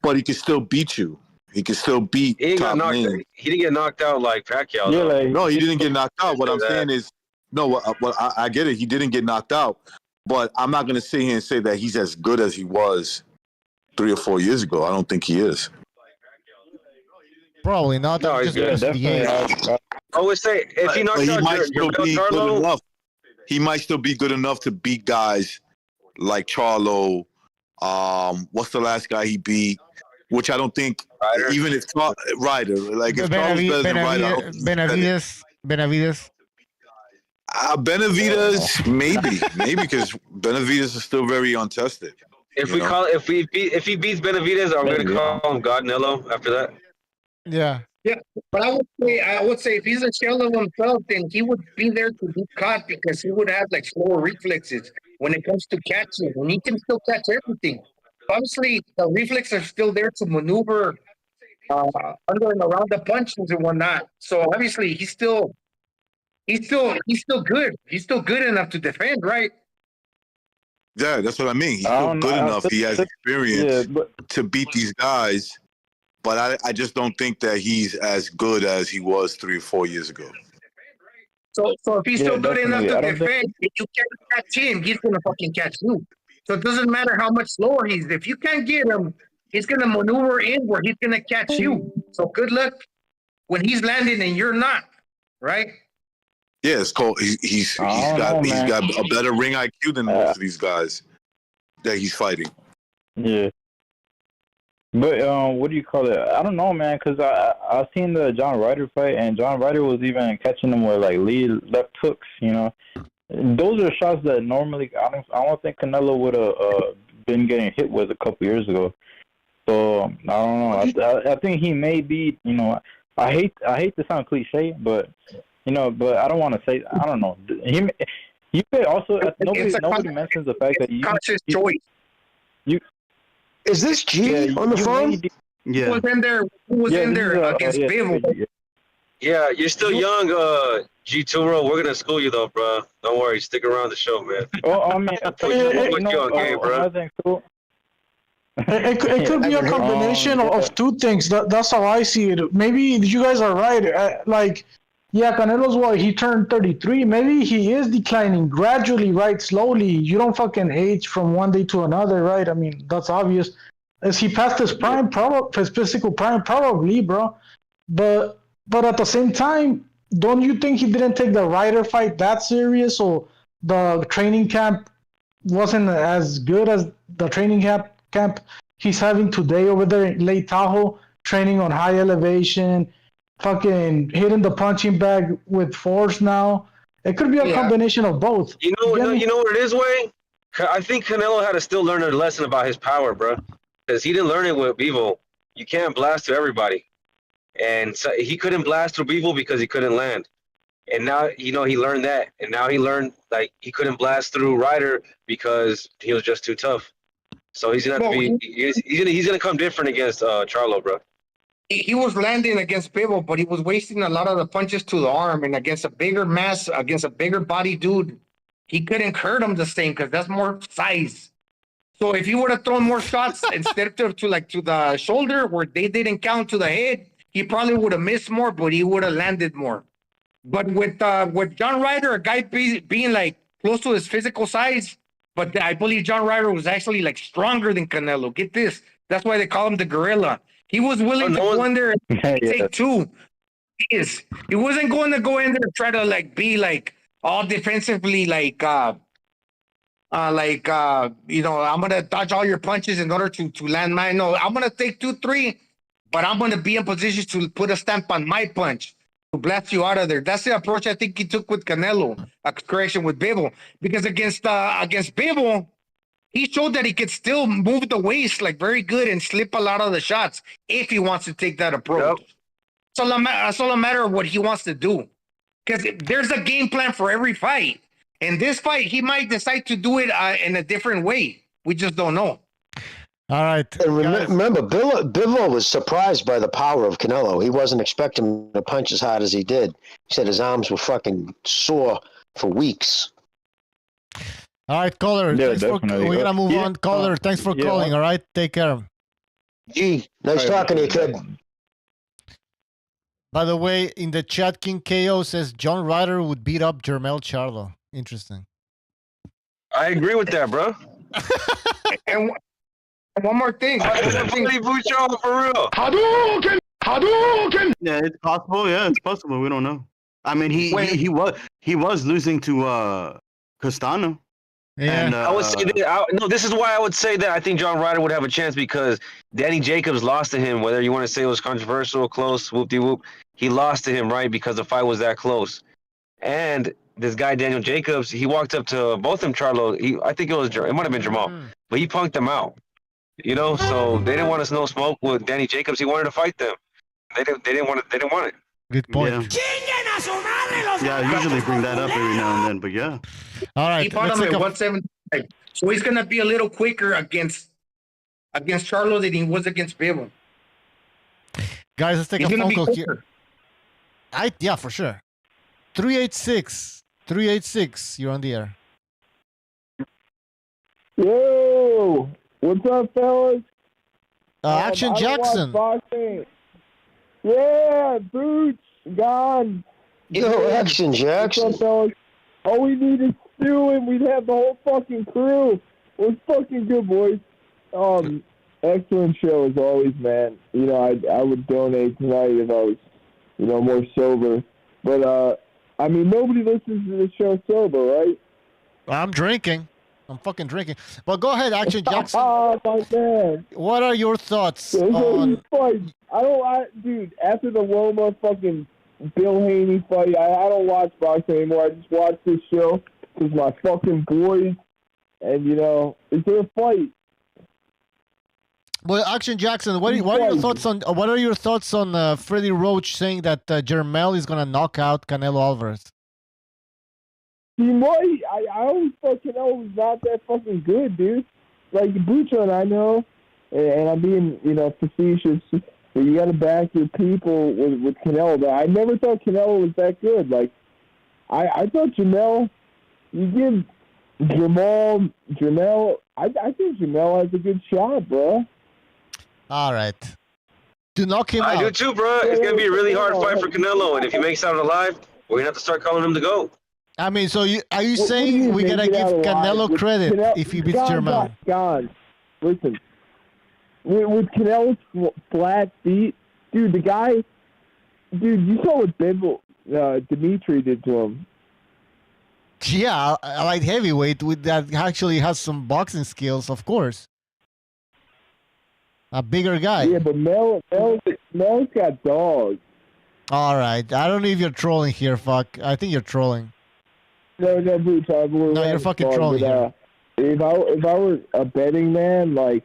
but he can still beat you. He can still beat. He didn't get knocked out like Pacquiao. No, he didn't get knocked out. What I'm saying is, I get it. He didn't get knocked out, but I'm not going to sit here and say that he's as good as he was 3 or 4 years ago. I don't think he is. Probably not. No, definitely. I would say if he knocks out Charlo, he might still be good enough to beat guys like Charlo. What's the last guy he beat? Which I don't think even if Ryder, like if Charlo's better than Ryder, Benavidez. Benavidez, maybe because Benavidez is still very untested. If he beats Benavidez, are we gonna call him Godnello after that? Yeah. Yeah, but I would say if he's a shell of himself, then he would be there to be caught because he would have like slower reflexes when it comes to catching, and he can still catch everything. Obviously, the reflexes are still there to maneuver under and around the punches and whatnot. So obviously, he's still good. He's still good enough to defend, right? Yeah, that's what I mean. He's still good enough. He has experience to beat these guys. But I just don't think that he's as good as he was 3 or 4 years ago. So if he's still good enough to defend, if you can't catch him, he's gonna fucking catch you. So it doesn't matter how much slower he is. If you can't get him, he's gonna maneuver in where he's gonna catch you. So good luck when he's landing and you're not, right? Yeah, it's called. He's got a better ring IQ than most of these guys that he's fighting. Yeah. But what do you call it? I don't know, man, because I seen the John Ryder fight, and John Ryder was even catching him with like lead left hooks. You know, those are shots that normally I don't think Canelo would have been getting hit with a couple years ago. So I don't know. I think he may be. You know, I hate to sound cliche, but you know, but I don't want to say. I don't know. You could also nobody mentions the fact that you conscious choice. Is this G on the phone? Yeah. Who was in there against Bivol? Yeah, you're still young, G2 We're gonna school you though, bro. Don't worry, stick around the show, man. Oh, I mean, it could be a combination of two things. That's how I see it. Maybe you guys are right. Yeah, Canelo's he turned 33. Maybe he is declining gradually, right? Slowly. You don't fucking age from one day to another, right? I mean, that's obvious. Is he past his prime? His physical prime? Probably, bro. But at the same time, don't you think he didn't take the Ryder fight that serious, or the training camp wasn't as good as the training camp he's having today over there in Lake Tahoe, training on high elevation, fucking hitting the punching bag with force now? It could be a combination of both. You know what it is, Wayne? I think Canelo had to still learn a lesson about his power, bro. Because he didn't learn it with Bivol. You can't blast to everybody. And so he couldn't blast through Bivol because he couldn't land. And now, he learned that. And now he learned, he couldn't blast through Ryder because he was just too tough. So he's going to have to be, he's going to come different against Charlo, bro. He was landing against Bivol, but he was wasting a lot of the punches to the arm, and against a bigger mass, against a bigger body dude, he couldn't hurt him the same because that's more size. So if he would have thrown more shots instead to the shoulder where they didn't count to the head, he probably would have missed more, but he would have landed more. But with John Ryder, a guy being close to his physical size, but I believe John Ryder was actually stronger than Canelo. Get this, that's why they call him the gorilla. He was willing to go in there and take two. He wasn't going to go in there and try to be all defensively I'm gonna dodge all your punches in order to land mine. No, I'm gonna take 2-3, but I'm gonna be in position to put a stamp on my punch to blast you out of there. That's the approach I think he took with Canelo. A correction with Bivol, because against Bivol, he showed that he could still move the waist very good and slip a lot of the shots if he wants to take that approach. Yep. So it's all a matter of what he wants to do. Because there's a game plan for every fight. In this fight, he might decide to do it in a different way. We just don't know. All right. And remember, Bivol was surprised by the power of Canelo. He wasn't expecting him to punch as hard as he did. He said his arms were fucking sore for weeks. All right, caller. Yeah, we're going to move on. Caller, thanks for calling, all right? Take care. G, nice talking to you, kid. By the way, in the chat, King KO says John Ryder would beat up Jermell Charlo. Interesting. I agree with that, bro. And one more thing. For real. Hadouken! Yeah, it's possible. Yeah, it's possible. We don't know. I mean, he was losing to Castano. Yeah, and, I would say that. This is why I would say that I think John Ryder would have a chance, because Danny Jacobs lost to him. Whether you want to say it was controversial, close, whoop-de-whoop, he lost to him, right? Because the fight was that close. And this guy Daniel Jacobs, he walked up to both of them. Charlo, I think it might have been Jamal, but he punked them out. You know, so they didn't want us no smoke with Danny Jacobs. He wanted to fight them. They didn't want it. They didn't want it. Good point. Yeah, I usually bring that up every now and then, but yeah. All right. He fought him at 175. So he's gonna be a little quicker against Charlo than he was against Bivol. Guys, let's take He's a gonna phone be call quicker. here. Yeah, for sure. 386. You're on the air. Yo, what's up, fellas? Action Jackson. Boxing. Yeah, Boots, gone. Yo, Action Jackson. What's up, fellas? All we need is Stu, and we'd have the whole fucking crew. It was fucking good, boys. Excellent show as always, man. You know, I would donate tonight if I was, you know, more sober. But I mean, nobody listens to this show sober, right? I'm drinking. I'm fucking drinking. But go ahead, Action Jackson. Oh, my man. What are your thoughts on... Dude, after the Loma fucking Bill Haney fight, I don't watch boxing anymore. I just watch this show because my fucking boys. And, you know, is there a fight? Well, Action Jackson, what are your thoughts on Freddie Roach saying that Jermell is gonna knock out Canelo Alvarez? He might. I always thought Canelo was not that fucking good, dude. Like Bucho and I know, and I'm being, you know, facetious. But you got to back your people with Canelo. But I never thought Canelo was that good. Like I thought Jamel. You give Jamel. I think Jamel has a good shot, bro. All right. To knock him out. I do too, bro. It's going to be a really hard fight for Canelo. And if he makes out alive, we're going to have to start calling him the GOAT. I mean, so are you saying we got to give Canelo credit if he beats Jermell? God, listen. With Canelo's flat feet, dude, you saw what Dimitri did to him. Yeah, a light heavyweight that actually has some boxing skills, of course. A bigger guy. Yeah, but Mel's got dogs. All right. I don't know if you're trolling here, fuck. I think you're trolling. No, Bruce. No, you're fucking trolling here. If I were a betting man, like,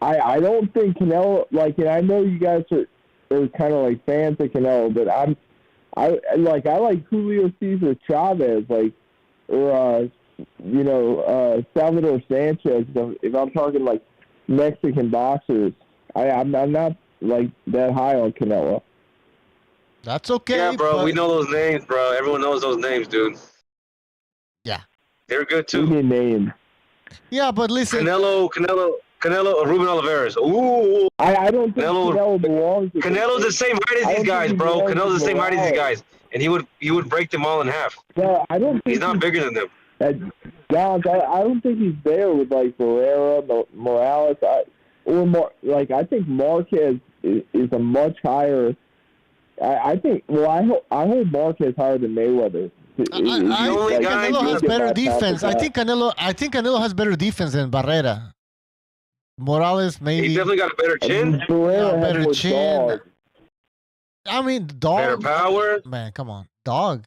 I don't think Canelo, like, and I know you guys are kind of like fans of Canelo, but I like Julio Cesar Chavez, like, or Salvador Sanchez. If I'm talking like Mexican boxers, I'm not like that high on Canelo. That's okay. Yeah, bro. We know those names, bro. Everyone knows those names, dude. Yeah. They're good too. Give me a name. Yeah, but listen. Canelo, Ruben Olivares. Ooh. I don't think Canelo belongs to Canelo's the same height as these guys, bro. Canelo's the same height as these guys. And he would break them all in half. No, I don't think he's not bigger than them. I don't think he's there with like Barrera, Morales, I think Marquez is a much higher. I hold Marquez higher than Mayweather. Canelo has better defense. I think Canelo has better defense than Barrera. Morales maybe. He definitely got a better chin. Better chin. Dog. I mean, dog. Better power. Man, come on, dog.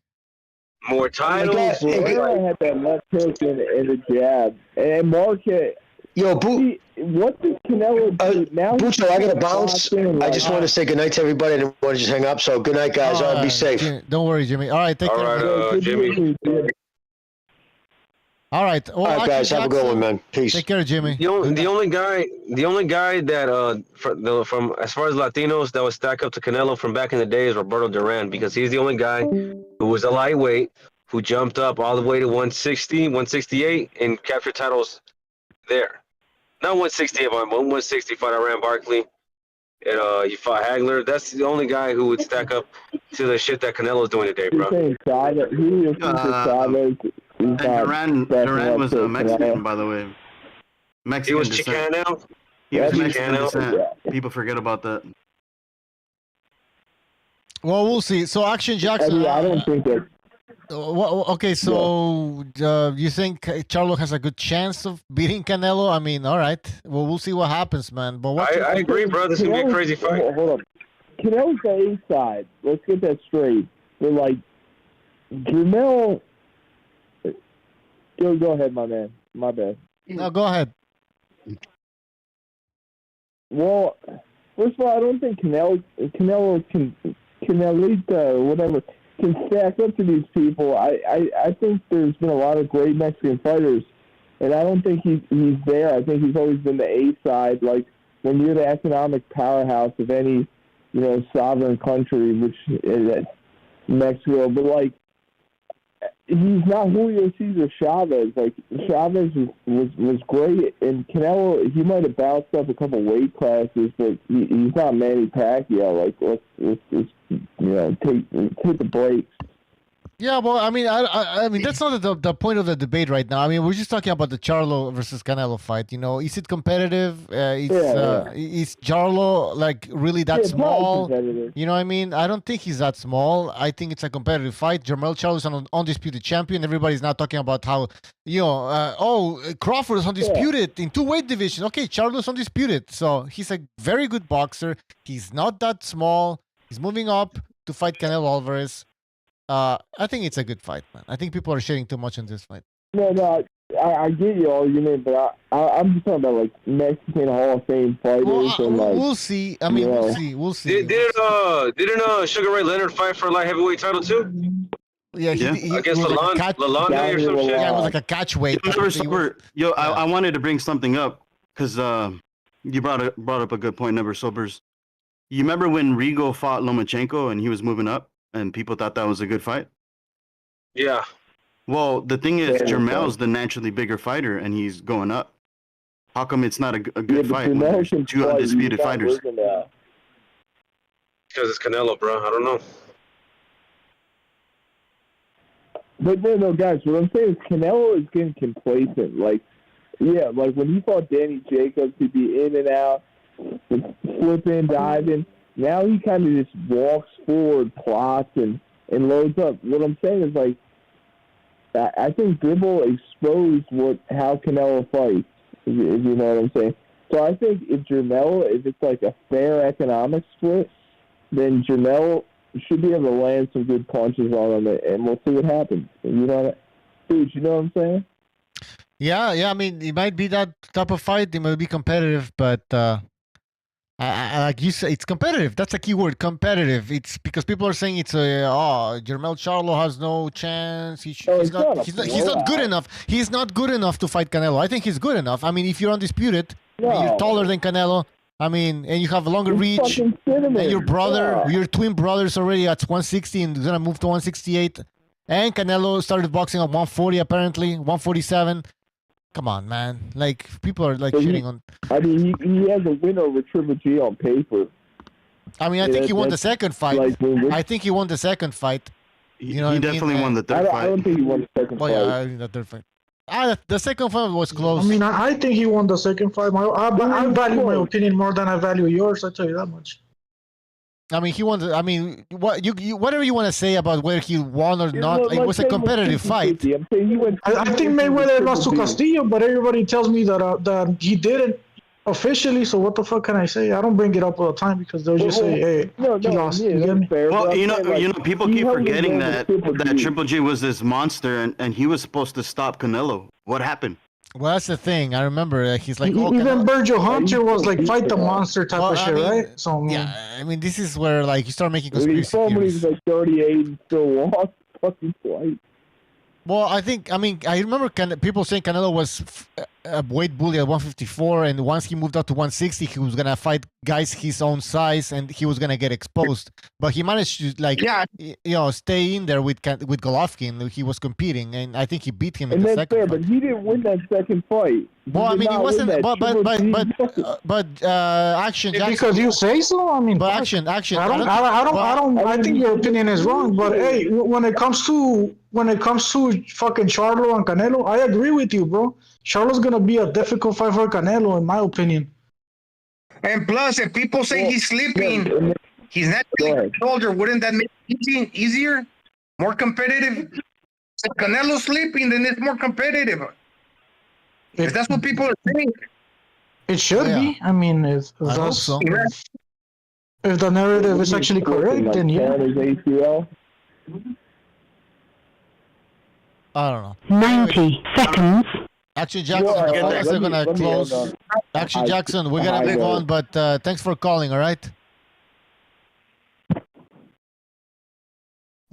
More titles. Barrera had that left hook and the jab, and Marquez. Yo, what does Canelo do now? Bucho, I got to bounce. I just want to say good night to everybody. I didn't want to just hang up. So good night, guys. All right, be safe. Jimmy, don't worry, Jimmy. All right, take care. All right, Jimmy. All right. All right, guys. Have a good one, man. Peace. Take care, Jimmy. The only guy that from as far as Latinos that would stack up to Canelo from back in the day is Roberto Duran, because he's the only guy who was a lightweight who jumped up all the way to 160, 168 and captured titles there. Not 168, but 160 fought Iran Barkley. And he fought Hagler. That's the only guy who would stack up to the shit that Canelo's doing today, bro. Duran was a Mexican, by the way. Mexican. He was Chicano. He was Mexican descent. People forget about that. Well, we'll see. So, Action Jackson. I don't think that. Okay, so you think Charlo has a good chance of beating Canelo? I mean, all right. Well, we'll see what happens, man. But I agree, bro. This is going to be a crazy fight. Hold up. Canelo's the A side. Let's get that straight. But, like, Jermell. Go ahead, my man. My bad. No, go ahead. Well, first of all, I don't think Canelo Canelita, whatever, can stack up to these people. I think there's been a lot of great Mexican fighters, and I don't think he's there. I think he's always been the A side. Like, when you're the economic powerhouse of any, sovereign country, which is Mexico, but like, he's not Julio Cesar Chavez. Like, Chavez was great, and Canelo, he might have bounced up a couple weight classes, but he's not Manny Pacquiao. Like, let's take the breaks. Yeah, well, I mean, I mean, that's not the point of the debate right now. I mean, we're just talking about the Charlo versus Canelo fight. Is it competitive? Is Charlo like really that small? You know what I mean? I don't think he's that small. I think it's a competitive fight. Jermell Charlo is an undisputed champion. Everybody's now talking about how Crawford is undisputed in 2 weight divisions. Okay, Charlo's undisputed, so he's a very good boxer. He's not that small. He's moving up to fight Canelo Alvarez. I think it's a good fight, man. I think people are shitting too much on this fight. No, I get your argument, but I'm just talking about like Mexican Hall of Fame fighters. We'll see. I mean, we'll see. Didn't Sugar Ray Leonard fight for light heavyweight title too? Yeah, he against Lalonde or some shit. Yeah, it was like a catch weight. I wanted to bring something up because you brought up a good point, Never Sobers. You remember when Rigo fought Lomachenko and he was moving up? And people thought that was a good fight? Yeah. Well, the thing is, Jermell's the naturally bigger fighter, and he's going up. How come it's not a good fight when there's 2 undisputed fighters? Because it's Canelo, bro. I don't know. But no, guys, what I'm saying is Canelo is getting complacent. Like when he fought Danny Jacobs, he'd be in and out, flipping, diving. Now he kind of just walks forward, plots, and loads up. What I'm saying is, like, I think Bibble exposed how Canelo fights, if you know what I'm saying. So I think if it's like a fair economic split, then Jermell should be able to land some good punches on him, and we'll see what happens. You know what I'm saying? Yeah. I mean, it might be that type of fight. It might be competitive, but like you say, it's competitive. That's a key word, competitive. It's because people are saying it's Jermell Charlo has no chance. He's not good enough. He's not good enough to fight Canelo. I think he's good enough. I mean, if you're undisputed, and you're taller than Canelo, I mean, and you have a longer reach, and your twin brothers already at 160 and gonna move to 168, and Canelo started boxing at 140 apparently, 147. Come on, man. Like, people are like shitting on. I mean, he has a win over Triple G on paper. I mean, I think he won the second fight. I think he won the second fight. You know, he definitely won the third fight. I don't think he won the second fight. Yeah, the third fight. The second fight was close. I mean, I think he won the second fight. I value my opinion more than I value yours. I tell you that much. I mean, he won. I mean, whatever you want to say about whether he won or not, it was a competitive fight. I think Mayweather lost to Castillo, but everybody tells me that he didn't officially. So what the fuck can I say? I don't bring it up all the time because they'll just say, "Hey, he lost." Well, you know, people keep forgetting that Triple G was this monster, and he was supposed to stop Canelo. What happened? Well, that's the thing. I remember he's like, even Virgil Hunter was like fight the monster type of shit, right? So yeah, I mean, this is where like you start making conspiracy theories. Somebody's like 38 and still lost fucking fight. Well, I remember people saying Canelo was a weight bully at 154, and once he moved up to 160, he was gonna fight guys his own size, and he was gonna get exposed. But he managed to stay in there with Golovkin. He was competing, and I think he beat him in the second fight. But he didn't win that second fight. Well, I mean, he wasn't. But action. Jackson, because you say so. I mean, but action. I don't. I think your opinion is wrong. But hey, when it comes to fucking Charlo and Canelo, I agree with you, bro. Charlo's gonna be a difficult fight for Canelo, in my opinion. And plus, if people say he's sleeping, he's not really older. Wouldn't that make it easier, more competitive? If Canelo's sleeping, then it's more competitive. If that's what people are saying, it should be. I mean, if the narrative is actually correct, then yeah. I don't know. 90 seconds. Actually, Jackson, the phone lines are gonna close. Actually, Jackson, we're gonna move on, but thanks for calling. All right.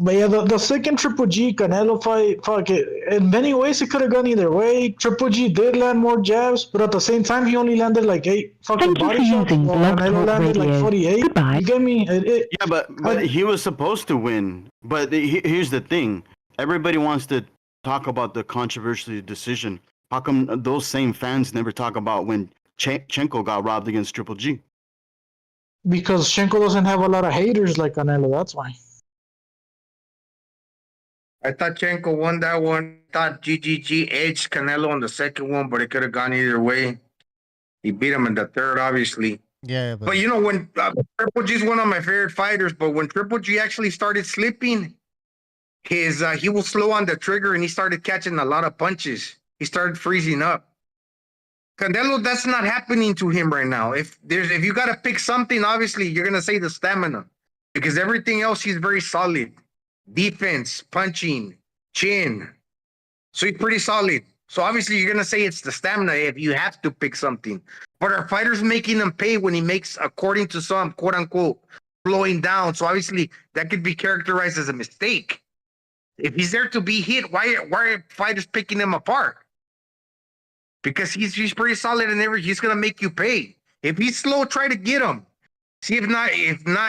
But yeah, the second Triple G Canelo fight, fuck it. In many ways, it could have gone either way. Triple G did land more jabs, but at the same time, he only landed like 8 fucking body shots. While Canelo landed like 48. You get me? Yeah, but he was supposed to win. But here's the thing: everybody wants to talk about the controversial decision. How come those same fans never talk about when Chenko got robbed against Triple G? Because Shenko doesn't have a lot of haters like Canelo. That's why. I thought Chenko won that one. Thought GGG edged Canelo on the second one, but it could have gone either way. He beat him in the third, obviously. Yeah, but you know, when Triple G is one of my favorite fighters, but when Triple G actually started slipping, he was slow on the trigger and he started catching a lot of punches. He started freezing up. Canelo, that's not happening to him right now. If you got to pick something, obviously you're gonna say the stamina, because everything else he's very solid. Defense, punching, chin. So he's pretty solid. So obviously you're gonna say it's the stamina if you have to pick something. But our fighters making him pay when he makes, according to some, quote unquote, slowing down. So obviously that could be characterized as a mistake. If he's there to be hit, why are fighters picking him apart? Because he's pretty solid and he's gonna make you pay. If he's slow, try to get him. See if not,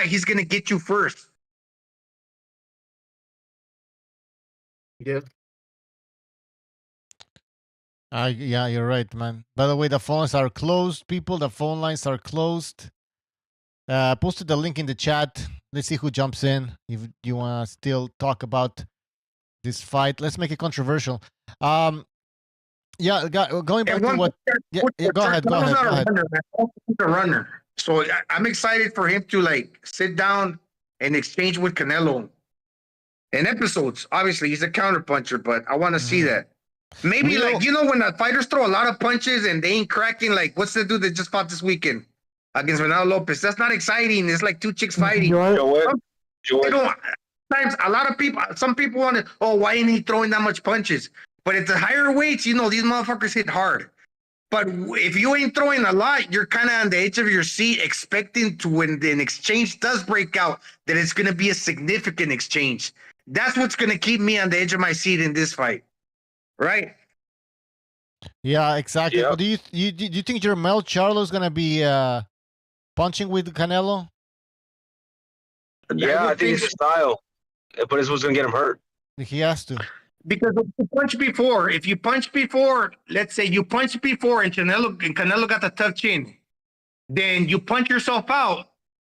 he's gonna get you first. Yeah. Yeah, you're right, man. By the way, the phones are closed, people. The phone lines are closed. Posted the link in the chat. Let's see who jumps in. If you want to still talk about this fight, let's make it controversial. Yeah, going back to what. Yeah, go ahead. Go ahead. He's a runner. So I'm excited for him to sit down and exchange with Canelo. In episodes, obviously he's a counterpuncher, but I want to see that. Maybe when the fighters throw a lot of punches and they ain't cracking, like what's the dude that just fought this weekend against Ronaldo Lopez? That's not exciting. It's like two chicks fighting. Sometimes a lot of people, some people want to, why ain't he throwing that much punches? But at the higher weights, these motherfuckers hit hard. But if you ain't throwing a lot, you're kind of on the edge of your seat, expecting to, when an exchange does break out, that it's going to be a significant exchange. That's what's going to keep me on the edge of my seat in this fight, right? Yeah, exactly. Yep. But do you think Jermell Charlo is going to be punching with Canelo? Yeah, I think it's his style, but it's what's going to get him hurt. He has to. Because if you punch before, let's say you punch before and Canelo got the tough chin, then you punch yourself out,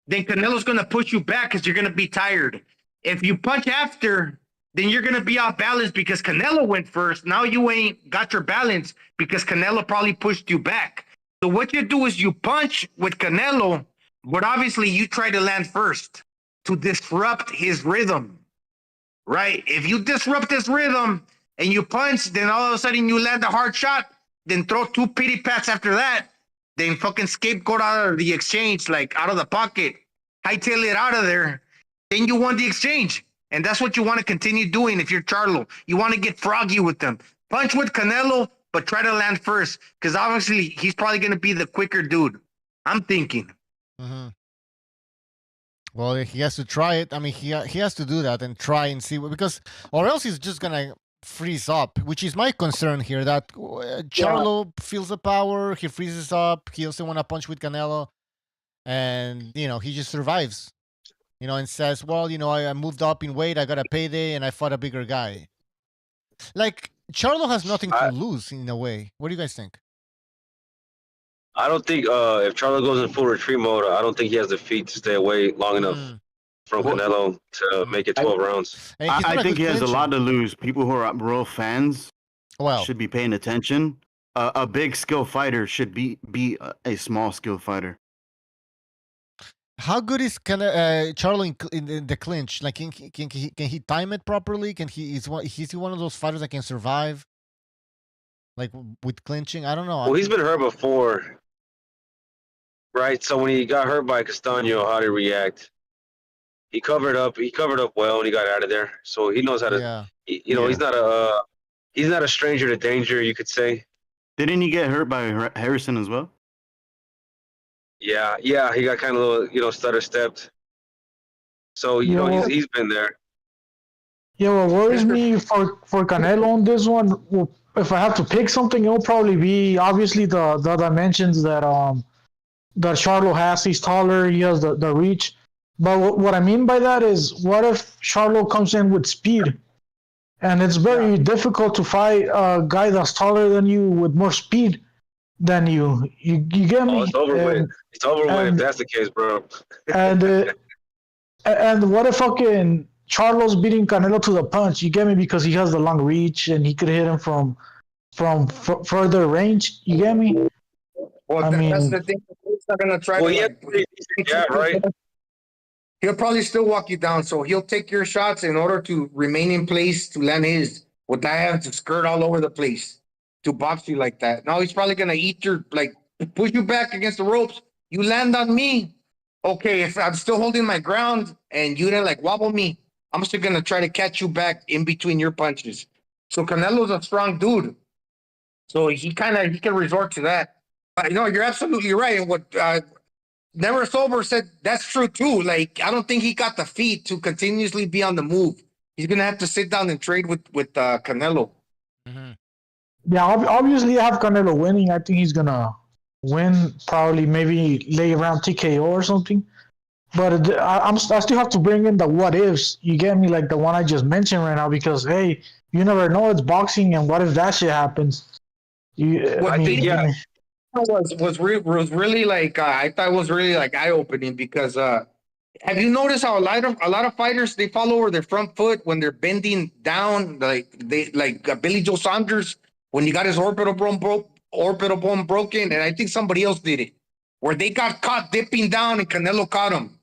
then Canelo's going to push you back because you're going to be tired. If you punch after, then you're going to be off balance because Canelo went first. Now you ain't got your balance because Canelo probably pushed you back. So what you do is you punch with Canelo, but obviously you try to land first to disrupt his rhythm. Right? If you disrupt his rhythm and you punch, then all of a sudden you land a hard shot, then throw two pity pats after that, then fucking scapegoat out of the exchange, like out of the pocket, hightail it out of there, then you won the exchange. And that's what you want to continue doing if you're Charlo. You want to get froggy with them. Punch with Canelo, but try to land first, because obviously he's probably going to be the quicker dude. I'm thinking. Mm-hmm. Well, he has to try it. I mean, he has to do that and try and see, because or else he's just gonna freeze up, which is my concern here. That Charlo feels the power, he freezes up, he doesn't want to punch with Canelo, and he just survives, and says, "Well, I moved up in weight, I got a payday, and I fought a bigger guy." Like Charlo has nothing to lose in a way. What do you guys think? I don't think if Charlo goes in full retreat mode, I don't think he has the feet to stay away long enough from Canelo to make it 12 rounds. I think he has a lot to lose. People who are real fans should be paying attention. A big skill fighter should be a small skill fighter. How good is Charlo in the clinch? Like, can he time it properly? Is he one of those fighters that can survive? Like with clinching, I don't know. Well, he's been hurt before, right? So when he got hurt by Castaño, how did he react? He covered up well, and he got out of there. So he knows how to. Yeah. He's not a he's not a stranger to danger, you could say. Didn't he get hurt by Harrison as well? Yeah, he got kind of a little, stutter stepped. So he's been there. Yeah, what worries me for Canelo on this one, well, if I have to pick something, it'll probably be obviously the dimensions that Charlo has. He's taller, he has the reach. But what I mean by that is, what if Charlo comes in with speed? And it's very difficult to fight a guy that's taller than you with more speed than you. You get me? It's over with. It's over with if that's the case, bro. and what if fucking Charlo's beating Canelo to the punch? You get me? Because he has the long reach and he could hit him from further range. You get me? Well, that's the thing. He's not gonna try right. He'll probably still walk you down, so he'll take your shots in order to remain in place to land his, without having to skirt all over the place to box you like that. Now he's probably gonna push you back against the ropes. You land on me. Okay, if I'm still holding my ground and you didn't wobble me, I'm still gonna try to catch you back in between your punches. So Canelo's a strong dude, so he can resort to that. No, you're absolutely right. And what Never Sober said, that's true too. I don't think he got the feet to continuously be on the move. He's gonna have to sit down and trade with Canelo. Mm-hmm. Yeah, obviously I have Canelo winning. I think he's gonna win, probably maybe lay around TKO or something. But I still have to bring in the what ifs. You get me, like the one I just mentioned right now, because hey, you never know. It's boxing, and what if that shit happens? Was really I thought it was really eye opening because have you noticed how a lot of fighters, they fall over their front foot when they're bending down, Billy Joe Saunders when he got his orbital bone broken, and I think somebody else did it, where they got caught dipping down and Canelo caught him.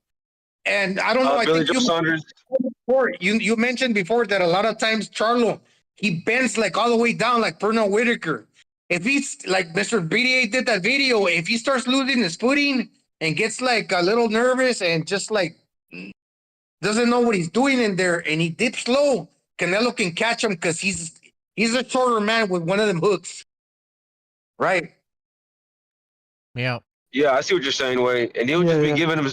And I don't know. I Billy think Joe Saunders. You mentioned before that a lot of times Charlo, he bends all the way down like Pernell Whitaker. If he's like Mr. BDA did that video, if he starts losing his footing and gets a little nervous and just doesn't know what he's doing in there and he dips low, Canelo can catch him because he's a shorter man with one of them hooks. Right. Yeah. Yeah, I see what you're saying, Wade. And he'll just be giving him.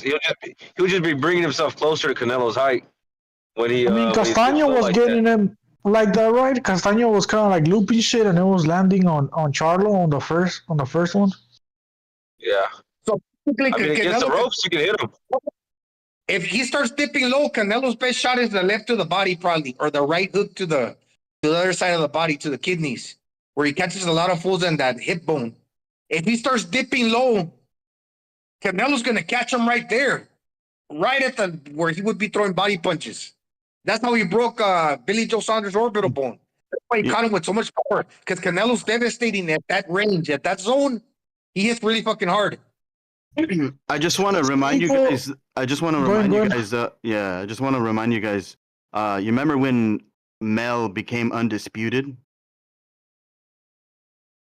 He'll just be bringing himself closer to Canelo's height when he. Castaño was getting him like that, right? Castaño was kind of looping shit, and it was landing on Charlo on the first one. Yeah. So against the ropes, you can hit him. If he starts dipping low, Canelo's best shot is the left to the body, probably, or the right hook to the other side of the body, to the kidneys, where he catches a lot of fools in that hip bone. If he starts dipping low, Canelo's going to catch him right there, right at where he would be throwing body punches. That's how he broke Billy Joe Saunders' orbital bone. That's why he caught him with so much power, because Canelo's devastating at that range, at that zone. He hits really fucking hard. I just want to remind you guys. I just want to remind you guys. You remember when Mel became undisputed?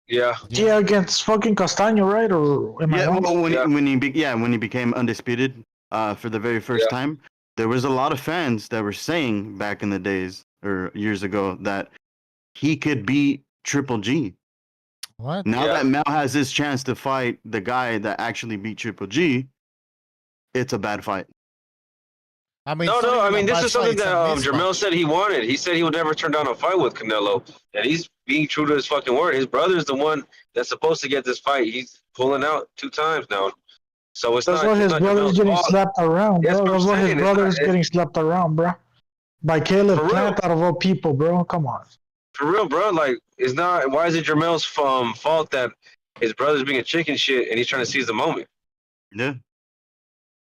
Yeah. Yeah, against fucking Castaño, right? Or am I wrong? Well, when he became undisputed for the very first time, there was a lot of fans that were saying back in the days or years ago that he could beat Triple G. What? Now that Mel has his chance to fight the guy that actually beat Triple G, it's a bad fight. I mean, this is something that Jermell said he wanted. He said he would never turn down a fight with Canelo, and he's being true to his fucking word. His brother's the one that's supposed to get this fight. He's pulling out 2 times now. So that's why his brother's getting slapped around, bro. That's why his brother's getting slapped around, bro. By Caleb Plant out of all people, bro. Come on. For real, bro. It's not. Why is it Jermell's fault that his brother's being a chicken shit and he's trying to seize the moment? Yeah.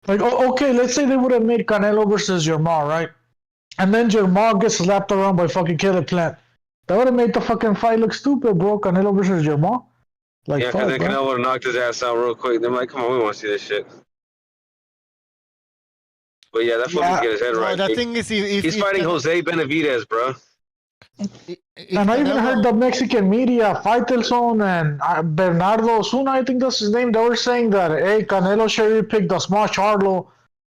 Okay, let's say they would have made Canelo versus Jermall, right? And then Jermall gets slapped around by fucking Caleb Plant. That would have made the fucking fight look stupid, bro. Canelo versus Jermall. Because then Canelo would have knocked his ass out real quick. They're like, come on, we want to see this shit. But yeah, that's what he get his head right. The thing is, he's fighting Jose Benavidez, bro. And I even heard the Mexican media, Faitelson and Bernardo Osuna, I think that's his name, they were saying that, hey, Canelo cherry picked the small Charlo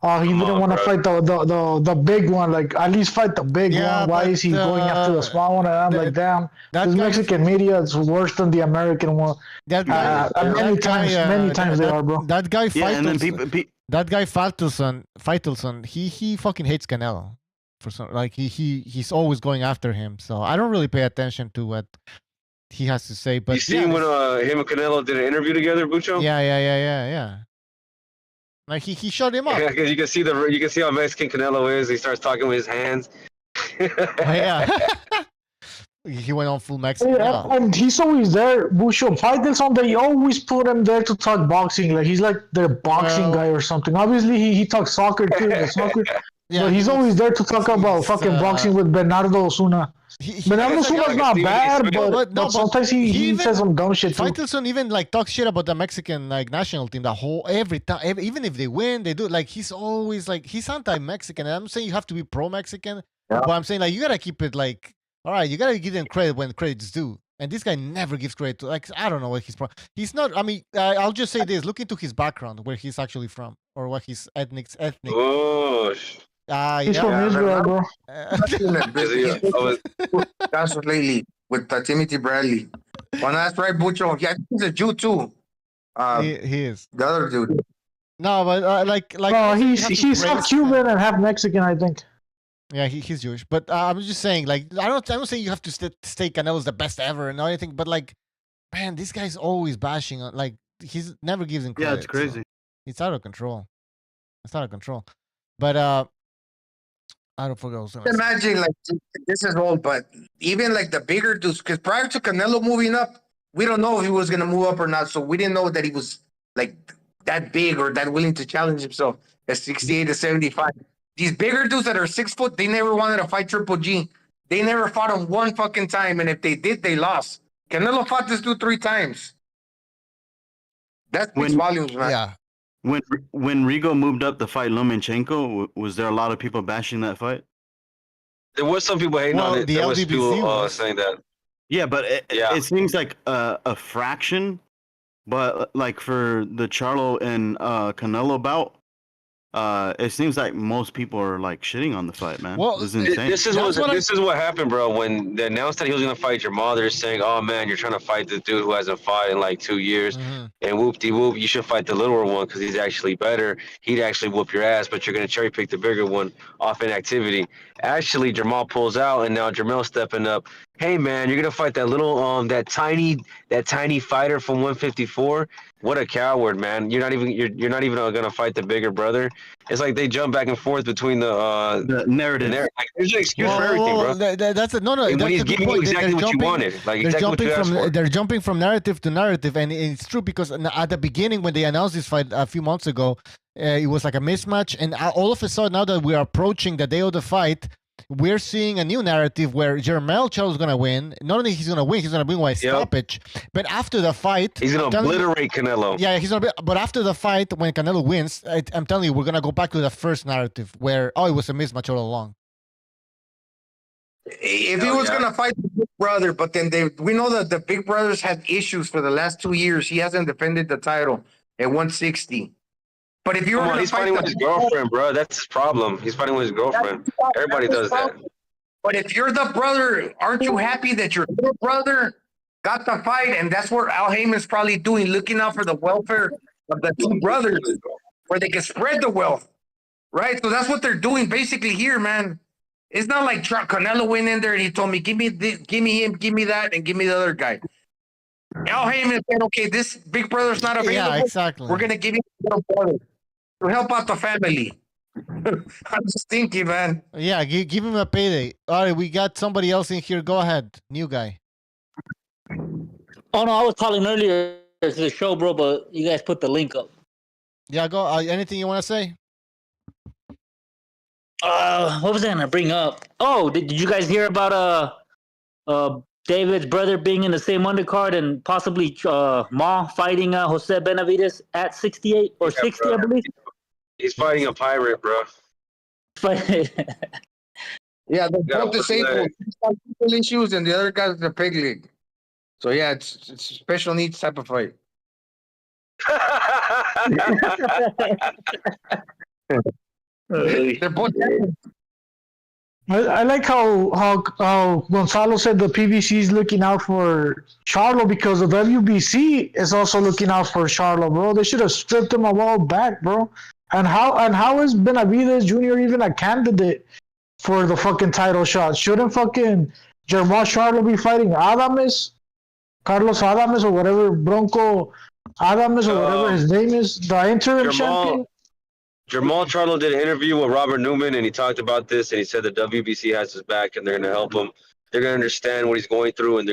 Oh, he didn't want to fight the big one. Like, at least fight the big one. Why is he going after the small one? And I'm like, damn, this Mexican media is worse than the American one. Many times they are, bro. That guy Faitelson, that guy Faitelson, he fucking hates Canelo. For some, like he's always going after him. So I don't really pay attention to what he has to say. But you seen when him and Canelo did an interview together, Bucho? Yeah. Like he shut him up. Yeah, because you can see how Mexican Canelo is. He starts talking with his hands. Yeah. He went on full Mexican. Yeah, and he's always there. Busho Faitelson, they always put him there to talk boxing. Like he's like their boxing guy or something. Obviously, he talks soccer too. But he's always there to talk about fucking boxing with Bernardo Osuna. Bernardo Osuna's not bad, but sometimes he says some dumb shit too. Faitelson even like talks shit about the Mexican like national team. The whole every time, even if they win, they do like he's always like he's anti-Mexican. And I'm saying you have to be pro-Mexican, but I'm saying like you gotta keep it like all right. You gotta give them credit when credit's due. And this guy never gives credit to like I don't know what he's not. I mean, I'll just say this: look into his background, where he's actually from, or what his ethnic. Oh. He's from Israel, bro. That's what lately with Timothy Bradley. Well, that's right, Bucho. Yeah, he's a Jew too. He is. The other dude. No, but no, he's half Cuban and half Mexican, I think. Yeah, he's Jewish. But I'm just saying, like, I'm not saying you have to stay Canelo's the best ever and anything, but like, man, this guy's always bashing on like he's never gives him credit. Yeah, it's crazy. So it's out of control. It's out of control. But I don't forget what I was gonna imagine like this is old, but even like the bigger dudes, because prior to Canelo moving up, we don't know if he was gonna move up or not. So we didn't know that he was like that big or that willing to challenge himself at 68 to 75. These bigger dudes that are 6 foot, they never wanted to fight Triple G. They never fought him one fucking time, and if they did, they lost. Canelo fought this dude 3 times. That speaks volumes, man. Yeah. When Rigo moved up to fight Lomachenko, was there a lot of people bashing that fight? There was some people hating on it. There was people saying that. Yeah, but it seems like a fraction. But like for the Charlo and Canelo bout, it seems like most people are like shitting on the fight, man. Well, this is insane. This is what happened, bro. When they announced that he was gonna fight Jamal, they're saying, "Oh man, you're trying to fight the dude who hasn't fought in like 2 years." And whoop-de-whoop, you should fight the littler one because he's actually better. He'd actually whoop your ass, but you're gonna cherry pick the bigger one off inactivity. Actually, Jamal pulls out, and now Jamal's stepping up. Hey man, you're gonna fight that little that tiny fighter from 154. What a coward, man! You're not even gonna fight the bigger brother. It's like they jump back and forth between the narrative. Like, there's an excuse for everything, bro. That's a, no. When that's he's a good giving you point. exactly what you wanted, like exactly what you asked for. They're jumping from narrative to narrative, and it's true because at the beginning when they announced this fight a few months ago, it was like a mismatch, and all of a sudden now that we are approaching the day of the fight, we're seeing a new narrative where Jermell Charlo is gonna win. Not only he's gonna win by stoppage, but after the fight, he's gonna obliterate Canelo. Yeah, he's gonna. But after the fight, when Canelo wins, I'm telling you, we're gonna go back to the first narrative where it was a mismatch all along. If he was gonna fight the big brother, but then we know that the big brothers had issues for the last 2 years. He hasn't defended the title at 160. But if you were he's fighting with his girlfriend, bro. That's his problem. He's fighting with his girlfriend. Everybody does that. But if you're the brother, aren't you happy that your little brother got the fight? And that's what Al Heyman's probably doing, looking out for the welfare of the 2 brothers, where they can spread the wealth, right? So that's what they're doing basically here, man. It's not like Canelo went in there and he told me, give me him, give me that, and give me the other guy. Al Heyman said, okay, this big brother's not available. Yeah, exactly. We're going to give you the little brother to help out the family. I'm just thinking, man. Yeah, give him a payday. All right, we got somebody else in here. Go ahead, new guy. Oh no, I was calling earlier to the show, bro, but you guys put the link up. Yeah, go. Anything you want to say? What was I gonna bring up? Oh, did you guys hear about David's brother being in the same undercard and possibly Ma fighting Jose Benavidez at 68 or 60, bro. I believe? He's fighting a pirate, bro. Yeah, they're both disabled. He's got physical issues, and the other guy's the pig league. So yeah, it's a special needs type of fight. They're both. I like how Gonzalo said the PBC is looking out for Charlo because the WBC is also looking out for Charlo, bro. They should have stripped him a while back, bro. And how is Benavidez Jr. even a candidate for the fucking title shot? Shouldn't fucking Germán Charlo be fighting Carlos Adames or whatever, Bronco Adames or whatever his name is, the interim champion? Jamal Charlo did an interview with Robert Newman, and he talked about this, and he said the WBC has his back, and they're going to help him. They're going to understand what he's going through, and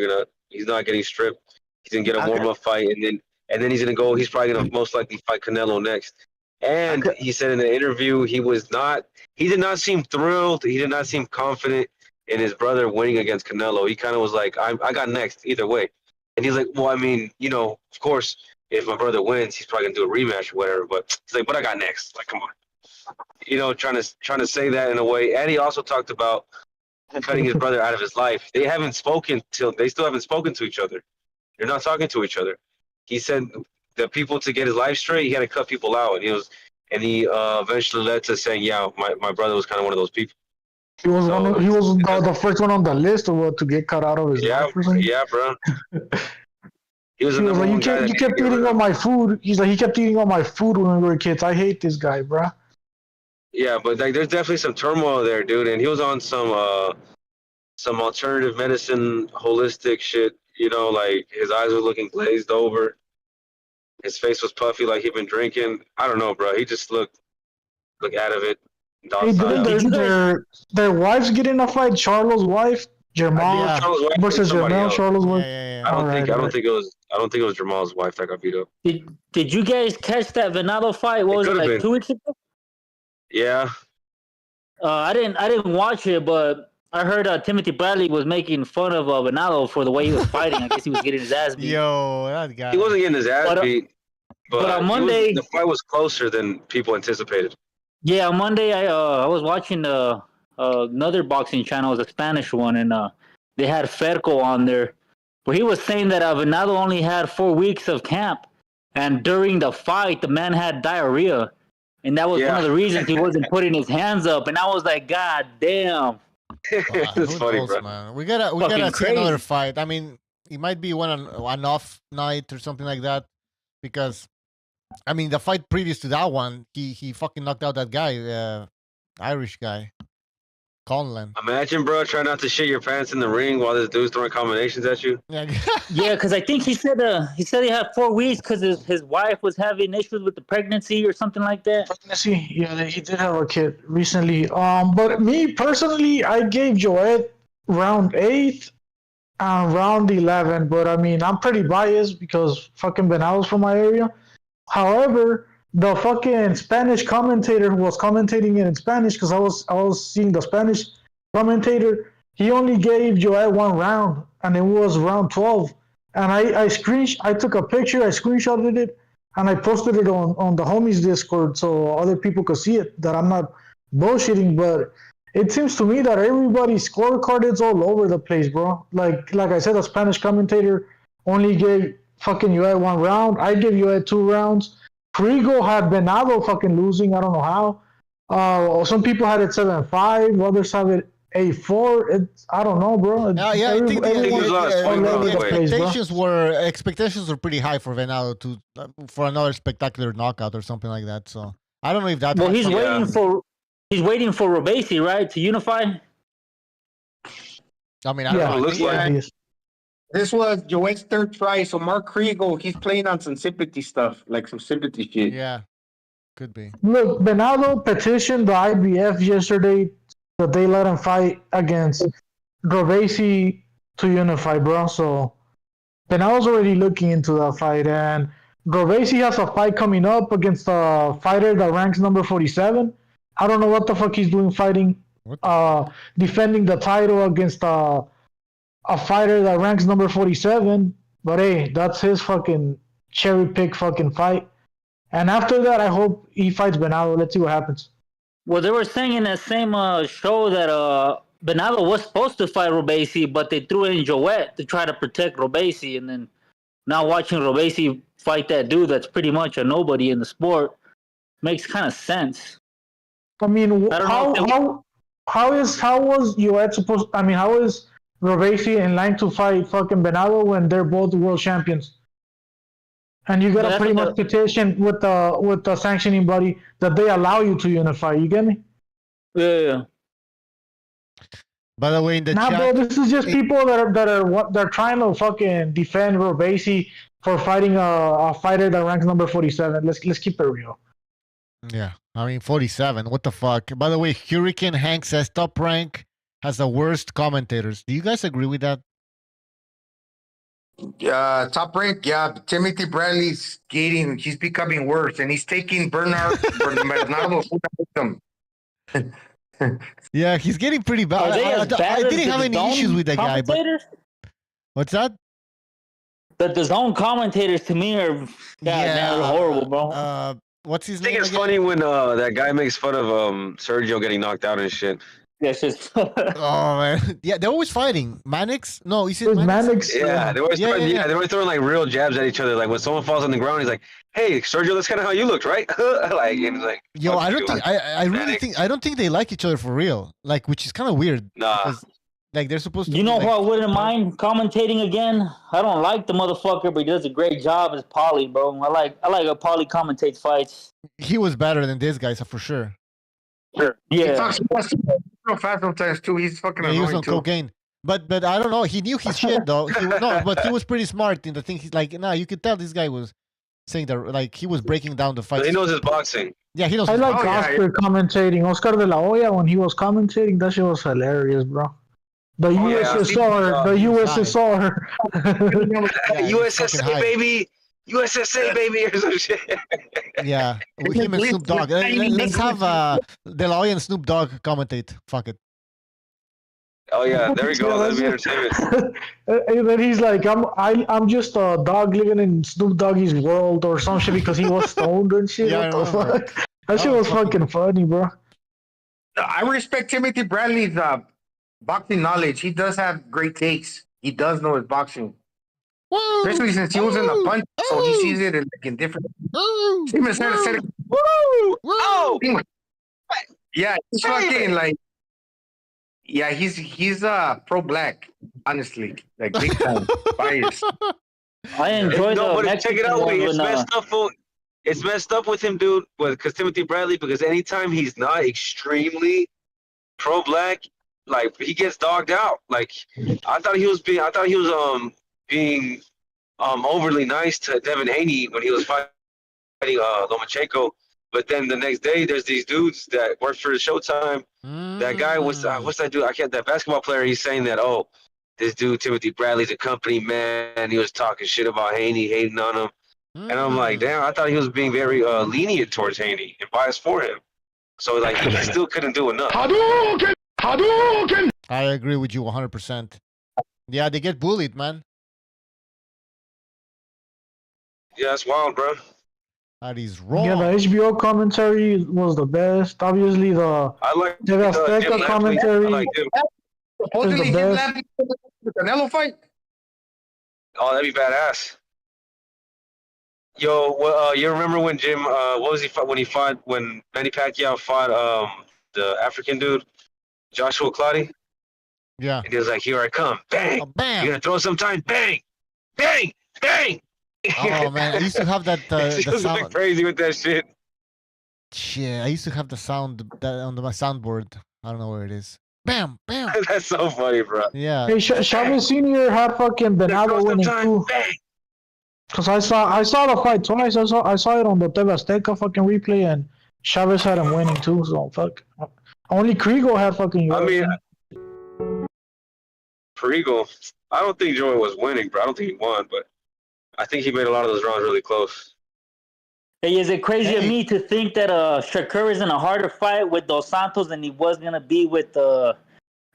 he's not getting stripped. He's going to get a warm-up fight, and then he's going to go. He's probably going to most likely fight Canelo next. And he said in the interview he did not seem thrilled. He did not seem confident in his brother winning against Canelo. He kind of was like, I got next either way. And he's like, well, I mean, of course, if my brother wins, he's probably gonna do a rematch or whatever. But he's like, but I got next. Like, come on, trying to say that in a way. And he also talked about cutting his brother out of his life. They still haven't spoken to each other. They're not talking to each other. He said the people to get his life straight, he had to cut people out, and he eventually led to saying, yeah, my brother was kind of one of those people. He was the first one on the list to get cut out of his life or something. Yeah, bro. He was like, you kept eating all my food. He's like, he kept eating all my food when we were kids. I hate this guy, bro. Yeah, but like, there's definitely some turmoil there, dude. And he was on some alternative medicine, holistic shit. Like his eyes were looking glazed over. His face was puffy, like he'd been drinking. I don't know, bro. He just looked out of it. Hey, didn't their wives get in a fight? Charlo's wife, Jamal versus Jamal, Charlo's wife. I don't think it was Jamal's wife that got beat up. Did you guys catch that Venado fight? What was it, like 2 weeks ago? Yeah. I didn't watch it, but I heard Timothy Bradley was making fun of Venado for the way he was fighting. I guess he was getting his ass beat. Yo, that guy. He wasn't getting his ass beat, but on Monday the fight was closer than people anticipated. Yeah, on Monday I was watching another boxing channel, it was a Spanish one, and they had Ferco on there, where he was saying that Venado only had 4 weeks of camp, and during the fight, the man had diarrhea, and that was one of the reasons he wasn't putting his hands up. And I was like, God damn. It's funny, bro. Man. We gotta see another fight. I mean, it might be one off night or something like that, because I mean, the fight previous to that one, he fucking knocked out that guy, Irish guy, Conlan. Imagine, bro, trying not to shit your pants in the ring while this dude's throwing combinations at you. Yeah, because I think he said he had 4 weeks because his wife was having issues with the pregnancy or something like that. Pregnancy, yeah, he did have a kid recently. But me personally, I gave Joet round 8 and round 11. But I mean, I'm pretty biased because fucking Benavides from my area. However, the fucking Spanish commentator who was commentating it in Spanish, because I was seeing the Spanish commentator, he only gave Joet 1 round, and it was round 12. And I took a picture, I screenshotted it, and I posted it on the homies Discord so other people could see it, that I'm not bullshitting. But it seems to me that everybody's scorecard is all over the place, bro. Like I said, the Spanish commentator only gave fucking Joet 1 round. I gave Joet 2 rounds. Frigo had Venado fucking losing. I don't know how. Some people had it 7-5. Others have it 8-4. I don't know, bro. Yeah, I think the expectations were pretty high for Venado for another spectacular knockout or something like that. So I don't know if that. Well, he's waiting for Robesi, right, to unify. I mean, I don't know. This was Joet's 3rd try, so Mark Kriegel, he's playing on some sympathy stuff, like some sympathy shit. Yeah, could be. Look, Venado petitioned the IBF yesterday that they let him fight against Robesi to unify, bro. So Venado's already looking into that fight, and Robesi has a fight coming up against a fighter that ranks number 47. I don't know what the fuck he's doing fighting, defending the title against a fighter that ranks number 47, but hey, that's his fucking cherry pick fucking fight. And after that, I hope he fights Venado. Let's see what happens. Well, they were saying in that same show that Venado was supposed to fight Robesi, but they threw in Joet to try to protect Robesi. And then now watching Robesi fight that dude that's pretty much a nobody in the sport makes kind of sense. I mean, I don't know how was Yoet supposed? I mean, how is Robesi in line to fight fucking Benado when they're both world champions? And you got Yeah, a that's pretty what much petition with the sanctioning body that they allow you to unify. You get me? Yeah. By the way, in the Nah, chat, bro, this is just people that are trying to fucking defend Robesi for fighting a fighter that ranks number 47. Let's keep it real. yeah, I mean 47. What the fuck? By the way, Hurricane Hank says Top Rank has the worst commentators. Do you guys agree with that? Top Rank, yeah. Timothy Bradley's he's becoming worse, and he's taking Bernardo with him. Yeah, he's getting pretty bad. Are they as bad I as didn't have the any DAZN issues with that guy, but commentators? what's that? The zone commentators to me are they're horrible, bro. What's his I think name it's again? funny when that guy makes fun of Sergio getting knocked out and shit. That's just. Oh man, yeah, they're always fighting. Manix? No, is it Manix? Yeah, they always yeah. they always throwing like real jabs at each other. Like when someone falls on the ground, he's like, "Hey, Sergio, that's kind of how you looked, right?" Like, and it's like, Yo, I don't think I don't think they like each other for real. Like, which is kind of weird. Nah. Because, like they're supposed to. You know be, who I wouldn't mind commentating again? I don't like the motherfucker, but he does a great job as Paulie, bro. I like how Paulie commentates fights. He was better than this guy, so for sure. Sure. Yeah. He talks real fast sometimes too. He's fucking Yeah, he was annoying on too. cocaine. But I don't know. He knew his shit though. But he was pretty smart in the thing. He's like, you could tell this guy was saying that like he was breaking down the fight. He knows his boxing. Yeah, he knows. I his like boxing. Oscar commentating. Oscar de la Hoya when he was commentating, that shit was hilarious, bro. The USSR, the USSR. USSA baby, USSA baby, or some shit. Yeah, with him and Snoop Dogg. Let's have De La Hoya and Snoop Dogg commentate. Fuck it. Oh yeah, there we go. That'd be entertainment. And then he's like, I'm just a dog living in Snoop Dogg's world or some shit because he was stoned and shit. Yeah, what the fuck? That shit was fucking funny, bro. I respect Timothy Bradley's boxing knowledge. He does have great takes. He does know his boxing. Woo! Especially since he was in the punch, so he sees it in different. Yeah, he's fucking like. Yeah, he's pro black, honestly, like big time bias. I enjoy no, the but check it Mexican out. one It's when, messed up for. It's messed up with him, dude. Because Timothy Bradley, because anytime he's not extremely pro-black, like he gets dogged out. Like I thought he was being overly nice to Devin Haney when he was fighting Lomachenko. But then the next day, there's these dudes that work for Showtime. That guy was what's that dude? I can't. That basketball player. He's saying that this dude Timothy Bradley's a company man. He was talking shit about Haney, hating on him. And I'm like, damn, I thought he was being very lenient towards Haney and biased for him. So, like, he still couldn't do enough. I agree with you 100%. Yeah, they get bullied, man. Yeah, that's wild, bro. That is wrong. Yeah, the HBO commentary was the best. Obviously, the TV Azteca commentary Supposedly, is the him best. laughing the Canelo fight. Oh, that'd be badass. Yo, you remember when Jim? What was he when Manny Pacquiao fought the African dude, Joshua Clottey? Yeah. And he was like, "Here I come, bang, bam! You're gonna throw some time, bang, bang, bang." Oh man, I used to have that He the was sound. like crazy with that shit. Shit, I used to have the sound on my soundboard. I don't know where it is. Bam, bam. That's so funny, bro. Yeah. Hey, Chavez Senior had fucking Benado winning too. Cause I saw the fight twice. I saw it on the TV Azteca fucking replay, and Chavez had him winning too. So fuck. Only Kriegel had fucking. I mean, Kriegel. I don't think Joey was winning, bro. I don't think he won, but I think he made a lot of those rounds really close. Hey, is it crazy of me to think that Shakur is in a harder fight with Dos Santos than he was gonna be with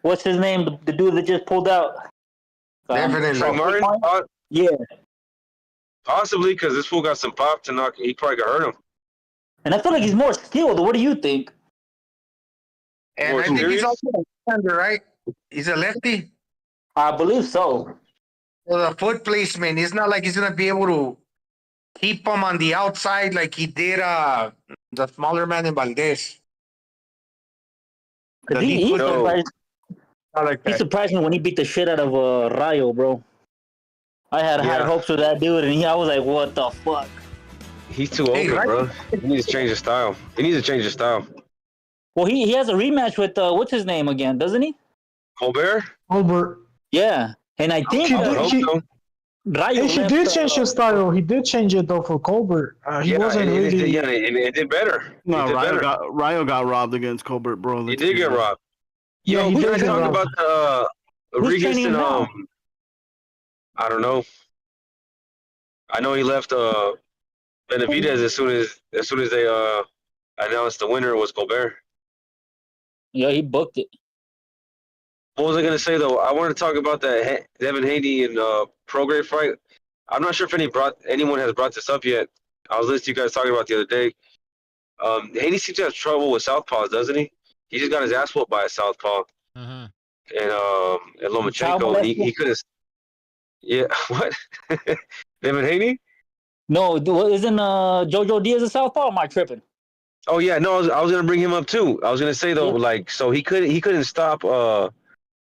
what's his name, the dude that just pulled out? Definitely. Frank Martin? Yeah. Possibly, because this fool got some pop to knock. He probably could hurt him. And I feel like he's more skilled. What do you think? And I think he's also a left-hander, right? He's a lefty. I believe so. Well, the foot placement, it's not like he's gonna be able to keep him on the outside like he did the smaller man in Valdez. Cause he surprised. I like He that. surprised me when he beat the shit out of Rayo, bro. I had high hopes for that dude, and I was like, "What the fuck?" He's too open, bro. He needs to change his style. He needs to change his style. Well, he has a rematch with what's his name again, doesn't he? Colbert. Yeah, and I think Rayo he did change his style. He did change it though for Colbert. He wasn't really. It did better. No, It did better. Rayo got robbed against Colbert, bro. He did get robbed. Yeah, he who did guys get talk robbed. about Rodriguez and I don't know. I know he left Benavidez as soon as they announced the winner was Colbert. Yeah, he booked it. What was I gonna say though? I wanted to talk about that Devin Haney and Prograis fight. I'm not sure if anyone has brought this up yet. I was listening to you guys talking about the other day. Haney seems to have trouble with southpaws, doesn't he? He just got his ass whooped by a southpaw. Mm-hmm. And Lomachenko, and he could have. Yeah, what? Devin Haney? No, isn't Jojo Diaz a southpaw? Or am I tripping? Oh yeah, no, I was gonna bring him up too. I was gonna say though, so he couldn't stop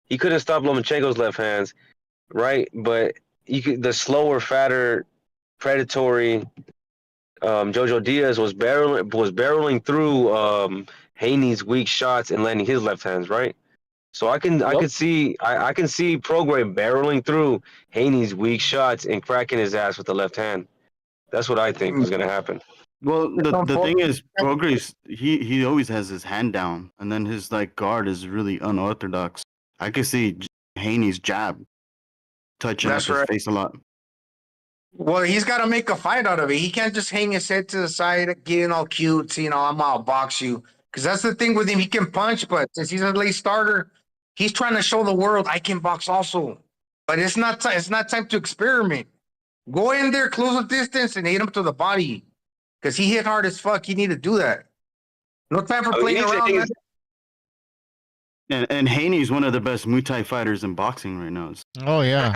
Lomachenko's left hands, right? But the slower, fatter, predatory Jojo Diaz was barreling through Haney's weak shots and landing his left hands, right? So I can see Prograis barreling through Haney's weak shots and cracking his ass with the left hand. That's what I think is gonna happen. Well, the thing is, Prograis, he always has his hand down, and then his guard is really unorthodox. I could see Haney's jab touching his face a lot. Well, he's got to make a fight out of it. He can't just hang his head to the side, getting all cute, I'm gonna box you. Because that's the thing with him. He can punch, but since he's a late starter, he's trying to show the world I can box also. But it's not time to experiment. Go in there, close the distance, and hit him to the body. Because he hit hard as fuck. He need to do that. No time for playing around. And Haney's one of the best Muay Thai fighters in boxing right now. Oh yeah,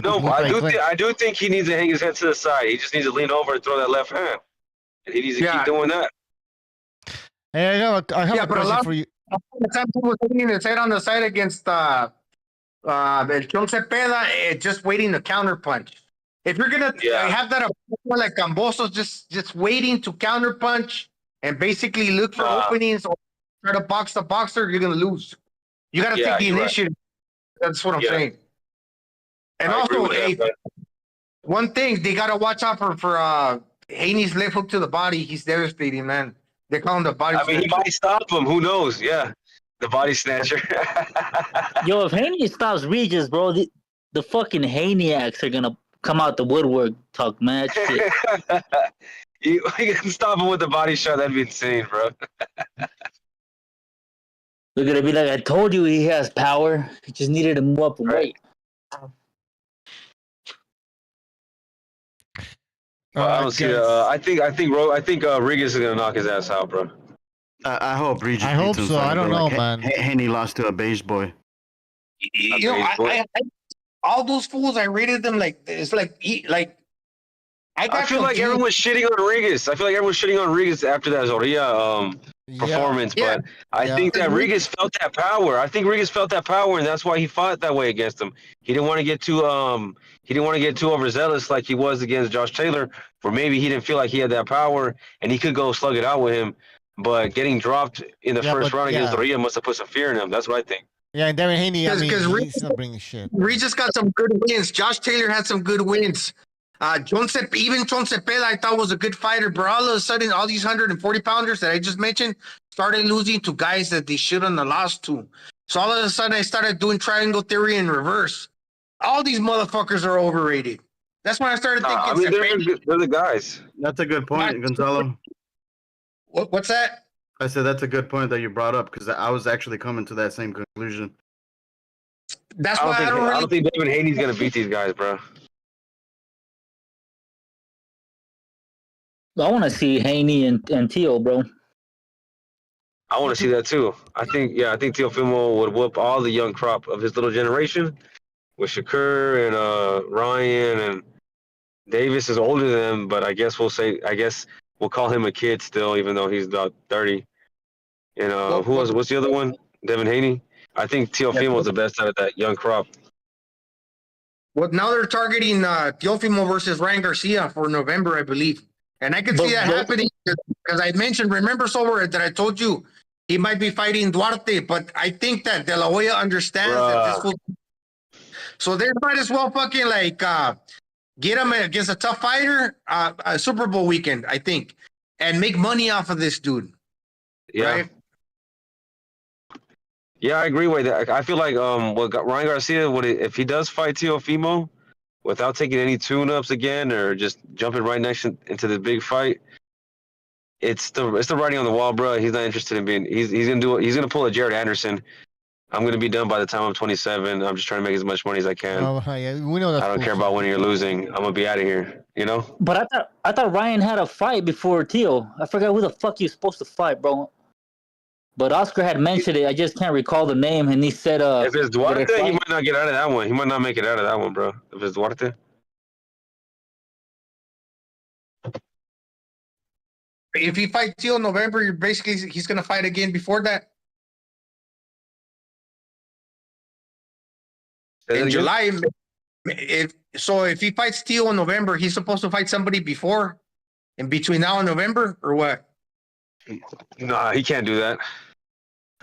No, I do think he needs to hang his head to the side. He just needs to lean over and throw that left hand. And he needs to keep doing that. Hey, I have a question for you. The time he was hitting his head on the side against El Chon Cepeda, just waiting to counter punch. If you're gonna have that like Cambosos, just waiting to counter punch and basically look for openings or try to box the boxer, you're gonna lose. You gotta take the initiative. Right. That's what I'm saying. And also, one thing they gotta watch out for Haney's left hook to the body. He's devastating, man. They call him the body. I mean, he might stop him. Who knows? Yeah, the body snatcher. Yo, if Haney stops Regis, bro, the fucking Haneyacks are gonna come out the woodwork, talk mad shit. You can stop him with the body shot. That'd be insane, bro. They're gonna be like, I told you he has power. He just needed to move up and weight. I don't see that. I think Regis is gonna knock his ass out, bro. I hope Regis. I hope so. I don't know, man. Haney lost to a beige boy. You know, I all those fools, I rated them like it's like I feel like everyone's shitting on Regis. I feel like everyone's shitting on Regis after that Zorrilla performance, but I think that Regis felt that power. I think Regis felt that power, and that's why he fought that way against him. He didn't want to get too overzealous like he was against Josh Taylor, where maybe he didn't feel like he had that power, and he could go slug it out with him. But getting dropped in the first round against Zorrilla must have put some fear in him. That's what I think. Yeah, and Devin Haney, he's not bringing shit. Regis got some good wins. Josh Taylor had some good wins. Chon Cepeda, I thought was a good fighter, but all of a sudden, all these 140 pounders that I just mentioned started losing to guys that they shouldn't have lost to. So all of a sudden, I started doing triangle theory in reverse. All these motherfuckers are overrated. That's when I started thinking. I mean, they're the guys. That's a good point, Gonzalo. What's that? I said that's a good point that you brought up because I was actually coming to that same conclusion. That's why I don't think Devin Haney's gonna beat these guys, bro. I want to see Haney and Teo, bro. I want to see that too. I think Teofimo would whoop all the young crop of his little generation with Shakur and Ryan, and Davis is older than them, but I guess we'll call him a kid still, even though he's about 30. And what's the other one? Devin Haney. I think Teofimo is the best out of that young crop. Well, now they're targeting Teofimo versus Ryan Garcia for November, I believe. And I can see that happening because I mentioned, remember, Sober, that I told you he might be fighting Duarte, but I think that De La Hoya understands that this will. So they might as well fucking like get him against a tough fighter, a Super Bowl weekend, I think, and make money off of this dude. Yeah. Right? Yeah, I agree with that. I feel like Ryan Garcia, if he does fight Teofimo without taking any tune-ups again or just jumping right into the big fight, it's the writing on the wall, bro. He's not interested in being. He's gonna pull a Jared Anderson. I'm gonna be done by the time I'm 27. I'm just trying to make as much money as I can. Oh, yeah, we know that. I don't care about winning or losing. I'm gonna be out of here. You know. But I thought Ryan had a fight before Teo. I forgot who the fuck he was supposed to fight, bro. But Oscar had mentioned it. I just can't recall the name, and he said, if it's Duarte, he might not get out of that one. He might not make it out of that one, bro. If it's Duarte. If he fights Teo in November, he's gonna fight again before that. In July, if he fights Teo in November, he's supposed to fight somebody before, in between now and November, or what? Nah, he can't do that.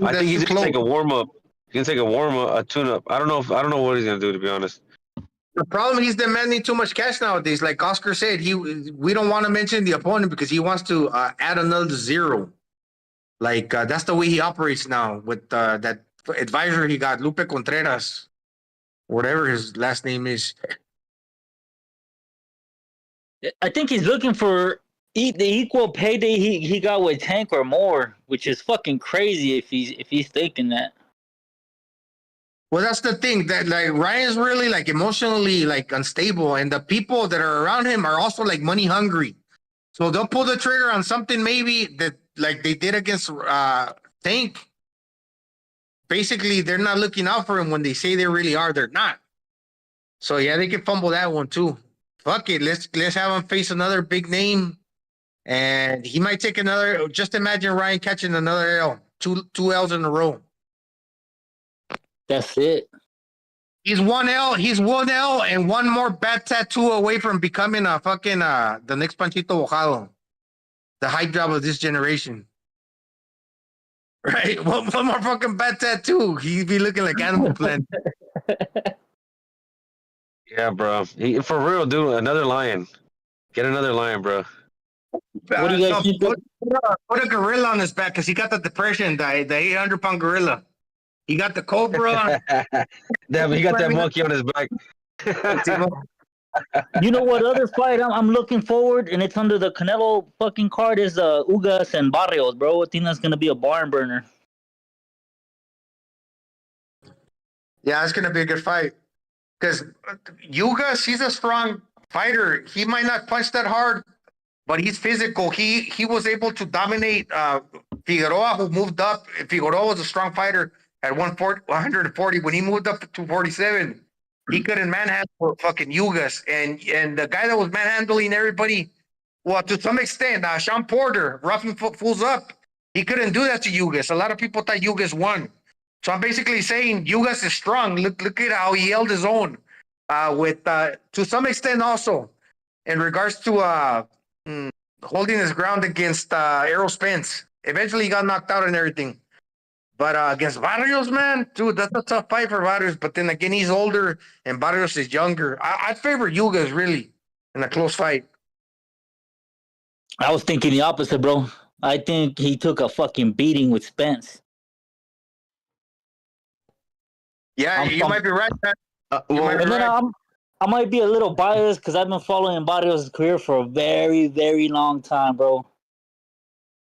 I think he's gonna take a warm up. He's gonna take a warm up, a tune up. I don't know what he's gonna do, to be honest. The problem, he's demanding too much cash nowadays. Like Oscar said, we don't want to mention the opponent because he wants to add another zero. Like that's the way he operates now with that advisor he got, Lupe Contreras, whatever his last name is. I think he's looking for the equal payday he got with Tank or more, which is fucking crazy if he's thinking that. Well, that's the thing, that like Ryan's really like emotionally like unstable, and the people that are around him are also like money hungry. So they'll pull the trigger on something maybe that like they did against Tank. Basically, they're not looking out for him when they say they really are. They're not. So yeah, they can fumble that one too. Fuck it, let's have him face another big name, and he might take another. Just imagine Ryan catching another L, two L's in a row. That's it. He's one L and one more bad tattoo away from becoming a fucking the next Panchito Bojado, the hype job of this generation. Right? One more fucking bad tattoo. He'd be looking like Animal Planet. Yeah, bro. For real, dude. Another lion. Get another lion, bro. What do you guys think? Put a gorilla on his back because he got the depression, the 800-pound gorilla. He got the cobra. He got that monkey on his back. You know what other fight I'm looking forward, and it's under the Canelo fucking card, is Ugas and Barrios, bro. I think that's gonna be a barn burner. Yeah, it's gonna be a good fight. Because Ugas, he's a strong fighter. He might not punch that hard, but he's physical. He was able to dominate Figueroa, who moved up. Figueroa was a strong fighter at 140. When he moved up to 247, he couldn't manhandle fucking Ugas. And the guy that was manhandling everybody, well, to some extent, Sean Porter, roughing fools up, he couldn't do that to Ugas. A lot of people thought Ugas won. So I'm basically saying Ugas is strong. Look at how he held his own to some extent also in regards to holding his ground against Errol Spence. Eventually he got knocked out and everything. But against Barrios, man, dude, that's a tough fight for Barrios. But then again, he's older and Barrios is younger. I'd favor Ugas really in a close fight. I was thinking the opposite, bro. I think he took a fucking beating with Spence. Yeah, you might be right. I might be a little biased because I've been following Barrios' career for a very, very long time, bro.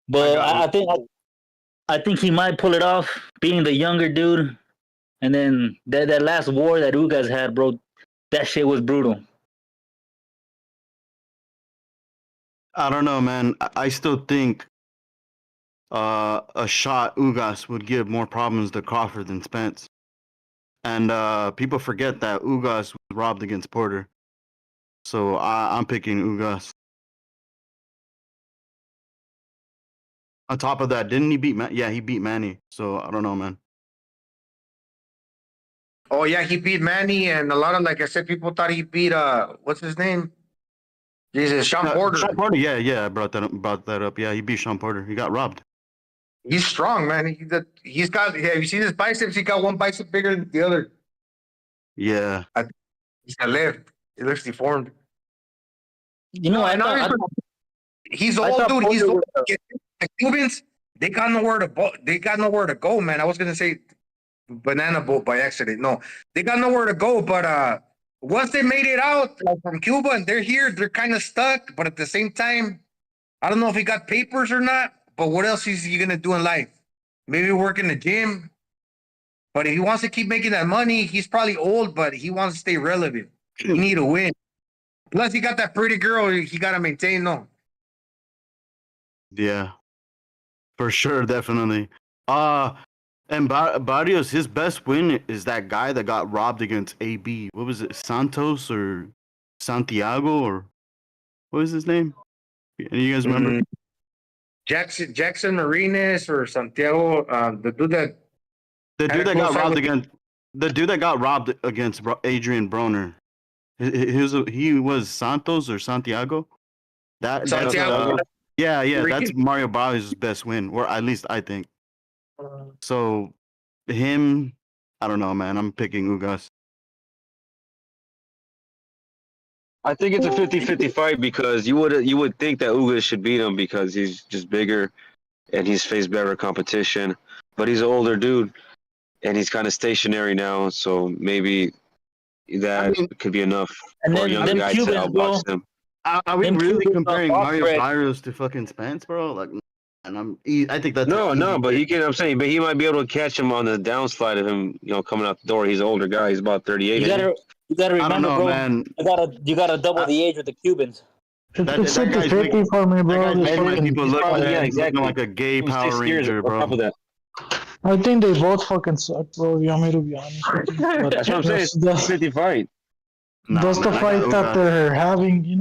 But I think he might pull it off, being the younger dude. And then that last war that Ugas had, bro, that shit was brutal. I don't know, man. I still think a shot Ugas would give more problems to Crawford than Spence. And people forget that Ugas was robbed against Porter. So I'm picking Ugas. On top of that, didn't he beat Manny? Yeah, he beat Manny. So I don't know, man. Oh yeah, he beat Manny, and a lot of, like I said, people thought he beat what's his name? Jesus, Sean Porter. Sean Porter, yeah, I brought that up. Yeah, he beat Sean Porter. He got robbed. He's strong, man. He's got. Yeah, you see his biceps? He got one bicep bigger than the other. Yeah. He's got left. It looks deformed. You know, he's old, dude. He's old. The Cubans, they got nowhere to go, man. I was gonna say banana boat by accident. No, they got nowhere to go. But once they made it out from Cuba and they're here, they're kind of stuck. But at the same time, I don't know if he got papers or not. But what else is he gonna do in life? Maybe work in the gym. But if he wants to keep making that money, he's probably old, but he wants to stay relevant. He need to win. Plus, he got that pretty girl he got to maintain, no? Yeah. For sure, definitely. And Barrios, his best win is that guy that got robbed against AB. What was it? Santos or Santiago or what was his name? Any of you guys remember? Jackson Marines or Santiago, the dude that got robbed against Adrian Broner. He was Santos or Santiago. Santiago. That's Mario Barrios' best win, or at least I think. So him, I don't know, man. I'm picking Ugas. I think it's a 50-50 fight because you would think that Ugas should beat him because he's just bigger and he's faced better competition. But he's an older dude and he's kind of stationary now, so maybe that could be enough for a younger guy to outbox him. Are we really comparing Mario Barrios to fucking Spence, bro? Like, and I think that's but I'm saying, but he might be able to catch him on the downslide of him, coming out the door. He's an older guy. He's about 38. You gotta remember, I don't know, bro. man. You gotta double the age with the Cubans. It's 50-50 for me, bro. People look like a gay Power Ranger, bro. I think they both fucking suck, bro. You want me to be honest with you? But that's what I'm saying. It's 50 fight. That's the fight that they're having,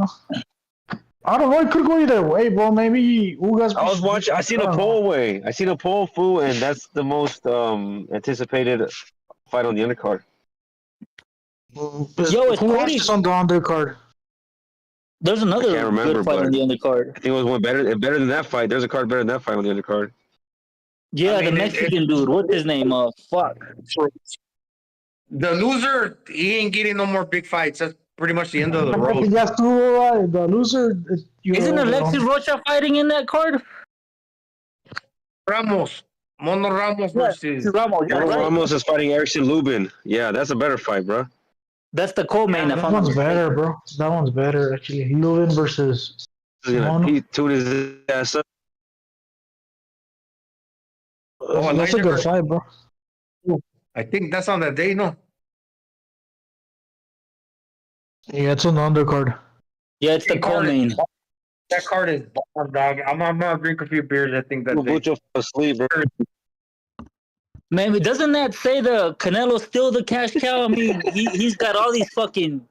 I don't know. It could go either way, bro. Maybe Ugas. I was watching. I seen a poll fool, and that's the most anticipated fight on the undercard. Yo, it's Cody's on the undercard. There's another good fight on the undercard. I think it was one better than that fight. There's a card better than that fight on the undercard. Yeah, the Mexican dude. What's his name? Fuck. The loser, he ain't getting no more big fights. That's pretty much the end of the road. That's true, right? The loser. Isn't Alexis Rocha fighting in that card? Mono Ramos versus Ramos is fighting Erickson Lubin. Yeah, that's a better fight, bro. That's the co-main. That one's better, bro. That one's better, actually. Lubin versus. He tuned his ass up. That's a good fight, bro. I think that's on that day, no? Yeah, it's on the undercard. Yeah, it's the co-main. That card is bomb, dog. I'm gonna drink a few beers. I think that day. Fell asleep, bro. Man, doesn't that say the Canelo's still the cash cow? I mean, he's got all these fucking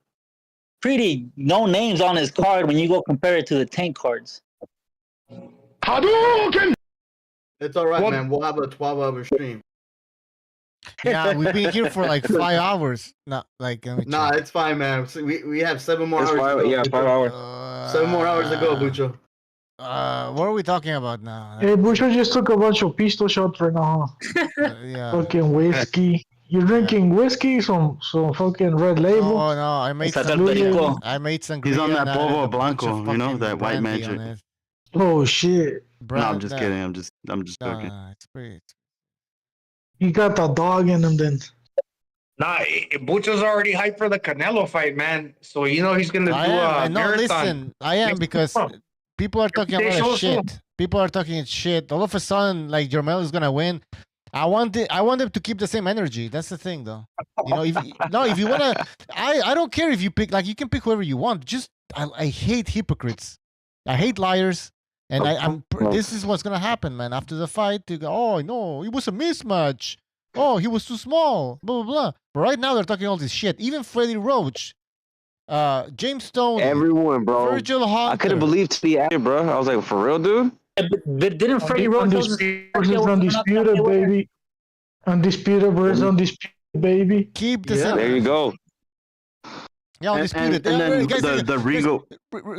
pretty no names on his card when you go compare it to the tank cards. Hadouken! It's all right, man. We'll have a 12-hour stream. Yeah, we've been here for like 5 hours. Nah, it's fine, man. So we have 7 more hours. 5 hours. 7 more hours to go, Bucho. What are we talking about now? Hey, Bucho just took a bunch of pistol shots right now. Yeah. Fucking whiskey. You're drinking whiskey, some fucking red label. Oh no, I made some. He's on that Polvo Blanco, that white magic. Oh shit. No, I'm just kidding. I'm just joking. It's pretty. You got the dog in him then. Nah, Bucho's already hyped for the Canelo fight, man. So he's gonna do a marathon. Listen, I am because people are talking about shit. People are talking shit. All of a sudden, like Jermel is gonna win. I want them to keep the same energy. That's the thing, though. If you wanna, I don't care if you pick. Like you can pick whoever you want. Just I hate hypocrites. I hate liars. And this is what's gonna happen, man. After the fight, you go, oh no, it was a mismatch. Oh, he was too small. Blah blah blah. But right now they're talking all this shit. Even Freddie Roach, James Stone, everyone, bro. Virgil Hunter. I couldn't believe to be at it, bro. I was like, for real, dude. But didn't Freddie Roach undisputed, baby? Undisputed versus undisputed. baby. Keep the There you go. Yeah, undisputed. And then guys, the Regal.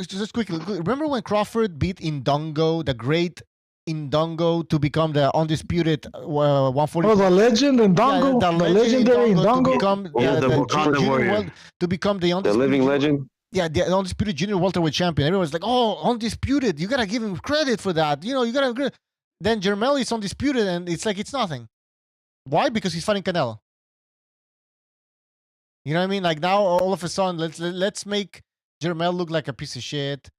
Just quickly, remember when Crawford beat Indongo, the great Indongo, to become the undisputed 140? Oh, the legend Indongo, Yeah, the legendary Indongo. to become Wakanda junior warrior. to become the The undisputed living legend. Yeah, the undisputed junior welterweight champion. Everyone's like, "Oh, undisputed! You gotta give him credit for that." You know, you gotta. Then Jermel is undisputed, and it's like it's nothing. Why? Because he's fighting Canelo. You know what I mean? Like now, all of a sudden, let's make Jermel look like a piece of shit.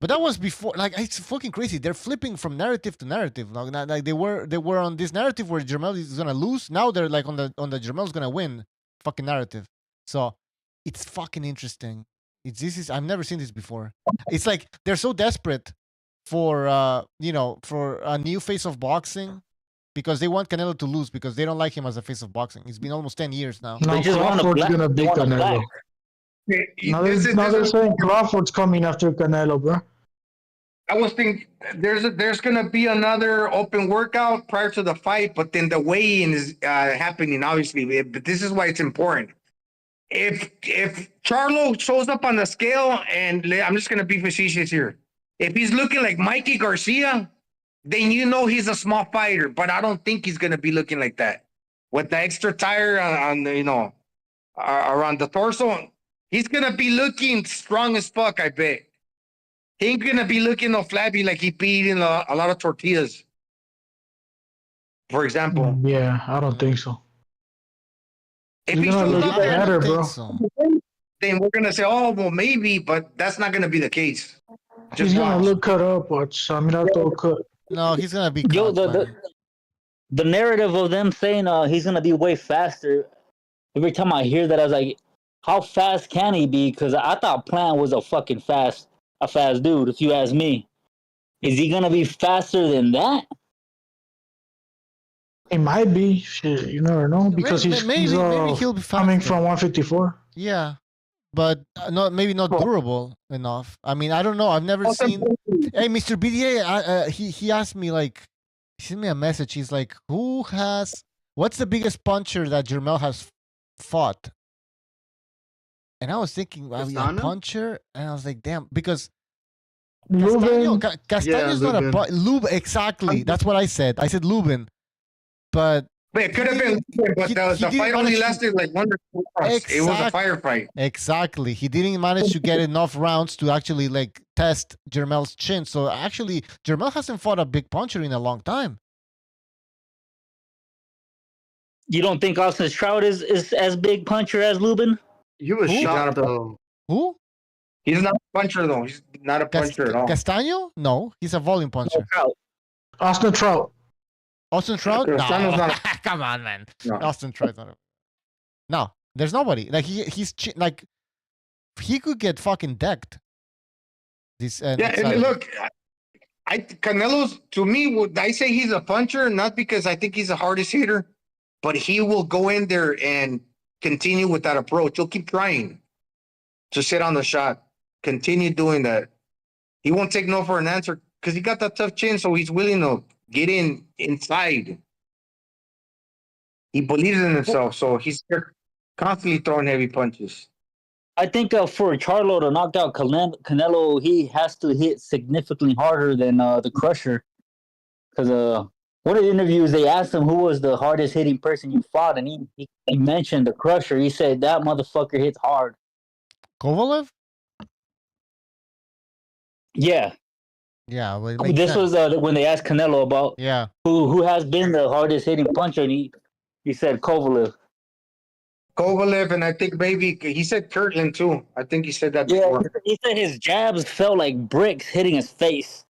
But that was before. Like it's fucking crazy. They're flipping from narrative to narrative. Like they were on this narrative where Jermel is gonna lose. Now they're like on the Jermel's gonna win fucking narrative. So it's fucking interesting. I've never seen this before. It's like they're so desperate for for a new face of boxing because they want Canelo to lose because they don't like him as a face of boxing. It's been almost 10 years now. No, Crawford's gonna beat Canelo. Now they're saying Crawford's coming after Canelo, bro. I was thinking there's gonna be another open workout prior to the fight, but then the weigh-in is happening obviously. But this is why it's important. If Charlo shows up on the scale, and I'm just gonna be facetious here, if he's looking like Mikey Garcia, then you know he's a small fighter. But I don't think he's gonna be looking like that with the extra tire on the, around the torso. He's gonna be looking strong as fuck. I bet he ain't gonna be looking all flabby like he be eating a lot of tortillas, for example. Yeah, I don't think so. If he shows look up better, bro. then we're gonna say, oh well, maybe, but that's not gonna be the case. He's gonna look cut up. Watch. cut. No, he's gonna be. Yo, the narrative of them saying he's gonna be way faster. Every time I hear that, I was like, how fast can he be? Because I thought Plant was a fast dude. If you ask me, is he gonna be faster than that? It might be. Shit, you never know because maybe he'll be coming from 154. Yeah, but maybe not durable enough. I mean, I don't know. I've never seen. Hey, Mr. BDA, he asked me like, he sent me a message. He's like, what's the biggest puncher that Jermel has fought? And I was thinking, a puncher, and I was like, damn, because Castaño's not a Lubin. Exactly, that's what I said. I said Lubin. But it could have been, but the fight only lasted like 1 or 2 rounds. It was a firefight. Exactly. He didn't manage to get enough rounds to actually like test Jermel's chin. So actually, Jermel hasn't fought a big puncher in a long time. You don't think Austin Stroud is as big puncher as Lubin? You was shocked though. Who? He's not a puncher though. He's not a puncher at all. Castaño? No, he's a volume puncher. Austin Trout. Austin Trout? No. Come on, man. No. Austin Trout. No, there's nobody. Like he's like he could get fucking decked. And look, Canelo's to me. I say he's a puncher, not because I think he's the hardest hitter, but he will go in there and continue with that approach. He'll keep trying to sit on the shot, continue doing that. He won't take no for an answer because he got that tough chin, so he's willing to get inside. He believes in himself, so he's constantly throwing heavy punches. I think for Charlo to knock out Canelo, he has to hit significantly harder than the Crusher. Because one of the interviews, they asked him who was the hardest hitting person you fought, and he mentioned the Crusher. He said that motherfucker hits hard. Kovalev? Yeah. Yeah, well, this was when they asked Canelo about who has been the hardest hitting puncher, and he said Kovalev. Kovalev, and I think maybe he said Kirtland too. I think he said that before. He said his jabs felt like bricks hitting his face.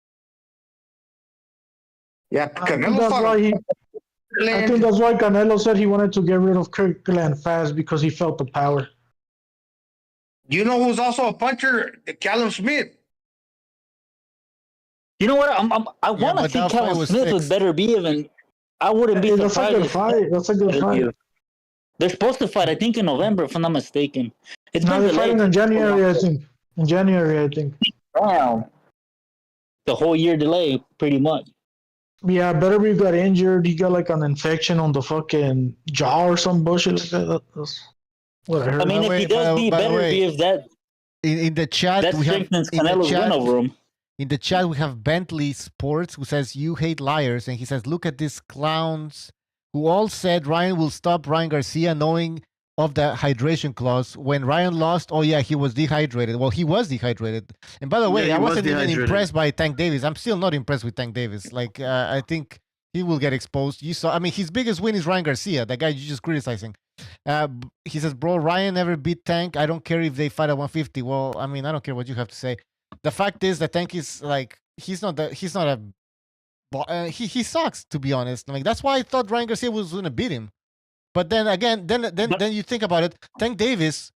Yeah, Canelo. I think that's why Canelo said he wanted to get rid of Kirkland fast because he felt the power. You know who's also a puncher? Callum Smith. You know what? I want to see Callum Smith with better be even. I wouldn't be surprised. That's a good fight. That's a good fight. They're supposed to fight, I think, in November, if I'm not mistaken. It's been delayed. They're fighting in January, I think. In January, I think. Wow. The whole year delay, pretty much. Yeah, Benavidez got injured. He got like an infection on the fucking jaw or some bullshit like that. That's what I heard. I mean, if he does beat Benavidez, that in the chat that we have strengthens Canelo's win over him. in the chat we have Bentley Sports who says you hate liars, and he says look at these clowns who all said Ryan will stop Ryan Garcia knowing of the hydration clause. When Ryan lost, oh yeah, he was dehydrated. Well, he was dehydrated. And by the way, Yeah, I he was wasn't even dehydrated. impressed by Tank Davis. I'm still not impressed with Tank Davis. Like I think he will get exposed. You saw. I mean, his biggest win is Ryan Garcia, the guy you just criticizing. He says, bro, Ryan never beat Tank. I don't care if they fight at 150. Well, I mean, I don't care what you have to say. The fact is that Tank is like he's not a he sucks, to be honest. Like that's why I thought Ryan Garcia was gonna beat him. But then again, then you think about it. Tank Davis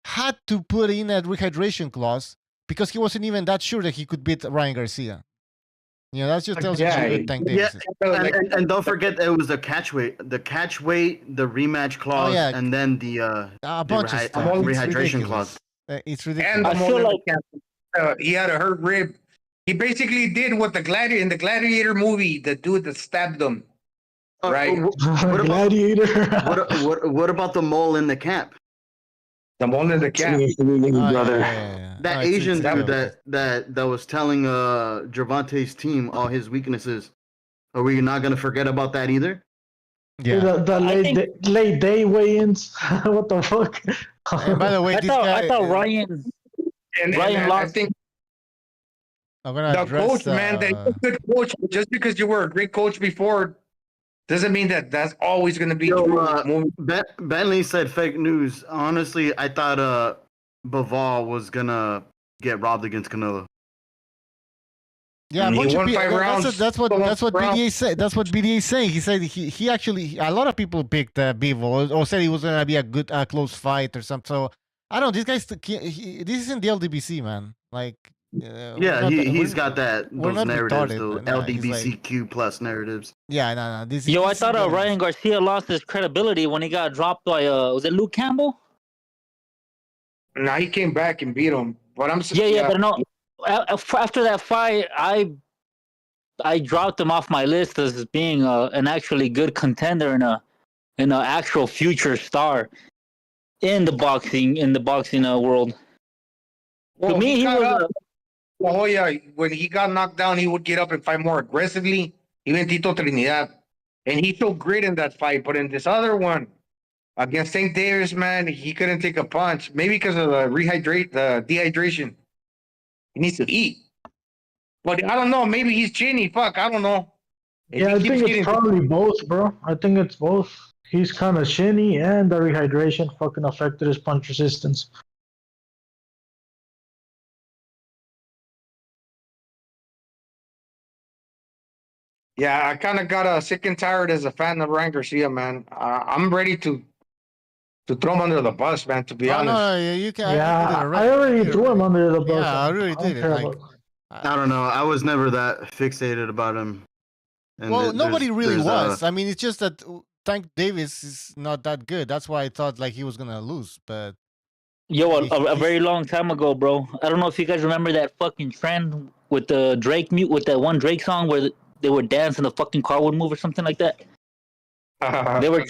had to put in a rehydration clause because he wasn't even that sure that he could beat Ryan Garcia. You know, that just tells you how good Tank Davis is. And don't forget it was the catch weight, the rematch clause, and then the bunch of stuff. rehydration clause. It's ridiculous. And I feel like he had a hurt rib. He basically did what in the Gladiator movie, the dude that stabbed him. Right. Gladiator. What about the mole in the cap? The mole in the cap. That Asian dude that was telling Gervante's team all his weaknesses. Are we not gonna forget about that either? Yeah. The late day weigh-ins. What the fuck? And by the way, I thought Ryan Ryan lost. I think I'm gonna the address, coach, man, that you're a good coach. Just because you were a great coach before doesn't mean that that's always going to be true. Bentley said fake news. Honestly, I thought Bivol was gonna get robbed against Canelo. Yeah, that's what BDA said. That's what BDA is saying. He said he actually a lot of people picked Bivol or said it was gonna be a good close fight or something. So I don't know. These guys, this isn't the LDBC, man. Like. He's got those narratives, those LGBTQ plus narratives. Yeah, no. I thought Ryan Garcia lost his credibility when he got dropped by was it Luke Campbell? Nah, he came back and beat him. But I'm but no. After that fight, I dropped him off my list as being an actually good contender and an actual future star in the boxing world. Well, to me, he was. Oh yeah, when he got knocked down, he would get up and fight more aggressively. Even Tito Trinidad, and he showed grit in that fight. But in this other one against St. Davis, man, he couldn't take a punch. Maybe because of the dehydration. He needs to eat. But I don't know. Maybe he's chinny. Fuck, I don't know. I think it's probably both, bro. I think it's both. He's kind of chinny, and the rehydration fucking affected his punch resistance. Yeah, I kind of got sick and tired as a fan of Ryan Garcia, man. I'm ready to throw him under the bus, man. To be honest. No, you can. Yeah, I already threw him under the bus. Yeah, I really did it. I don't know. I was never that fixated about him. And well, nobody really was. I mean, it's just that Tank Davis is not that good. That's why I thought like he was gonna lose. But a very long time ago, bro. I don't know if you guys remember that fucking trend with the Drake with that one Drake song where they would dance and the fucking car would move or something like that. They were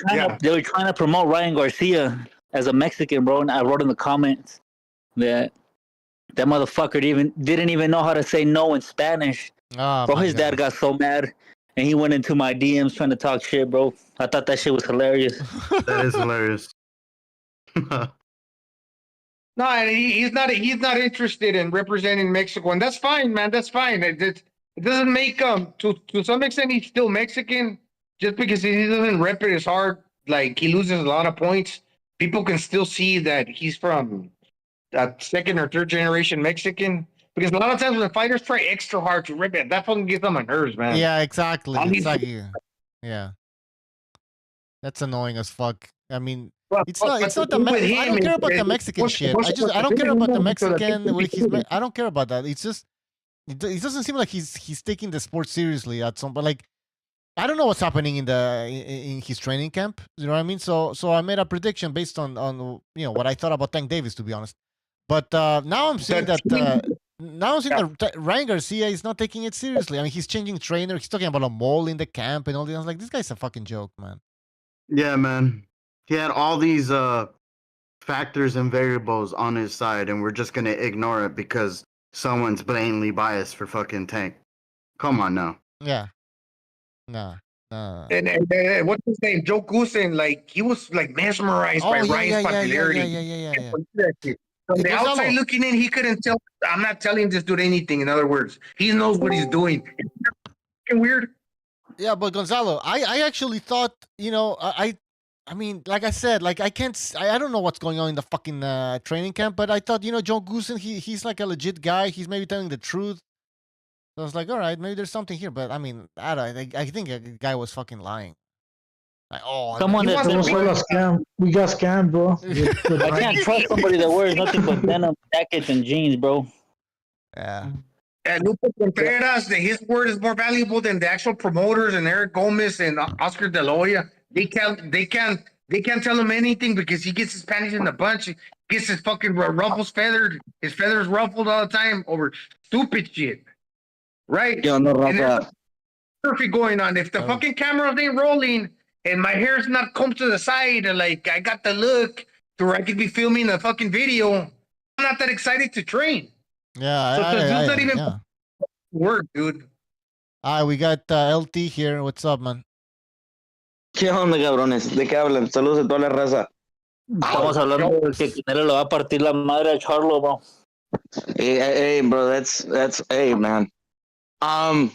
trying to promote Ryan Garcia as a Mexican, bro. And I wrote in the comments that motherfucker didn't even know how to say no in Spanish. Bro, his dad got so mad and he went into my DMs trying to talk shit, bro. I thought that shit was hilarious. That is hilarious. No, and he's not interested in representing Mexico, and that's fine, man. That's fine. It doesn't make to some extent he's still Mexican. Just because he doesn't rep it as hard, like he loses a lot of points, people can still see that he's from that second or third generation Mexican. Because a lot of times when fighters try extra hard to rip it, that fucking gets on my nerves, man. Yeah, exactly. Yeah, that's annoying as fuck. I mean, it's not the I don't care about the Mexican shit. I don't care about the Mexican. I don't care about that. It's just. It doesn't seem like he's taking the sport seriously at some point. Like I don't know what's happening in his training camp. You know what I mean? So I made a prediction based on what I thought about Tank Davis, to be honest. But now I'm saying that now seeing that Ryan Garcia is not taking it seriously. I mean, he's changing trainer. He's talking about a mole in the camp and all this. I was like, this guy's a fucking joke, man. Yeah, man. He had all these factors and variables on his side, and we're just gonna ignore it because someone's blatantly biased for fucking Tank. Come on now. Yeah. Nah. And what's his name? Joe Goosen, like he was like mesmerized by Ryan's popularity. Yeah. From the outside looking in, he couldn't tell. I'm not telling this dude anything. In other words, he knows what he's doing. It's fucking weird. Yeah, but Gonzalo, I actually thought, you know, I mean, like I said, like I don't know what's going on in the fucking training camp, but I thought, you know, Joe Goosen, he's like a legit guy. He's maybe telling the truth. So I was like, all right, maybe there's something here, but I mean, I think a guy was fucking lying. Like, someone that we got scammed, bro. I can't trust somebody that wears nothing but denim jackets and jeans, bro. Yeah. And Lupe Contreras, his word is more valuable than the actual promoters and Eric Gomez and Oscar De La Hoya. They can't tell him anything because he gets his panties in a bunch. He gets his fucking ruffles feathered, his feathers ruffled all the time over stupid shit. Right? Yo, no, and there's perfect going on. If the fucking cameras ain't rolling and my hair's not combed to the side, and like I got the look to where I could be filming a fucking video, I'm not that excited to train. Yeah, So the dude's not even work, dude. All right, we got LT here. What's up, man? ¿Qué onda, cabrones? ¿De qué hablan? Saludos a toda la raza. Estamos hablando de que Canelo le va a partir la madre a Charlo, bro. Hey, bro, that's hey, man. When's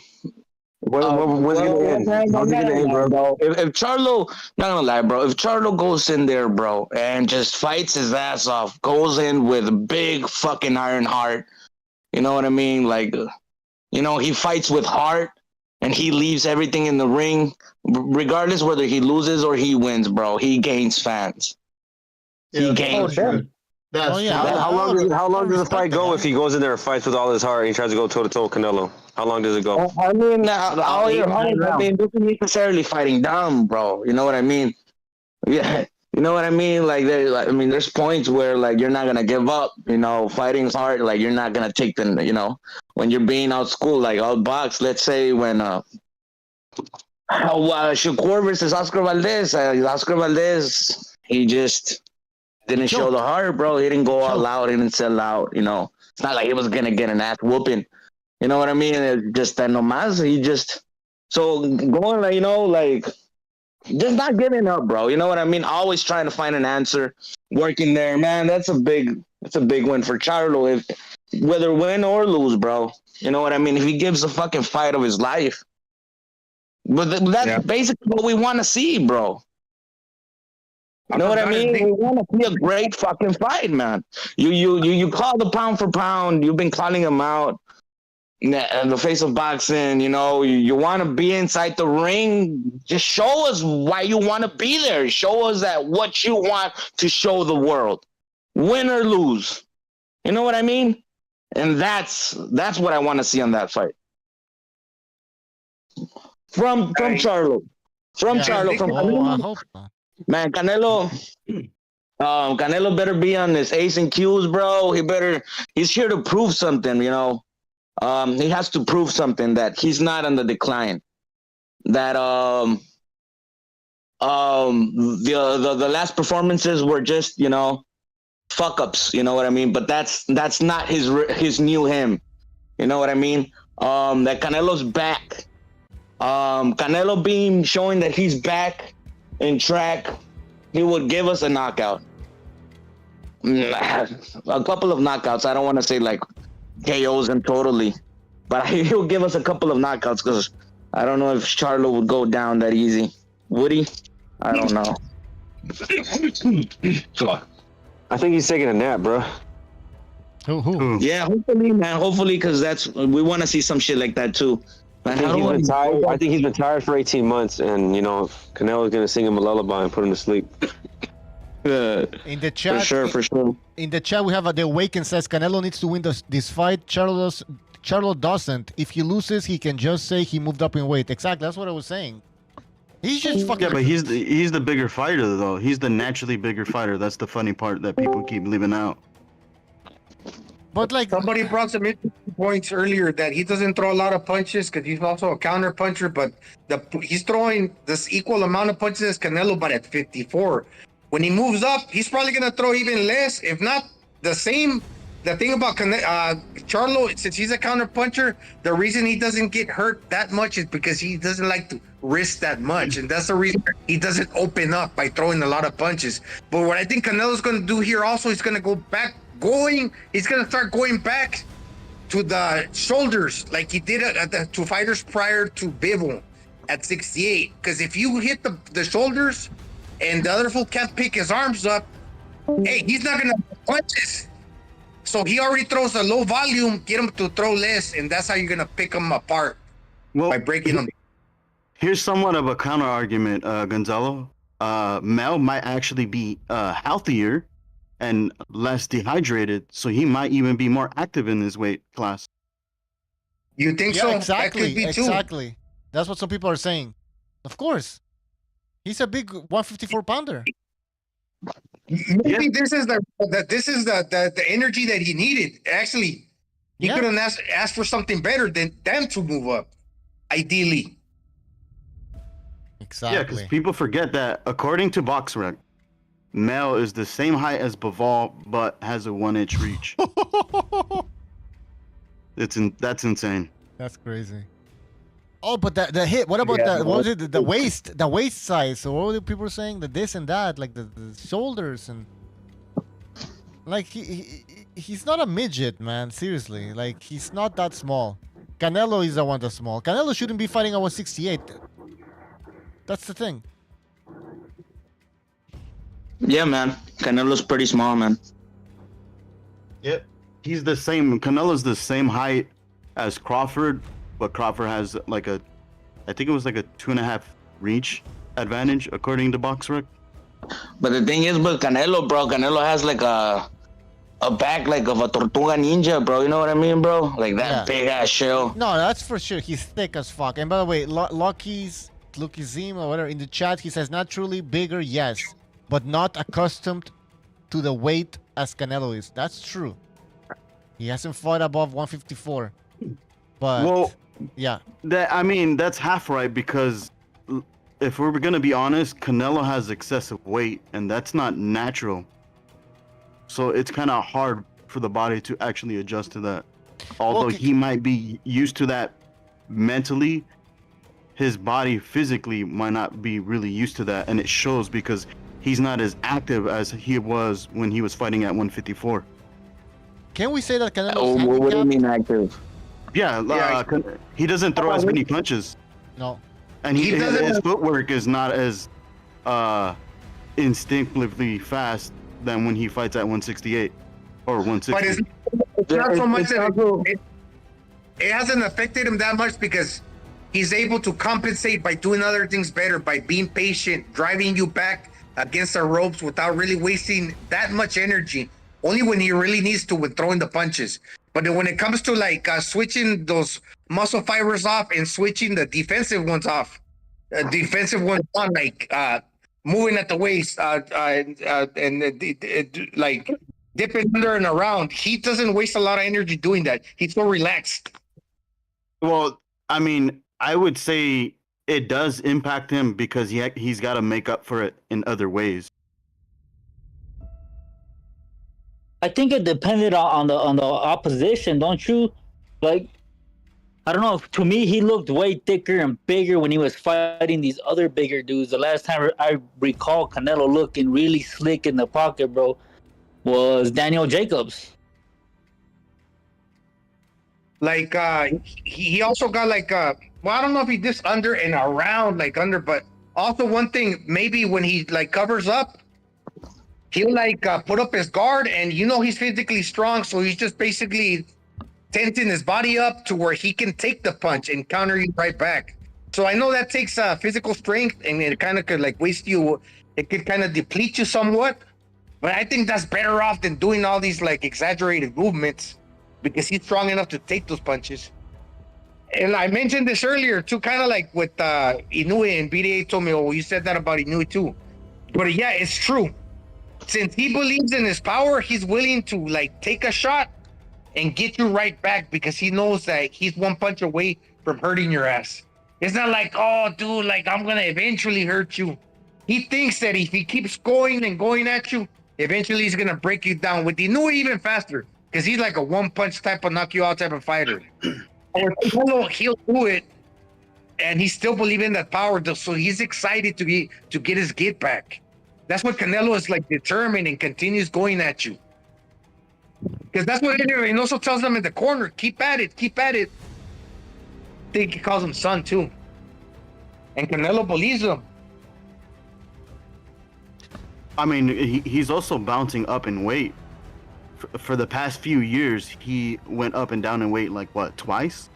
gonna end? How's it gonna end, bro? If Charlo, not gonna lie, bro. If Charlo goes in there, bro, and just fights his ass off, goes in with a big fucking iron heart, you know what I mean? Like, you know, he fights with heart, and he leaves everything in the ring, regardless whether he loses or he wins, bro. He gains fans. He gains. How long does the fight go if he goes in there and fights with all his heart and he tries to go toe to toe with Canelo? How long does it go? I mean, all your heart. I mean, this isn't necessarily fighting dumb, bro. You know what I mean? Yeah, you know what I mean. Like, there's points where like you're not gonna give up. You know, fighting's hard. Like you're not gonna take the. You know, when you're being out school, like outboxed. Let's say when Shakur versus Oscar Valdez. Oscar Valdez, he just didn't show the heart, bro. He didn't go all out. He didn't sell out. You know, it's not like he was gonna get an ass whooping. You know what I mean? It's just that nomás. He just going like, you know, like just not giving up, bro. You know what I mean? Always trying to find an answer, working there, man. That's a big win for Charlo. If whether win or lose, bro. You know what I mean? If he gives a fucking fight of his life, but that's basically what we want to see, bro. You know what I mean? We want to see a great fucking fight, man. You call the pound for pound. You've been calling him out in the face of boxing. You know, you want to be inside the ring. Just show us why you want to be there. Show us that what you want to show the world, win or lose. You know what I mean? And that's what I want to see on that fight. From Charlo. Man, Canelo better be on his A's and Q's, bro. He's here to prove something, you know. He has to prove something that he's not on the decline. That the last performances were just, you know, fuck ups, you know what I mean? But that's not his new him. You know what I mean? That Canelo's back. Canelo showing that he's back in track, he would give us a knockout. A couple of knockouts. I don't want to say like KOs him totally, but he'll give us a couple of knockouts because I don't know if Charlo would go down that easy. Would he? I don't know. I think he's taking a nap, bro. Who? Yeah, hopefully, man. Hopefully, because we want to see some shit like that too. I think he's been tired for 18 months, and you know, Canelo's gonna sing him a lullaby and put him to sleep. In the chat, for sure. In the chat, we have the Awaken says Canelo needs to win this fight. Charlo doesn't. If he loses, he can just say he moved up in weight. Exactly, that's what I was saying. He's just fucking. Yeah, but he's the bigger fighter though. He's the naturally bigger fighter. That's the funny part that people keep leaving out. But like somebody brought some interesting points earlier that he doesn't throw a lot of punches because he's also a counter puncher, but he's throwing this equal amount of punches as Canelo, but at 54. When he moves up, he's probably gonna throw even less, if not the same. The thing about Charlo, since he's a counter puncher, the reason he doesn't get hurt that much is because he doesn't like to risk that much, and that's the reason he doesn't open up by throwing a lot of punches. But what I think Canelo's going to do here also, he's going to he's going to start going back to the shoulders like he did to fighters prior to Bivol at 68. Because if you hit the shoulders and the other fool can't pick his arms up, hey, he's not going to punches. So he already throws a low volume, get him to throw less, and that's how you're going to pick them apart by breaking them. Here's somewhat of a counter argument, Gonzalo. Mel might actually be healthier and less dehydrated, so he might even be more active in this weight class. You think so? Exactly, That could be too. exactly. That's what some people are saying. Of course. He's a big 154 pounder. Maybe this is the energy that he needed. Actually, he could have asked for something better than them to move up, ideally. Exactly. Yeah, because people forget that according to BoxRec, Mel is the same height as Bivol, but has a 1-inch reach. That's insane. That's crazy. Oh, but the hit. What about what was it? The waist size. So what were the people saying? The this and that, like the shoulders and like he's not a midget, man. Seriously, like he's not that small. Canelo is the one that's small. Canelo shouldn't be fighting at 168. That's the thing. Yeah, man. Canelo's pretty small, man. Yep. He's the same. Canelo's the same height as Crawford, but Crawford has I think it was like a 2.5 reach advantage according to BoxRec. But the thing is, with Canelo, bro, Canelo has like a back like of a tortuga ninja, bro. You know what I mean, bro? Like that big ass shell. No, that's for sure. He's thick as fuck. And by the way, Lucky Zim or whatever in the chat, he says naturally bigger, yes, but not accustomed to the weight as Canelo is. That's true. He hasn't fought above 154. But yeah, that's half right, because if we're gonna be honest, Canelo has excessive weight, and that's not natural. So it's kind of hard for the body to actually adjust to that. Although he might be used to that mentally, his body physically might not be really used to that, and it shows because he's not as active as he was when he was fighting at 154. Can we say that Canelo's handicapped? What do you mean active? Yeah, he doesn't throw as many punches. No. And his footwork is not as instinctively fast than when he fights at 168 or 160. But it's not so much that it hasn't affected him that much because he's able to compensate by doing other things better, by being patient, driving you back against the ropes without really wasting that much energy. Only when he really needs to with throwing the punches. But when it comes to like switching those muscle fibers off and switching the defensive ones off, like moving at the waist and like dipping under and around, he doesn't waste a lot of energy doing that. He's so relaxed. Well, I mean, I would say it does impact him because he's got to make up for it in other ways. I think it depended on the opposition, don't you? Like, I don't know. To me, he looked way thicker and bigger when he was fighting these other bigger dudes. The last time I recall Canelo looking really slick in the pocket, bro, was Daniel Jacobs. Like, he also got like, well, I don't know if he did under and around, like under, but also one thing, maybe when he like covers up, he'll like put up his guard, and he's physically strong, so he's just basically tensing his body up to where he can take the punch and counter you right back. So I know that takes physical strength, and it kind of could like waste you. It could kind of deplete you somewhat, but I think that's better off than doing all these like exaggerated movements because he's strong enough to take those punches. And I mentioned this earlier too, kind of like with Inoue, and BDA told me, oh, you said that about Inoue too. But yeah, it's true. Since he believes in his power, he's willing to like take a shot and get you right back because he knows that he's one punch away from hurting your ass. It's not like, oh, dude, like I'm gonna eventually hurt you. He thinks that if he keeps going and going at you, eventually he's gonna break you down with the new even faster because he's like a one punch type of knock you out type of fighter. Or he'll do it, and he's still believing in that power, so he's excited to get his get back. That's what Canelo is like, determined and continues going at you. Because that's what he also tells them in the corner, keep at it, keep at it. I think he calls him son too. And Canelo believes him. I mean, he's also bouncing up in weight. For the past few years, he went up and down in weight like what, twice?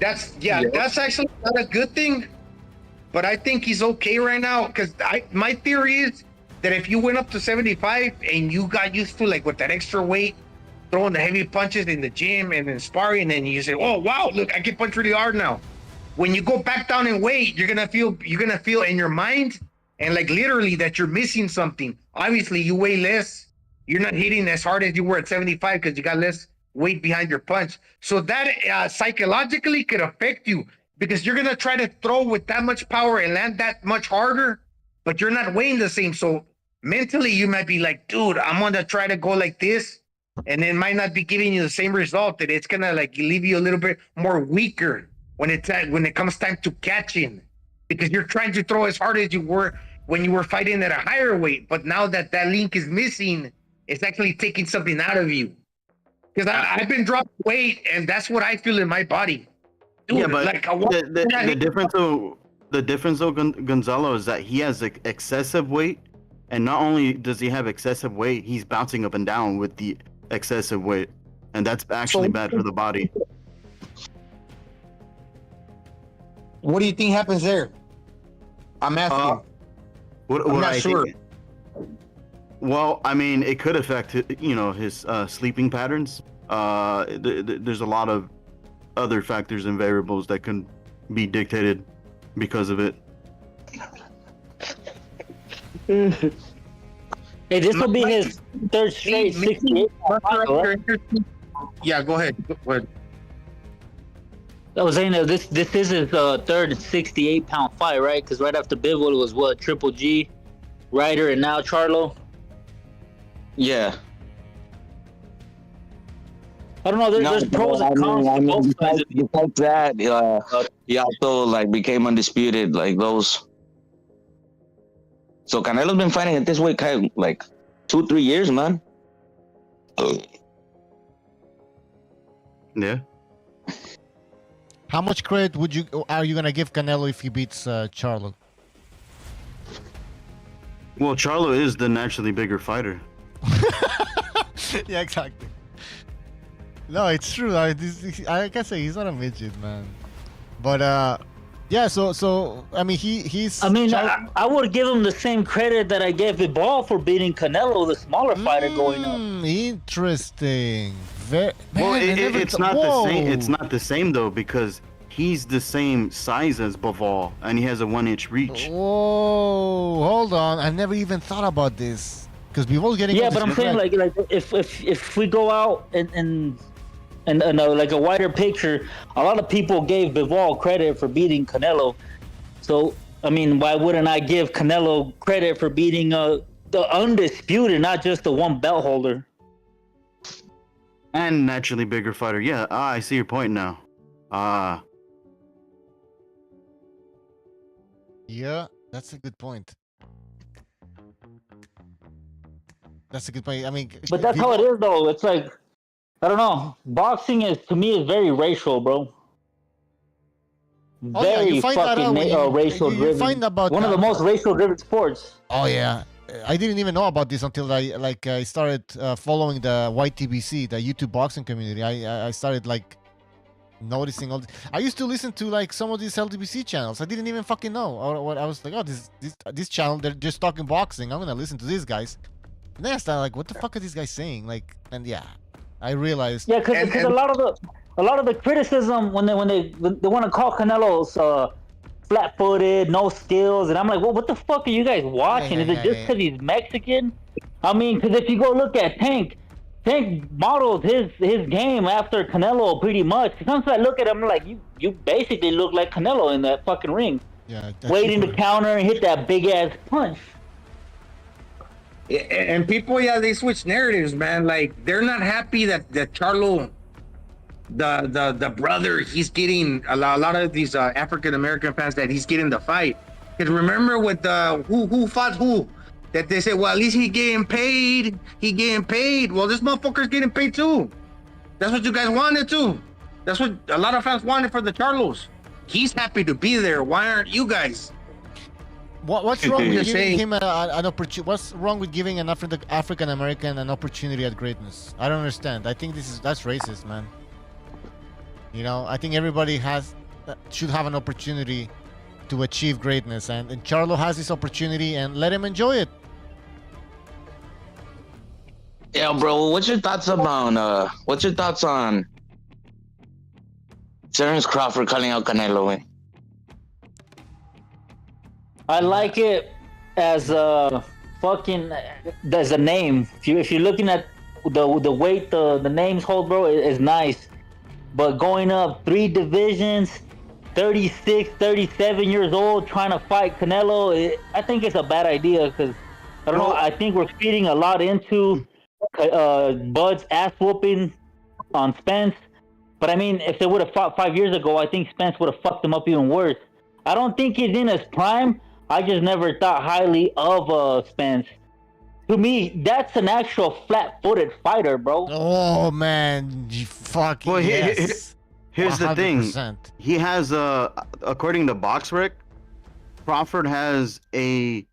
That's actually not a good thing. But I think he's okay right now because my theory is that if you went up to 75 and you got used to like with that extra weight, throwing the heavy punches in the gym and then sparring, and you say, "Oh wow, look, I can punch really hard now." When you go back down in weight, you're gonna feel in your mind and like literally that you're missing something. Obviously, you weigh less. You're not hitting as hard as you were at 75 because you got less weight behind your punch. So that psychologically could affect you because you're gonna try to throw with that much power and land that much harder, but you're not weighing the same. So mentally, you might be like, dude, I'm gonna try to go like this, and it might not be giving you the same result. That it's gonna like leave you a little bit more weaker when it comes time to catching, because you're trying to throw as hard as you were when you were fighting at a higher weight. But now that link is missing, it's actually taking something out of you. Because I've been dropping weight, and that's what I feel in my body. Dude, yeah, but like the difference though, Gonzalo, is that he has excessive weight, and not only does he have excessive weight, he's bouncing up and down with the excessive weight, and that's actually bad for the body. What do you think happens there? I'm asking. I'm not sure. Well, I mean, it could affect his sleeping patterns. There's a lot of other factors and variables that can be dictated because of it. Hey, this will be his third straight 68. Yeah, go ahead. I was saying that this is his third 68-pound fight, right? Because right after Bivol was what, Triple G, Ryder, and now Charlo. Yeah. I don't know. There's pros and cons to both sides. Besides that, he also like became undisputed, like those. So Canelo's been fighting at this weight kind of like 2-3 years, man. Yeah. How much credit are you gonna give Canelo if he beats Charlo? Well, Charlo is the naturally bigger fighter. Yeah, exactly. No, it's true. I can say he's not a midget, man. But yeah. So I mean, he's. I mean, I would give him the same credit that I gave Bivol for beating Canelo, the smaller fighter, going up. Interesting. It's not the same. It's not the same though, because he's the same size as Bivol, and he has a 1-inch reach. Whoa, hold on. I never even thought about this. Because Bivol's getting. Yeah, but I'm saying like if we go out and like a wider picture, a lot of people gave Bivol credit for beating Canelo. So I mean, why wouldn't I give Canelo credit for beating the undisputed, not just the one belt holder? And naturally bigger fighter. Yeah, I see your point now. Yeah, that's a good point. That's a good point. I mean, but that's how it is, though. It's like, I don't know. Boxing to me is very racial, bro. Very fucking racial driven. Find about one of the most racial driven sports. Oh yeah, I didn't even know about this until I started following the YTBC, the YouTube boxing community. I started like noticing all. I used to listen to like some of these LTBC channels. I didn't even fucking know. Or what I was like, oh, this channel, they're just talking boxing. I'm gonna listen to these guys. And then I started like, what the fuck are these guys saying? Like, and yeah, I realized. Yeah, because a lot of the criticism when they want to call Canelo's flat-footed, no skills, and I'm like, well, what the fuck are you guys watching? Is it just because he's Mexican? I mean, because if you go look at Tank, Tank modeled his game after Canelo pretty much. Sometimes I look at him like you basically look like Canelo in that fucking ring. Yeah. Waiting to counter and hit that big ass punch. And people, they switch narratives, man. Like they're not happy that Charlo, the brother, he's getting a lot of these African American fans that he's getting the fight. Because remember with who fought who, that they said, well, at least he getting paid. He getting paid. Well, this motherfucker's getting paid too. That's what you guys wanted too. That's what a lot of fans wanted for the Charlos. He's happy to be there. Why aren't you guys? What's wrong with giving him an opportunity? What's wrong with giving an African American an opportunity at greatness? I don't understand. I think that's racist, man. You know, I think everybody should have an opportunity to achieve greatness, and Charlo has this opportunity, and let him enjoy it. Yeah, bro. What's your thoughts on Terence Crawford calling out Canelo? I like it as a name. If you're looking at the weight the names hold, bro, is nice. But going up 3 divisions, 36, 37 years old, trying to fight Canelo, I think it's a bad idea because I don't know. I think we're feeding a lot into Bud's ass whooping on Spence. But I mean, if they would have fought 5 years ago, I think Spence would have fucked him up even worse. I don't think he's in his prime. I just never thought highly of Spence. To me, that's an actual flat-footed fighter, bro. Oh man, you fucking yes. Here's 100%. The thing. He has according to BoxRec, Crawford has a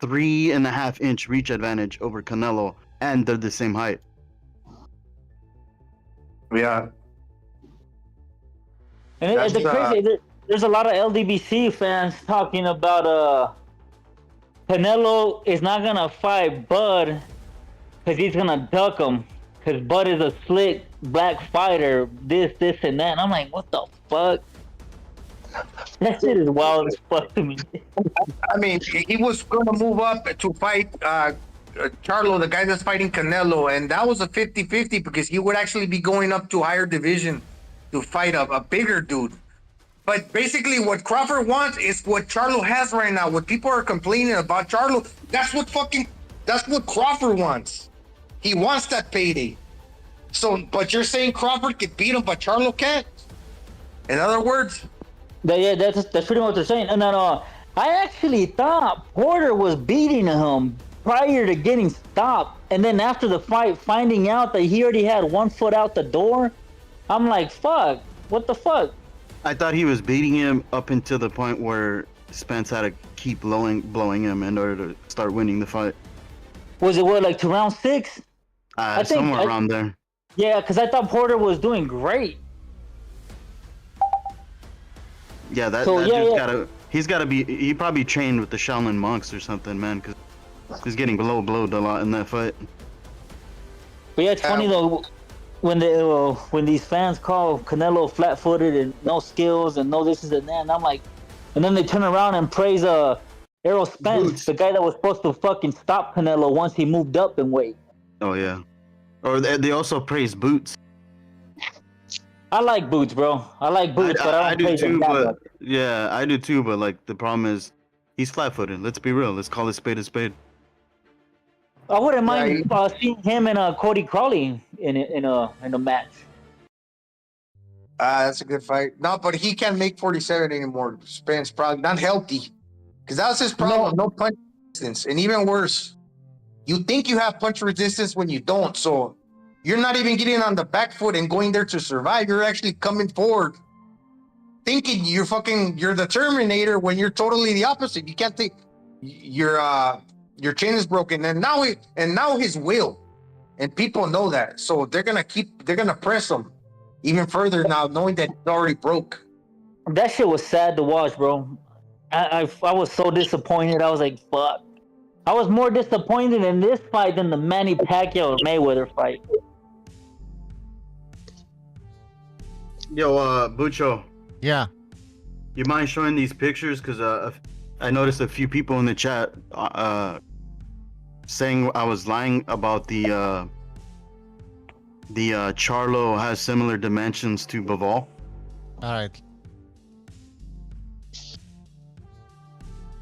3.5-inch reach advantage over Canelo, and they're the same height. Yeah. And it's crazy. There's a lot of LDBC fans talking about Canelo is not gonna fight Bud because he's gonna duck him because Bud is a slick black fighter. This, and that. And I'm like, what the fuck? That shit is wild as fuck to me. I mean, he was gonna move up to fight Charlo, the guy that's fighting Canelo, and that was a 50-50 because he would actually be going up to higher division to fight a bigger dude. But basically what Crawford wants is what Charlo has right now. What people are complaining about Charlo, that's what Crawford wants. He wants that payday. So, but you're saying Crawford could beat him, but Charlo can't? In other words? Yeah, that's pretty much what they're saying. And then I actually thought Porter was beating him prior to getting stopped. And then after the fight, finding out that he already had 1 foot out the door, I'm like, fuck, what the fuck? I thought he was beating him up until the point where Spence had to keep blowing him in order to start winning the fight. Was it like to round 6? Somewhere around there. Yeah, because I thought Porter was doing great. Yeah, he's gotta be. He probably trained with the Shaolin monks or something, man, because he's getting blowed a lot in that fight. But yeah, it's funny though. When these fans call Canelo flat-footed and no skills and no this and that, and I'm like, and then they turn around and praise Errol Spence, the guy that was supposed to fucking stop Canelo once he moved up in weight. Oh yeah, or they also praise Boots. I like Boots, bro. I like Boots, but I don't praise him that much. Yeah, I do too. But like the problem is, he's flat-footed. Let's be real. Let's call a spade a spade. I wouldn't mind seeing him and Cody Crowley in a match. That's a good fight. No, but he can't make 47 anymore. Spence probably not healthy, because that was his problem. No punch resistance, and even worse, you think you have punch resistance when you don't. So you're not even getting on the back foot and going there to survive. You're actually coming forward, thinking you're the Terminator when you're totally the opposite. You can't think your chin is broken, and now his will, and people know that, so they're gonna press him even further now, knowing that it's already broke. That shit was sad to watch, bro. I was so disappointed. I was like, fuck. I was more disappointed in this fight than the Manny Pacquiao Mayweather fight. Yo, Bucho. Yeah. You mind showing these pictures? Because I noticed a few people in the chat saying I was lying about the the Charlo has similar dimensions to Bivol. All right.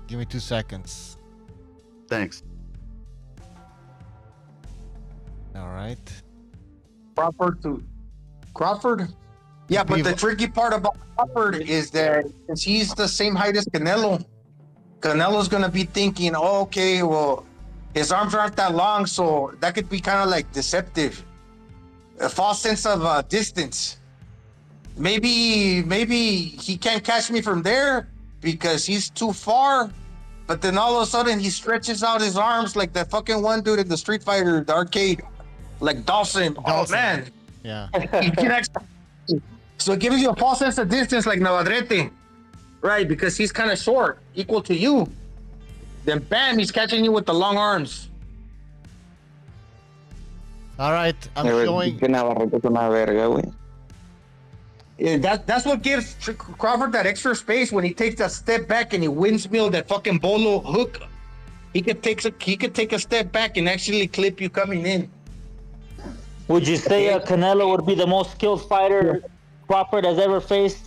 Give me 2 seconds. Thanks. All right. Crawford? Yeah, but the tricky part about Crawford is that since he's the same height as Canelo, Canelo's gonna be thinking, oh, okay, well, his arms aren't that long, so that could be kind of like deceptive. A false sense of distance. Maybe he can't catch me from there because he's too far, but then all of a sudden he stretches out his arms like that fucking one dude in the Street Fighter, the arcade, like Dawson. Oh man. Yeah. He can actually, so it gives you a false sense of distance like Navarrete, right? Because he's kind of short, equal to you. Then bam, he's catching you with the long arms. All right, I'm showing. Yeah, that's what gives Crawford that extra space when he takes that step back and he windmill that fucking bolo hook. He could take a step back and actually clip you coming in. Would you say Canelo would be the most skilled fighter Crawford has ever faced?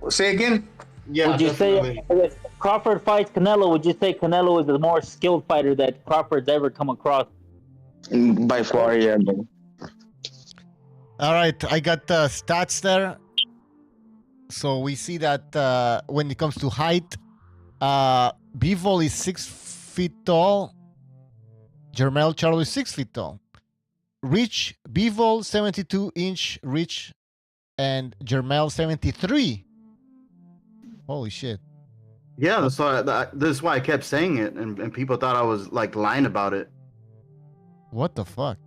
Say again? Yeah. Would you say if Crawford fights Canelo, would you say Canelo is the more skilled fighter that Crawford's ever come across? By far, yeah. All right, I got the stats there. So we see that when it comes to height, Bivol is 6 feet tall. Jermell Charlo is 6 feet tall. Reach, Bivol 72-inch reach, and Jermell 73. Holy shit. Yeah, that's why I kept saying it, and people thought I was like lying about it. What the fuck?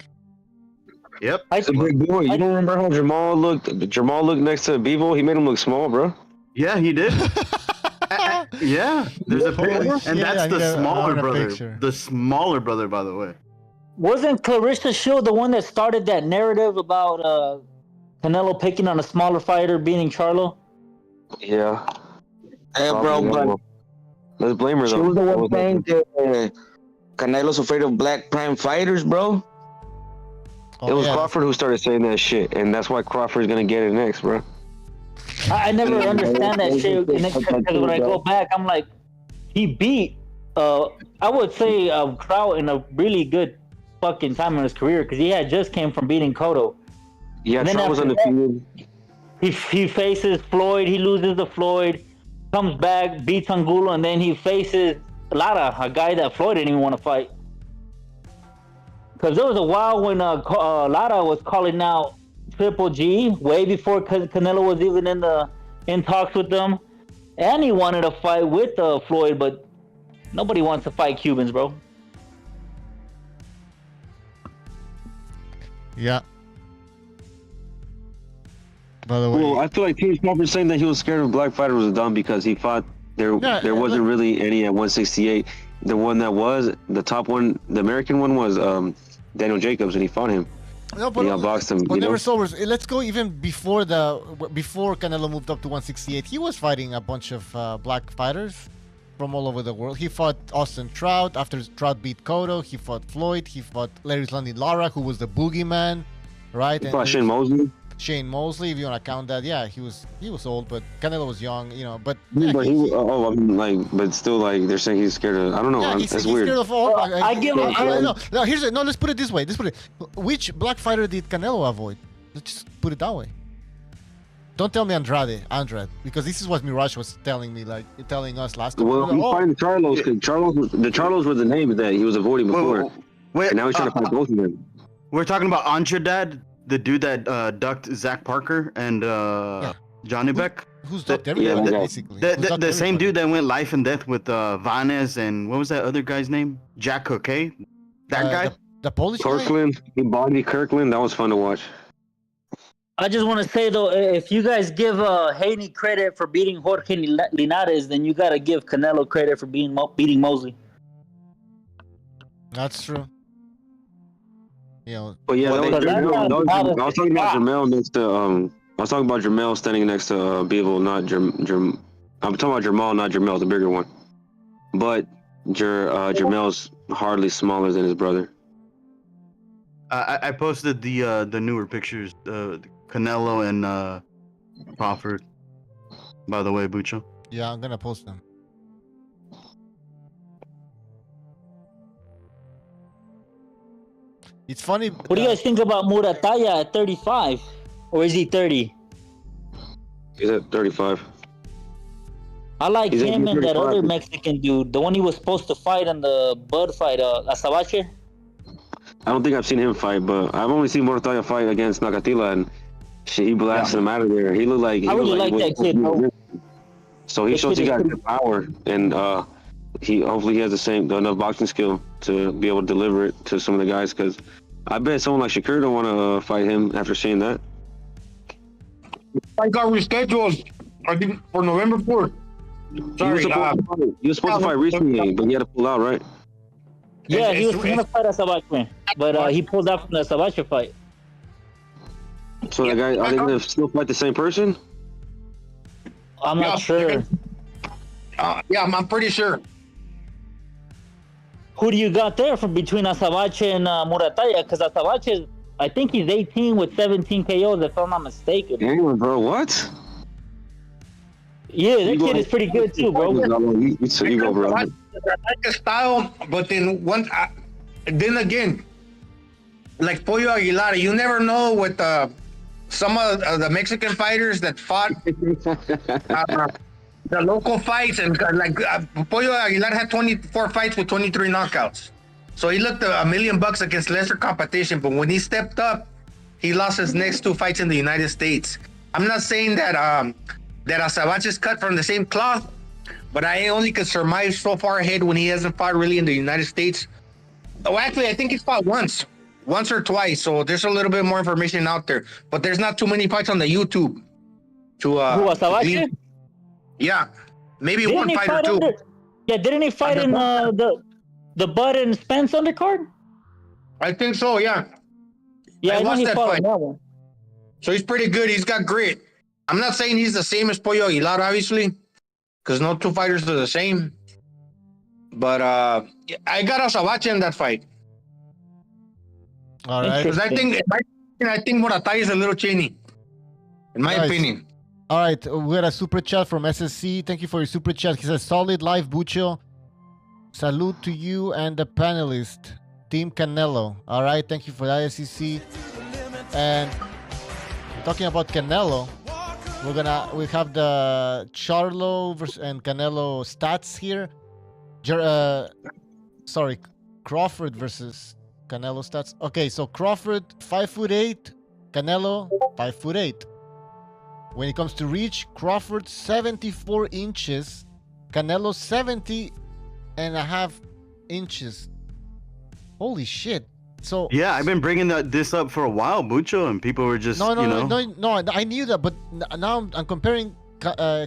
Yep. So, big boy, you don't remember how Jamal looked next to Bivol? He made him look small, bro. Yeah, he did. Yeah, there's a picture, and that's the smaller brother. The smaller brother, by the way. Wasn't Clarissa Shield the one that started that narrative about Canelo picking on a smaller fighter beating Charlo? Yeah. Hey, bro, but let's blame her though. She was the one saying that Canelo's afraid of black prime fighters, bro. It was Crawford who started saying that shit, and that's why Crawford's gonna get it next, bro. I never understand that shit, because when I go back, I'm like, he beat, I would say, Kraut in a really good fucking time in his career, because he had just came from beating Cotto. Yeah, Kraut was undefeated. He faces Floyd, he loses to Floyd, comes back, beats Angulo, and then he faces Lara, a guy that Floyd didn't even want to fight. Because there was a while when Lara was calling out Triple G way before Canelo was even in talks with them, and he wanted to fight with Floyd, but nobody wants to fight Cubans, bro. Yeah. By the way, well, I feel like T.H. Crawford saying that he was scared of black fighters was dumb because he thought there wasn't really any at 168. The one that was the top one, the American one was Daniel Jacobs, and he fought him. No, but he outboxed him. But let's go even before Canelo moved up to 168. He was fighting a bunch of black fighters from all over the world. He fought Austin Trout. After Trout beat Cotto, he fought Floyd. He fought Larry Lundy Lara, who was the boogeyman, right? He fought Shane Mosley. Shane Mosley, if you want to count that, yeah, he was old, but Canelo was young, you know. But yeah, but but still, like they're saying he's scared of. I don't know. Yeah, that's weird. Scared of all. No. Let's put it this way. Which black fighter did Canelo avoid? Let's just put it that way. Don't tell me Andrade, because this is what Mirage was telling us last time. Well, he's fighting Charlos because the Charlos were the name that he was avoiding before. And now he's trying to fight both of them. We're talking about Andrade, the dude that ducked Zach Parker and Johnny Beck. Who's ducked everybody, basically. The same dude that went life and death with Vanez and what was that other guy's name? Jack Coquet? That guy? The Polish Kirkland. guy? He bodied Kirkland. That was fun to watch. I just want to say, though, if you guys give Haney credit for beating Jorge Linares, then you got to give Canelo credit for beating Mosley. That's true. You know, but yeah, I was talking about Jermell next to I was talking about Jermell standing next to Bivol, not I'm talking about Jermall, not Jermell, the bigger one. But Jermell's hardly smaller than his brother. I posted the newer pictures, Canelo and Crawford. By the way, Bucho. Yeah, I'm gonna post them. It's funny. What do you guys think about Murataya at 35? Or is he 30? He's at 35. I like He's him and that 35. other Mexican dude, the one he was supposed to fight in the Bud fight, Azabache. I don't think I've seen him fight, but I've only seen Mortaya fight against Nakatila, and shit, he blasted him out of there. He looked like I really like that kid, bro. So he That shows kid he is got pretty- good power, and hopefully he has enough boxing skill to be able to deliver it to some of the guys. Because I bet someone like Shakur don't want to fight him after seeing that. I got rescheduled. I think for November 4th. Sorry, He was supposed to fight recently, but he had to pull out, right? Yeah, he was going to fight Azabache, but he pulled out from the Azabache fight. So the guy, are they gonna still fight the same person? I'm not sure. Yeah, I'm pretty sure. Who do you got there from between Azabache and Murataya? Because Azabache, I think he's 18 with 17 KOs, if I'm not mistaken. Damn, bro, what? Yeah, that kid is pretty good too, bro. You go, bro. I like the style, but then again, like Pollo Aguilar, you never know with some of the Mexican fighters that fought the local fights, and Pollo Aguilar had 24 fights with 23 knockouts. So he looked $1 million against lesser competition, but when he stepped up, he lost his next 2 fights in the United States. I'm not saying that Azabache is cut from the same cloth, but I only could surmise so far ahead when he hasn't fought really in the United States. Oh, actually, I think he's fought once or twice, so there's a little bit more information out there. But there's not too many fights on the YouTube. Who, Azabache? Yeah, maybe Didn't one he fight or fight two. didn't he fight in the Bud and Spence undercard? I think so, yeah. Yeah, I know watched he that fought fight. in that one. So he's pretty good. He's got grit. I'm not saying he's the same as Pollo Aguilar, obviously, because no 2 fighters are the same. But I got Azabache in that fight. All right. Because I think Murataya is a little chinny, in my Nice. opinion. All right, we got a super chat from SSC. Thank you for your super chat. He says, solid live, Bucho. Salute to you and the panelist, Team Canelo. All right, thank you for that, SSC. And talking about Canelo, we have the Charlo versus and Canelo stats here. Crawford versus Canelo stats. Okay, so Crawford 5'8", Canelo 5'8". When it comes to reach, Crawford 74 inches, Canelo 70.5 inches. Holy shit! So yeah, I've been bringing this up for a while, Bucho, and people were just no. I knew that, but now I'm comparing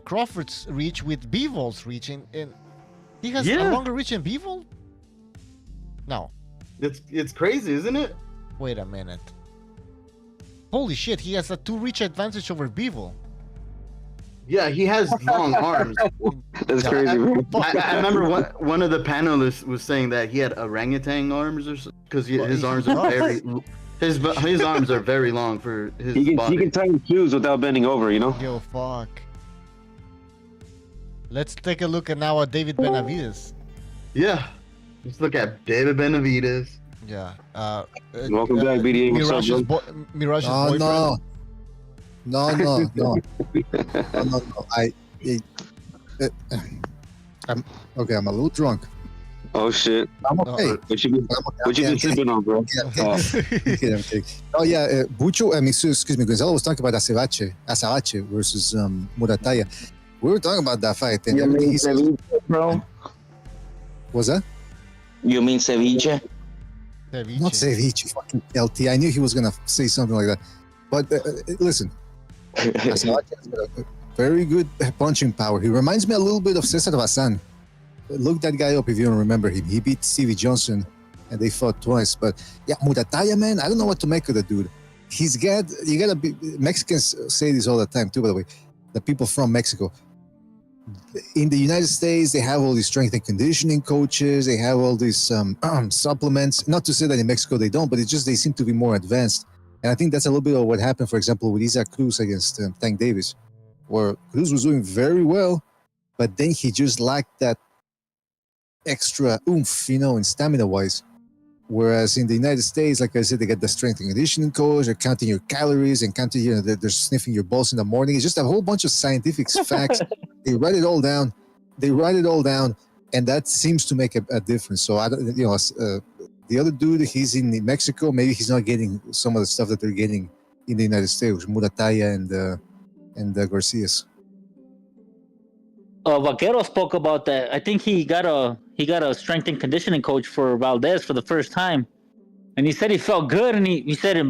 Crawford's reach with Bivol reach, and he has a longer reach than Bivol. No, it's crazy, isn't it? Wait a minute. Holy shit, he has a 2 reach advantage over Bivol. Yeah, he has long arms. That's crazy, bro. I remember one of the panelists was saying that he had orangutan arms, or because his arms are very his arms are very long for his body. He can tie his shoes without bending over, you know. Yo, fuck. Let's take a look at now at David Benavidez. Yeah, let's look at David Benavidez. Yeah. Welcome back, BDA. What's up, bro? Mirage's boyfriend. No. I'm okay. I'm a little drunk. Oh shit! I'm okay. What you been sipping on, bro? I'm kidding. Oh yeah, Bucho. Excuse me. Gonzalo was talking about Azabache versus Murataya. We were talking about that fight. And you mean ceviche, bro? What's that? You mean ceviche? Not ceviche. Fucking LT. I knew he was gonna say something like that. But listen, Azabache has got a very good punching power. He reminds me a little bit of Cesar Bazan. Look that guy up if you don't remember him. He beat Stevie Johnson, and they fought twice. But yeah, Murataya, man, I don't know what to make of the dude. You gotta be, Mexicans say this all the time too, by the way, the people from Mexico. in the United States, they have all these strength and conditioning coaches. They have all these supplements. Not to say that in Mexico they don't, but it's just they seem to be more advanced. And I think that's a little bit of what happened, for example, with Isaac Cruz against Tank Davis, where Cruz was doing very well, but then he just lacked that extra oomph, and stamina-wise. Whereas in the United States, like I said, they get the strength and conditioning coach, they're counting your calories and counting, they're sniffing your balls in the morning. It's just a whole bunch of scientific facts. They write it all down. And that seems to make a difference. So, the other dude, he's in Mexico. Maybe he's not getting some of the stuff that they're getting in the United States, Murataya and Garcias. Vaquero spoke about that. I think he got a strength and conditioning coach for Valdez for the first time, and he said he felt good, and he said it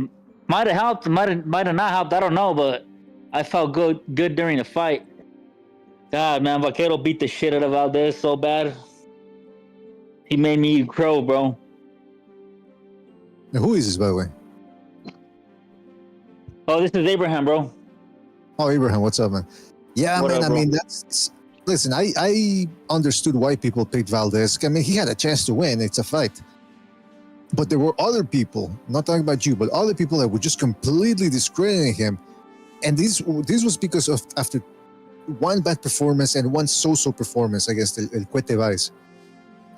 might have helped, might have not helped. I don't know, but I felt good during the fight. God, man, Vaquero beat the shit out of Valdez so bad. He made me crow, bro. Now, who is this, by the way? Oh, this is Abraham, bro. Oh, Abraham, what's up, man? Yeah, What man. up, bro? I mean, listen. I understood why people picked Valdez. I mean, he had a chance to win. It's a fight. But there were other people, not talking about you, but other people that were just completely discrediting him. And this was because of after one bad performance and one so-so performance against El Cuete Valls.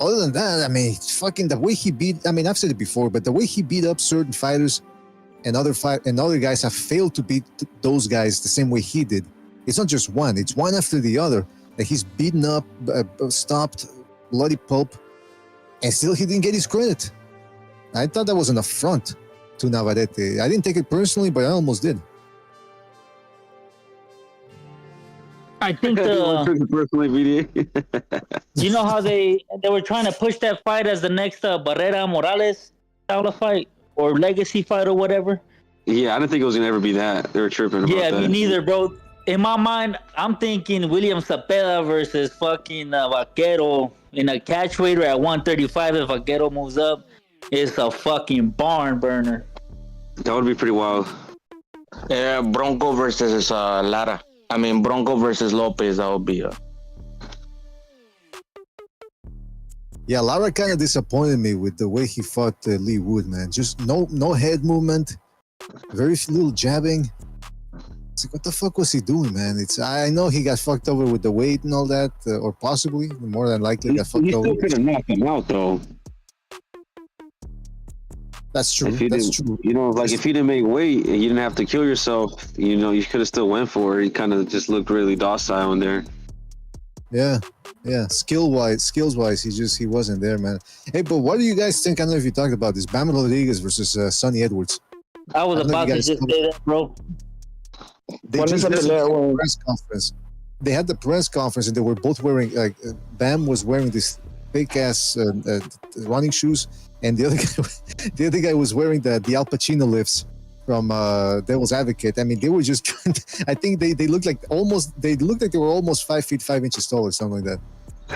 Other than that, I mean, fucking the way he beat. I mean, I've said it before, but the way he beat up certain fighters and other guys have failed to beat those guys the same way he did. It's not just one; it's one after the other that he's beaten up, stopped, bloody pulp, and still he didn't get his credit. I thought that was an affront to Navarrete. I didn't take it personally, but I almost did. I think personally, you know how they were trying to push that fight as the next Barrera Morales style of fight or legacy fight or whatever. Yeah, I didn't think it was gonna ever be that. They were tripping about that. Yeah, me neither, bro. In my mind, I'm thinking William Cepeda versus fucking Vaquero in a catchweight at 135. If Vaquero moves up, it's a fucking barn burner. That would be pretty wild. Yeah, Bronco versus Lara. I mean, Bronco versus Lopez. That would be Yeah, Lara kind of disappointed me with the way he fought Lee Wood, man. Just no head movement, very little jabbing. It's like, what the fuck was he doing, man? I know he got fucked over with the weight and all that, or possibly, more than likely, got fucked over. He still could have knocked him out, though. That's true. That's true. Like if you didn't make weight and you didn't have to kill yourself, you could have still went for it. He kind of just looked really docile in there. Yeah. Skills wise, he wasn't there, man. Hey, but what do you guys think? I don't know if you talked about this. Bam Rodriguez versus Sonny Edwards. I was about to just say that, bro. They just had the press conference. They had the press conference, and they were both wearing Bam was wearing this fake ass running shoes, and the other guy was wearing the Al Pacino lifts from Devil's Advocate. I mean, they were just. I think they looked like they were almost 5 feet 5 inches tall or something like that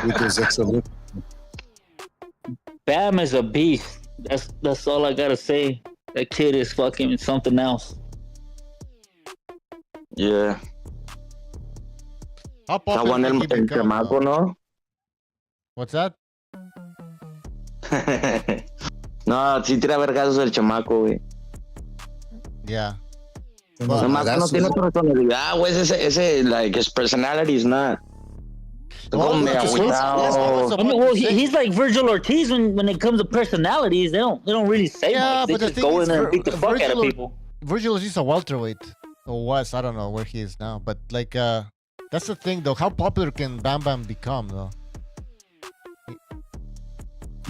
with those extra lifts. Bam is a beast. That's all I gotta say. That kid is fucking something else. Yeah. How popular did he become, ¿no? What's that? No, sí tira vergazos el chamaco, güey. Yeah. El chamaco no tiene personalidad, güey. Ese, like, his personality is not. Well, he's like Virgil Ortiz when it comes to personalities. They don't really say much. They just go in there and beat the fuck out of people. Virgil is a welterweight. Or was, I don't know where he is now. But like that's the thing though. How popular can Bam Bam become though?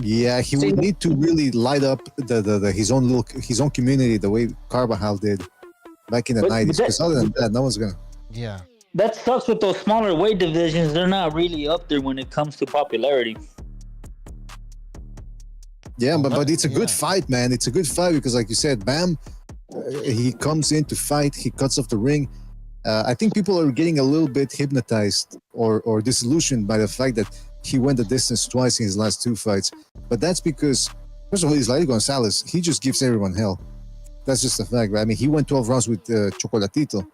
Yeah, he would need to really light up his own community the way Carvajal did back in the 90s. Because other than that, no one's gonna. Yeah. That sucks with those smaller weight divisions. They're not really up there when it comes to popularity. Yeah, but it's a good fight, man. It's a good fight because, like you said, Bam, he comes in to fight. He cuts off the ring. I think people are getting a little bit hypnotized or disillusioned by the fact that he went the distance twice in his last two fights. But that's because, first of all, he's like Gonzalez. He just gives everyone hell. That's just a fact, right? I mean, he went 12 rounds with Chocolatito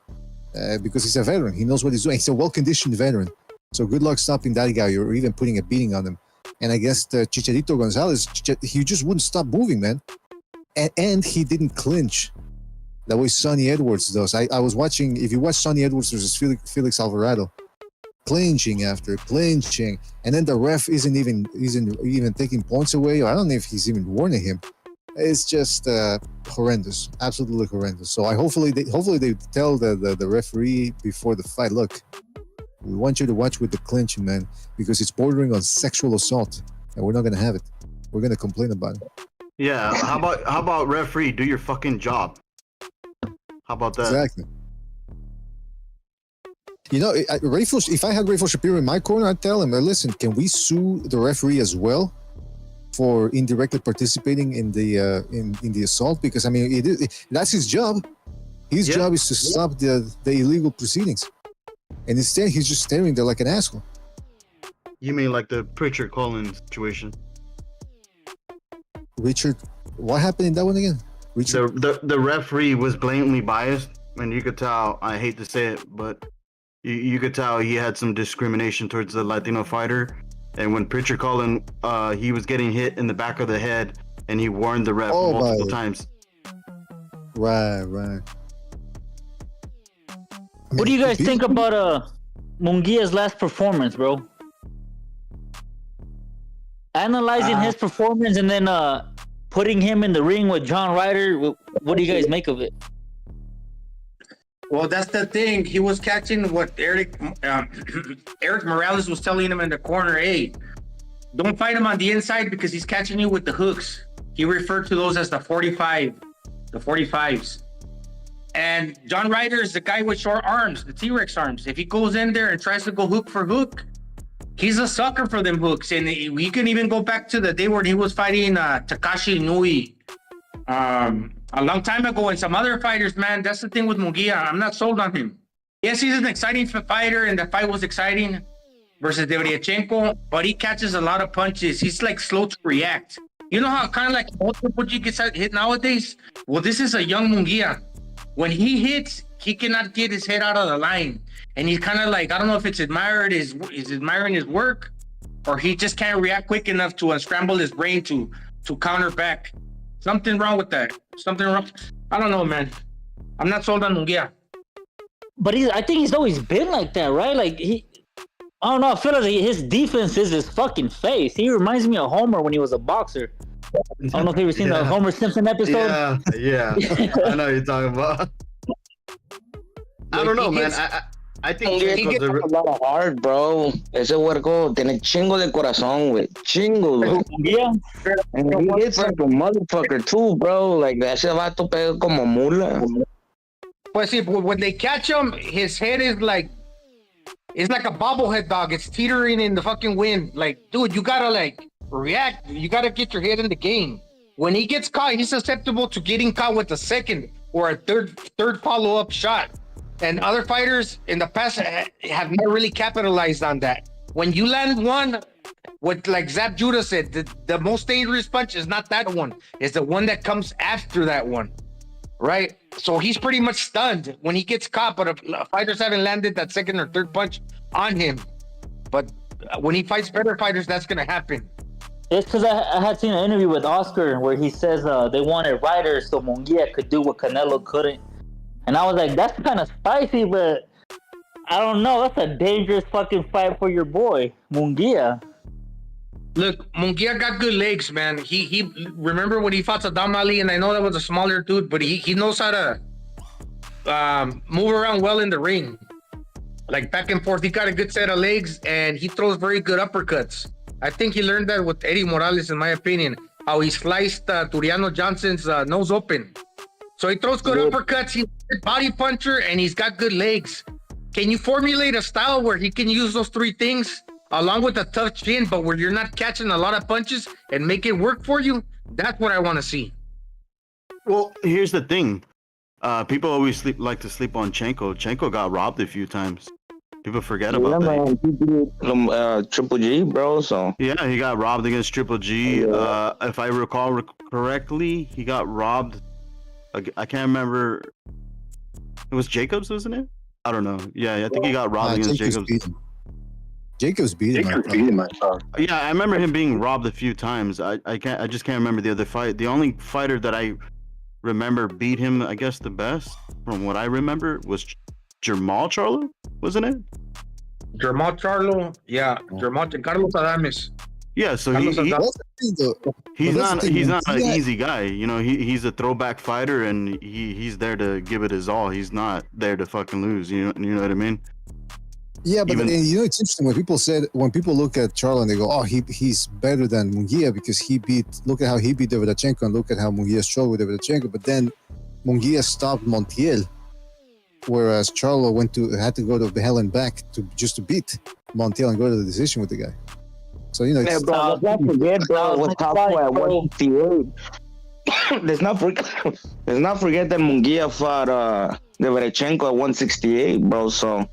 because he's a veteran. He knows what he's doing. He's a well-conditioned veteran. So good luck stopping that guy or even putting a beating on him. And I guess the Chicharito Gonzalez, he just wouldn't stop moving, man. And he didn't clinch the way Sonny Edwards does. I was watching, if you watch Sonny Edwards versus Felix Alvarado, clinching after clinching, and then the ref isn't even taking points away, or I don't know if he's even warning him. It's just horrendous, absolutely horrendous. So hopefully they tell the referee before the fight, look, we want you to watch with the clinching, man, because it's bordering on sexual assault, and we're not gonna have it. We're gonna complain about it. Yeah, how about referee, do your fucking job? How about that? Exactly. You know, if I had Rayful Shapiro in my corner, I'd tell him, listen, can we sue the referee as well for indirectly participating in the assault? Because I mean, that's his job. His job is to stop the illegal proceedings, and instead he's just staring there like an asshole. You mean like the Pritchard Collins situation? Richard, what happened in that one again? Richard? The referee was blatantly biased, and you could tell. I hate to say it, but you could tell he had some discrimination towards the Latino fighter. And when Pritchard Collins, he was getting hit in the back of the head, and he warned the ref multiple times. Right. What do you guys think about Munguia's last performance, bro? Analyzing his performance and then putting him in the ring with John Ryder, what do you guys make of it? Well, that's the thing. He was catching what Eric Morales was telling him in the corner. Hey, don't fight him on the inside because he's catching you with the hooks. He referred to those as the 45s. And John Ryder is the guy with short arms, the T-Rex arms. If he goes in there and tries to go hook for hook, he's a sucker for them hooks. And we can even go back to the day when he was fighting Takashi Inui a long time ago, and some other fighters, man. That's the thing with Munguia. I'm not sold on him. Yes, he's an exciting fighter, and the fight was exciting versus Deveryachenko, but he catches a lot of punches. He's like slow to react. You know how kind of like old Triple G gets hit nowadays? Well, this is a young Munguia. When he hits, he cannot get his head out of the line. And he's kind of like, I don't know if it's admiring his work, or he just can't react quick enough to unscramble his brain to counter back. Something wrong with that. Something wrong. I don't know, man. I'm not sold on Munguia. But I think he's always been like that, right? Like I don't know. I feel like his defense is his fucking face. He reminds me of Homer when he was a boxer. I don't know if you've ever seen the Homer Simpson episode. Yeah. I know what you're talking about. I don't know, man. I think he gets a lot of heart, bro. Ese huerco tiene chingo de corazón, güey. Chingo, güey. Yeah. And he hits like a motherfucker too, bro. Like, ese vato pega como mula. Pues see, when they catch him, his head is like, it's like a bobblehead dog. It's teetering in the fucking wind. Like, dude, you gotta like react. You gotta get your head in the game. When he gets caught, he's susceptible to getting caught with a second or a third follow-up shot. And other fighters in the past have never really capitalized on that. When you land one, what like Zab Judah said, the most dangerous punch is not that one. It's the one that comes after that one, right? So he's pretty much stunned when he gets caught, but fighters haven't landed that second or third punch on him. But when he fights better fighters, that's going to happen. It's because I had seen an interview with Oscar where he says they wanted Ryder so Munguia could do what Canelo couldn't. And I was like, that's kind of spicy, but I don't know. That's a dangerous fucking fight for your boy, Munguia. Look, Munguia got good legs, man. He remember when he fought Saddam Ali, and I know that was a smaller dude, but he knows how to move around well in the ring. Like back and forth. He got a good set of legs, and he throws very good uppercuts. I think he learned that with Eddie Morales, in my opinion, how he sliced Turiano Johnson's nose open. So he throws good uppercuts, he's a body puncher, and he's got good legs. Can you formulate a style where he can use those three things along with a tough chin, but where you're not catching a lot of punches and make it work for you? That's what I want to see. Well, here's the thing. People always like to sleep on Chenko. Chenko got robbed a few times. People forget about that. Triple G, bro. So yeah, he got robbed against Triple G. If I recall correctly, he got robbed. I can't remember. It was Jacobs, wasn't it? I don't know. Yeah, I think he got robbed against Jacobs. Jacobs beat him. Yeah, I remember him being robbed a few times. I just can't remember the other fight. The only fighter that I remember beat him, I guess the best from what I remember was Jamal Charlo, wasn't it? Jamal Charlo, yeah. Jamal Carlos Adames. Yeah, so he's not an easy guy. You know, he's a throwback fighter, and he's there to give it his all. He's not there to fucking lose. You know what I mean? Yeah, but it's interesting when people look at Charlo and they go, "Oh, he's better than Munguia because look at how he beat Davidachenko and look at how Munguia struggled with Davidachenko." But then Munguia stopped Montiel, whereas Charlo had to go to hell and back to beat Montiel and go to the decision with the guy. So let's not forget, bro. Was top at 158. Let's not forget that Munguia fought Davidachenko at 168, bro. So.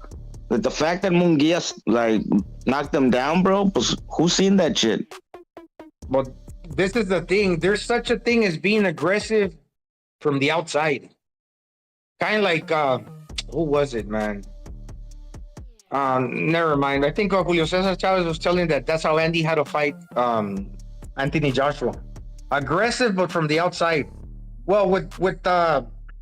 But the fact that Munguia knocked him down, bro, who's seen that shit? But this is the thing. There's such a thing as being aggressive from the outside. Kind of like who was it, man? Never mind. I think Julio Cesar Chavez was telling that's how Andy had to fight Anthony Joshua. Aggressive, but from the outside. Well, with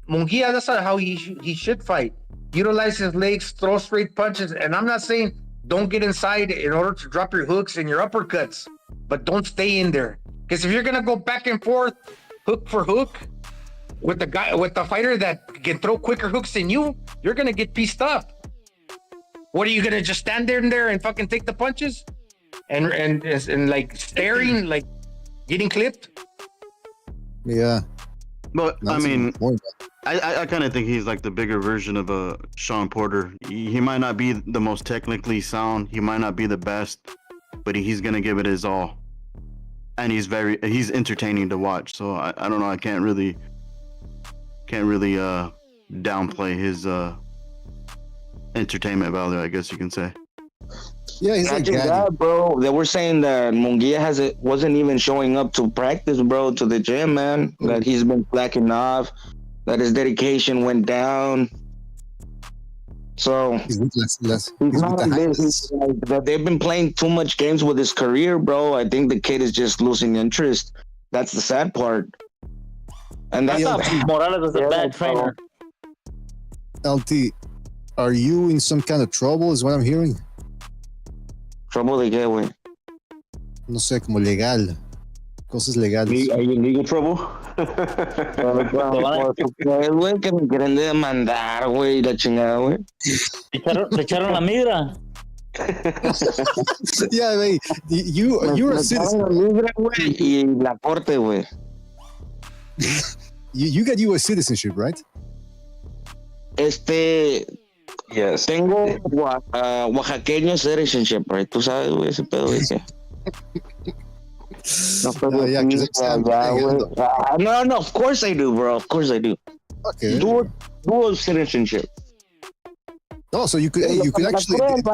Munguia, that's how he should fight. Utilize his legs, throw straight punches. And I'm not saying don't get inside in order to drop your hooks and your uppercuts, but don't stay in there. Because if you're going to go back and forth, hook for hook, with the fighter that can throw quicker hooks than you, you're going to get pieced up. What are you going to just stand there and fucking take the punches? And like staring, like getting clipped? Yeah. But I mean, I kind of think he's like the bigger version of a Sean Porter. He might not be the most technically sound. He might not be the best, but he's gonna give it his all. And he's entertaining to watch. So I don't know. I can't really downplay his entertainment value, I guess you can say. Yeah, he's not just that, bro. They were saying that Munguia wasn't even showing up to practice, bro, to the gym, man. That he's been slacking off, that his dedication went down. So he's not that they've been playing too much games with his career, bro. I think the kid is just losing interest. That's the sad part. And that's Morales is a bad trainer. LT, are you in some kind of trouble? Is what I'm hearing. ¿Trouble de qué, güey? No sé, como legal. Cosas legales. Are you in legal trouble? Güey, que me quieren demandar, güey, la chingada, güey. Le echaron la migra. Yeah, güey. You're a citizen. Y la corte, güey. You got U.S. citizenship, right? Yes. Tengo oaxaqueño citizenship, right? Tú sabes, güey, ese pedo, güey. No, of course I do, bro. Of course I do. Okay. Dual citizenship. Oh, so you could actually. What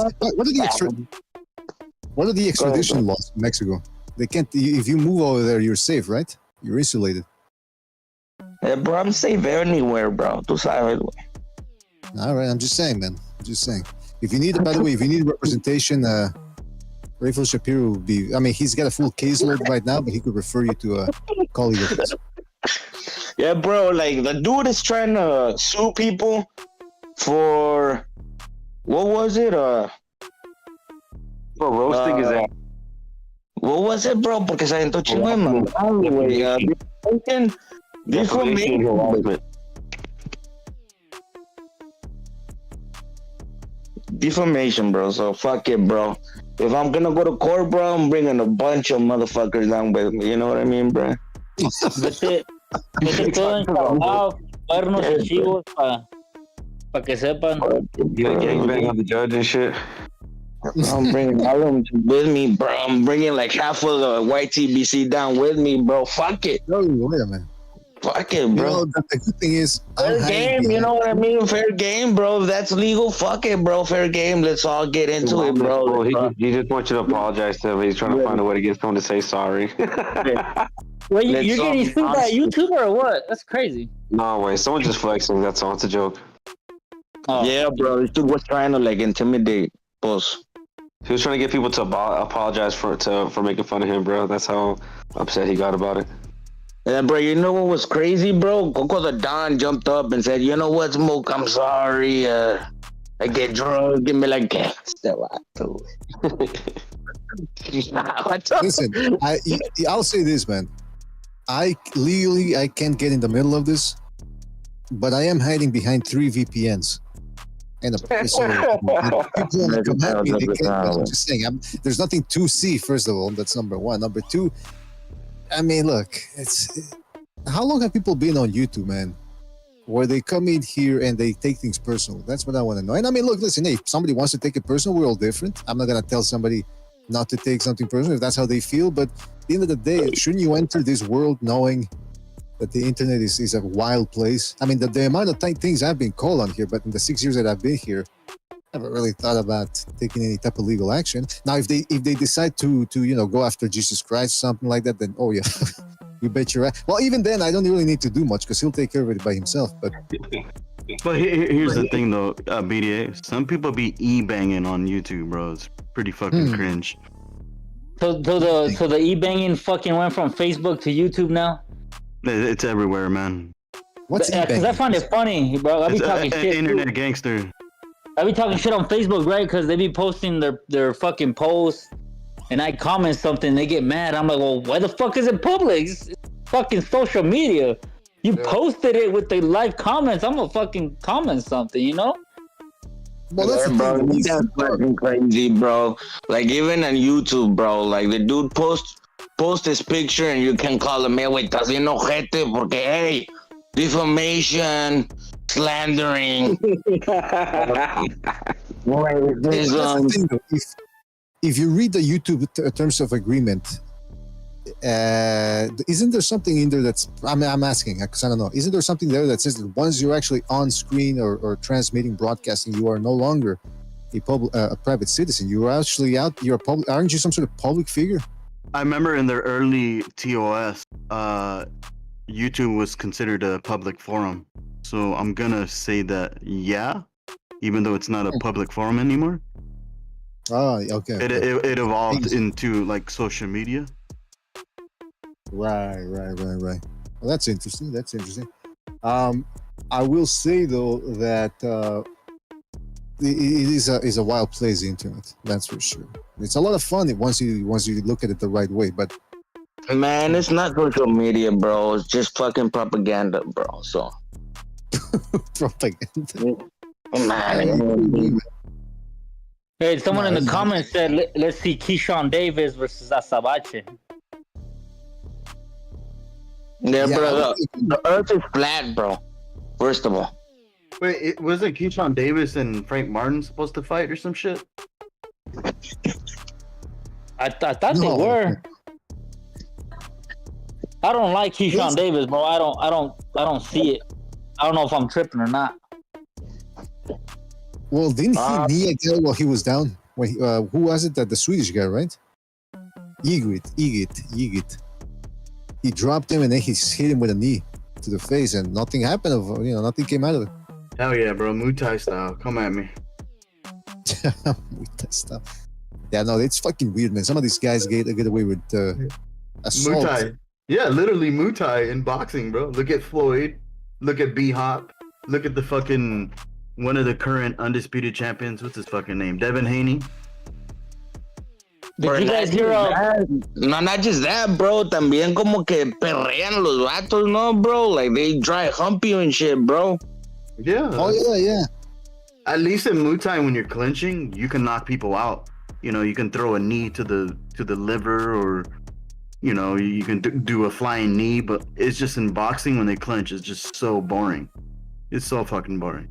are the extradition laws in Mexico? They can't. If you move over there, you're safe, right? You're insulated. Yeah, bro, I'm safe anywhere, bro. Tú sabes, güey. All right, I'm just saying, man. I'm just saying. If you need, by the way, if you need representation, Rafael Shapiro would be. I mean, he's got a full caseload right now, but he could refer you to a colleague of his. Yeah, bro. Like the dude is trying to sue people for what was it? For roasting his ass. What was it, bro? Porque se aventó chingo de mamada, güey. Defamation, bro. So fuck it, bro. If I'm gonna go to court, bro, I'm bringing a bunch of motherfuckers down with me. You know what I mean, bro? Vete todo encargado, cuernos y chivos pa que sepan. You a gangbang on the judge and shit. I'm bringing all of them with me, bro. I'm bringing like half of the white TBC down with me, bro. Fuck it. No, wait a minute. Fuck it, bro. You know, the good thing is, fair game. You know what I mean? Fair game, bro. If that's legal, fuck it, bro. Fair game. Let's all get into it, bro. He just wants you to apologize to him. He's trying to find a way to get someone to say sorry. Wait, you're getting sued by a YouTuber or what? That's crazy. No way. Someone just flexing. That's all. It's a joke. Oh. Yeah, bro. This dude was trying to like intimidate us. He was trying to get people to apologize for making fun of him, bro. That's how upset he got about it. Yeah, bro, you know what was crazy, bro? Coco the Don jumped up and said, you know what, Smoke, I'm sorry. I get drunk. Give me like gas. Listen, I'll say this, man. I can't get in the middle of this, but I am hiding behind 3 VPNs. And I'm just saying, there's nothing to see. First of all, that's number one. Number two, I mean, look, how long have people been on YouTube, man? Where they come in here and they take things personal. That's what I want to know. And I mean, look, listen, hey, if somebody wants to take it personal, we're all different. I'm not gonna tell somebody not to take something personal if that's how they feel. But at the end of the day, shouldn't you enter this world knowing that the internet is a wild place? I mean, the amount of things I've been called on here, but in the 6 years that I've been here, I haven't really thought about taking any type of legal action. Now, if they decide to go after Jesus Christ, something like that, then oh yeah, you bet you're right. Well, even then, I don't really need to do much because he'll take care of it by himself. But here's the thing, though, BDA. Some people be e-banging on YouTube, bro. It's pretty fucking cringe. So the e-banging fucking went from Facebook to YouTube now? It's everywhere, man. What's because I find it funny, bro. I be talking shit. Internet gangster. I be talking shit on Facebook, right? Because they be posting their fucking posts, and I comment something, they get mad. I'm like, well, why the fuck is it public? It's fucking social media. You posted it with the live comments. I'm gonna fucking comment something, you know? Well, that's fucking crazy, bro. Like even on YouTube, bro. Like the dude post this picture, and you can call him, güey, estás bien ojete porque, hey, defamation, slandering. If you read the YouTube terms of agreement, isn't there something in there that's I'm asking because I don't know, isn't there something there that says that once you're actually on screen or transmitting, broadcasting, you are no longer a private citizen, you are actually you're a public, aren't you some sort of public figure? I remember in their early TOS, YouTube was considered a public forum, so I'm gonna say that yeah, even though it's not a public forum anymore. Oh, okay. It evolved into like social media. Right. Well, that's interesting. I will say though that it is a wild place, the internet. That's for sure. It's a lot of fun once you look at it the right way. But man, it's not social media, bro. It's just fucking propaganda, bro. So propaganda. Man. Hey, someone in the comments said, let's see Keyshawn Davis versus Asabache. Yeah, bro. The earth is flat, bro. First of all. Wait, wasn't Keyshawn Davis and Frank Martin supposed to fight or some shit? I thought they were. I don't like Keyshawn Davis, bro. I don't see it. I don't know if I'm tripping or not. Well, didn't he knee a guy while he was down? When who was it? The Swedish guy, right? Yigit. He dropped him and then he hit him with a knee to the face, and nothing happened. Nothing came out of it. Hell yeah, bro! Muay Thai style. Come at me. Muay Thai style. Yeah, no, it's fucking weird, man. Some of these guys get away with assault. Muay Thai. Yeah, literally Muay Thai in boxing, bro. Look at Floyd. Look at B-Hop. Look at the fucking one of the current undisputed champions. What's his fucking name? Devin Haney. Did you guys hear? No, not just that, bro. También como que perrean los vatos, no, bro. Like they dry hump you and shit, bro. Yeah. Oh yeah. At least in Muay Thai, when you're clinching, you can knock people out. You can throw a knee to the liver, or you can do a flying knee. But it's just in boxing when they clinch, it's just so boring. It's so fucking boring.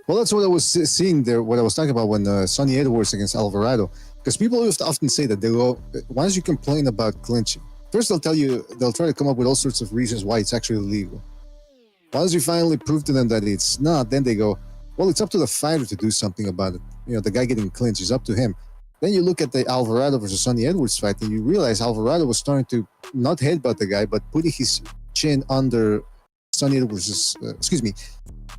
Well, that's what I was seeing there. What I was talking about when Sonny Edwards against Alvarado, because people often say that they go, once you complain about clinching, first they'll try to come up with all sorts of reasons why it's actually illegal. Once you finally prove to them that it's not, then they go, well, it's up to the fighter to do something about it. The guy getting clinched is up to him. Then you look at the Alvarado versus Sonny Edwards fight, and you realize Alvarado was starting to not headbutt the guy, but putting his chin under Sonny Edwards'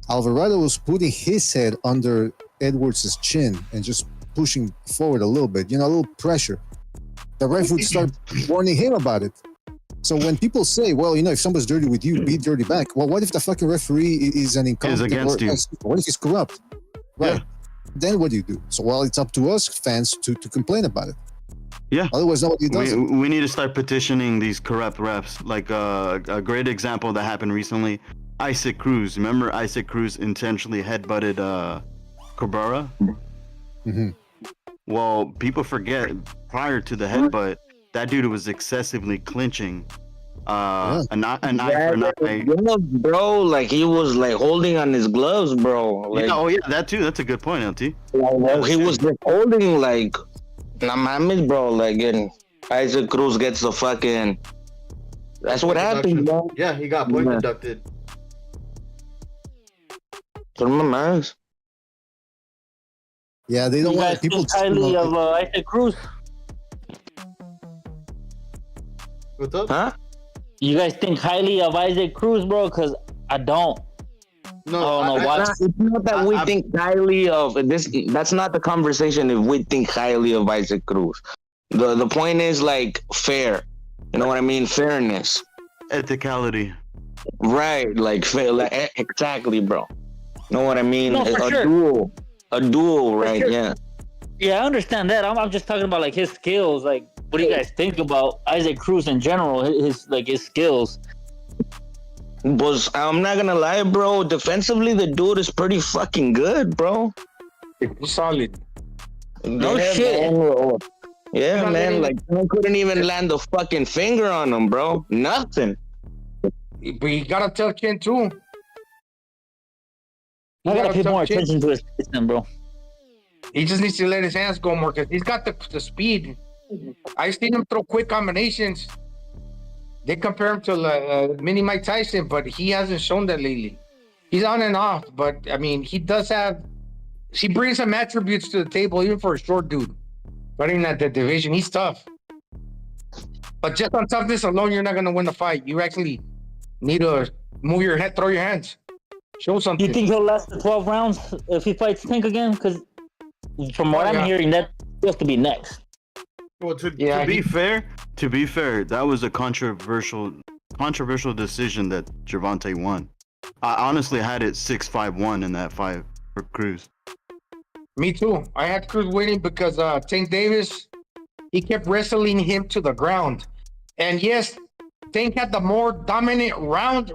Alvarado was putting his head under Edwards' chin and just pushing forward a little bit, a little pressure, the ref would start warning him about it. So when people say, well, if somebody's dirty with you, be dirty back. Well, what if the fucking referee is an incompetent? Against you. What if he's corrupt? Right. Yeah. Then what do you do? So, well, it's up to us fans to complain about it. Yeah. Otherwise, nobody does it. We need to start petitioning these corrupt refs. Like a great example that happened recently, Isaac Cruz. Remember Isaac Cruz intentionally headbutted Cabrera? Mm-hmm. Well, people forget, prior to the headbutt, that dude was excessively clinching. An eye for an eye. Gloves, bro, like he was like holding on his gloves, bro. Like, that too. That's a good point, LT. He was just holding like, nah, mames, bro. Like, and Isaac Cruz gets the fucking. That's what happened, bro. Yeah, he got point deducted. From my mouth. Yeah, they don't want people to highly of Isaac Cruz. What's up? Huh? You guys think highly of Isaac Cruz, bro? Because I don't. No, I don't know why. It's not that we think highly of this. That's not the conversation. If we think highly of Isaac Cruz, the point is like fair. You know what I mean? Fairness, ethicality. Right, like fair. Like, exactly, bro. Know what I mean? No, for sure. A duel, right? Sure. Yeah. Yeah, I understand that. I'm just talking about like his skills. Like, what do you guys think about Isaac Cruz in general? His skills. I'm not gonna lie, bro. Defensively, the dude is pretty fucking good, bro. Solid. No shit. Man. Yeah, man. Like, I couldn't even land a fucking finger on him, bro. Nothing. But you gotta tell Ken too. I gotta pay more attention to his system, bro. He just needs to let his hands go more because he's got the speed. I've seen him throw quick combinations. They compare him to Mini Mike Tyson, but he hasn't shown that lately. He's on and off, but I mean, he brings some attributes to the table, even for a short dude. Running at the division, he's tough. But just on toughness alone, you're not gonna win the fight. You actually need to move your head, throw your hands, show something. You think he'll last the 12 rounds if he fights Tank again? Because from what I'm hearing, that's supposed to be next. Well, to be fair, that was a controversial decision that Gervonta won. I honestly had it 6-5-1 in that fight for Cruz. Me too. I had Cruz winning because Tank Davis, he kept wrestling him to the ground. And yes, Tank had the more dominant round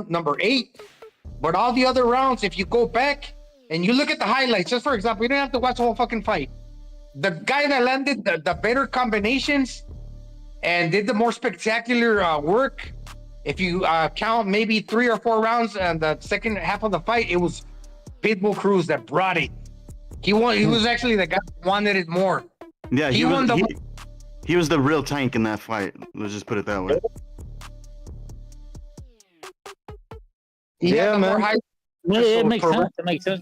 number 8. But all the other rounds, if you go back and you look at the highlights, just for example, you don't have to watch the whole fucking fight. The guy that landed the better combinations and did the more spectacular work, if you count maybe 3 or 4 rounds and the second half of the fight, it was Pitbull Cruz that brought it. He won. He was actually the guy that wanted it more. Yeah, he was the real Tank in that fight. Let's just put it that way. Yeah, man. It makes sense. It makes sense.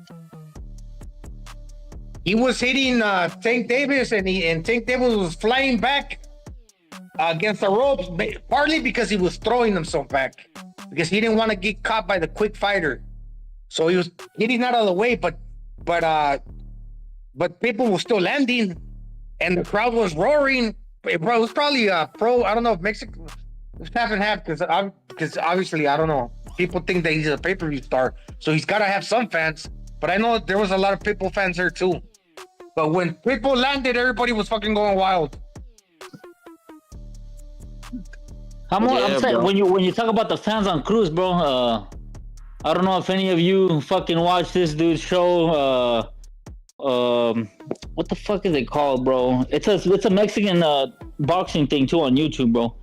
He was hitting Tank Davis, and Tank Davis was flying back against the ropes, partly because he was throwing himself back, because he didn't want to get caught by the quick fighter. So he was getting out of the way, but people were still landing, and the crowd was roaring. It was probably pro. I don't know if Mexico was half and half, because obviously I don't know. People think that he's a pay-per-view star, so he's got to have some fans. But I know there was a lot of Pitbull fans there too. But when Pitbull landed, everybody was fucking going wild. I'm saying, when you talk about the fans on Cruz, bro. I don't know if any of you fucking watch this dude's show. What the fuck is it called, bro? It's a Mexican boxing thing too on YouTube, bro.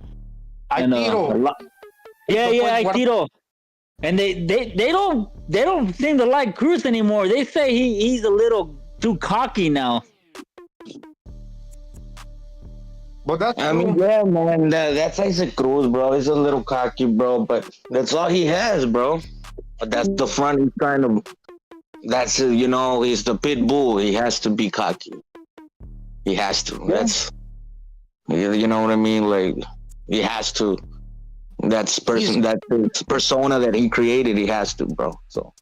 Aitiro. And they don't seem to like Cruz anymore. They say he's a little too cocky now. But that's yeah, man. That's Isaac Cruz, bro. He's a little cocky, bro. But that's all he has, bro. But that's the front he's trying to. That's he's the pit bull. He has to be cocky. He has to. Yeah. That's you know what I mean. Like he has to. That's persona that he created. He has to, bro. So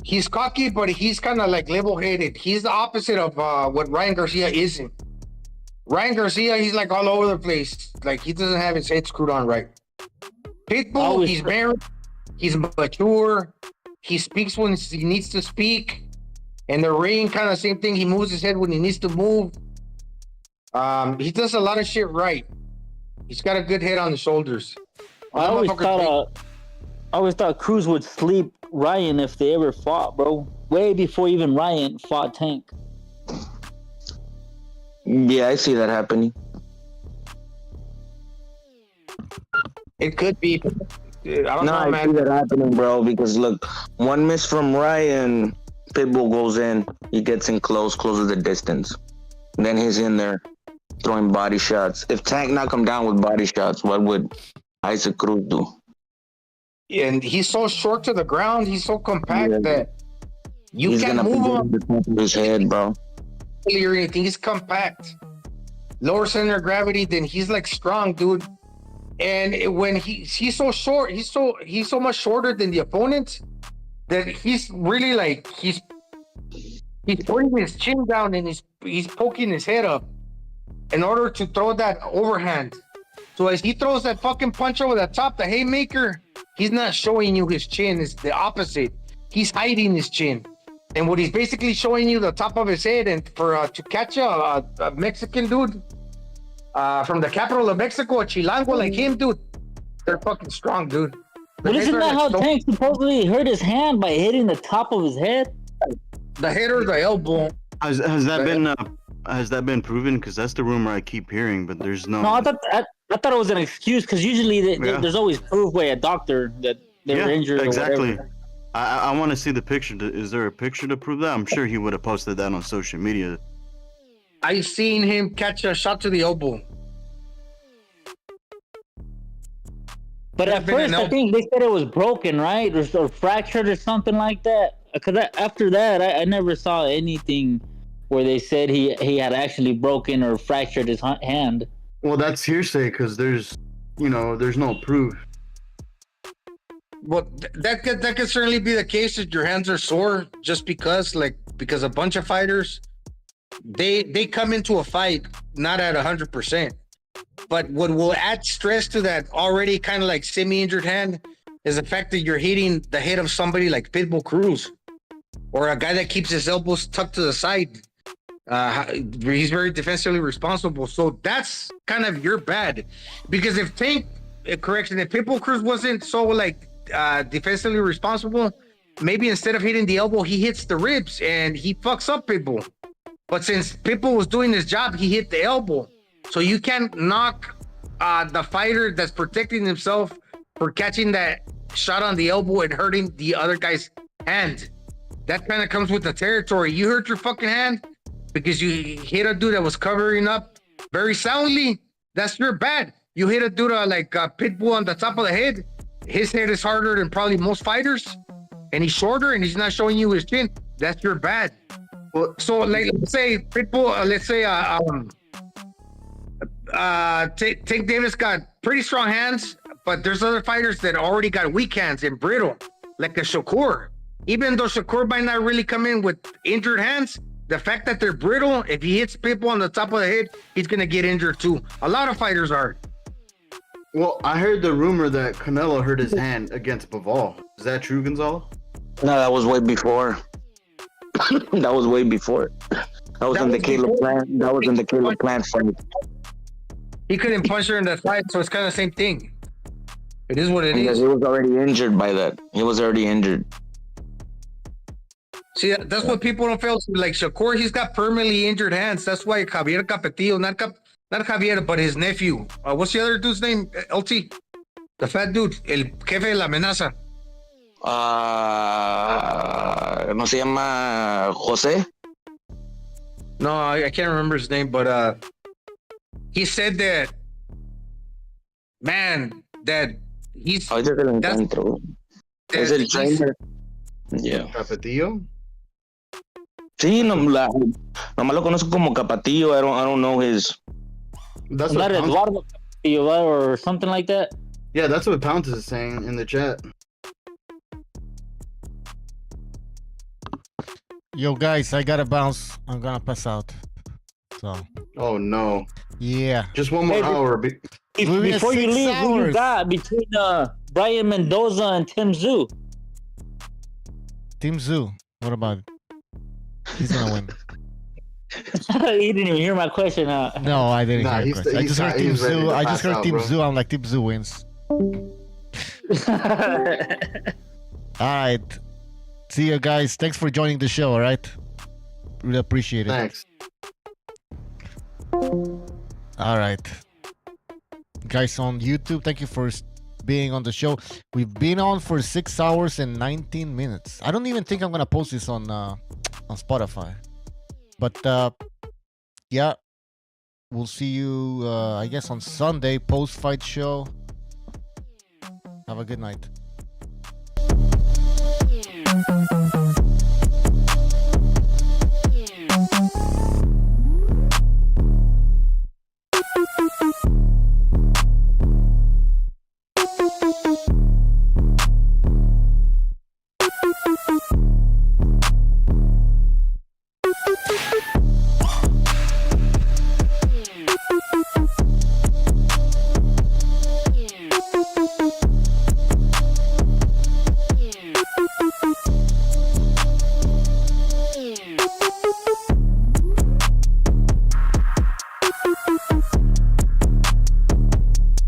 He's cocky, but he's kind of like level-headed. He's the opposite of what Ryan Garcia isn't. Ryan Garcia, he's like all over the place. Like he doesn't have his head screwed on right. Pitbull, he's married. He's mature. He speaks when he needs to speak. And the ring, kind of same thing. He moves his head when he needs to move. He does a lot of shit right. He's got a good head on the shoulders. I always thought Cruz would sleep Ryan if they ever fought, bro. Way before even Ryan fought Tank. Yeah, I see that happening. It could be. I don't know, I man. see that happening, bro. Because look, one miss from Ryan, Pitbull goes in. He gets in closes the distance. Then he's in there throwing body shots. If Tank knock him down with body shots, what would Isaac Cruz do? And he's so short to the ground. He's so compact that you can't move him. His head, bro. Or anything. He's compact. Lower center of gravity. Then he's like strong, dude. And when he's so short, he's so much shorter than the opponent that he's really like he's putting his chin down and he's poking his head up in order to throw that overhand. So as he throws that fucking punch over the top, the haymaker, he's not showing you his chin. It's the opposite. He's hiding his chin. And what he's basically showing you the top of his head. And for to catch a Mexican dude from the capital of Mexico, a Chilango like him, dude, they're fucking strong, dude. But isn't that how Tank supposedly hurt his hand by hitting the top of his head? The head or the elbow. Has that been proven? Because that's the rumor I keep hearing, but there's no. No, I thought it was an excuse because usually there's always proof by a doctor that they were injured. Exactly. Or whatever. I want to see the picture. Is there a picture to prove that? I'm sure he would have posted that on social media. I seen him catch a shot to the elbow. But at first, I think they said it was broken, right? Or fractured or something like that. Because after that, I never saw anything where they said he had actually broken or fractured his hand. Well, that's hearsay because there's no proof. Well, that could certainly be the case if your hands are sore just because a bunch of fighters, they come into a fight not at 100%. But what will add stress to that already kind of like semi-injured hand is the fact that you're hitting the head of somebody like Pitbull Cruz or a guy that keeps his elbows tucked to the side. He's very defensively responsible. So that's kind of your bad. Because if Pitbull Cruz wasn't so defensively responsible, maybe instead of hitting the elbow, he hits the ribs and he fucks up Pitbull. But since Pitbull was doing his job, he hit the elbow. So you can't knock the fighter that's protecting himself for catching that shot on the elbow and hurting the other guy's hand. That kind of comes with the territory. You hurt your fucking hand because you hit a dude that was covering up very soundly. That's your bad. You hit a dude like Pitbull on the top of the head. His head is harder than probably most fighters, and he's shorter, and he's not showing you his chin. That's your bad. Well, so let's say Pitbull, Tank Davis got pretty strong hands, but there's other fighters that already got weak hands and brittle, like a Shakur. Even though Shakur might not really come in with injured hands, the fact that they're brittle, if he hits Pitbull on the top of the head, he's gonna get injured too. A lot of fighters are. Well, I heard the rumor that Canelo hurt his hand against Bivol. Is that true, Gonzalo? No, that was way before. That was way before. That was in the Caleb Plant. That was in the Caleb Plant fight. He couldn't punch her in the fight, so it's kind of the same thing. It is what it is. He was already injured by that. He was already injured. See, that's what people don't feel. Like Shakur, he's got permanently injured hands. That's why Javier Capetillo, not Javier, but his nephew. What's the other dude's name? LT, the fat dude, el jefe de la amenaza. ¿No se llama Jose? No, I can't remember his name, but he said that, man, that he's. Es el trainer. Yeah. Capetillo? Sí, nomás lo conozco como Capatillo. I don't know his. That's not Eduardo Capetillo or something like that. Yeah, that's what Pounce is saying in the chat. Yo, guys, I gotta bounce. I'm gonna pass out. So. Oh no. Yeah. Just one more hour. Before you leave, who you got between Brian Mendoza and Tim Zoo? Tim Zoo. What about it? He's gonna win. You didn't even hear my question. No, I didn't hear your question. I just heard Tim Zoo. I just heard Tim Zoo. I'm like, Tim Zoo wins. All right. See you guys. Thanks for joining the show. All right. Really appreciate it. Thanks. All right. Guys on YouTube, thank you for being on the show. We've been on for 6 hours and 19 minutes. I don't even think I'm gonna post this on Spotify. But yeah, we'll see you I guess on Sunday post-fight show. Have a good night.